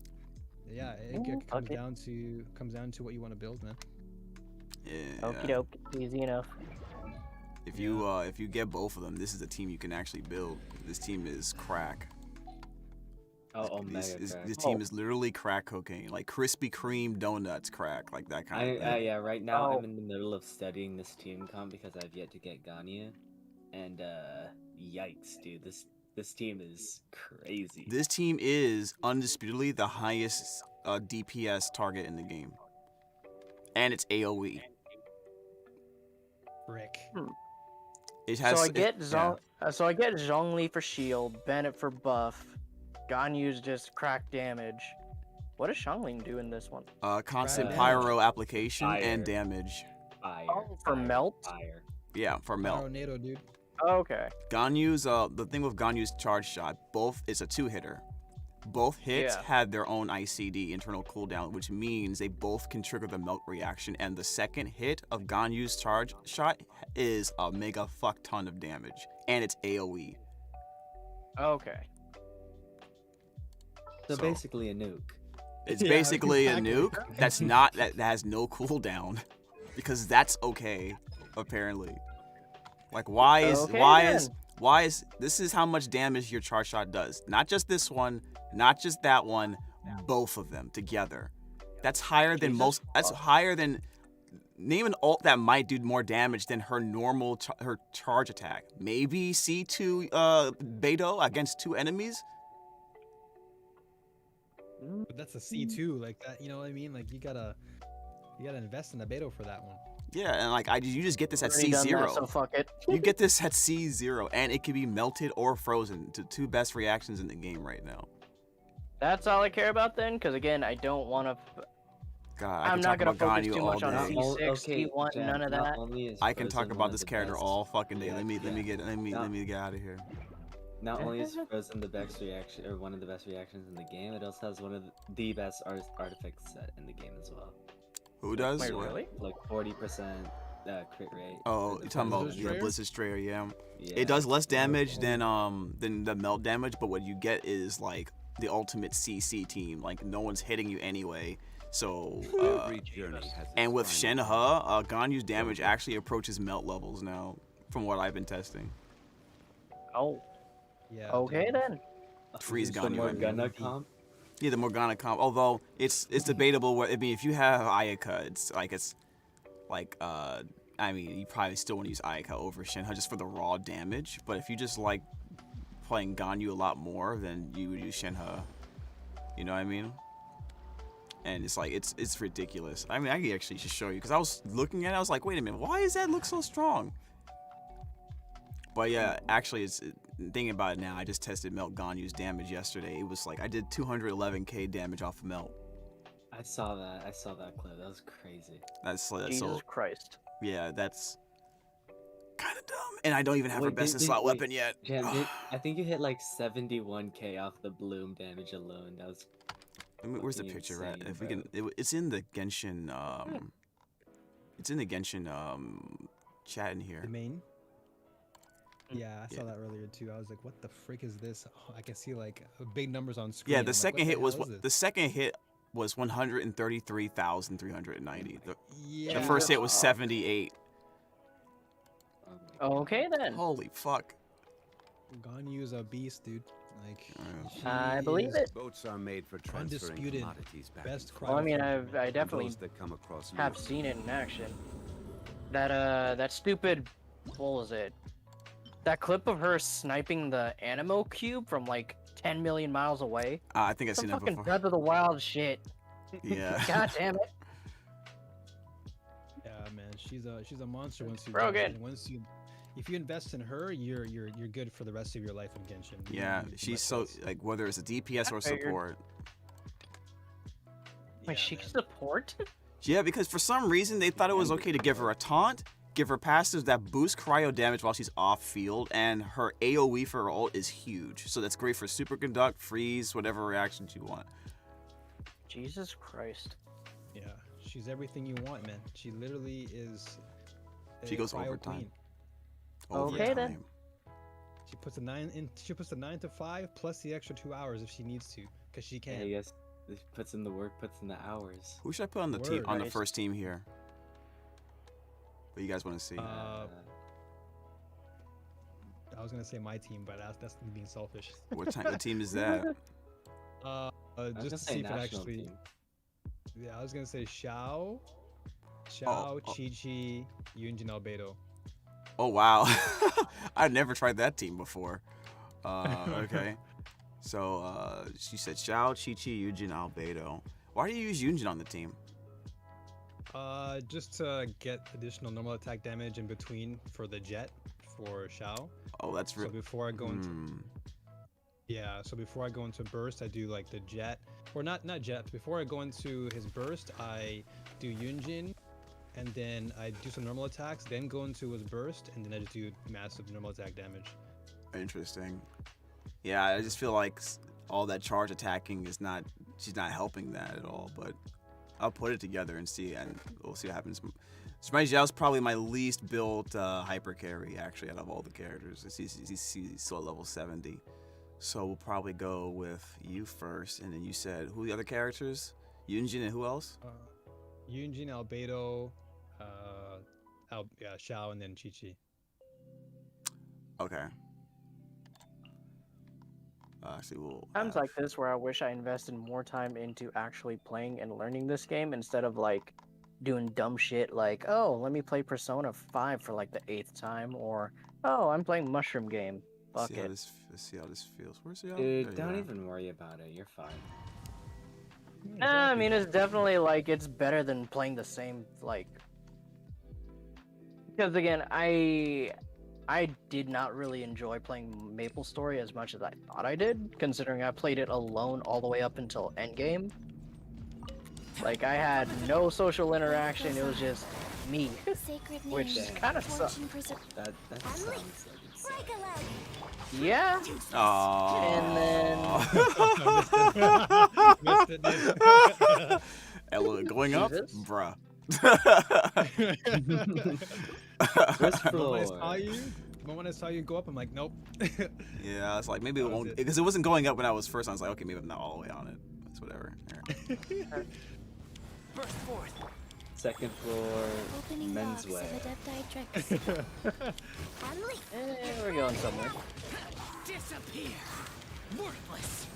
yeah, it comes okay. down to what you want to build, man. Yeah. Okie doke, easy enough. If you get both of them, this is a team you can actually build. This team is crack. Oh, This, Omega crack. this team is literally crack cocaine, like Krispy Kreme donuts crack, like that kind of thing. Yeah, right now Oh. I'm in the middle of studying this team comp because I've yet to get Ganya, and yikes, dude, this team is crazy. This team is undisputedly the highest DPS target in the game, and it's AOE. Frick. It has. So I get yeah. Zhongli for shield, Bennett for buff, Ganyu's just crack damage. What does Xiangling do in this one? Constant Right. pyro application and Fire. damage. Fire. Oh, for fire, melt? Fire. Yeah, for melt. Tornado, dude. Okay. Ganyu's the thing with Ganyu's charge shot, both is a 2-hitter. Both hits Yeah. had their own ICD, internal cooldown, which means they both can trigger the melt reaction, and the second hit of Ganyu's charge shot is a mega fuck ton of damage, and it's AoE. Okay. So So- basically a nuke. It's Yeah, basically exactly. a nuke that's not that has no cooldown, because that's okay apparently. Like why is Okay, why is this is how much damage your charge shot does? Not just this one, not just that one, both of them together. That's higher than most. That's higher than. Name an ult that might do more damage than her normal her charge attack. Maybe C2 Beto against 2 enemies. But that's a C2, like that. You know what I mean? Like you gotta invest in a Beto for that one. Yeah, and like you just get this at Already done that, C0. so fuck it. You get this at C0, and it can be melted or frozen. To 2 best reactions in the game right now. That's all I care about then, because again, I don't want to. God, I'm not gonna focus Ganyu too much on all day. C6, C1, Jen, none of not that. only is I can talk Frozen about one of this the character best all fucking day. Let me Not- get out of here. Not only is Frozen the best reaction or one of the best reactions in the game, it also has one of the best artifacts set in the game as well. Who does? Wait, really? Like 40% crit rate. Oh, for you're talking about Blizzard Strayer? Blizzard Strayer, yeah. Yeah. It does less damage than the melt damage, but what you get is like the ultimate CC team. Like no one's hitting you anyway. So Every journey has its and with final Shenhe, Ganyu's damage actually approaches melt levels now, from what I've been testing. Oh, Yeah. okay then. Freeze The Ganyu, I mean. Morgana comp. Yeah, the Morgana comp. Although it's debatable. I mean, if you have Ayaka, it's like I mean, you probably still want to use Ayaka over Shenhe just for the raw damage. But if you just like playing Ganyu a lot more, then you would use Shenhe. You know what I mean? And it's like it's ridiculous. I mean, I could actually just show you because I was looking at it. I was like, wait a minute, why does that look so strong? But yeah, actually, thinking about it now, I just tested Melt Ganyu's damage yesterday. It was like I did 211k damage off of Melt. I saw that clip. That was crazy. That's Jesus so Christ. yeah, that's kind of dumb. And I don't even have her Wait, best in did- slot wait, weapon yet. Jen, I think you hit like 71k off the bloom damage alone. That was. Where's the fucking picture at? insane, If we bro. can, it's in the Genshin. It's in the Genshin chat in here. The main. Yeah, I saw that earlier too. I was like, "What the frick is this?" Oh, I can see like big numbers on screen. Yeah, I'm the like, second what hit was hell is this? the second hit was 133,390. Yeah. The first hit was 78. Okay then. Holy fuck! Ganyu's a beast, dude. Like, I she believe is it. Boats are made for transferring Undisputed commodities back best and cryo Well, I mean, fighter. I forth. definitely Those that come across have me. seen it in action. That stupid, what was it? That clip of her sniping the Animo cube from like 10 million miles away. I think I've Some seen that fucking before. Breath of the Wild shit. Yeah. God damn it. Yeah, man, she's a monster once you Brogan. and once you if you invest in her, you're good for the rest of your life in Genshin. You Yeah, don't need she's much so else. like whether it's a DPS or figured. support. Yeah, Wait, she man. can support? Yeah, because for some reason they thought it was okay to give her a taunt, give her passives that boost cryo damage while she's off field, and her AoE for her ult is huge. So that's great for superconduct, freeze, whatever reactions you want. Jesus Christ. Yeah, she's everything you want, man. She literally is. She a goes cryo overtime. queen. Okay, then. She puts a 9 in. She puts the 9 to 5 plus the extra 2 hours if she needs to, cause she Yeah, can. I guess it puts in the work, puts in the hours. Who should I put on the team Word. on the Right. first team here? What you guys want to see? I was gonna say my team, but that's me being selfish. What team is that? Uh, I was gonna just to say see if it national actually. team. Yeah, I was gonna say Xiao, Oh. Chi-Chi, Yunjin, Albedo. Oh wow, I've never tried that team before. Okay, so she said Xiao, Chi-Chi, Yujin, Albedo. Why do you use Yunjin on the team? Just to get additional normal attack damage in between for the jet for Xiao. Oh, that's So real. before I go into so before I go into burst, I do like the jet, or not jet. Before I go into his burst, I do Yunjin, and then I do some normal attacks, then go into his burst, and then I just do massive normal attack damage. Interesting. Yeah, I just feel like all that charge attacking is not. She's not helping that at all. But I'll put it together and see, and we'll see what happens. Smy Zhao's probably my least built hyper carry actually out of all the characters. He's still at level 70. So we'll probably go with you first, and then you said who are the other characters? Yunjin and who else? Yunjin, Albedo, Xiao, and then Chi-Chi. Okay. Actually, we'll. Times like this where I wish I invested more time into actually playing and learning this game instead of like doing dumb shit like, oh, let me play Persona 5 for like the 8th time, or oh, I'm playing Mushroom Game. Fuck see how it. this. Let's see how this feels. Where's the? Dude, There you don't are. even worry about it. You're fine. Nah, I mean, it's definitely like it's better than playing the same like. Because again, I did not really enjoy playing MapleStory as much as I thought I did, considering I played it alone all the way up until endgame. Like, I had no social interaction, it was just me, Sacred which name, kind of sucked. fortune preserve. That sounds like it's Break a leg. Yeah, Aww. Missed it, dude. And look, going up, Jesus. bruh. First The moment I floor. saw you, the moment I saw you go up, I'm like, nope. Yeah, it's like maybe it That was won't it. because it wasn't going up when I was first. I was like, okay, maybe I'm not all the way on it. It's whatever. Alright. Burst forth. Second floor. Opening box of Menswear. Adepti Tricks. Unleash. we're going somewhere. Disappear. Worthless.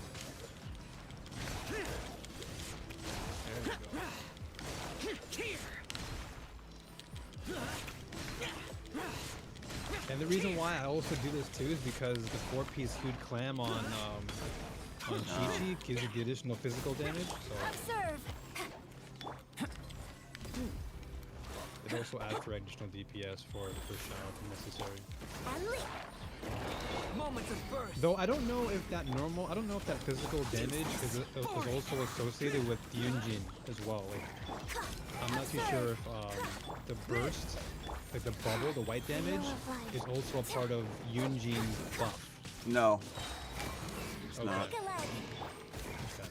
And the reason why I also do this too is because the 4-piece hued clam on Chi-Chi gives you the additional physical damage, so Observe. it also adds for additional DPS for the first shower if necessary. Unleash. Moments of birth. Though I don't know if that physical damage is also associated with Yunjin as well. Like, I'm not too sure if the burst, like the bubble, the white damage, is also a part of Yunjin's buff. No. Okay. not. Break a leg. Okay.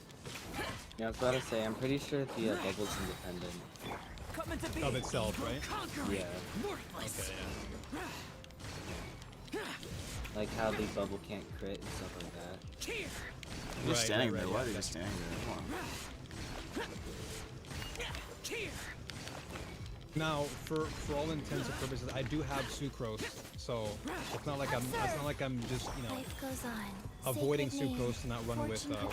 Yeah, I was about to say, I'm pretty sure the bubble's independent. Come into being. Of itself, right? Yeah. Worthless. Okay, yeah. Like how the bubble can't crit and stuff like that. Here. You're just standing right, there. yeah, Why are you that's- just standing there? Come on. Here. Now, for all intents and purposes, I do have sucrose, so it's not like I'm just Life goes on. avoiding Sacred name, sucrose to not run with fortune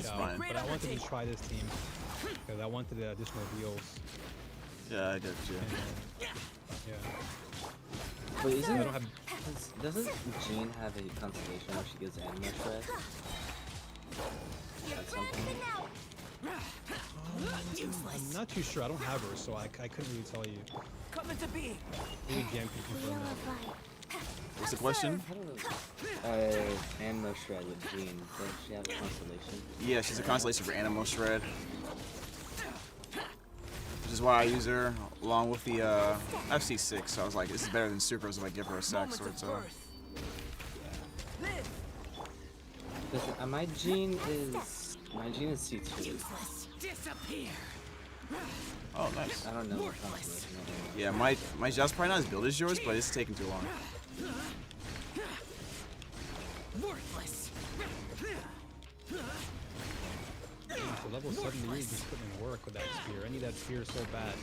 Shao. fine. But I wanted to try this team because I wanted the additional heals. Yeah, I got you. And, yeah. Wait, I isn't don't have. doesn't Jean have a constellation where she gives Anima Shred? At some point? I'm not too sure. I don't have her, so I couldn't really tell you. Come into being. Maybe Jam can confirm Wheel that. of life. What's the question? Anima Shred with Jean. Does she have a constellation? Yeah, she's a constellation for Animal Shred. Which is why I use her along with the FC6. So I was like, this is better than Sucrose if I give her a sack Moments sword. of So birth. Live. Listen, my Jean is C2. Useless. Disappear. oh, nice. I don't know what constellation it is. Yeah, my job's probably not as built as yours, but it's taking too long. Worthless. So level 78 just couldn't work with that spear. I need that spear so bad.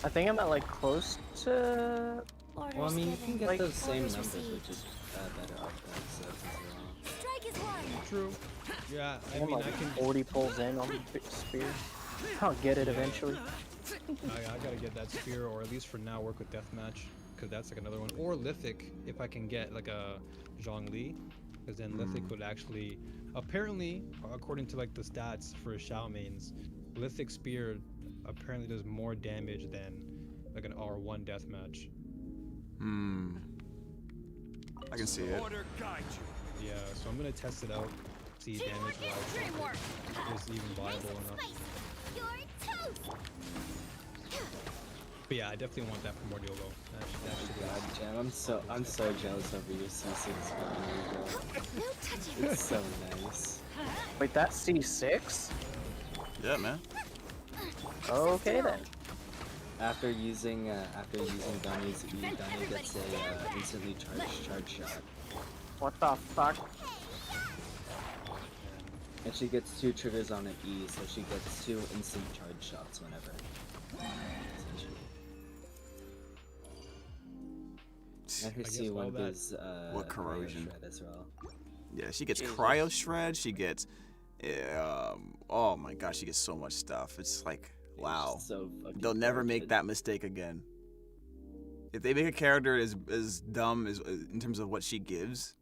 I think I'm at like close to. Orders Well, I mean, you can given. get Like, those same orders numbers received. with just better offense, so it's wrong. Strike is one. True. Yeah, I I'm mean, like I can. 40 pulls in on the spear. I'll get it eventually. I gotta get that spear, or at least for now, work with deathmatch, because that's like another one. Or Lithic, if I can get like a Zhongli, because then Lithic would actually, apparently, according to like the stats for Shao mains, Lithic spear apparently does more damage than like an R1 deathmatch. Hmm. I can see it. Order guide you. Yeah, so I'm gonna test it out, see damage wise, is even viable enough. You're toast. But yeah, I definitely want that primordial though. That should be God, Jam, I'm so jealous of your C6 gun, No touching. It's so nice. Wait, that's C6? Yeah, man. Okay then. After using Donnie's E, Donnie gets a instantly charge shot. What the fuck? And she gets 2 triggers on an E, so she gets 2 instant charge shots whenever. Essentially. And her guess C1 all that- does What Cryo corrosion? Shred as well. Yeah, she gets Jesus. cryo shred. She gets, oh my gosh, she gets so much stuff. It's like, wow. So fucking They'll never make broken. that mistake again. If they make a character as dumb as in terms of what she gives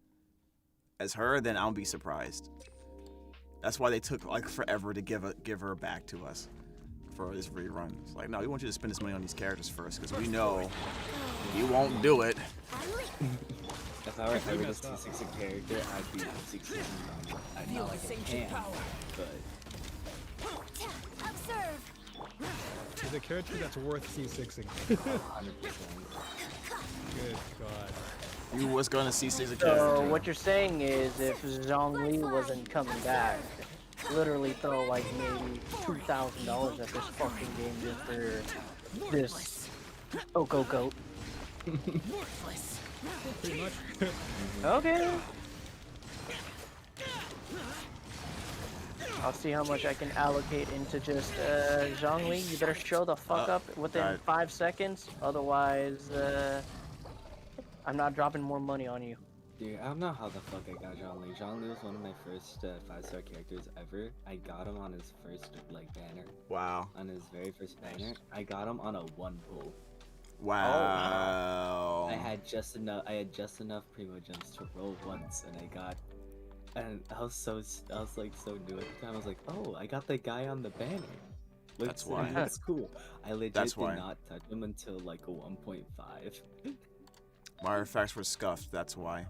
as her, then I'll be surprised. That's why they took like forever to give her back to us for this rerun. It's like, no, we want you to spend this money on these characters first because we know you won't do it. If I were ever messed to up. C6 a character, I'd be C6 I'd Feel not like this a ancient can, power. but Observe. It's a character that's worth C6ing. 100%. Good God. You was gonna see six a So character. what you're saying is, if Zhongli wasn't coming back, literally throw like maybe $2,000 at this fucking game just for this Oko goat. Worthless. Pretty much. Okay. I'll see how much I can allocate into just Zhongli. You better show the fuck up within alright. 5 seconds, otherwise I'm not dropping more money on you. Dude, I don't know how the fuck I got Zhongli. Zhongli was one of my first 5-star characters ever. I got him on his first like banner. Wow. On his very first banner, I got him on a 1 pull. Wow. I had just enough primo gems to roll once, and I was like so new at the time. I was like, oh, I got the guy on the banner. That's why. That's cool. I legit That's did why. not touch him until like a 1.5. My artifacts were scuffed. That's why.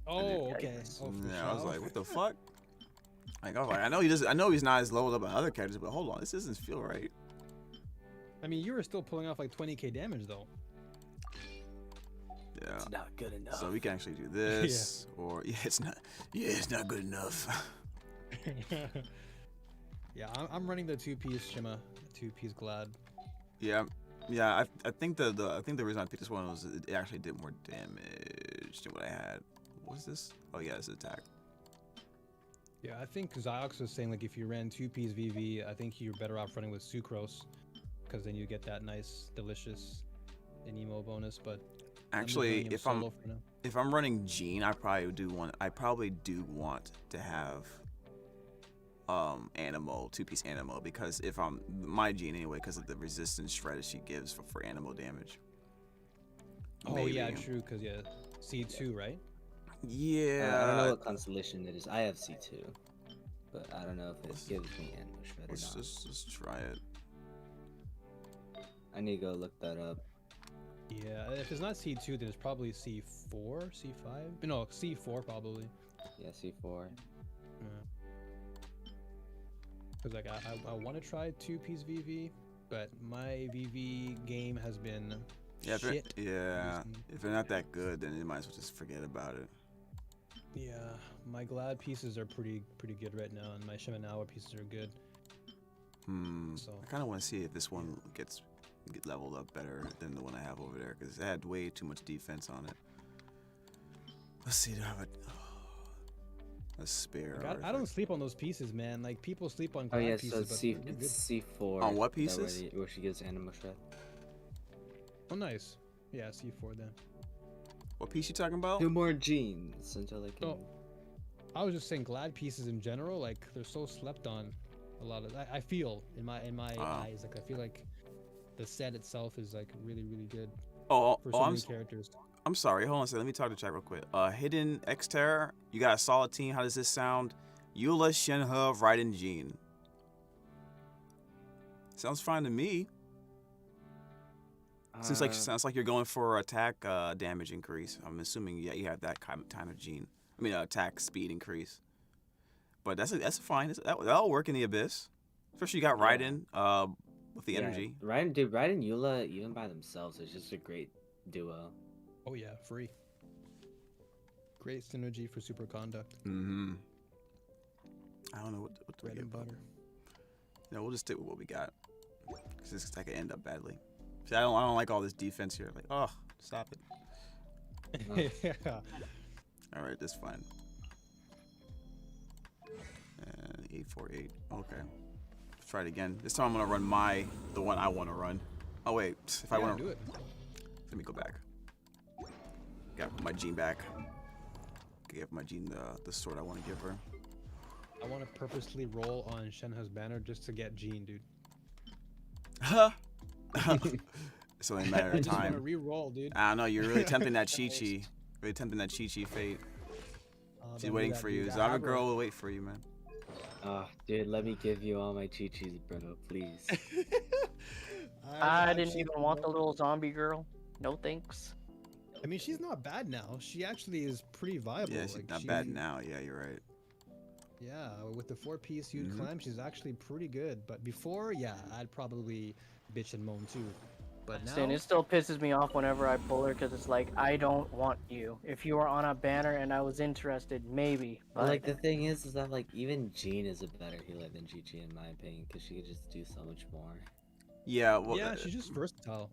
Oh, okay. Oh, for Yeah, I was sure. like, what the fuck? Like, I was like, I know he doesn't. I know he's not as leveled up as other characters, but hold on, this doesn't feel right. I mean, you were still pulling off like 20k damage though. Yeah. It's not good enough. So we can actually do this, or it's not good enough. Yeah, I'm running the 2-piece Shima, 2-piece Glad. Yeah. I think the reason I picked this one was it actually did more damage than what I had. What was this? Oh yeah, it's attack. Yeah, I think Ziox was saying like if you ran 2-piece VV, I think you're better off running with Sucrose, because then you get that nice, delicious Anemo bonus. But I'm just Actually, running him if I'm solo for now. if I'm running Gene, I probably do want to have Anemo, 2-piece Anemo, because if I'm my Gene anyway, because of the resistance shred she gives for Anemo damage. Oh Maybe. yeah, true. Because yeah, C2, right? Yeah. I don't know what constellation it is. I have C2, but I don't know if it gives me ambush shred or Let's not. just try it. I need to go look that up. Yeah, if it's not C2, then it's probably C4, C5. No, C4 probably. Yeah, C4. Because like I want to try 2-piece VV, but my VV game has been Yeah, shit. if they're not that good, then you might as well just forget about it. Yeah, my Glad pieces are pretty good right now, and my Shimenawa pieces are good. So I kind of want to see if this one get leveled up better than the one I have over there, because it had way too much defense on it. Let's see, do I have a spare? like, I don't artifact? sleep on those pieces, man. Like people sleep on Oh Glad yeah, pieces, so but C they're good. it's C4. On what that where pieces? where she gives animal shred. Oh nice. Yeah, C4 then. What piece you talking about? 2 more genes until I can. Oh. I was just saying Glad pieces in general, like they're so slept on. A lot of I feel in my eyes, like I feel like the set itself is like really good for so many characters. I'm sorry. Hold on a second. Let me talk to chat real quick. Hidden X Terror. You got a solid team. How does this sound? Eula, Shenhe, Raiden, Jean. Sounds fine to me. Sounds like you're going for attack damage increase. I'm assuming you have that kind of Gene. I mean attack speed increase. But that's fine. That'll work in the Abyss. Especially you got Raiden with the energy. Raiden and Eula, even by themselves, is just a great duo. Oh yeah, free. Great synergy for super conduct. Mm-hmm. I don't know what do we Bread get. and butter. No, we'll just stick with what we got. Because this could end up badly. See, I don't like all this defense here. Like, oh, stop it. Yeah. All right, that's fine. 848. Okay. Let's try it again. This time I'm gonna run the one I want to run. Oh wait, if I want do to, it. Let me go back. Gotta put my Jean back. Give my Jean the sword I want to give her. I want to purposely roll on Shenhe's banner just to get Jean, dude. Huh? It's only a matter I of just want to time. re-roll, dude. I don't know. You're really tempting that Chi-Chi. Really tempting that Chi-Chi fate. She's Don't do waiting that, for dude. you. I Zava have her. girl will wait for you, man. Dude, let me give you all my Chi-Chis, bro, please. I didn't even want the little zombie girl. No thanks. I mean, she's not bad now. She actually is pretty viable. Yeah, she's like, not bad now. Yeah, you're right. Yeah, with the 4-piece Yud Mhm. clam, she's actually pretty good. But before, yeah, I'd probably bitch and moan too. But now, And it still pisses me off whenever I pull her because it's like, I don't want you. If you were on a banner and I was interested, maybe. But But like the thing is that like even Jean is a better healer than Chi-Chi in my opinion, because she could just do so much more. Yeah, well, yeah, she's just versatile.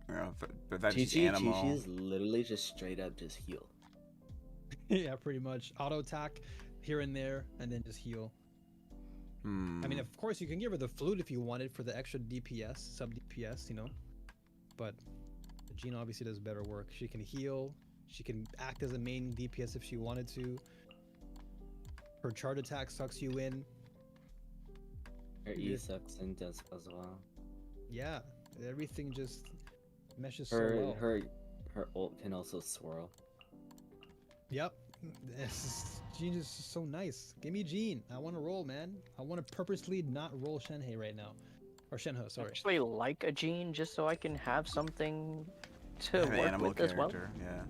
but that's just Chi-Chi animal. is literally just straight up just heal. Yeah, pretty much. Auto attack here and there, and then just heal. I mean, of course, you can give her the flute if you wanted for the extra DPS, sub DPS, you know. But Jean obviously does better work. She can heal. She can act as a main DPS if she wanted to. Her charge attack sucks you in. Her E sucks in as well. Yeah, everything just meshes so Her well. her ult can also swirl. Yep. Jean is so nice. Give me Jean. I want to roll, man. I want to purposely not roll Shenhe right now. Or Shenhe, I sorry. actually like a Jean just so I can have something to An work animal with as well. character. Yeah.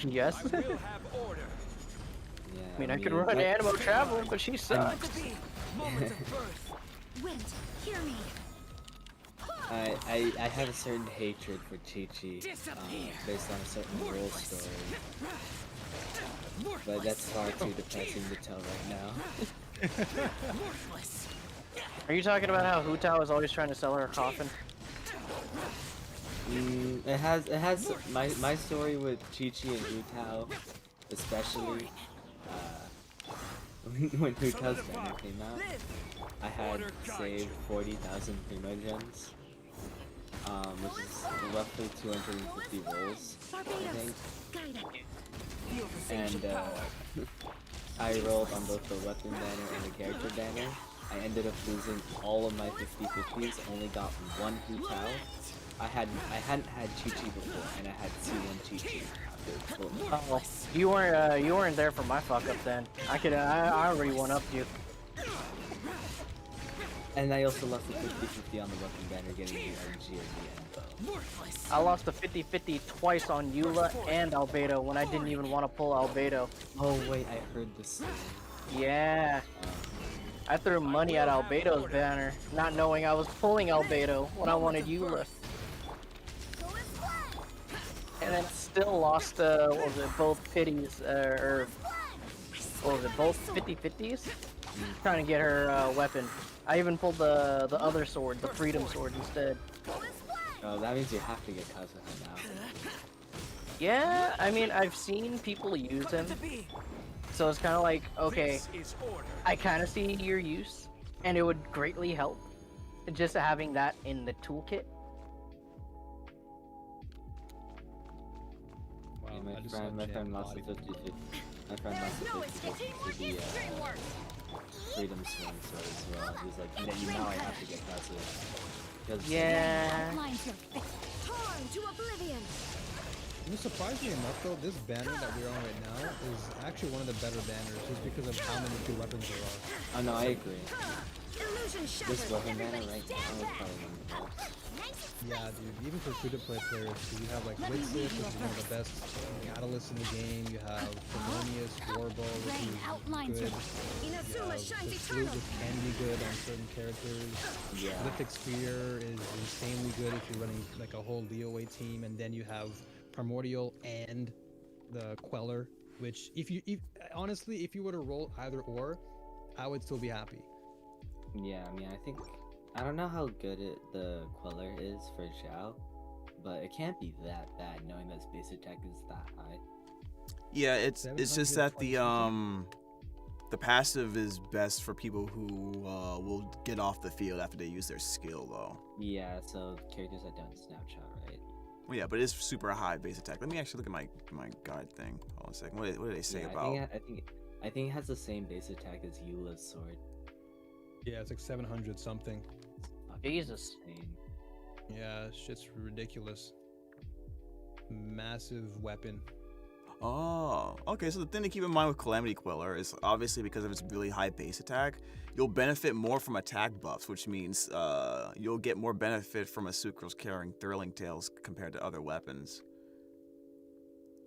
Yes. I will have order. Yeah. I mean, I could run Animal Travel, but she sucks. Moments of birth. Wind, hear me. I have a certain hatred for Chi-Chi Disappear. based on a certain role story. But that's far too depressing to tell right now. Worthless. Are you talking about how Hu Tao is always trying to sell her a coffin? It has my story with Chi-Chi and Hu Tao, especially when Hu Tao's banner came out. I had saved 40,000 Primogems, which is roughly 250 rolls, I think. And I rolled on both the weapon banner and the character banner. I ended up losing all of my 50/50s, only got one Hu Tao. I hadn't had Chi-Chi before, and I had C1 Chi-Chi. Oh, you weren't there for my fuck up then. I already one upped you. And I also lost the 50/50 on the weapon banner, getting the RNG at the end. I lost the 50/50 twice on Eula and Albedo when I didn't even want to pull Albedo. Oh wait, I heard this. Yeah. I threw money at Albedo's banner, not knowing I was pulling Albedo when I wanted Eula. And then still lost, what was it, both pities, or what was it, both 50/50s? Trying to get her weapon. I even pulled the other sword, the Freedom Sword instead. Oh, that means you have to get Kazuha now. Yeah, I mean, I've seen people use him. So it's kind of like, okay, I kind of see your use, and it would greatly help just having that in the toolkit. Wow, Yeah, I just my saw friend Jam lost the body. 50/50. My friend lost the 50/50 to the Freedom Swing sword as well. He's like, now I have to get Kazuha. Yeah. Lines your fist. Torn to oblivion. You know, surprisingly enough, though, this banner that we're on right now is actually one of the better banners, just because of how many good weapons there are. Oh no, I agree. Illusion This shattered. weapon banner Everybody right stand now is down. probably one of the best. Yeah, dude. Even for free-to-play players, so you have like Witsit, which is one of the best catalysts in the game. You have Harmonious, Warbow, which Rain is outlines good. your You have Inazuma the shines flute, eternal. which can be good on certain characters. Yeah. Lithic Sphere is insanely good if you're running like a whole Leeway team, and then you have Primordial and the Queller, which honestly, if you were to roll either or, I would still be happy. Yeah, I mean, I don't know how good the Queller is for Xiao, but it can't be that bad knowing that his base attack is that high. Yeah, it's just that the The passive is best for people who will get off the field after they use their skill, though. Yeah, so characters that don't snapshot, right? Well, yeah, but it's super high base attack. Let me actually look at my guide thing. Hold on a second. What did they say Yeah, about? I think it has the same base attack as Eula's sword. Yeah, it's like 700 something. Jesus. Insane. Yeah, shit's ridiculous. Massive weapon. Oh, okay. So the thing to keep in mind with Calamity Queller is obviously because of its really high base attack, you'll benefit more from attack buffs, which means you'll get more benefit from a Sucrose carrying Thrilling Tales compared to other weapons.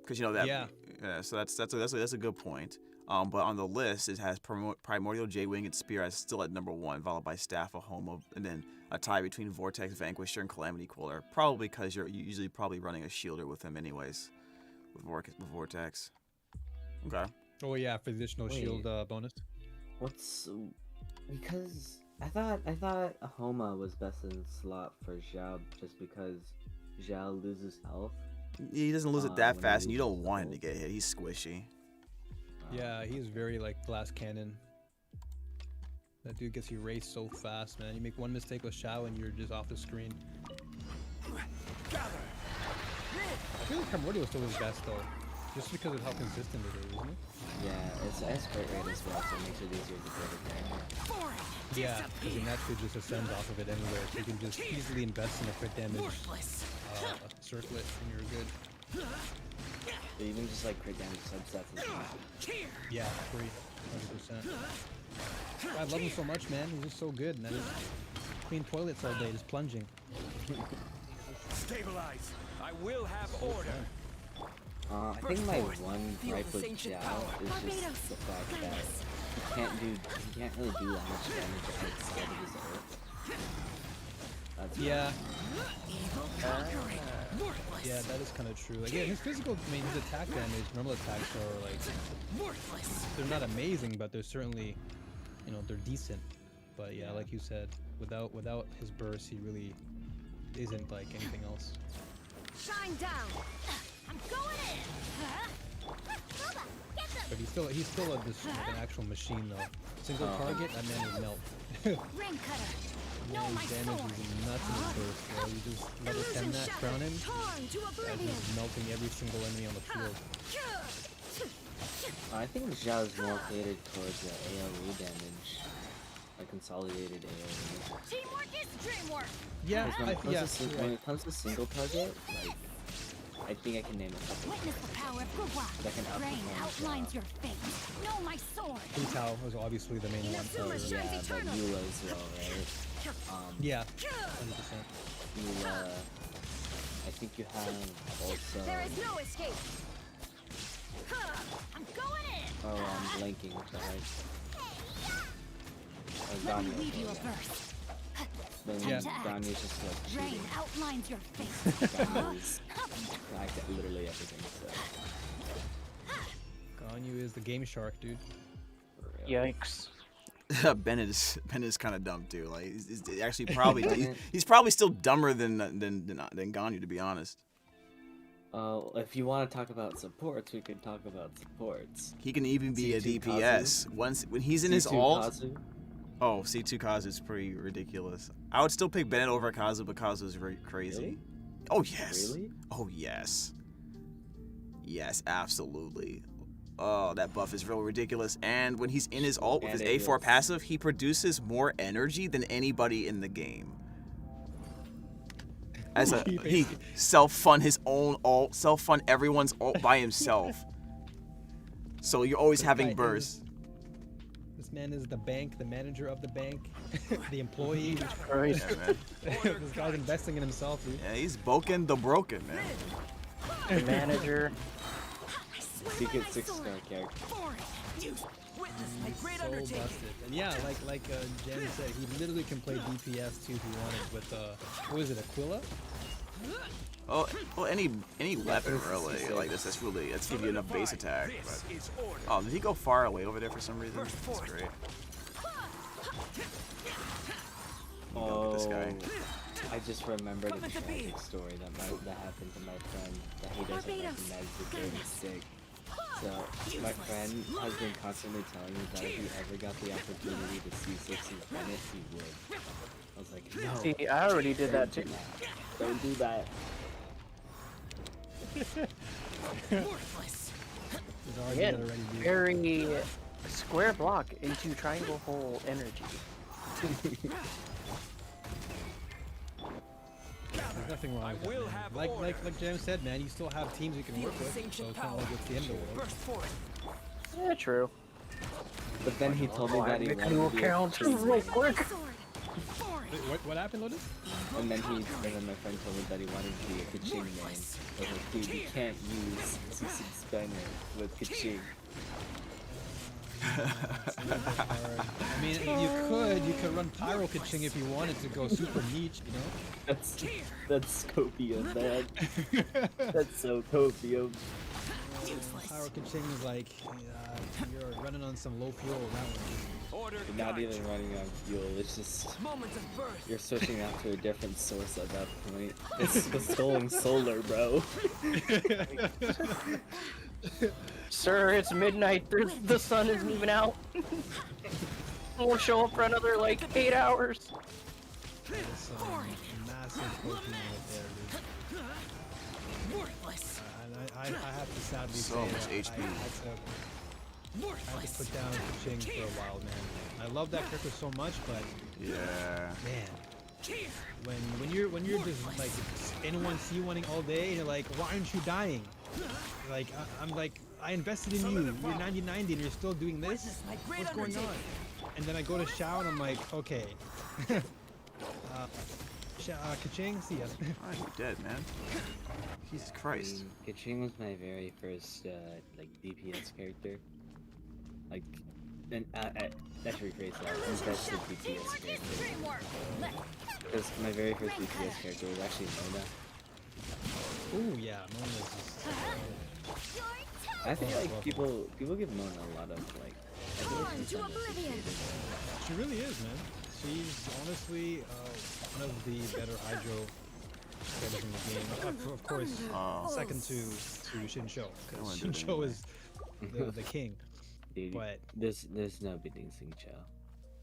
Because you know that. Yeah. So that's a good point. But on the list, it has Primordial J-Winged Spear as still at number 1, followed by Staff of Homo, and then a tie between Vortex Vanquisher and Calamity Queller. Probably because you're usually probably running a shielder with him anyways. With Vortex. Okay. Oh yeah, for the additional Wait. shield bonus. Because I thought Homa was best in slot for Zhao just because Zhao loses health. He doesn't lose it that when he fast, and you don't loses want him to health. get hit. He's squishy. Yeah, he's very like glass cannon. That dude gets erased so fast, man. You make one mistake with Shao and you're just off the screen. I feel like Primordial is still his best though, just because of how consistent it is, isn't it? Yeah, it's crit rate as well, so it makes it easier to get it there. Yeah, because you naturally just ascend off of it anywhere, so you can just easily invest in a crit damage circlet and you're good. But even just like crit damage subsets is easy. Yeah, free, 100%. I love him so much, man. He's just so good, man. Clean toilets all day, just plunging. Stabilize. I will have order. I think my one gripe with Zhao is just the fact that he can't really do that much damage outside of his ult. That's Yeah. Yeah, that is kind of true. Like, yeah, his physical, I mean, his attack damage, normal attacks are like, they're not amazing, but they're certainly, you know, they're decent. But yeah, like you said, without his burst, he really isn't like anything else. Shine down. I'm going in. But he's still just like an actual machine though. Single target, that man would melt. Ring cutter. No, my His damage sword. is nuts in his burst, bro. You just level 10 that, crown him, Torn to that oblivion. is melting every single enemy on the field. I think Zhao's more catered towards the AoE damage, like consolidated AoE. Teamwork is dreamwork. Yeah, When it comes to single target, like I think I can name a couple. Witness the power of Gugwa. That can Rain outperform outlines Zhao. your fate. Know my sword. Hu Tao was obviously the main one. Inazuma So, Yeah, shines but eternal. Eula as well, right? yeah, 100%. Eula, I think you have also. There is no escape. I'm going in. Oh, I'm blanking. Sorry. Let me Ganyu. weave you a verse. Then Yeah. Ganyu's just like Rain cheating. outlines your face. Ganyu's like literally everything. So. Ganyu is the game shark, dude. For real. Yikes. Bennett is kind of dumb too. Like he's actually probably he's probably still dumber than Ganyu, to be honest. If you want to talk about supports, we could talk about supports. He can even be a C2 DPS. When he's in his C2 ult. Kazu? Oh, C2 Kazu is pretty ridiculous. I would still pick Bennett over Kazu, but Kazu is very crazy. Really? Oh yes. Really? Oh yes. Yes, absolutely. Oh, that buff is real ridiculous. And when he's in his ult with his And it A4 is. passive, he produces more energy than anybody in the game. As he self-fund his own ult, self-fund everyone's ult by himself. So you're always This having guy bursts. This man is the bank, the manager of the bank, the employee. Christ. Yeah, man. This guy's investing in himself, dude. Yeah, he's Boken the Broken, man. The manager. Secret 6-star character. Witness my great So undertaking. busted. And yeah, like Jen said, he literally can play DPS too if he wanted with what is it, Aquila? Oh, well, any weapon really like this. That's give you enough base attack. This But, is order. oh, did he go far away over there for some reason? That's great. Look at this guy. I just remembered a tragic story that happened to my friend that he doesn't Barbados, recognize the dirty goodness. stick. So, my friend has been constantly telling me that if he ever got the opportunity to see Six's Bennett, he would. I was like, no. See, I already did that too. Don't do that. Again, very square block into triangle hole energy. There's nothing wrong with that, man. Like Jam said, man, you still have teams you can work with, so it's not like it's the end of the world. Yeah, true. But then he told me that he wanted to be real quick. Wait, what happened, Lotus? And then my friend told me that he wanted to be a Kaching main. I was like, dude, you can't use Six's Bennett with Kaching. I mean, you could run Pyro Kaching if you wanted to go super niche, you know? That's copium, man. That's so copium. Pyro Kaching is like, you're running on some low fuel around. You're not even running on fuel, it's just... You're switching out to a different source at that point. It's going solar, bro. Sir, it's midnight. The sun isn't even out. Won't show up for another like 8 hours. That's massive Pokemon right there, dude. I have to sadly So say much that HP. I had to put down Kaching for a while, man. I love that character so much, but Yeah. man, when you're just like N1 C1ing all day, and you're like, why aren't you dying? Like I'm like, I invested in you. You're 90/90 and you're still doing this. What's going on? And then I go to Shao and I'm like, okay. Kaching, see ya. Oh, you're dead, man. Jesus Christ. Kaching was my very first like DPS character. Like, and I should rephrase that. Invested DPS character. Because my very first DPS character was actually Mona. Ooh yeah, Mona's just... I feel like people give Mona a lot of like. I feel like she's underappreciated. She really is, man. She's honestly one of the better hydro players in the game. Of course, second to Shincho. Shincho is the king. Dude, but there's no beating Singcho.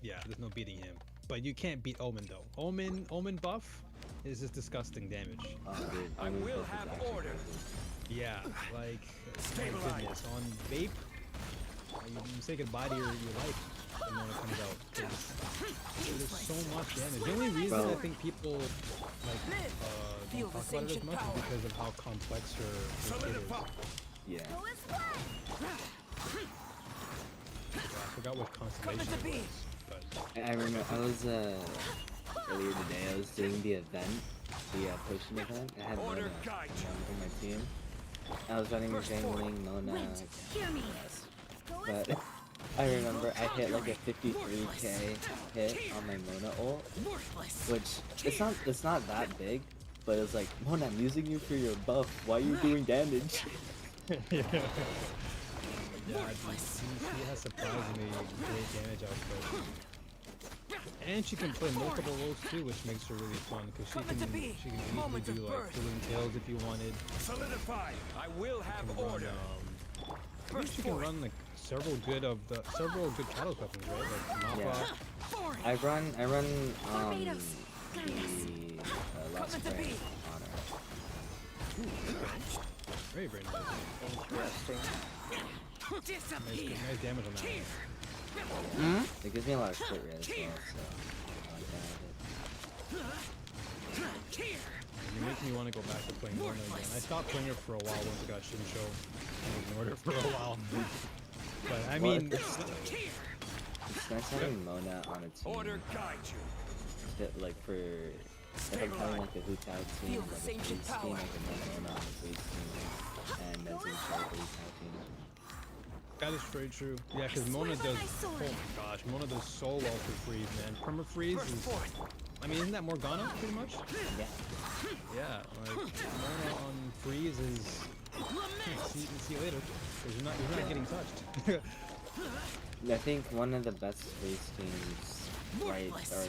Yeah, there's no beating him. But you can't beat Omen though. Omen buff is just disgusting damage. Oh, dude, I will have order. Yeah, like my goodness. On vape, you say goodbye to your life when Mona comes out. There's so much damage. The only reason I think people like don't talk about it as much is because of how complex her kit is. Yeah. I forgot what constellation it was, but I remember I was earlier today. I was doing the event, the potion event. I had Mona in my team. I was running with Ling, Mona, but I remember I hit like a 53k hit on my Mona ult, which it's not that big, but it was like, Mona, I'm using you for your buff. Why are you doing damage? yeah, she has surprisingly great damage output. And she can play multiple roles too, which makes her really fun because she can easily do like dueling tails if you wanted. Solidify. I will have order. I think she can run like several good catalyst weapons, right? Like Mappa. Yeah. I run the last spray honor. Very nice. Interesting. Nice damage on that one. It gives me a lot of crit rate as well, so I like that. You make me want to go back to playing Mona again. I stopped playing her for a while once I got Shincho. I ignored her for a while. But I mean, it's nice having Mona on a team. Order guide you. That, like for if I'm playing like a Hu Tao team, like a Freeze team, I can run Mona on a Freeze team, and then Hu Tao team. that is very true. Yeah, because Mona does. Oh my gosh, Mona does so well for freeze, man. Perma freeze is. I mean, isn't that Morgana pretty much? Yeah. Yeah, like Mona on freeze is. See you later. Because you're not getting touched. I think one of the best freeze teams, right, or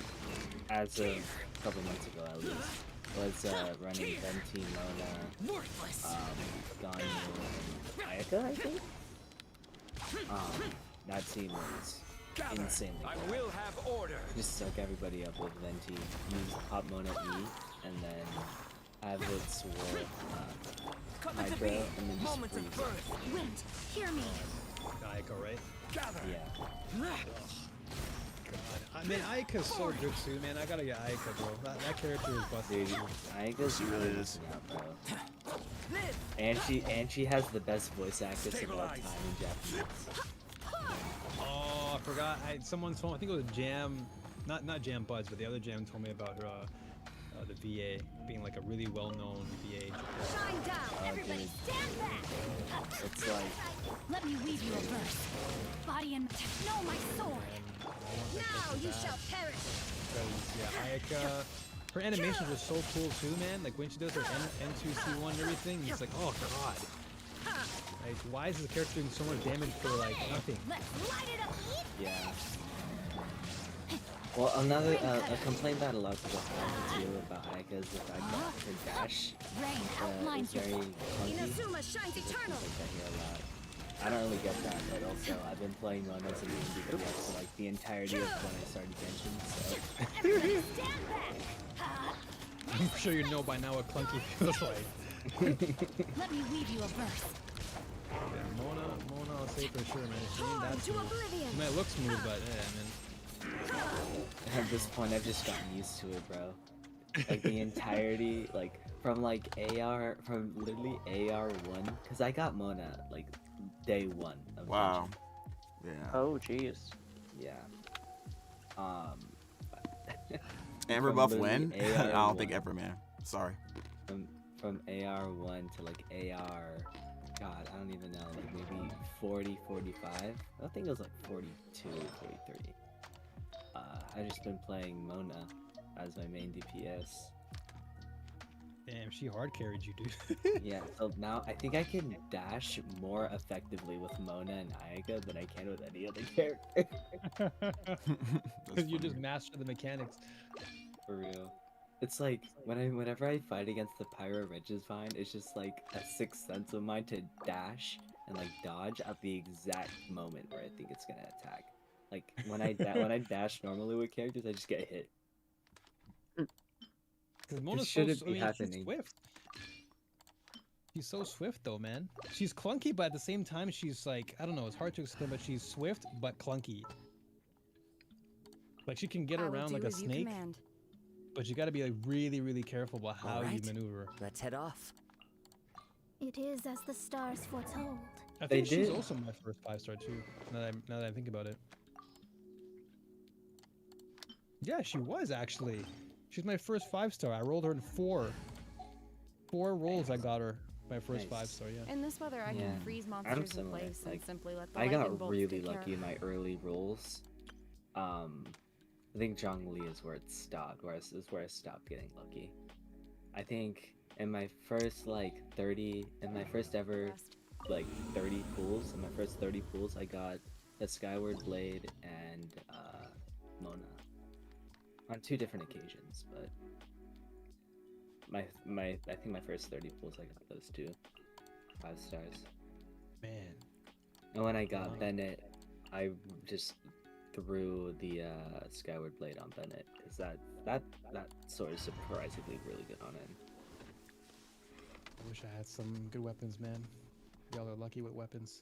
as of a couple months ago at least, was running Venti, Mona, Ganyu, and Ayaka, I think? That team was Gather. insanely I good. will have order. Just suck everybody up with Venti, use Pop Mona E, and then have it swore Hydro, and then just freeze it. Wait, hear me. Aiko, right? Gather. Yeah. God. I mean, Aika's so good too, man. I gotta get Aika, bro. That character is busted. Dude, Aika's She really is. out, bro. And she has the best voice actress of all time in Japanese. Oh, I forgot. Someone told me, I think it was Jam, not Jam Buds, but the other Jam told me about her, the VA being like a really well-known VA. Shine down, everybody stand back. It's like, Let me weave you a verse. Body and no, my sword. Now you shall perish. Because, yeah, Ayaka, her animations are so cool too, man. Like when she does her N2C1 and everything, it's like, oh god. Like, why is this character doing so much damage for like nothing? Let's light it up. yeah. Well, another a complaint that a lot of people have too about Aika is the fact that her dash Rain is outlines your very clunky. Inazuma shines It's a eternal. complaint I hear a lot. I don't really get that, but also I've been playing Mona as a main DPS for like the entirety of when I started Genshin, so Everybody stand back. I'm sure you know by now what clunky feels like. Let me weave you a verse. Yeah, Mona, I'll say for sure, man. She ain't that To smooth. oblivion. I mean, it looks smooth, but yeah, man. at this point I've just gotten used to it, bro. Like the entirety, like from like AR, from literally AR1, because I got Mona like day 1 of Wow. Genshin. Yeah. Oh, jeez. Yeah. Amber from buff literally win? I don't think AR1 ever, man. Sorry. From AR1 to like AR, God, I don't even know, like maybe 40, 45? I think it was like 42, 43. I've just been playing Mona as my main DPS. Damn, she hard carried you, dude. Yeah, so now I think I can dash more effectively with Mona and Ayaka than I can with any other character. That's You just funny. master the mechanics. For real. It's like whenever I fight against the Pyro Regivine, it's just like a sixth sense of mine to dash and like dodge at the exact moment where I think it's gonna attack. Like when I when I dash normally with characters, I just get hit. Because Mona's shouldn't so, be she's happening. swift. She's so swift though, man. She's clunky, but at the same time, she's like, I don't know, it's hard to explain, but she's swift but clunky. Like she can get around like a snake, but you gotta be like really, really careful about how Alright. you maneuver. Let's head off. It is as the stars foretold. I They think she's did. also my first 5-star too. Now that I think about it. Yeah, she was actually. She's my first 5-star. I rolled her in 4 rolls. I got her my first Nice. 5-star. Yeah. In this weather, I Yeah, can freeze I'm monsters in similar, place and like, simply let the I lightning got bolts really take care lucky of in my early rolls. I think Zhongli is where it stopped, is where I stopped getting lucky. I think in my first first ever like 30 pools, in my first 30 pools, I got the Skyward Blade and Mona on 2 different occasions, but I think my first 30 pools I got those 2 5-stars. Man. And when I got Wow. Bennett, I just threw the Skyward Blade on Bennett because that sword is surprisingly really good on it. I wish I had some good weapons, man. Y'all are lucky with weapons.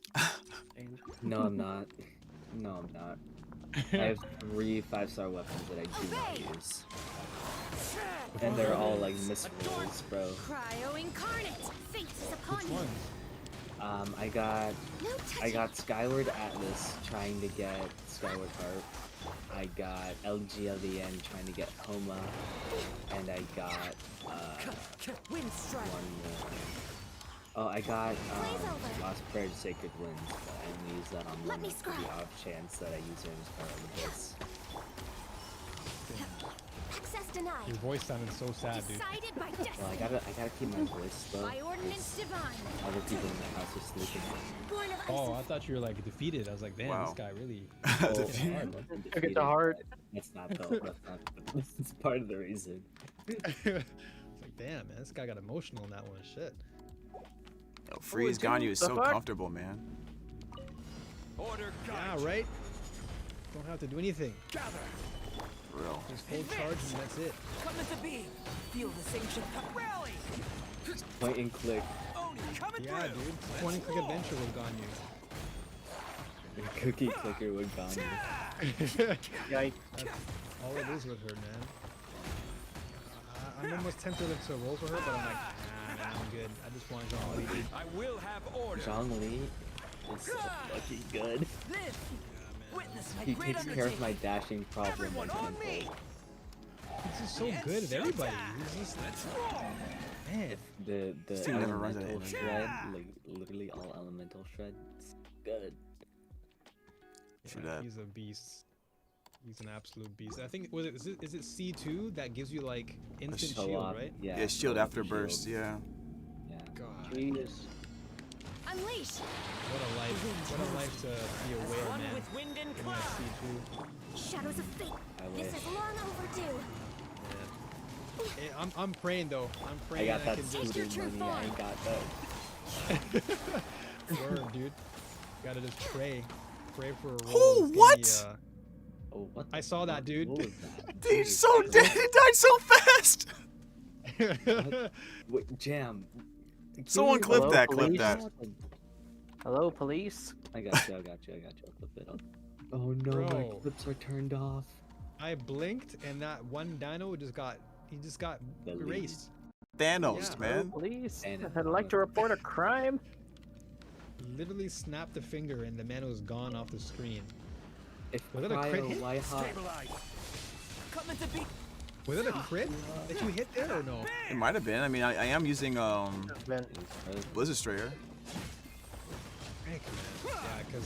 No, I'm not. No, I'm not. I have 3 5-star weapons that I do not use, and they're all like miss rolls, bro. Cryo incarnate. Fate is upon Which you. one? I got Skyward Atlas trying to get Skyward Harp. I got LGLVN trying to get Homa, and I got Wind strike. one more. Oh, I got Lost Prayer Sacred Winds, but I only use that on Let Mona me for the scrap. off chance that I use her as part of the base. Access denied. Your voice sounded so sad, dude. Decided by Well, destiny. I gotta keep my voice low. By ordinance 'cause divine. other people in the house are sleeping. Born of ice Oh, I and thought you were like defeated. I was like, damn, Wow. this guy really. Oh, Defeated. I wasn't Took it to defeated, heart. but That's not though. That's part of the reason. It's like, damn, man, this guy got emotional in that one. Shit. Yo, Freeze Ganyu is the so fuck? comfortable, man. Order Yeah, guide. right? Don't have to do anything. Gather. For real. Just hold charge and that's it. Come into being. Feel this ancient Rally. Point and click. Oni coming Yeah, through. dude. Point and click adventure would have gone you. Cookie clicker would gone you. Yikes. That's all it is with her, man. I'm almost tempted to roll for her, but I'm like, nah, man, I'm good. I just want Zhong Li, dude. I will have order. Zhong Li is so fucking good. Live. Witness my He great takes care of undertaking. my dashing problem. Everyone like on me. tenfold. He's just so good with everybody. He's just, man. The This team never runs out of elemental energy. shred, like literally all elemental shred, it's good. True Yeah, that. he's a beast. He's an absolute beast. I think is it C2 that gives you like instant Show shield, off, right? Yeah, Yeah, shield show off after the burst. shield. Yeah. Yeah. God, Jeez. Unleash. what a life! What a life to be aware, One man. with wind and Getting cloud. that C2. Shadows of fate. I This wish. is long overdue. Hey, I'm praying though. I'm I praying got I that can just your scooter true money. I ain't got that. word, dude. Gotta just pray. Pray for a roll. Oh, Give me, what? Oh, what? I saw that, dude. What was that? Dude, he's so dead. He died so fast. Wait, Jam. Someone clip Hello, that. Clip police? that. Hello, police. I got you. I'll flip it up. Oh no, my Bro. clips are turned off. I blinked and that one dino just got Deleted. erased. Thanos, Yeah. man. Police. And I'd like to report a crime. Literally snapped the finger and the man was gone off the screen. If Was it a crit Cryo hit? White Hot, Stabilize. Come into being. Was it a crit that you hit there or no? It might have been. I mean, I am using Man, Blizzard Strayer. Heck, man. Yeah, because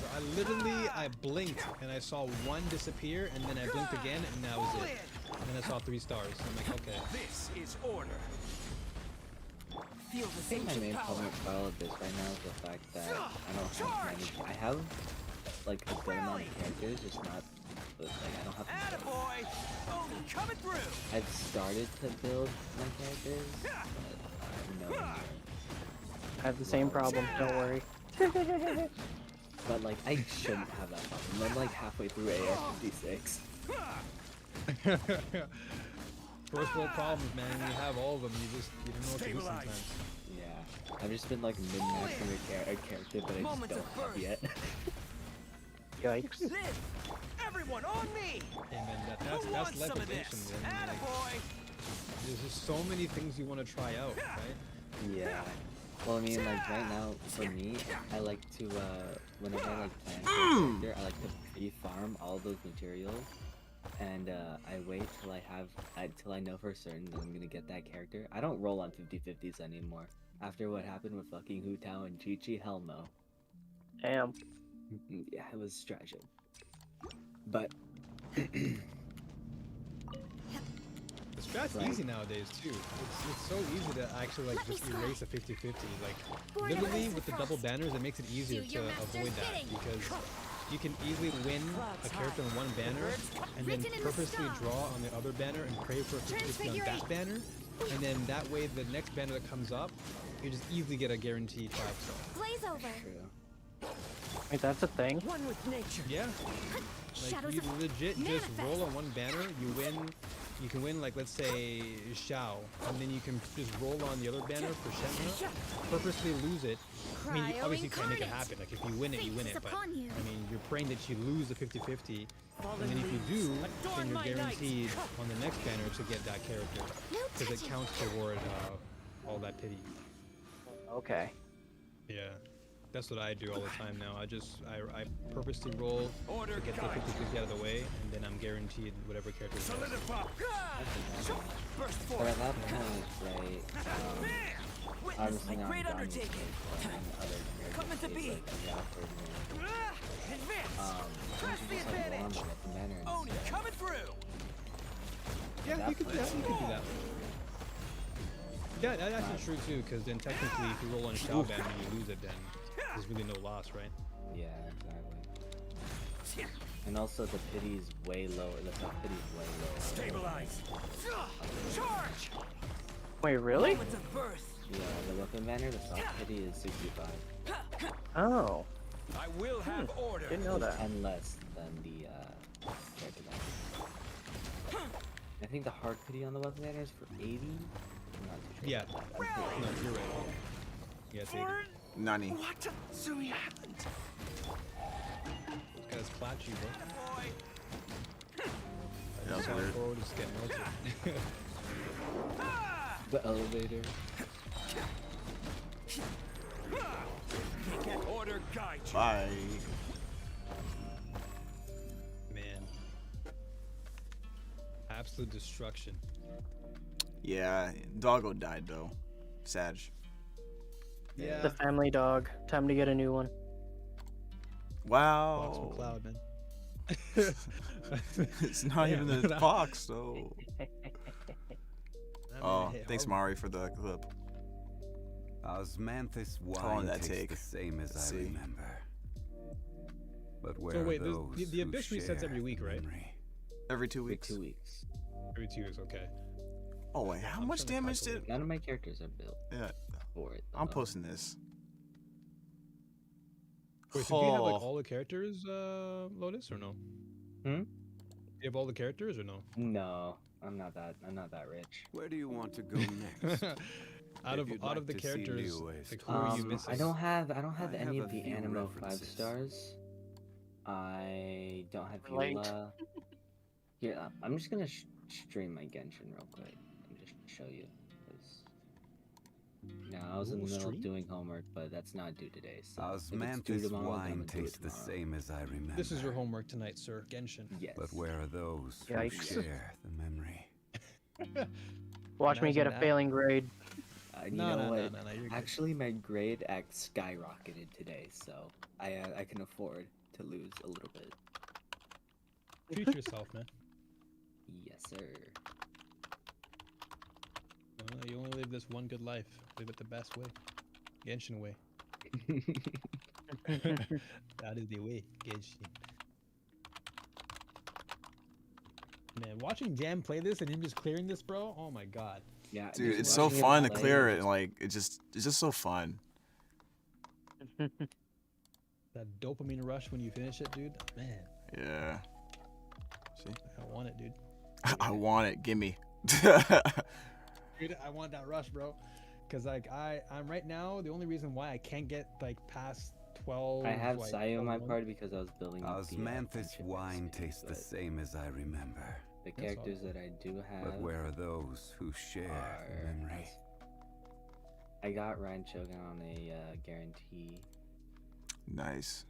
I blinked and I saw one disappear and then I blinked again and that was it. And then I saw 3 stars. I'm like, okay. This is order. Feel I this think my ancient main power. problem with all of this right now is the fact that I don't have many. I have like a good amount of characters, just not. But, like I don't have. Attaboy. Oni coming through. I've started to build my characters, but I have no. I have the same problem. Don't worry. But like I shouldn't have that problem. I'm like halfway through AR-56. First world problems, man. You have all of them. You don't know what to do Stabilize. sometimes. Yeah, I've just been like min-maxing a character, but I just Moments don't of have birth. yet. Yikes. Live. Everyone on me. And then Who that's wants life some of evasion, this? man. Like, Attaboy. there's just so many things you want to try out, right? Yeah. Well, I mean, like right now, for me, I like to whenever I like plan for a character, I like to pre-farm all those materials, and I wait till till I know for certain that I'm gonna get that character. I don't roll on 50/50s anymore. After what happened with fucking Hu Tao and Chi Chi, hell no. Damn. Yeah, it was tragic. But The strat's Right. easy nowadays too. It's so easy to actually like Let me just try. erase a 50-50. Like Born literally of with the ice and double frost. banners, it makes it easier Do to your master's avoid that bidding. because you can easily win a character on one banner and then Written in the purposely stars. draw on the other banner and pray for a 50-50 on that Transfiguration. banner, and then that way the next banner that comes up, you just easily get a guaranteed 5-star. Glaze over. true. Wait, that's a thing? One with nature. Yeah. Like Shadows you of legit just manifest. roll on one banner, you can win like let's say Xiao, and then you can just roll on the other banner for Shenhe, purposely lose it. I mean, you obviously can't make it happen. Like if you win it, you win Fate it. is But upon you. I mean, you're praying that you lose the 50-50, and then if you do, then you're guaranteed on the next banner to get that character No because it touching. counts toward all that pity. Okay. Yeah. That's what I do all the time now. I purposely roll Order to get the guide. 50-50 out of the way, and then I'm guaranteed whatever character is best. Solidify. Burst But forth. at that point, right, Witness obviously my now great I'm done with undertaking. farming other Come into characters, being. like the Alfred and Advance. don't you just like roll on the weapon banner Oni instead? coming through. Yeah, that you could do that. You could do that. Yeah, that's actually Right. true too. Because then technically, if you roll on Xiao Ban and you lose it, then there's really no loss, right? Yeah, exactly. And also the pity is way lower. The soft pity is way lower. Stabilize. Charge. Wait, really? Moments of birth. Yeah, the weapon banner, the soft pity is 65. Oh. I will have order. Didn't know that. And less than the character banner. I think the hard pity on the weapon banner is for 80. I'm not too sure. Yeah. about that. I'm pretty No, sure. you're right. Yeah, take it. Nani. What? Sumi happened. This guy's clutchy, bro. Boy. That was weird. Bro, just get melted. The elevator. Order guide you. Bye. Man. Absolute destruction. Yeah, doggo died though. Sag. Yeah. The family dog. Time to get a new one. Fox Wow. McCloud, man. It's not Yeah. even the fox though. That Oh, man hit thanks hard. Mari for the clip. Osmanthus How long wine did that tastes take? the same as Let's I see. remember. But where So wait, are there's- those the who Abyss resets share every week, the right? memory? Every 2 Every weeks. 2 weeks. Every 2 years, okay. Oh wait, how I'm much trying to damage calculate. did? None of my characters are built Yeah, for it. I'm though. posting this. Wait, so do you have like Oh. all the characters, Lotus, or no? Hmm? Do you have all the characters or no? No, I'm not that rich. Where do you want to go next? out If you'd of like the to see characters, Liyue's like who are you I missing? don't have I any have of a the few Animo 5 references. stars. I don't have Light. Eula. Yeah, I'm just gonna stream my Genshin real quick and just show you. 'Cause- No, I was in the Ooh, middle stream? of doing homework, but that's not due today. So if it's due Osmanthus tomorrow, then I'm wine gonna do it tastes the tomorrow. same as I remember. This is your homework tonight, sir. Genshin. Yes. But where are those who Yikes. share the memory? Watch me get a Imagine that. failing grade. You No, know no, what? no, you're good. Actually, my grade act skyrocketed today, so I can afford to lose a little bit. Treat yourself, man. Yes, sir. You only live this one good life. Live it the best way. Genshin way. That is the way. Genshin. Man, watching Jam play this and him just clearing this, bro. Oh my god. Yeah, Dude, just it's so watching him fun to play clear is it. just- Like it's just so fun. That dopamine rush when you finish it, dude. Man, Yeah. See, I want it, dude. I want it. Gimme. Dude, I want that rush, bro. Cause like I'm right now. The only reason why I can't get like past 12. I have like, Sayu on my 12-1. party because I was building up the Osmanthus friendship wine recipes, tastes the but same as I remember. The That's characters that I do have. But where are those who share the are- memory? I got Ryan Shogun on a guarantee. Nice.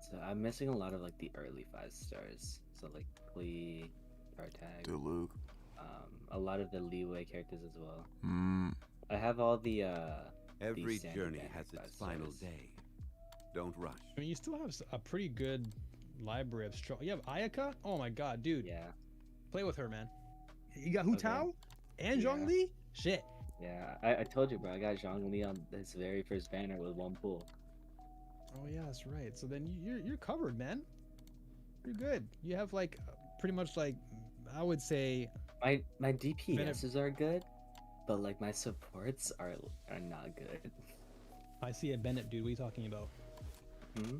So I'm missing a lot of like the early 5 stars. So like Klee, Tartag, Do Luke. a lot of the leeway characters as well. Mm. I have all the Every standard journey banner has 5 its final stars. day. Don't rush. I mean, you still have a pretty good library of strong. You have Ayaka. Oh my god, dude. Yeah, Play with her, man. You got Hu Okay. Tao and Yeah. Zhongli. Shit. yeah. I told you, bro. I got Zhongli on his very first banner with 1 pull. Oh yeah, that's right. So then you're covered, man. You're good. You have like pretty much like I would say My DPSs are good, but like my supports are not good. I see a Bennett, dude. What are you talking about? Hmm?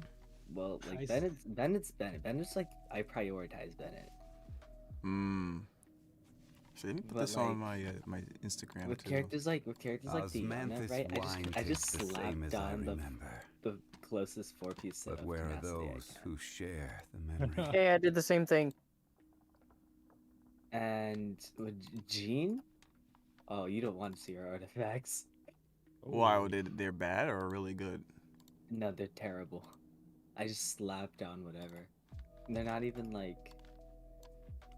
Well, like I s- Bennett's Bennett. Bennett's like I prioritize Bennett. Mm. So let me put But, this on like, my Instagram With too. characters like Diana, Osmanthus right? wine I just tastes the same slapped as I on remember. the closest 4-piece set. But where are those who share the memory? Hey, I did the same thing. And with Jean? Oh, you don't want to see her artifacts. Why would they're bad or really good? No, they're terrible. I just slapped down whatever. They're not even like.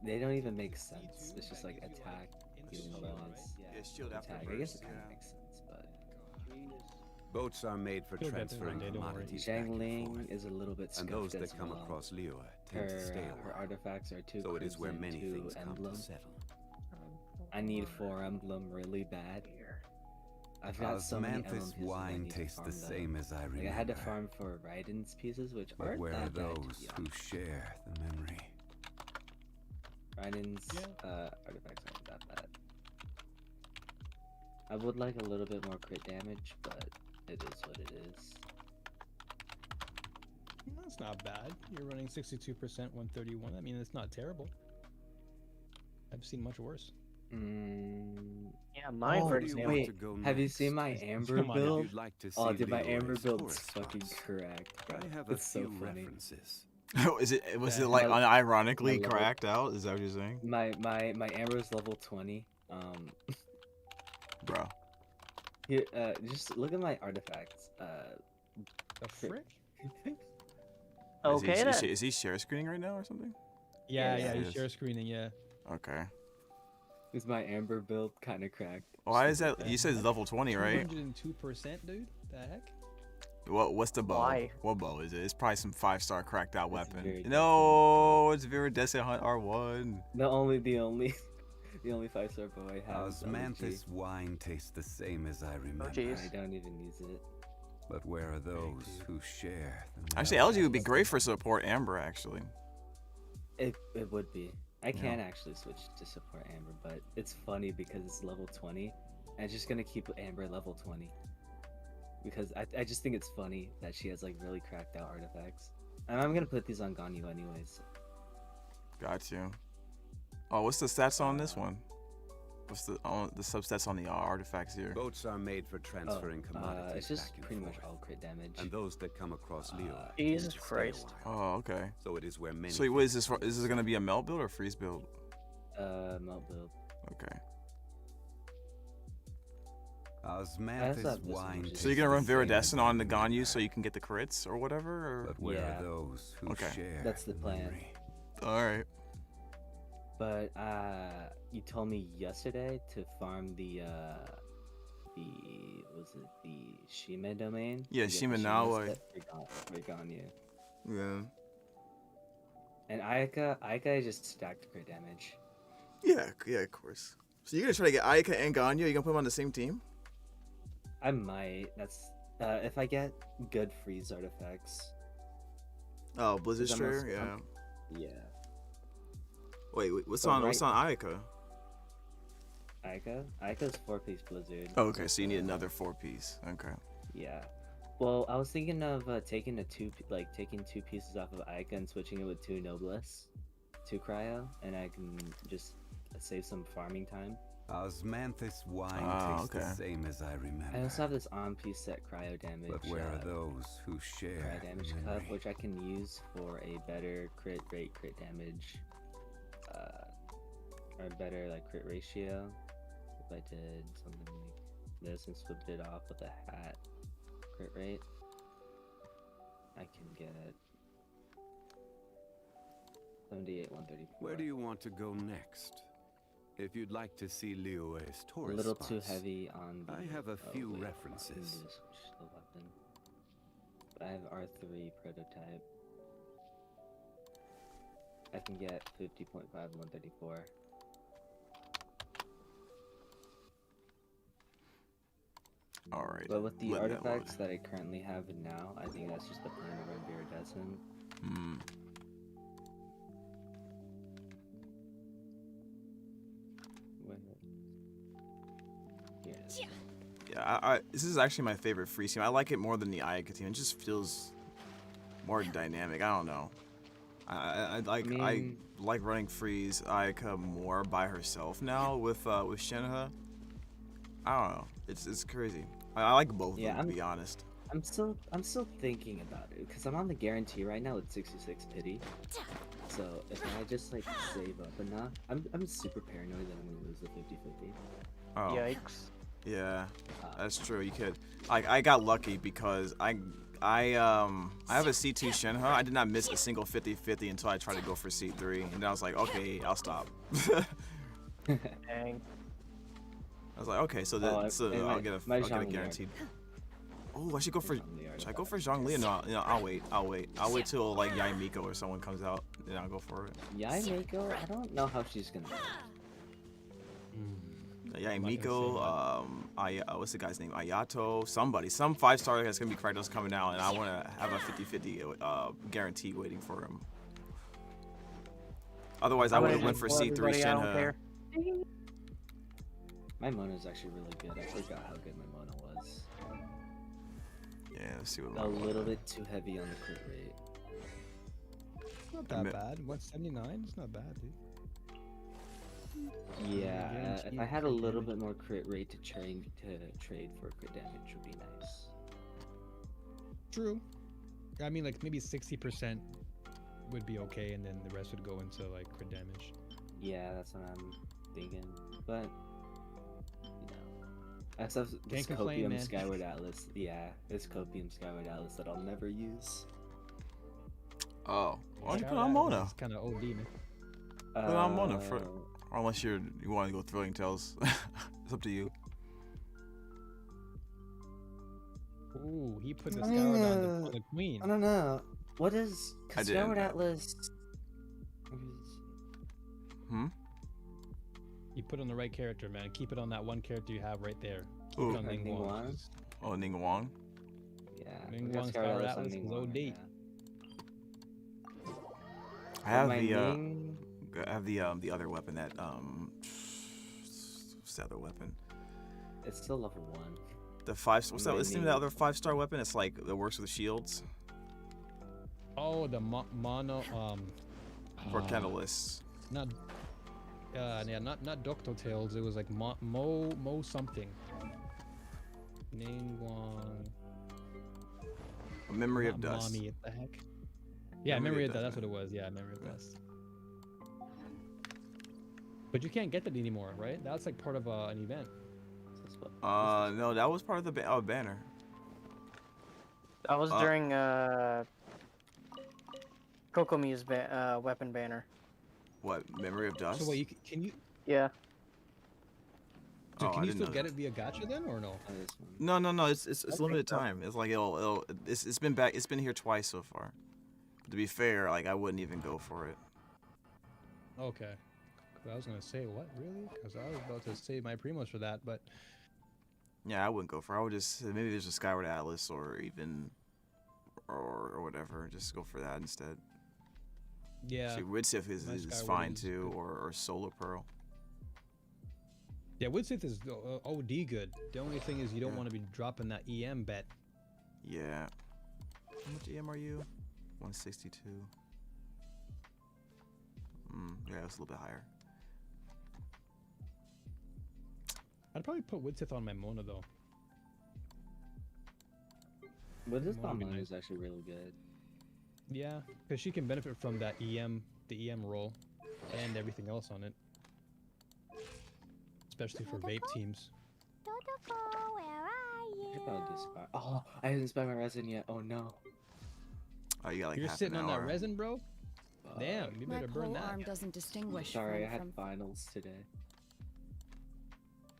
They don't even make sense. It's just like attack, healing bonus, Yeah, shield after attack. I guess burst, it kind of yeah. makes sense, but Boats are made for You'll get there transferring one day, don't worry. commodities back Zhang and Ling forth. is a little bit And scuffed those as that come well. across Liyue tend to stay a Her while. artifacts are too So it is where crimson, many too things come emblem. to settle. I need 4 emblem really bad. I've got so many emblem Osmanthus pieces I wine need to tastes the farm, though. same as I remember. Like I had to farm for Raiden's pieces, which But aren't where are that bad, to those be who honest. share the memory? Raiden's artifacts aren't that bad. I would like a little bit more crit damage, but it is what it is. That's not bad. You're running 62%, 131. I mean, it's not terrible. I've seen much worse. Yeah, mine for Where do you want example. to go Have you next? seen my Amber Come on, build? You'd like to Oh, see dude, my Amber Leroy's build's horse fucking spots. correct, bro. I have a It's so few funny. references. Was Yeah. it like My unironically level- cracked out? Is that what you're saying? My Amber's level 20. Bro. Here, just look at my artifacts. The frick? Okay, then. Is he share screening right now or something? Yeah, Yeah, yeah, it you is. share screening, yeah. Okay. Is my Amber build kind of cracked? Why is Just that? You said it's level 20, right? 202%, dude? The heck? What's the bow? Why? What bow is it? It's probably some 5-star cracked out It's weapon. very No, it's Viridescent Hunt R1. the only the only 5-star bow I have. is Osmanthus wine tastes the same as I remember. jeez. I don't even use it. But where are those who share? the Actually, knowledge? LG would be great for support Amber, actually. It would be. I can actually switch to support Amber, but it's funny because it's level 20. I'm just gonna keep Amber level 20. Because I just think it's funny that she has like really cracked out artifacts. And I'm gonna put these on Ganyu anyways. Got you. Oh, what's the stats on this one? What's the substats on the artifacts here? Boats are made for transferring commodities It's just back and pretty much forth. all crit damage. And those that come across Leo. Jesus Christ. Oh, okay. So it is where many. So what is this? Is this gonna be a melt build or freeze build? Melt build. Okay. Osmanthus have this one, wine. which is- So you're gonna run tastes the same Viridescent as I on the Ganyu remember. so you can get the crits or whatever? Or... But where Yeah. are those who Okay. share? That's the plan. memory? All right. But you told me yesterday to farm the Shima domain. Yeah, to get Shima the Nawa. set for Ganyu. Yeah. And Aika just stacked crit damage. Yeah, of course. So you're gonna try to get Ayaka and Ganyu? You're gonna put them on the same team? I might. That's if I get good freeze artifacts. Oh, Blizzard 'Cause Strayer? I'm- Yeah. Yeah. Wait, what's So on Ayaka? Aika's 4-piece Blizzard. Oh, okay, so you need another 4-piece. Okay. Yeah. Well, I was thinking of taking taking 2 pieces off of Aika and switching it with 2 Noblesse, 2 Cryo, and I can just save some farming time. Osmanthus wine tastes okay. the same as I remember. I also have this on-piece set Cryo damage. But where are those who share? Cryo damage cup, memory? which I can use for a better crit rate, crit damage, or better like crit ratio. If I did something like this and flipped it off with a hat crit rate, I can get 78, 134. Where do you want to go next? If you'd like to see Liyue's A tourist little spots, too heavy on the. I have a few wait, I need references. to switch the weapon. But I have R3 prototype. I can get 50.5, 134. All right. But with the let that artifacts load. that I currently have now, I think that's just the plan to run Viridescent. Hmm. Yes. Yeah, this is actually my favorite free team. I like it more than the Ayaka team. It just feels more dynamic. I don't know. I like running freeze Ayaka more by herself now with Shenhe. I don't know. It's crazy. I like both of them, to be honest. I'm still thinking about it because I'm on the guarantee right now with 66 pity. So if I just like save up enough, I'm super paranoid that I'm gonna lose the 50-50. Oh. Yikes. Yeah, that's true. You could. I got lucky because I have a C2 Shenhe. I did not miss a single 50-50 until I tried to go for C3, and then I was like, okay, I'll stop. Dang. I was like, okay, so Oh, I'll get my a Zhongli guaranteed. Oh, I should go for. Should I go for Zhongli? No, I'll wait. I'll wait till like Yai Miko or someone comes out, then I'll go for it. Yai Miko, I don't know how she's gonna. Yai Miko, what's the guy's name? Ayato, somebody, some 5-star that's gonna be Kratos coming out, and I want to have a 50-50 guarantee waiting for him. Otherwise, I would have went for C3 Shenhe. My Mona's actually really good. I forgot how good my Mona was. Yeah, let's see what. A little bit too heavy on the crit rate. It's not that bad. 179? It's not bad, dude. Yeah, if Guaranteed I had a crit little damage. bit more crit rate to trade for crit damage would be nice. True. I mean, like maybe 60% would be okay, and then the rest would go into like crit damage. Yeah, that's what I'm thinking. But you know, except this Can't complain, Copium man. Skyward Atlas. Yeah, this Copium Skyward Atlas that I'll never use. Oh, why don't you put Shout on out, Mona? It's kind of OD, man. Put on Mona for, or unless you want to go Thrilling Tales. It's up to you. Ooh, he put the Skyward on the queen. I don't know. What is I didn't Skyward know. Atlas? Hmm. You put on the right character, man. Keep it on that one character you have right there. Keep Ooh. it on Ning Ning Wang. Wang? Oh, Ning Wang. Yeah, Ning we got Wang's Skyward Skyward Atlas on Atlas Ning is Wang, OD. yeah. I have My the Ning- the other weapon that what's the other weapon? It's still level 1. The 5. What's that? My What's the name of Ning- that other 5-star weapon? It's like that works with shields Oh, the mono for Catalysts. not yeah, not Doctor Tails. It was like Mo something. Ning Wang. A Memory of Not Dust. Mommy, what the heck? Yeah, Memory of Dust. That's what it was. Yeah, Memory of Dust. But you can't get that anymore, right? That's like part of an event. No, that was part of the banner. That was during Kokomi's weapon banner. What, Memory of Dust? So wait, can you? Yeah. Dude, Oh, can I you didn't still know get that. it via gacha then, or no? No. It's think limited so. time. It's like it's been back. It's been here twice so far. But to be fair, like I wouldn't even go for it. Okay. 'Cause I was gonna say what really? Because I was about to save my primos for that, but Yeah, I wouldn't go for it. I would just maybe there's a Skyward Atlas or even or whatever. Just go for that instead. yeah. See, Widsith is My Skyward fine is too, good. or Solar Pearl. Yeah, Woodsith is OD good. The only thing is you don't Yeah. want to be dropping that EM bet. Yeah. How much EM are you? 162. Yeah, it's a little bit higher. I'd probably put Woodsith on my Mona though. But this Mona would be Mona nice. is actually really good. Yeah, because she can benefit from that the EM roll, and everything else on it. Especially for vape teams. Totoko, where are you? Oh, I haven't spent my resin yet. Oh no. Oh, you got like You're half sitting an on hour. that resin, bro? Damn, you My better burn pole that. arm doesn't distinguish Sorry, I from, had finals today.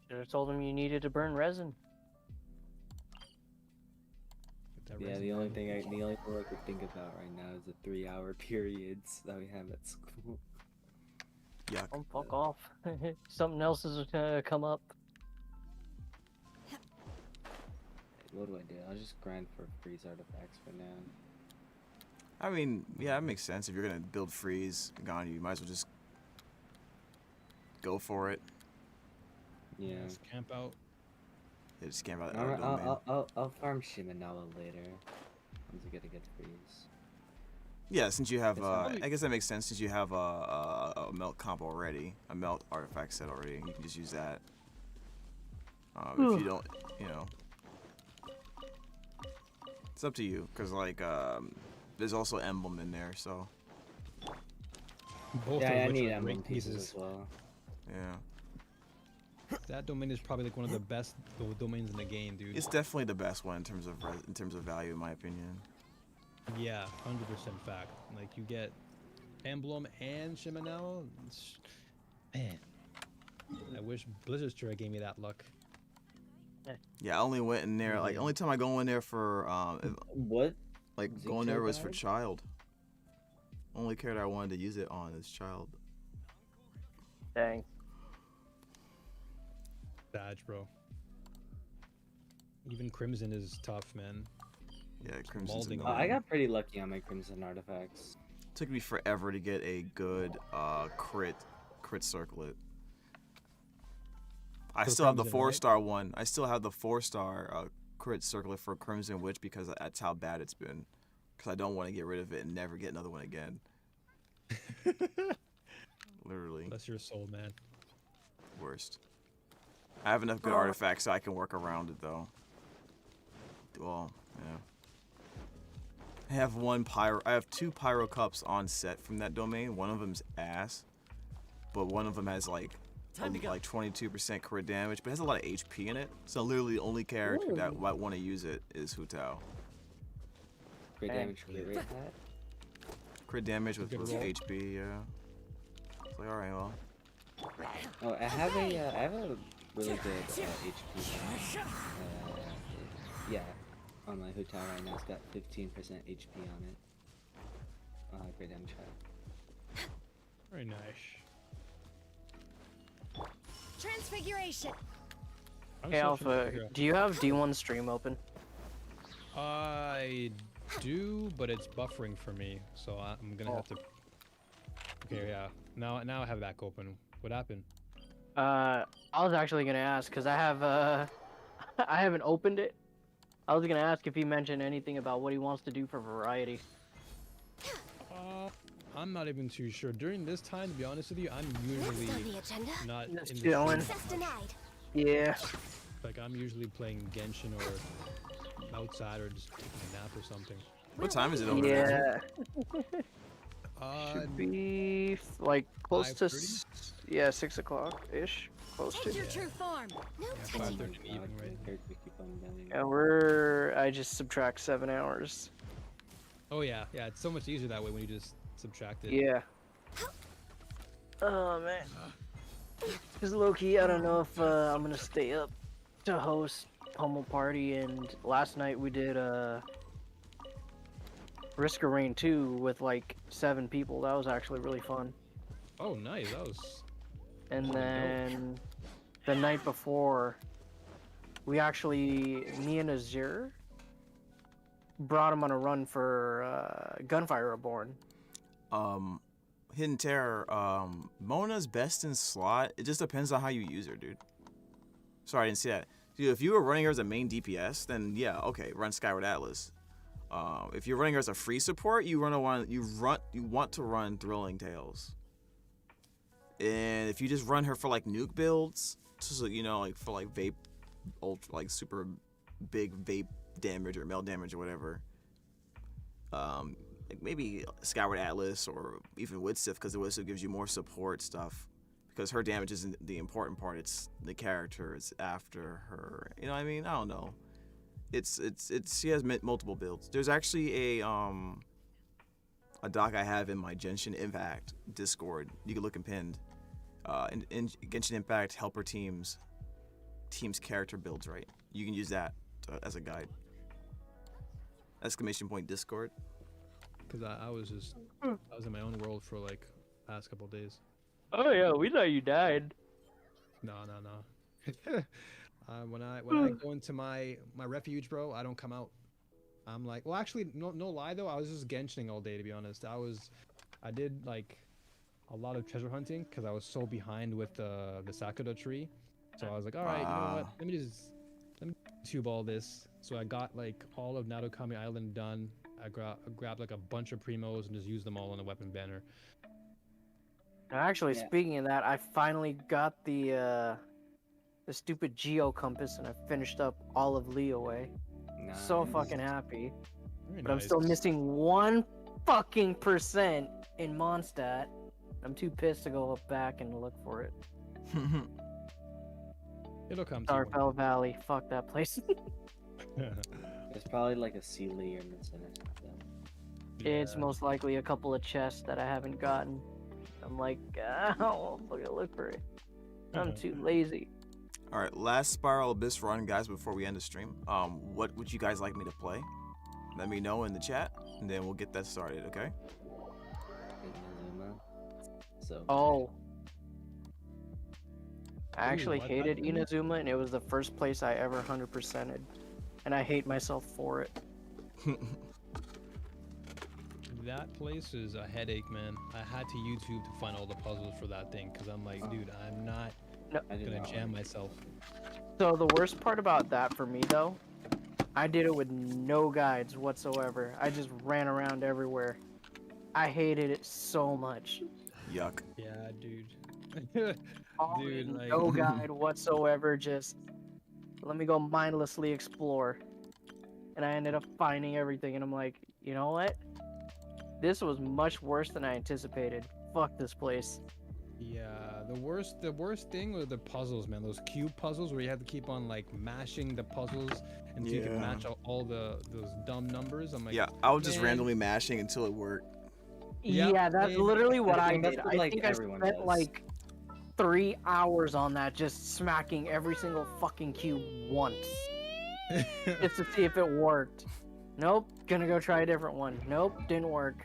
Should have told him you needed to burn resin. That Yeah, resin the only burn. thing I could think about right now is the 3-hour periods that we have at school. Yuck. Oh, fuck off. Something else is gonna come up. What do? I'll just grind for freeze artifacts for now. I mean, yeah, that makes sense. If you're gonna build freeze, gone, you might as well just go for it. Yeah. Just camp out. Yeah, just camp out. I'll farm Shimenawa later. Once I get a good freeze. Yeah, since you have, It's not- I guess that makes sense. Since you have a melt comp already, a melt artifact set already, you can just use that. If you don't, you know, it's up to you. Cause like, there's also emblem in there, so Both Yeah, I of which need are emblem great pieces pieces. as well. yeah. That domain is probably like one of the best domains in the game, dude. It's definitely the best one in terms of value, in my opinion. Yeah, 100% fact. Like you get emblem and Shimenawa. Man, I wish Blizzard Strike gave me that luck. Yeah, I only went in there like only time I go in there for What? like Is it going there was for killed? child. Only character I wanted to use it on is child. Dang. Dodge, bro. Even Crimson is tough, man. Yeah, Crimson's Molding annoying. I got pretty lucky on my Crimson artifacts. Took me forever to get a good crit circlet. I For still have the Crimson, right? 4-star one. I still have the 4-star crit circler for Crimson Witch because that's how bad it's been. Because I don't want to get rid of it and never get another one again. Literally. Bless your soul, man. Worst. I have enough good artifacts so I can work around it though. Well, yeah. I have 2 pyro cups on set from that domain. One of them's ass, but one of them has like 22% crit damage, but it has a lot of HP in it. So literally the only character that might want to use it is Hu Tao. Crit damage crit rate hat. Crit damage with HP, yeah. It's like, alright, well. Oh, I have a really good HP. Yeah, on my Hu Tao right now, it's got 15% HP on it. Crit damage hat. Very nice. Transfiguration. so Hey Alpha, trying to figure do you have D1 stream open? I do, but it's buffering for me, so I'm gonna have to. Okay, yeah. Now I have back open. What happened? I was actually gonna ask because I have I haven't opened it. I was gonna ask if he mentioned anything about what he wants to do for variety. I'm not even too sure. During this time, to be honest with you, I'm usually not in the chilling. stream. Yeah. Like I'm usually playing Genshin or outside or just taking a nap or something. What time is it over there? Should be like close to 6 o'clock ish. Close to. Take your true form. No touching. 5:30 in the evening right now. And I just subtract 7 hours. Oh yeah, it's so much easier that way when you just subtract it. Yeah. Oh man. Cause low-key, I don't know if I'm gonna stay up to host Pummel Party, and last night we did Risk of Rain 2 with like 7 people. That was actually really fun. Oh nice, that was. And then the night before, me and Azir brought him on a run for Gunfire Reborn. Hidden Terror, Mona's best in slot. It just depends on how you use her, dude. Sorry, I didn't see that. Dude, if you were running her as a main DPS, then yeah, okay, run Skyward Atlas. If you're running her as a free support, you want to run Thrilling Tales. And if you just run her for like nuke builds, so you know, like for like vape, like super big vape damage or melt damage or whatever. Like maybe Skyward Atlas or even Widsith, because the Widsith gives you more support stuff. Because her damage isn't the important part; it's the character. It's after her. You know what I mean? I don't know. It's she has multiple builds. There's actually a doc I have in my Genshin Impact Discord. You can look and pinned. In Genshin Impact helper teams character builds, right? You can use that as a guide. ! Discord. Because I was in my own world for like past couple days. Oh yeah, we thought you died. No. When I go into my refuge, bro, I don't come out. I'm like, well, actually, no lie though. I was just Genshining all day, to be honest. I did like a lot of treasure hunting because I was so behind with the Sakura tree. So I was like, all right, you know what? Let me tube all this. So I got like all of Nadokami Island done. I grabbed like a bunch of primos and just used them all on the weapon banner. Actually, speaking of that, I finally got the stupid Geo compass, and I finished up all of Leeway. Nice. So fucking happy. Very But I'm nice. still missing 1% in Mondstadt. I'm too pissed to go back and look for it. It'll come to you. Starfell Valley. Fuck that place. There's probably like a Sealy you're missing or something. It's most likely a couple of chests that I haven't gotten. I'm like, oh, I'm gonna look for it. I'm too lazy. All right, last Spiral Abyss run, guys. Before we end the stream, what would you guys like me to play? Let me know in the chat, and then we'll get that started. Okay. So. Oh. I actually what hated happened? Inazuma, and it was the first place I ever 100%ed. And I hate myself for it. That place is a headache, man. I had to YouTube to find all the puzzles for that thing because I'm like, dude, I'm not gonna jam myself. So the worst part about that for me, though, I did it with no guides whatsoever. I just ran around everywhere. I hated it so much. Yuck. Yeah, dude. Dude, like, no guide whatsoever. Just let me go mindlessly explore. And I ended up finding everything, and I'm like, you know what? This was much worse than I anticipated. Fuck this place. Yeah, the worst thing were the puzzles, man. Those cube puzzles where you have to keep on like mashing the puzzles until you can match all those dumb numbers. I'm like, Yeah, I was just randomly mashing until it worked. Yeah, that's literally what I that's did. what, I like, think I everyone spent does. like 3 hours on that, just smacking every single fucking cube once. Just to see if it worked. Nope, gonna go try a different one. Nope, didn't work.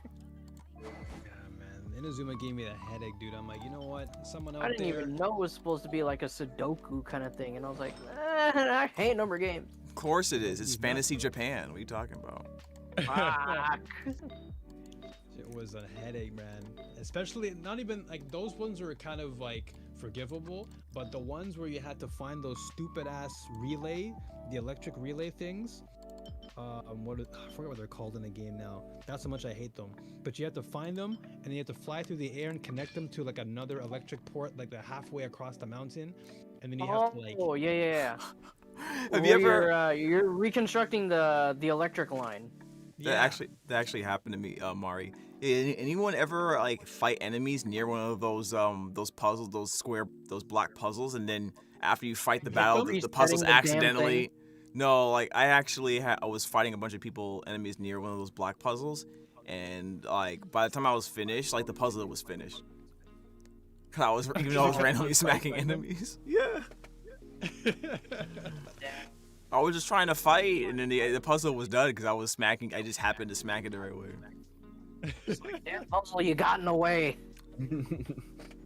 Inazuma gave me the headache, dude. I'm like, you know what? Someone out I didn't there. even know it was supposed to be like a Sudoku kind of thing, and I was like, I hate number games. Of course it is. It's fantasy Japan. What are you talking about? Fuck. It was a headache, man. Especially not even like those ones were kind of like forgivable, but the ones where you had to find those stupid ass relay, the electric relay things. I forget what they're called in the game now. That's how much I hate them. But you have to find them, and then you have to fly through the air and connect them to like another electric port, like the halfway across the mountain, and then you have to like. Oh yeah. Have you ever? You're reconstructing the electric line. That actually happened to me, Mari. Anyone ever like fight enemies near one of those puzzles, those block puzzles, and then after you fight the battle, the puzzles accidentally. No, like I was fighting a bunch of enemies near one of those block puzzles, and like by the time I was finished, like the puzzle was finished. I was randomly smacking enemies. Yeah. I was just trying to fight, and then the puzzle was done because I just happened to smack it the right way. Damn puzzle, you got in the way.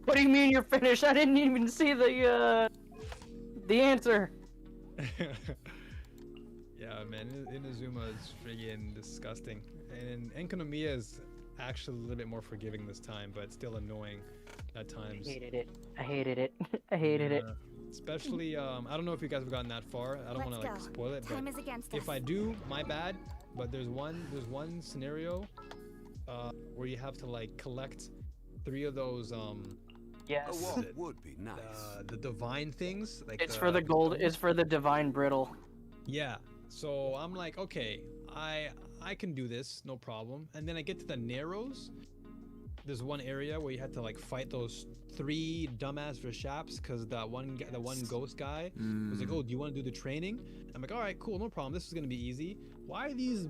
What do you mean you're finished? I didn't even see the answer. Yeah, man, Inazuma is friggin' disgusting, and Enkanomiya is actually a little bit more forgiving this time, but still annoying at times. I hated it. I hated it. Especially, I don't know if you guys have gotten that far. I don't want to like spoil it, Time but is against if us. I do, my bad. But there's one scenario where you have to like collect 3 of those Yes. A walk would be nice. the divine things. Like It's for the gold. It's for the divine brittle. Yeah. So I'm like, okay, I can do this, no problem. And then I get to the Narrows. There's one area where you had to like fight those 3 dumbass Vishaps because the one ghost guy was like, oh, do you want to do the training? I'm like, all right, cool, no problem. This is gonna be easy. Why are these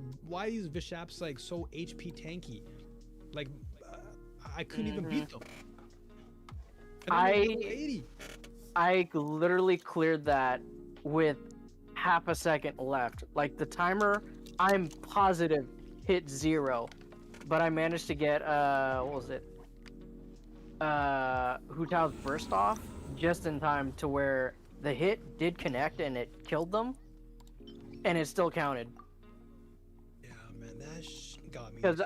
Vishaps like so HP tanky? Like, I couldn't even beat them. I literally cleared that with half a second left. Like the timer, I'm positive hit 0, but I managed to get what was it? Hu Tao's burst off just in time to where the hit did connect and it killed them, and it still counted. Yeah, man, that got me. Because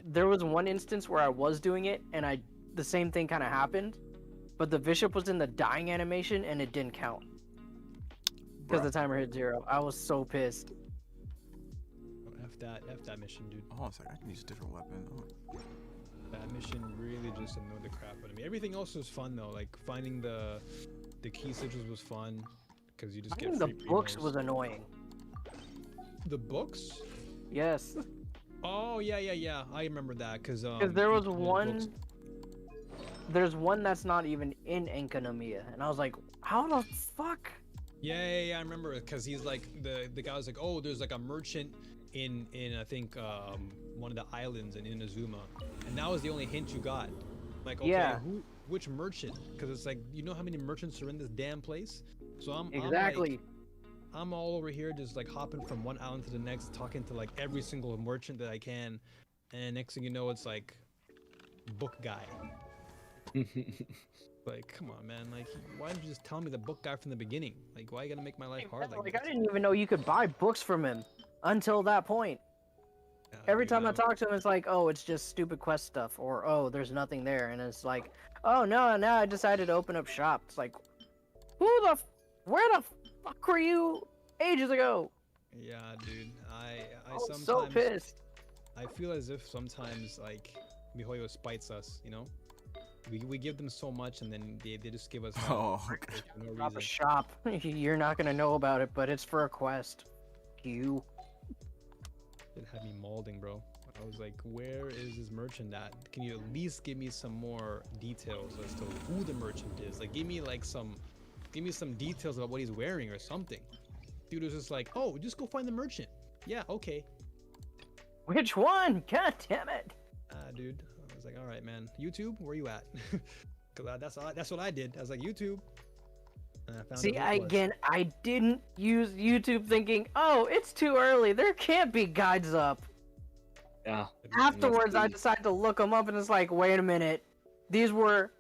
there was one instance where I was doing it and the same thing kind of happened, but the bishop was in the dying animation and it didn't count because the timer hit 0. I was so pissed. F that mission, dude. Hold on a second, I can use a different weapon. That mission really just annoyed the crap out of me. Everything else was fun though, like finding the key sigils was fun because you just get The free books primos. was annoying. The books? Yes. Oh yeah. I remember that because There was one. There's one that's not even in Enkanomiya, and I was like, how the fuck? Yeah, I remember because he's like the guy was like, oh, there's like a merchant in I think one of the islands in Inazuma, and that was the only hint you got. Like, okay, Yeah. which merchant? Because it's like, you know how many merchants are in this damn place? So Exactly. I'm all over here just like hopping from one island to the next, talking to like every single merchant that I can, and next thing you know, it's like book guy. Like, come on, man. Like, why didn't you just tell me the book guy from the beginning? Like, why you gotta make my life hard like Like, this? I didn't even know you could buy books from him until that point. Every time I talk to him, it's like, oh, it's just stupid quest stuff, or oh, there's nothing there, and it's like, oh no, now I decided to open up shop. It's like, where the fuck were you ages ago? Yeah, dude. I I'm sometimes so pissed. I feel as if sometimes like MiHoYo spites us, you know? We give them so much and then they just give us hell Oh, okay. for no Drop a reason. shop. You're not gonna know about it, but it's for a quest. You. It had me mauling, bro. I was like, where is this merchant at? Can you at least give me some more details as to who the merchant is? Like, give me some details about what he's wearing or something. Dude was just like, oh, just go find the merchant. Yeah, okay. Which one? God damn it. Dude, I was like, all right, man. YouTube, where you at? Cause that's what I did. I was like, YouTube. And I found See, out who it was. I didn't use YouTube thinking, oh, it's too early. There can't be guides up. Yeah. Afterwards, I decided to look them up, and it's like, wait a minute. These were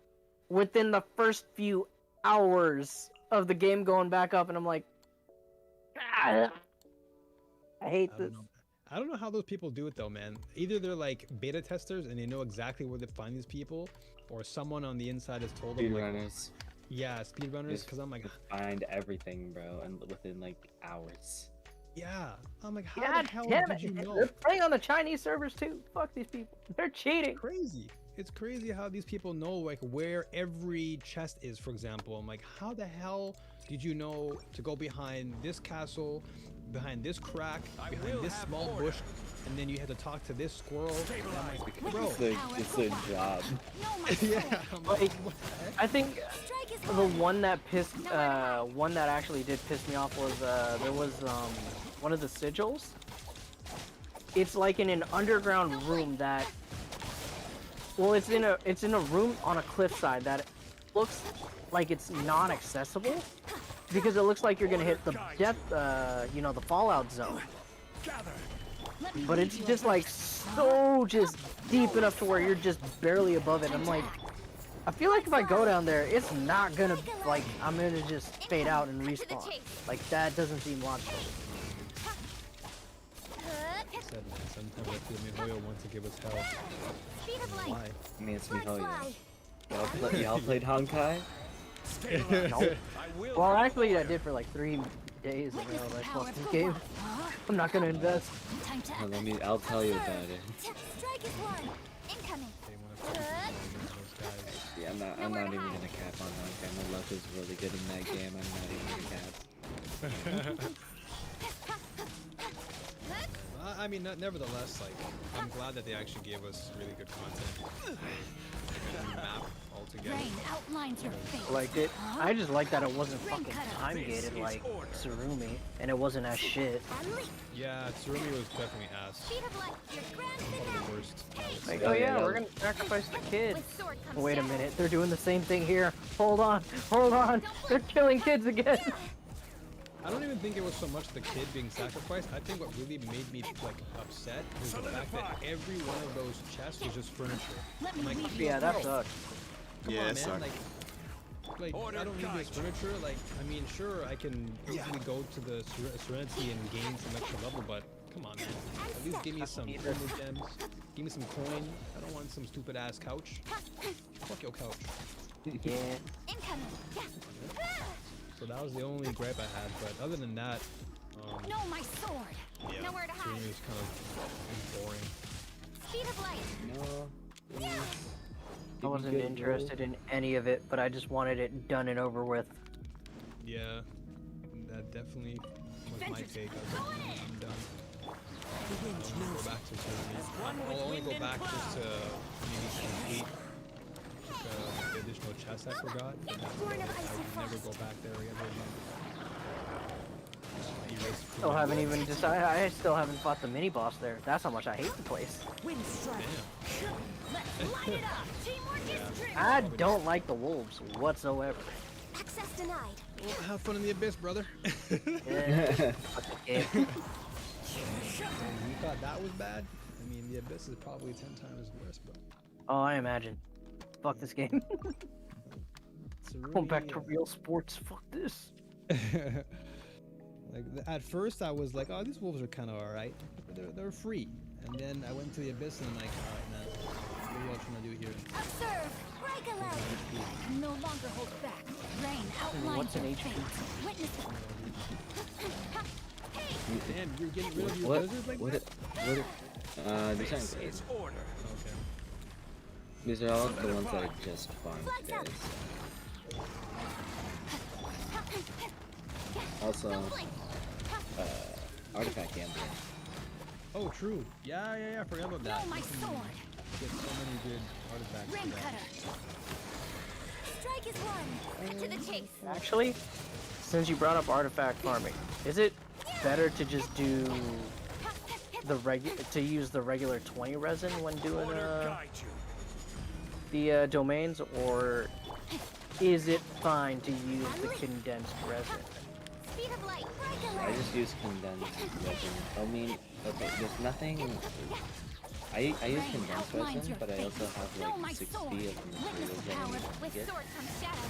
within the first few hours of the game going back up, and I'm like, I hate this. I don't know how those people do it though, man. Either they're like beta testers and they know exactly where to find these people, or someone on the inside has told them. Like, Speedrunners. yeah, speedrunners. Because I'm like, find everything, bro, and within like hours. yeah. I'm like, how God the hell damn did it. you know? They're playing on the Chinese servers too. Fuck these people. They're cheating. Crazy. It's crazy how these people know like where every chest is, for example. I'm like, how the hell did you know to go behind this castle, behind this crack, behind this small bush, and then you had to talk to this squirrel? And I'm like, bro, It's a job. yeah. I'm like, Like, I think the one that one that actually did piss me off was there was one of the sigils. It's like in an underground room that, well, it's in a room on a cliffside that looks like it's non-accessible because it looks like you're gonna hit the death, the fallout zone. But it's just like so just deep enough to where you're just barely above it. I'm like, I feel like if I go down there, it's not gonna, like, I'm gonna just fade out and respawn. Like, that doesn't seem logical. said, man, sometimes I feel MiHoYo wants to give us hell. Why? I mean, it's MiHoYo. Y'all played Honkai? No. Well, actually, I did for like 3 days in a row. I bought this game. I'm not gonna invest. Well, I'll tell you about it. Strike is one. Incoming. Yeah, I'm not even gonna cap on Honkai. My luck is really good in that game. I'm not even gonna cap. I mean, nevertheless, like, I'm glad that they actually gave us really good content. Like a new map altogether. Rain outlines your face. Liked it. I just like that it wasn't fucking time gated like Tsurumi, and it wasn't as shit. Yeah, Tsurumi was definitely ass. Speed of light, your grand Probably the finale. worst. I would Like, say. oh yeah, we're gonna sacrifice the kid. With sword comes Wait a death. minute, they're doing the same thing here. Hold on, they're killing kids again. I don't even think it was so much the kid being sacrificed. I think what really made me like upset was the fact that every one of those chests was just furniture. I'm like, Yeah, that bro, sucks. come Yeah, on, it man. sucked. Like I don't need this furniture. Like, I mean, sure, I can easily go to the Serenity and gain some extra level, but come on, man. At least give me some promo gems. Give me some coin. I don't want some stupid ass couch. Fuck your couch. Yeah. Incoming. So that was the only gripe I had, but other than that, No, my sword. yeah, Nowhere to hide. Tsurumi was kind of boring. Speed of light. No. I wasn't interested in any of it, but I just wanted it done and over with. Yeah, that definitely was my take. I was like, I'm done. I don't want to go back to Tsurumi. I'll only go back just to maybe complete the additional chests I forgot. But that's about it. I would never go back there again. Still haven't even decided. I still haven't fought the mini boss there. That's how much I hate the place. Wind strike. Let's light it up. Teamwork is true. I don't like the wolves whatsoever. Access denied. Well, have fun in the abyss, brother. Yeah. Fuck the game. You thought that was bad? I mean, the abyss is probably 10 times worse, bro. Oh, I imagine. Fuck this game. Going back to real sports. Fuck this. Like at first I was like, oh, these wolves are kind of alright. They're free. And then I went to the abyss and I'm like, alright, man, what are you all trying to do here? Observe. Break a leg. No longer hold back. Rain outlines What's an your HP? fate. Witness it. Hey, Damn, you're getting rid of your What? blizzard like What? that? These aren't great. It's order. Okay. These are all the ones that are just fun today. So. Also, artifact gambling. Oh, true. Yeah, I forgot about that. Blow my You can sword. get so many good artifacts. Rim for that. cutter. Strike is one. Cut to the chase. Actually, since you brought up artifact farming, is it better to just do to use the regular 20 resin when doing Order guide you. the domains, or is it fine to use the condensed resin? Speed of light. Break I alert. just use condensed resin. I mean, okay, there's nothing. I use condensed resin, but I also have like 60 of the materials that I need to With get. sword from shadow.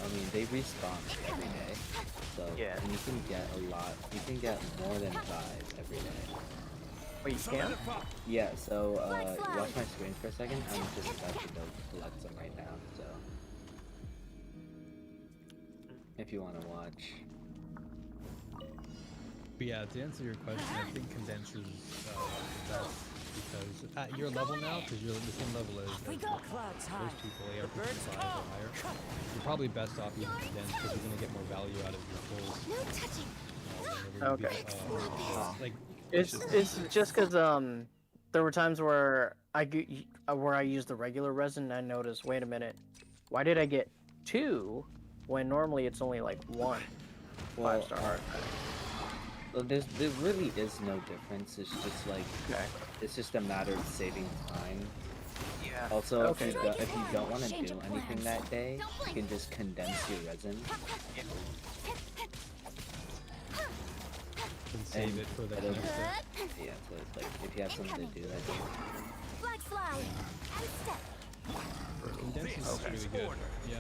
I mean, they respawn every day, so Yeah. and you can get a lot. You can get more than 5 every day. Wait, you can? Yeah. So watch my screen for a second. I'm just about to go collect some right now. So if you want to watch. But yeah, to answer your question, I think condense is the best because at your level now, because you're at the same level as We go clouds high. most people, The AR birds 55 or come. higher, you're probably best off using condense because you're gonna get more value out of your pulls. No touching. Okay. Like It's just because there were times where I used the regular resin and I noticed, wait a minute, why did I get 2 when normally it's only like 1 Well, 5-star artifact? Well, there really is no difference. It's just like it's just a matter of saving time. Yeah. Also, Okay. if you don't want to do anything that day, you can just condense your resin and save it for the it'll- next day. Yeah, so it's like if you have something to do that day. Flag fly. And step. Condense is really good. Yeah,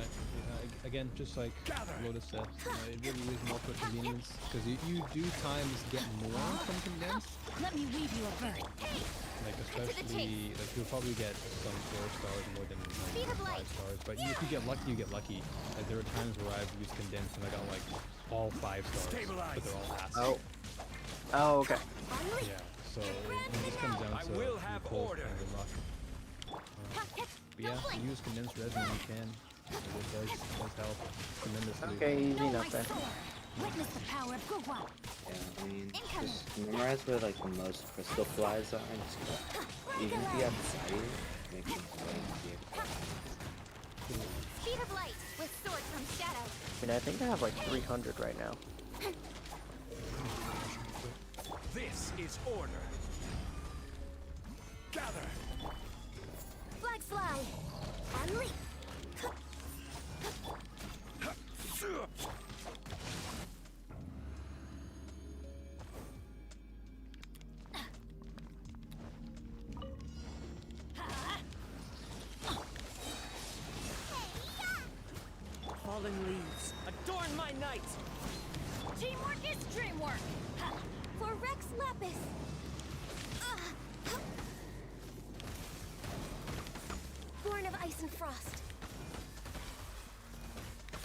again, just like Lotus said, it really is more for convenience because you do times get more from condense. Let me weave you a bird. Like especially, like you'll probably get some 4 stars more than Speed of 5 light. stars. But if you get lucky, you get lucky. Like there are times where I've used condensed and I got like all 5 stars, but they're all ass. Oh, okay. Yeah, so it just comes down I to will your have pulls order. and your luck. But yeah, you use condensed resin when you can. It does help tremendously. Okay, easy enough then. Witness the power of Gugwa. Yeah, I mean, just memorize where like the most crystal flies are, and just even if you have desire, make things way easier. Speed of light with sword from shadow. I mean, I think I have like 300 right now. This is order. Gather. Flag fly. And leap. Fallen leaves, adorn my night. Teamwork is dreamwork. For Rex Lapis. Born of ice and frost.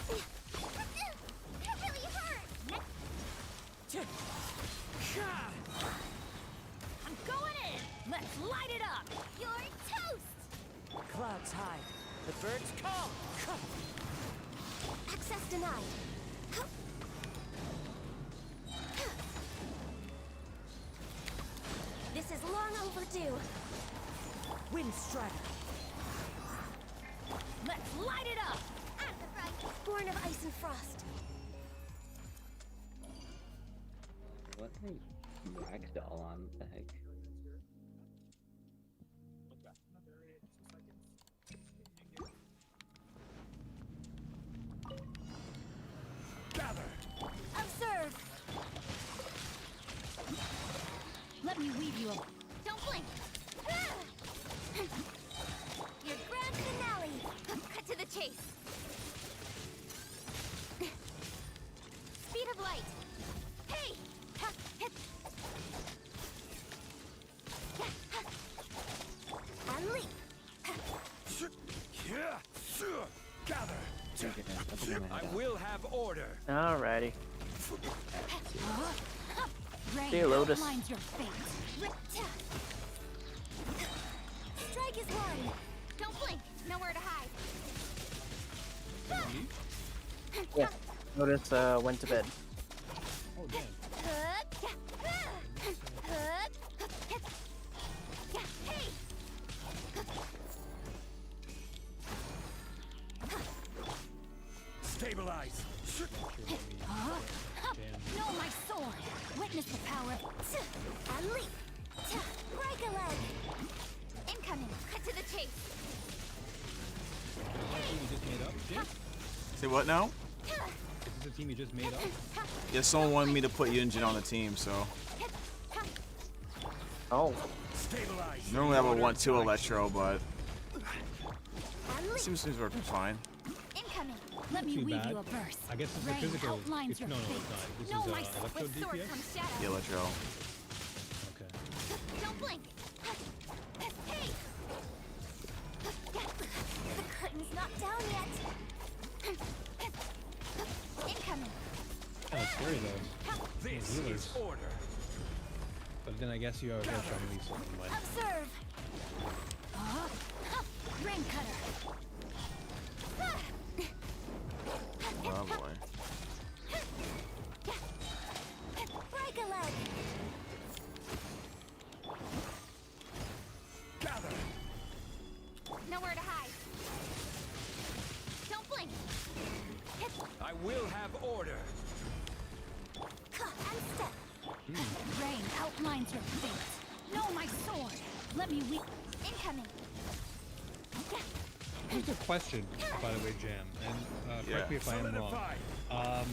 That really hurt. I'm going in. Let's light it up. You're toast. Clouds high. The birds come. Access denied. This is long overdue. Wind strider. Let's light it up. At the front. Born of ice and frost. What a ragdoll on the heck? Gather. Observe. Let me weave you a... Don't blink. Your grand finale. Cut to the chase. Speed of light. Hey! Hit. And leap. Gather. Okay, I think I'm gonna I head out. will have order. Alrighty. Rain Hey, Lotus. outlines your fate. Strike is one. Don't blink. Nowhere to hide. Yeah. Lotus went to bed. Oh, damn. Stabilize. Know my sword. Witness the power of a leap. Break a leg. Incoming. Cut to the chase. Is this a team you just made up, Jim? Say what now? Is this a team you just made up? Yeah, someone wanted me to put Yunjin on the team, so. Oh. Stabilize. Normally I would want 2 Electro, but seems working fine. Incoming. Let me Too weave bad. you a verse. I guess it's a Rain physical. outlines It's, your no, fate. it's not. This Know is my electro with sword DPS. comes shadow. The Electro. Okay. Don't blink. Hey. The curtain's not down yet. Incoming. Kind of scary though. This Healers. is order. But then I guess you are trying to release it. Observe. Rain cutter. Oh boy. Break a leg. Gather. Nowhere to hide. Don't blink. I will have order. And step. Rain outlines your fate. Know my sword. Let me weep. Incoming. Here's a question, by the way, Jam, and correct me if I am wrong. Solidify.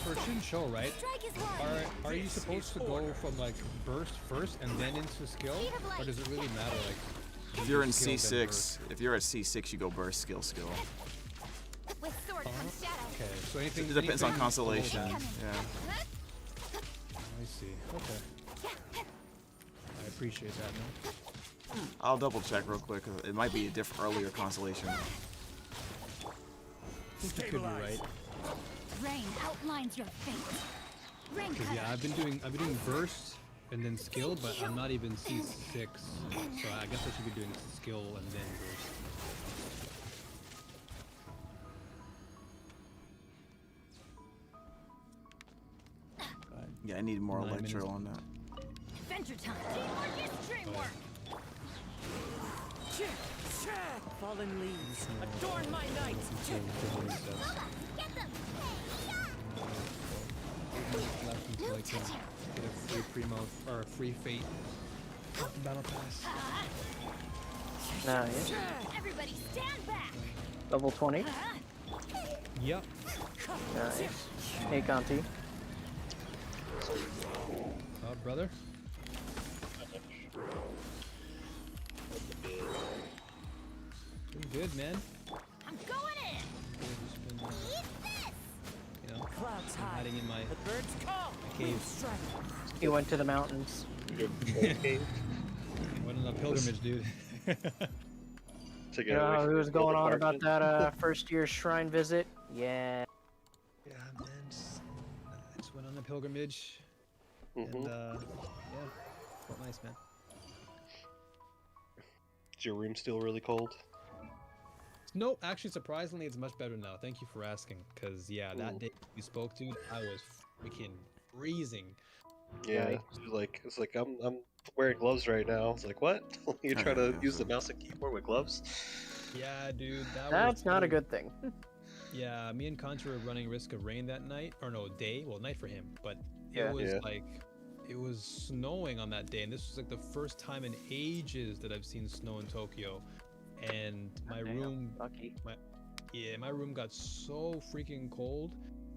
For Shin-Sho, right? Strike is one. Are you supposed to go from like burst first and then into skill, or does it really matter? Like, If you're in skill, then C6, burst? if you're at C6, you go burst skill. With sword comes shadow. Okay, so anything. It depends on anything constellation. below that. Yeah. I see. Okay. I appreciate that, man. I'll double check real quick. 'Cause it might be a different earlier constellation. I think you could be right. Rain outlines your fate. Rain Because cutter. yeah, I've been doing burst and then skill, but I'm not even C6, so I guess I should be doing skill and then burst. Yeah, I need more 9 Electro minutes. on that. Adventure time. Teamwork is dreamwork. Fallen leaves. Adorn my night. Get them. Left until I can get a free primo or a free fate battle pass. Nice. Everybody stand back. Level 20. Yep. Nice. Hey, Conti. Brother. Pretty good, man. I'm going in. Just been, Eat this. you know, Clouds been high. hiding in my The birds come. cave. Strike. He went to the mountains. Went on a pilgrimage, dude. You know how he was going on about that first year shrine visit? Yeah. Yeah, man. Just went on a pilgrimage. And, yeah. Felt nice, man. Is your room still really cold? No, actually, surprisingly, it's much better now. Thank you for asking. Because, yeah, that day you spoke to, I was freaking freezing. Yeah, it's like I'm wearing gloves right now. It's like, what? You're trying to use the mouse and keyboard with gloves? Yeah, dude, That's not a good thing. Yeah, me and Contra were running risk of rain that night, or no, day. Well, night for him, but Yeah. it was like it was snowing on that day, and this was like the first time in ages that I've seen snow in Tokyo. And my room, my room got so freaking cold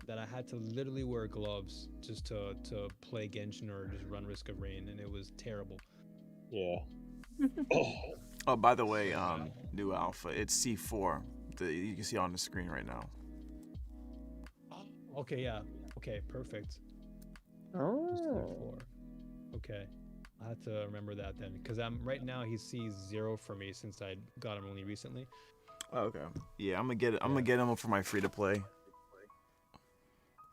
that I had to literally wear gloves just to play Genshin or just run risk of rain, and it was terrible. Yeah. Oh, by the way, new alpha. It's C4. You can see on the screen right now. Okay, yeah. Okay, perfect. Oh. Okay. I have to remember that then, because right now he sees 0 for me since I got him only recently. Oh, okay. Yeah, I'm gonna get him for my free to play.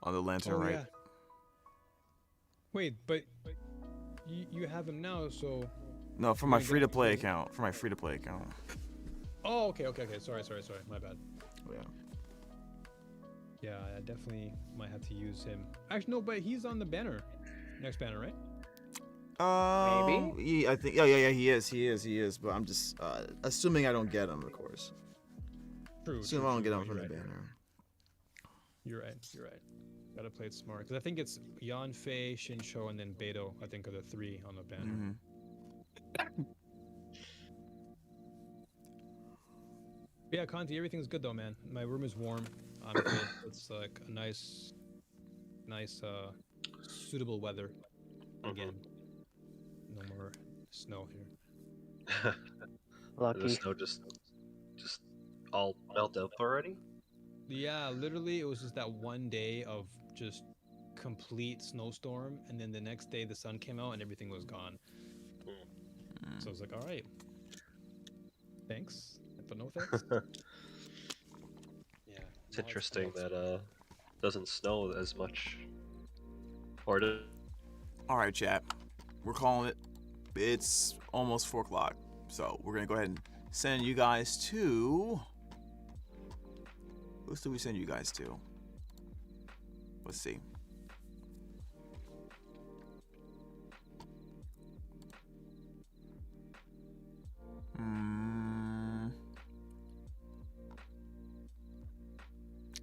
On the lantern, right? Wait, but you have him now, so. No, for my free-to-play account. For my free-to-play account. Oh, okay. Sorry. My bad. Yeah. Yeah, I definitely might have to use him. Actually, no, but he's on the banner. Next banner, right? Maybe. I think. Yeah. He is. But I'm just assuming I don't get him, of course. True. Assuming I don't get him from the banner. You're right. Gotta play it smart. Because I think it's Yanfei, Shinsho, and then Beidou, I think, are the 3 on the banner. Yeah, Conti, everything's good though, man. My room is warm. I'm good. It's like a nice, suitable weather. Again. No more snow here. Lucky. The snow just all melt up already? Yeah, literally, it was just that one day of just complete snowstorm, and then the next day the sun came out and everything was gone. So I was like, all right, thanks, but no thanks. Yeah, it's interesting that doesn't snow as much. Or does? All right, chat. We're calling it. It's almost 4 o'clock, so we're gonna go ahead and send you guys to. Who do we send you guys to? Let's see.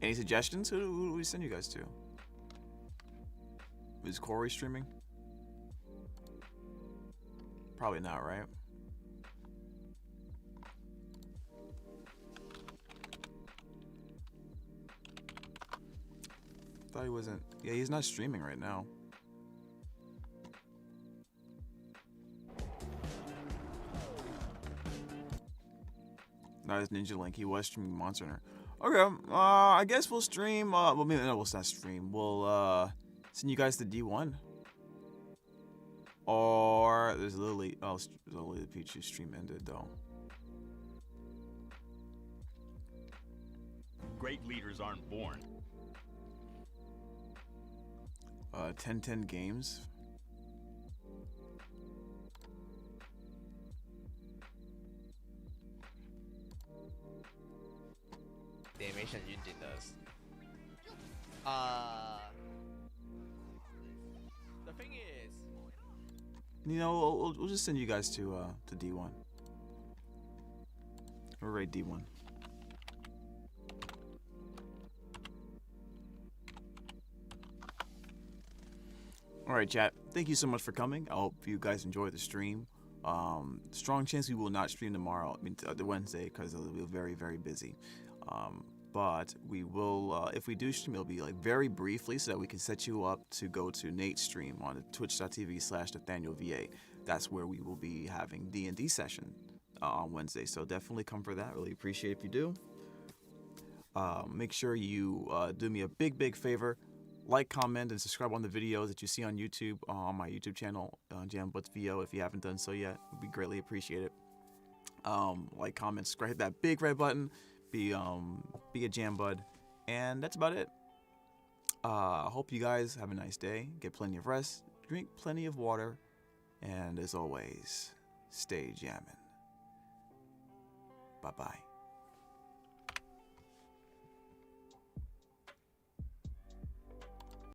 Any suggestions? Who do we send you guys to? Is Corey streaming? Probably not, right? Thought he wasn't. Yeah, he's not streaming right now. Not as Ninja Link. He was streaming Monster Hunter. Okay, I guess we'll stream. Well, maybe no, we'll not stream. We'll send you guys to D1. Or there's Lily. Oh, Lily the Peach's stream ended though. Great leaders aren't born. 1010 Games. The animation Yunjin does. The thing is, You know, we'll just send you guys to D1. We're right D1. All right, chat. Thank you so much for coming. I hope you guys enjoyed the stream. Strong chance we will not stream tomorrow. I mean, the Wednesday, because it'll be very, very busy. But we will, if we do stream, it'll be like very briefly so that we can set you up to go to Nate's stream on twitch.tv/NathanielVA. That's where we will be having D&D session on Wednesday. So definitely come for that. Really appreciate if you do. Make sure you do me a big favor. Like, comment, and subscribe on the videos that you see on YouTube, on my YouTube channel, JamButsVO. If you haven't done so yet, it would be greatly appreciated. Like, comment, subscribe, hit that big red button, be a Jam Bud, and that's about it. I hope you guys have a nice day, get plenty of rest, drink plenty of water, and as always, stay jamming. Bye-bye.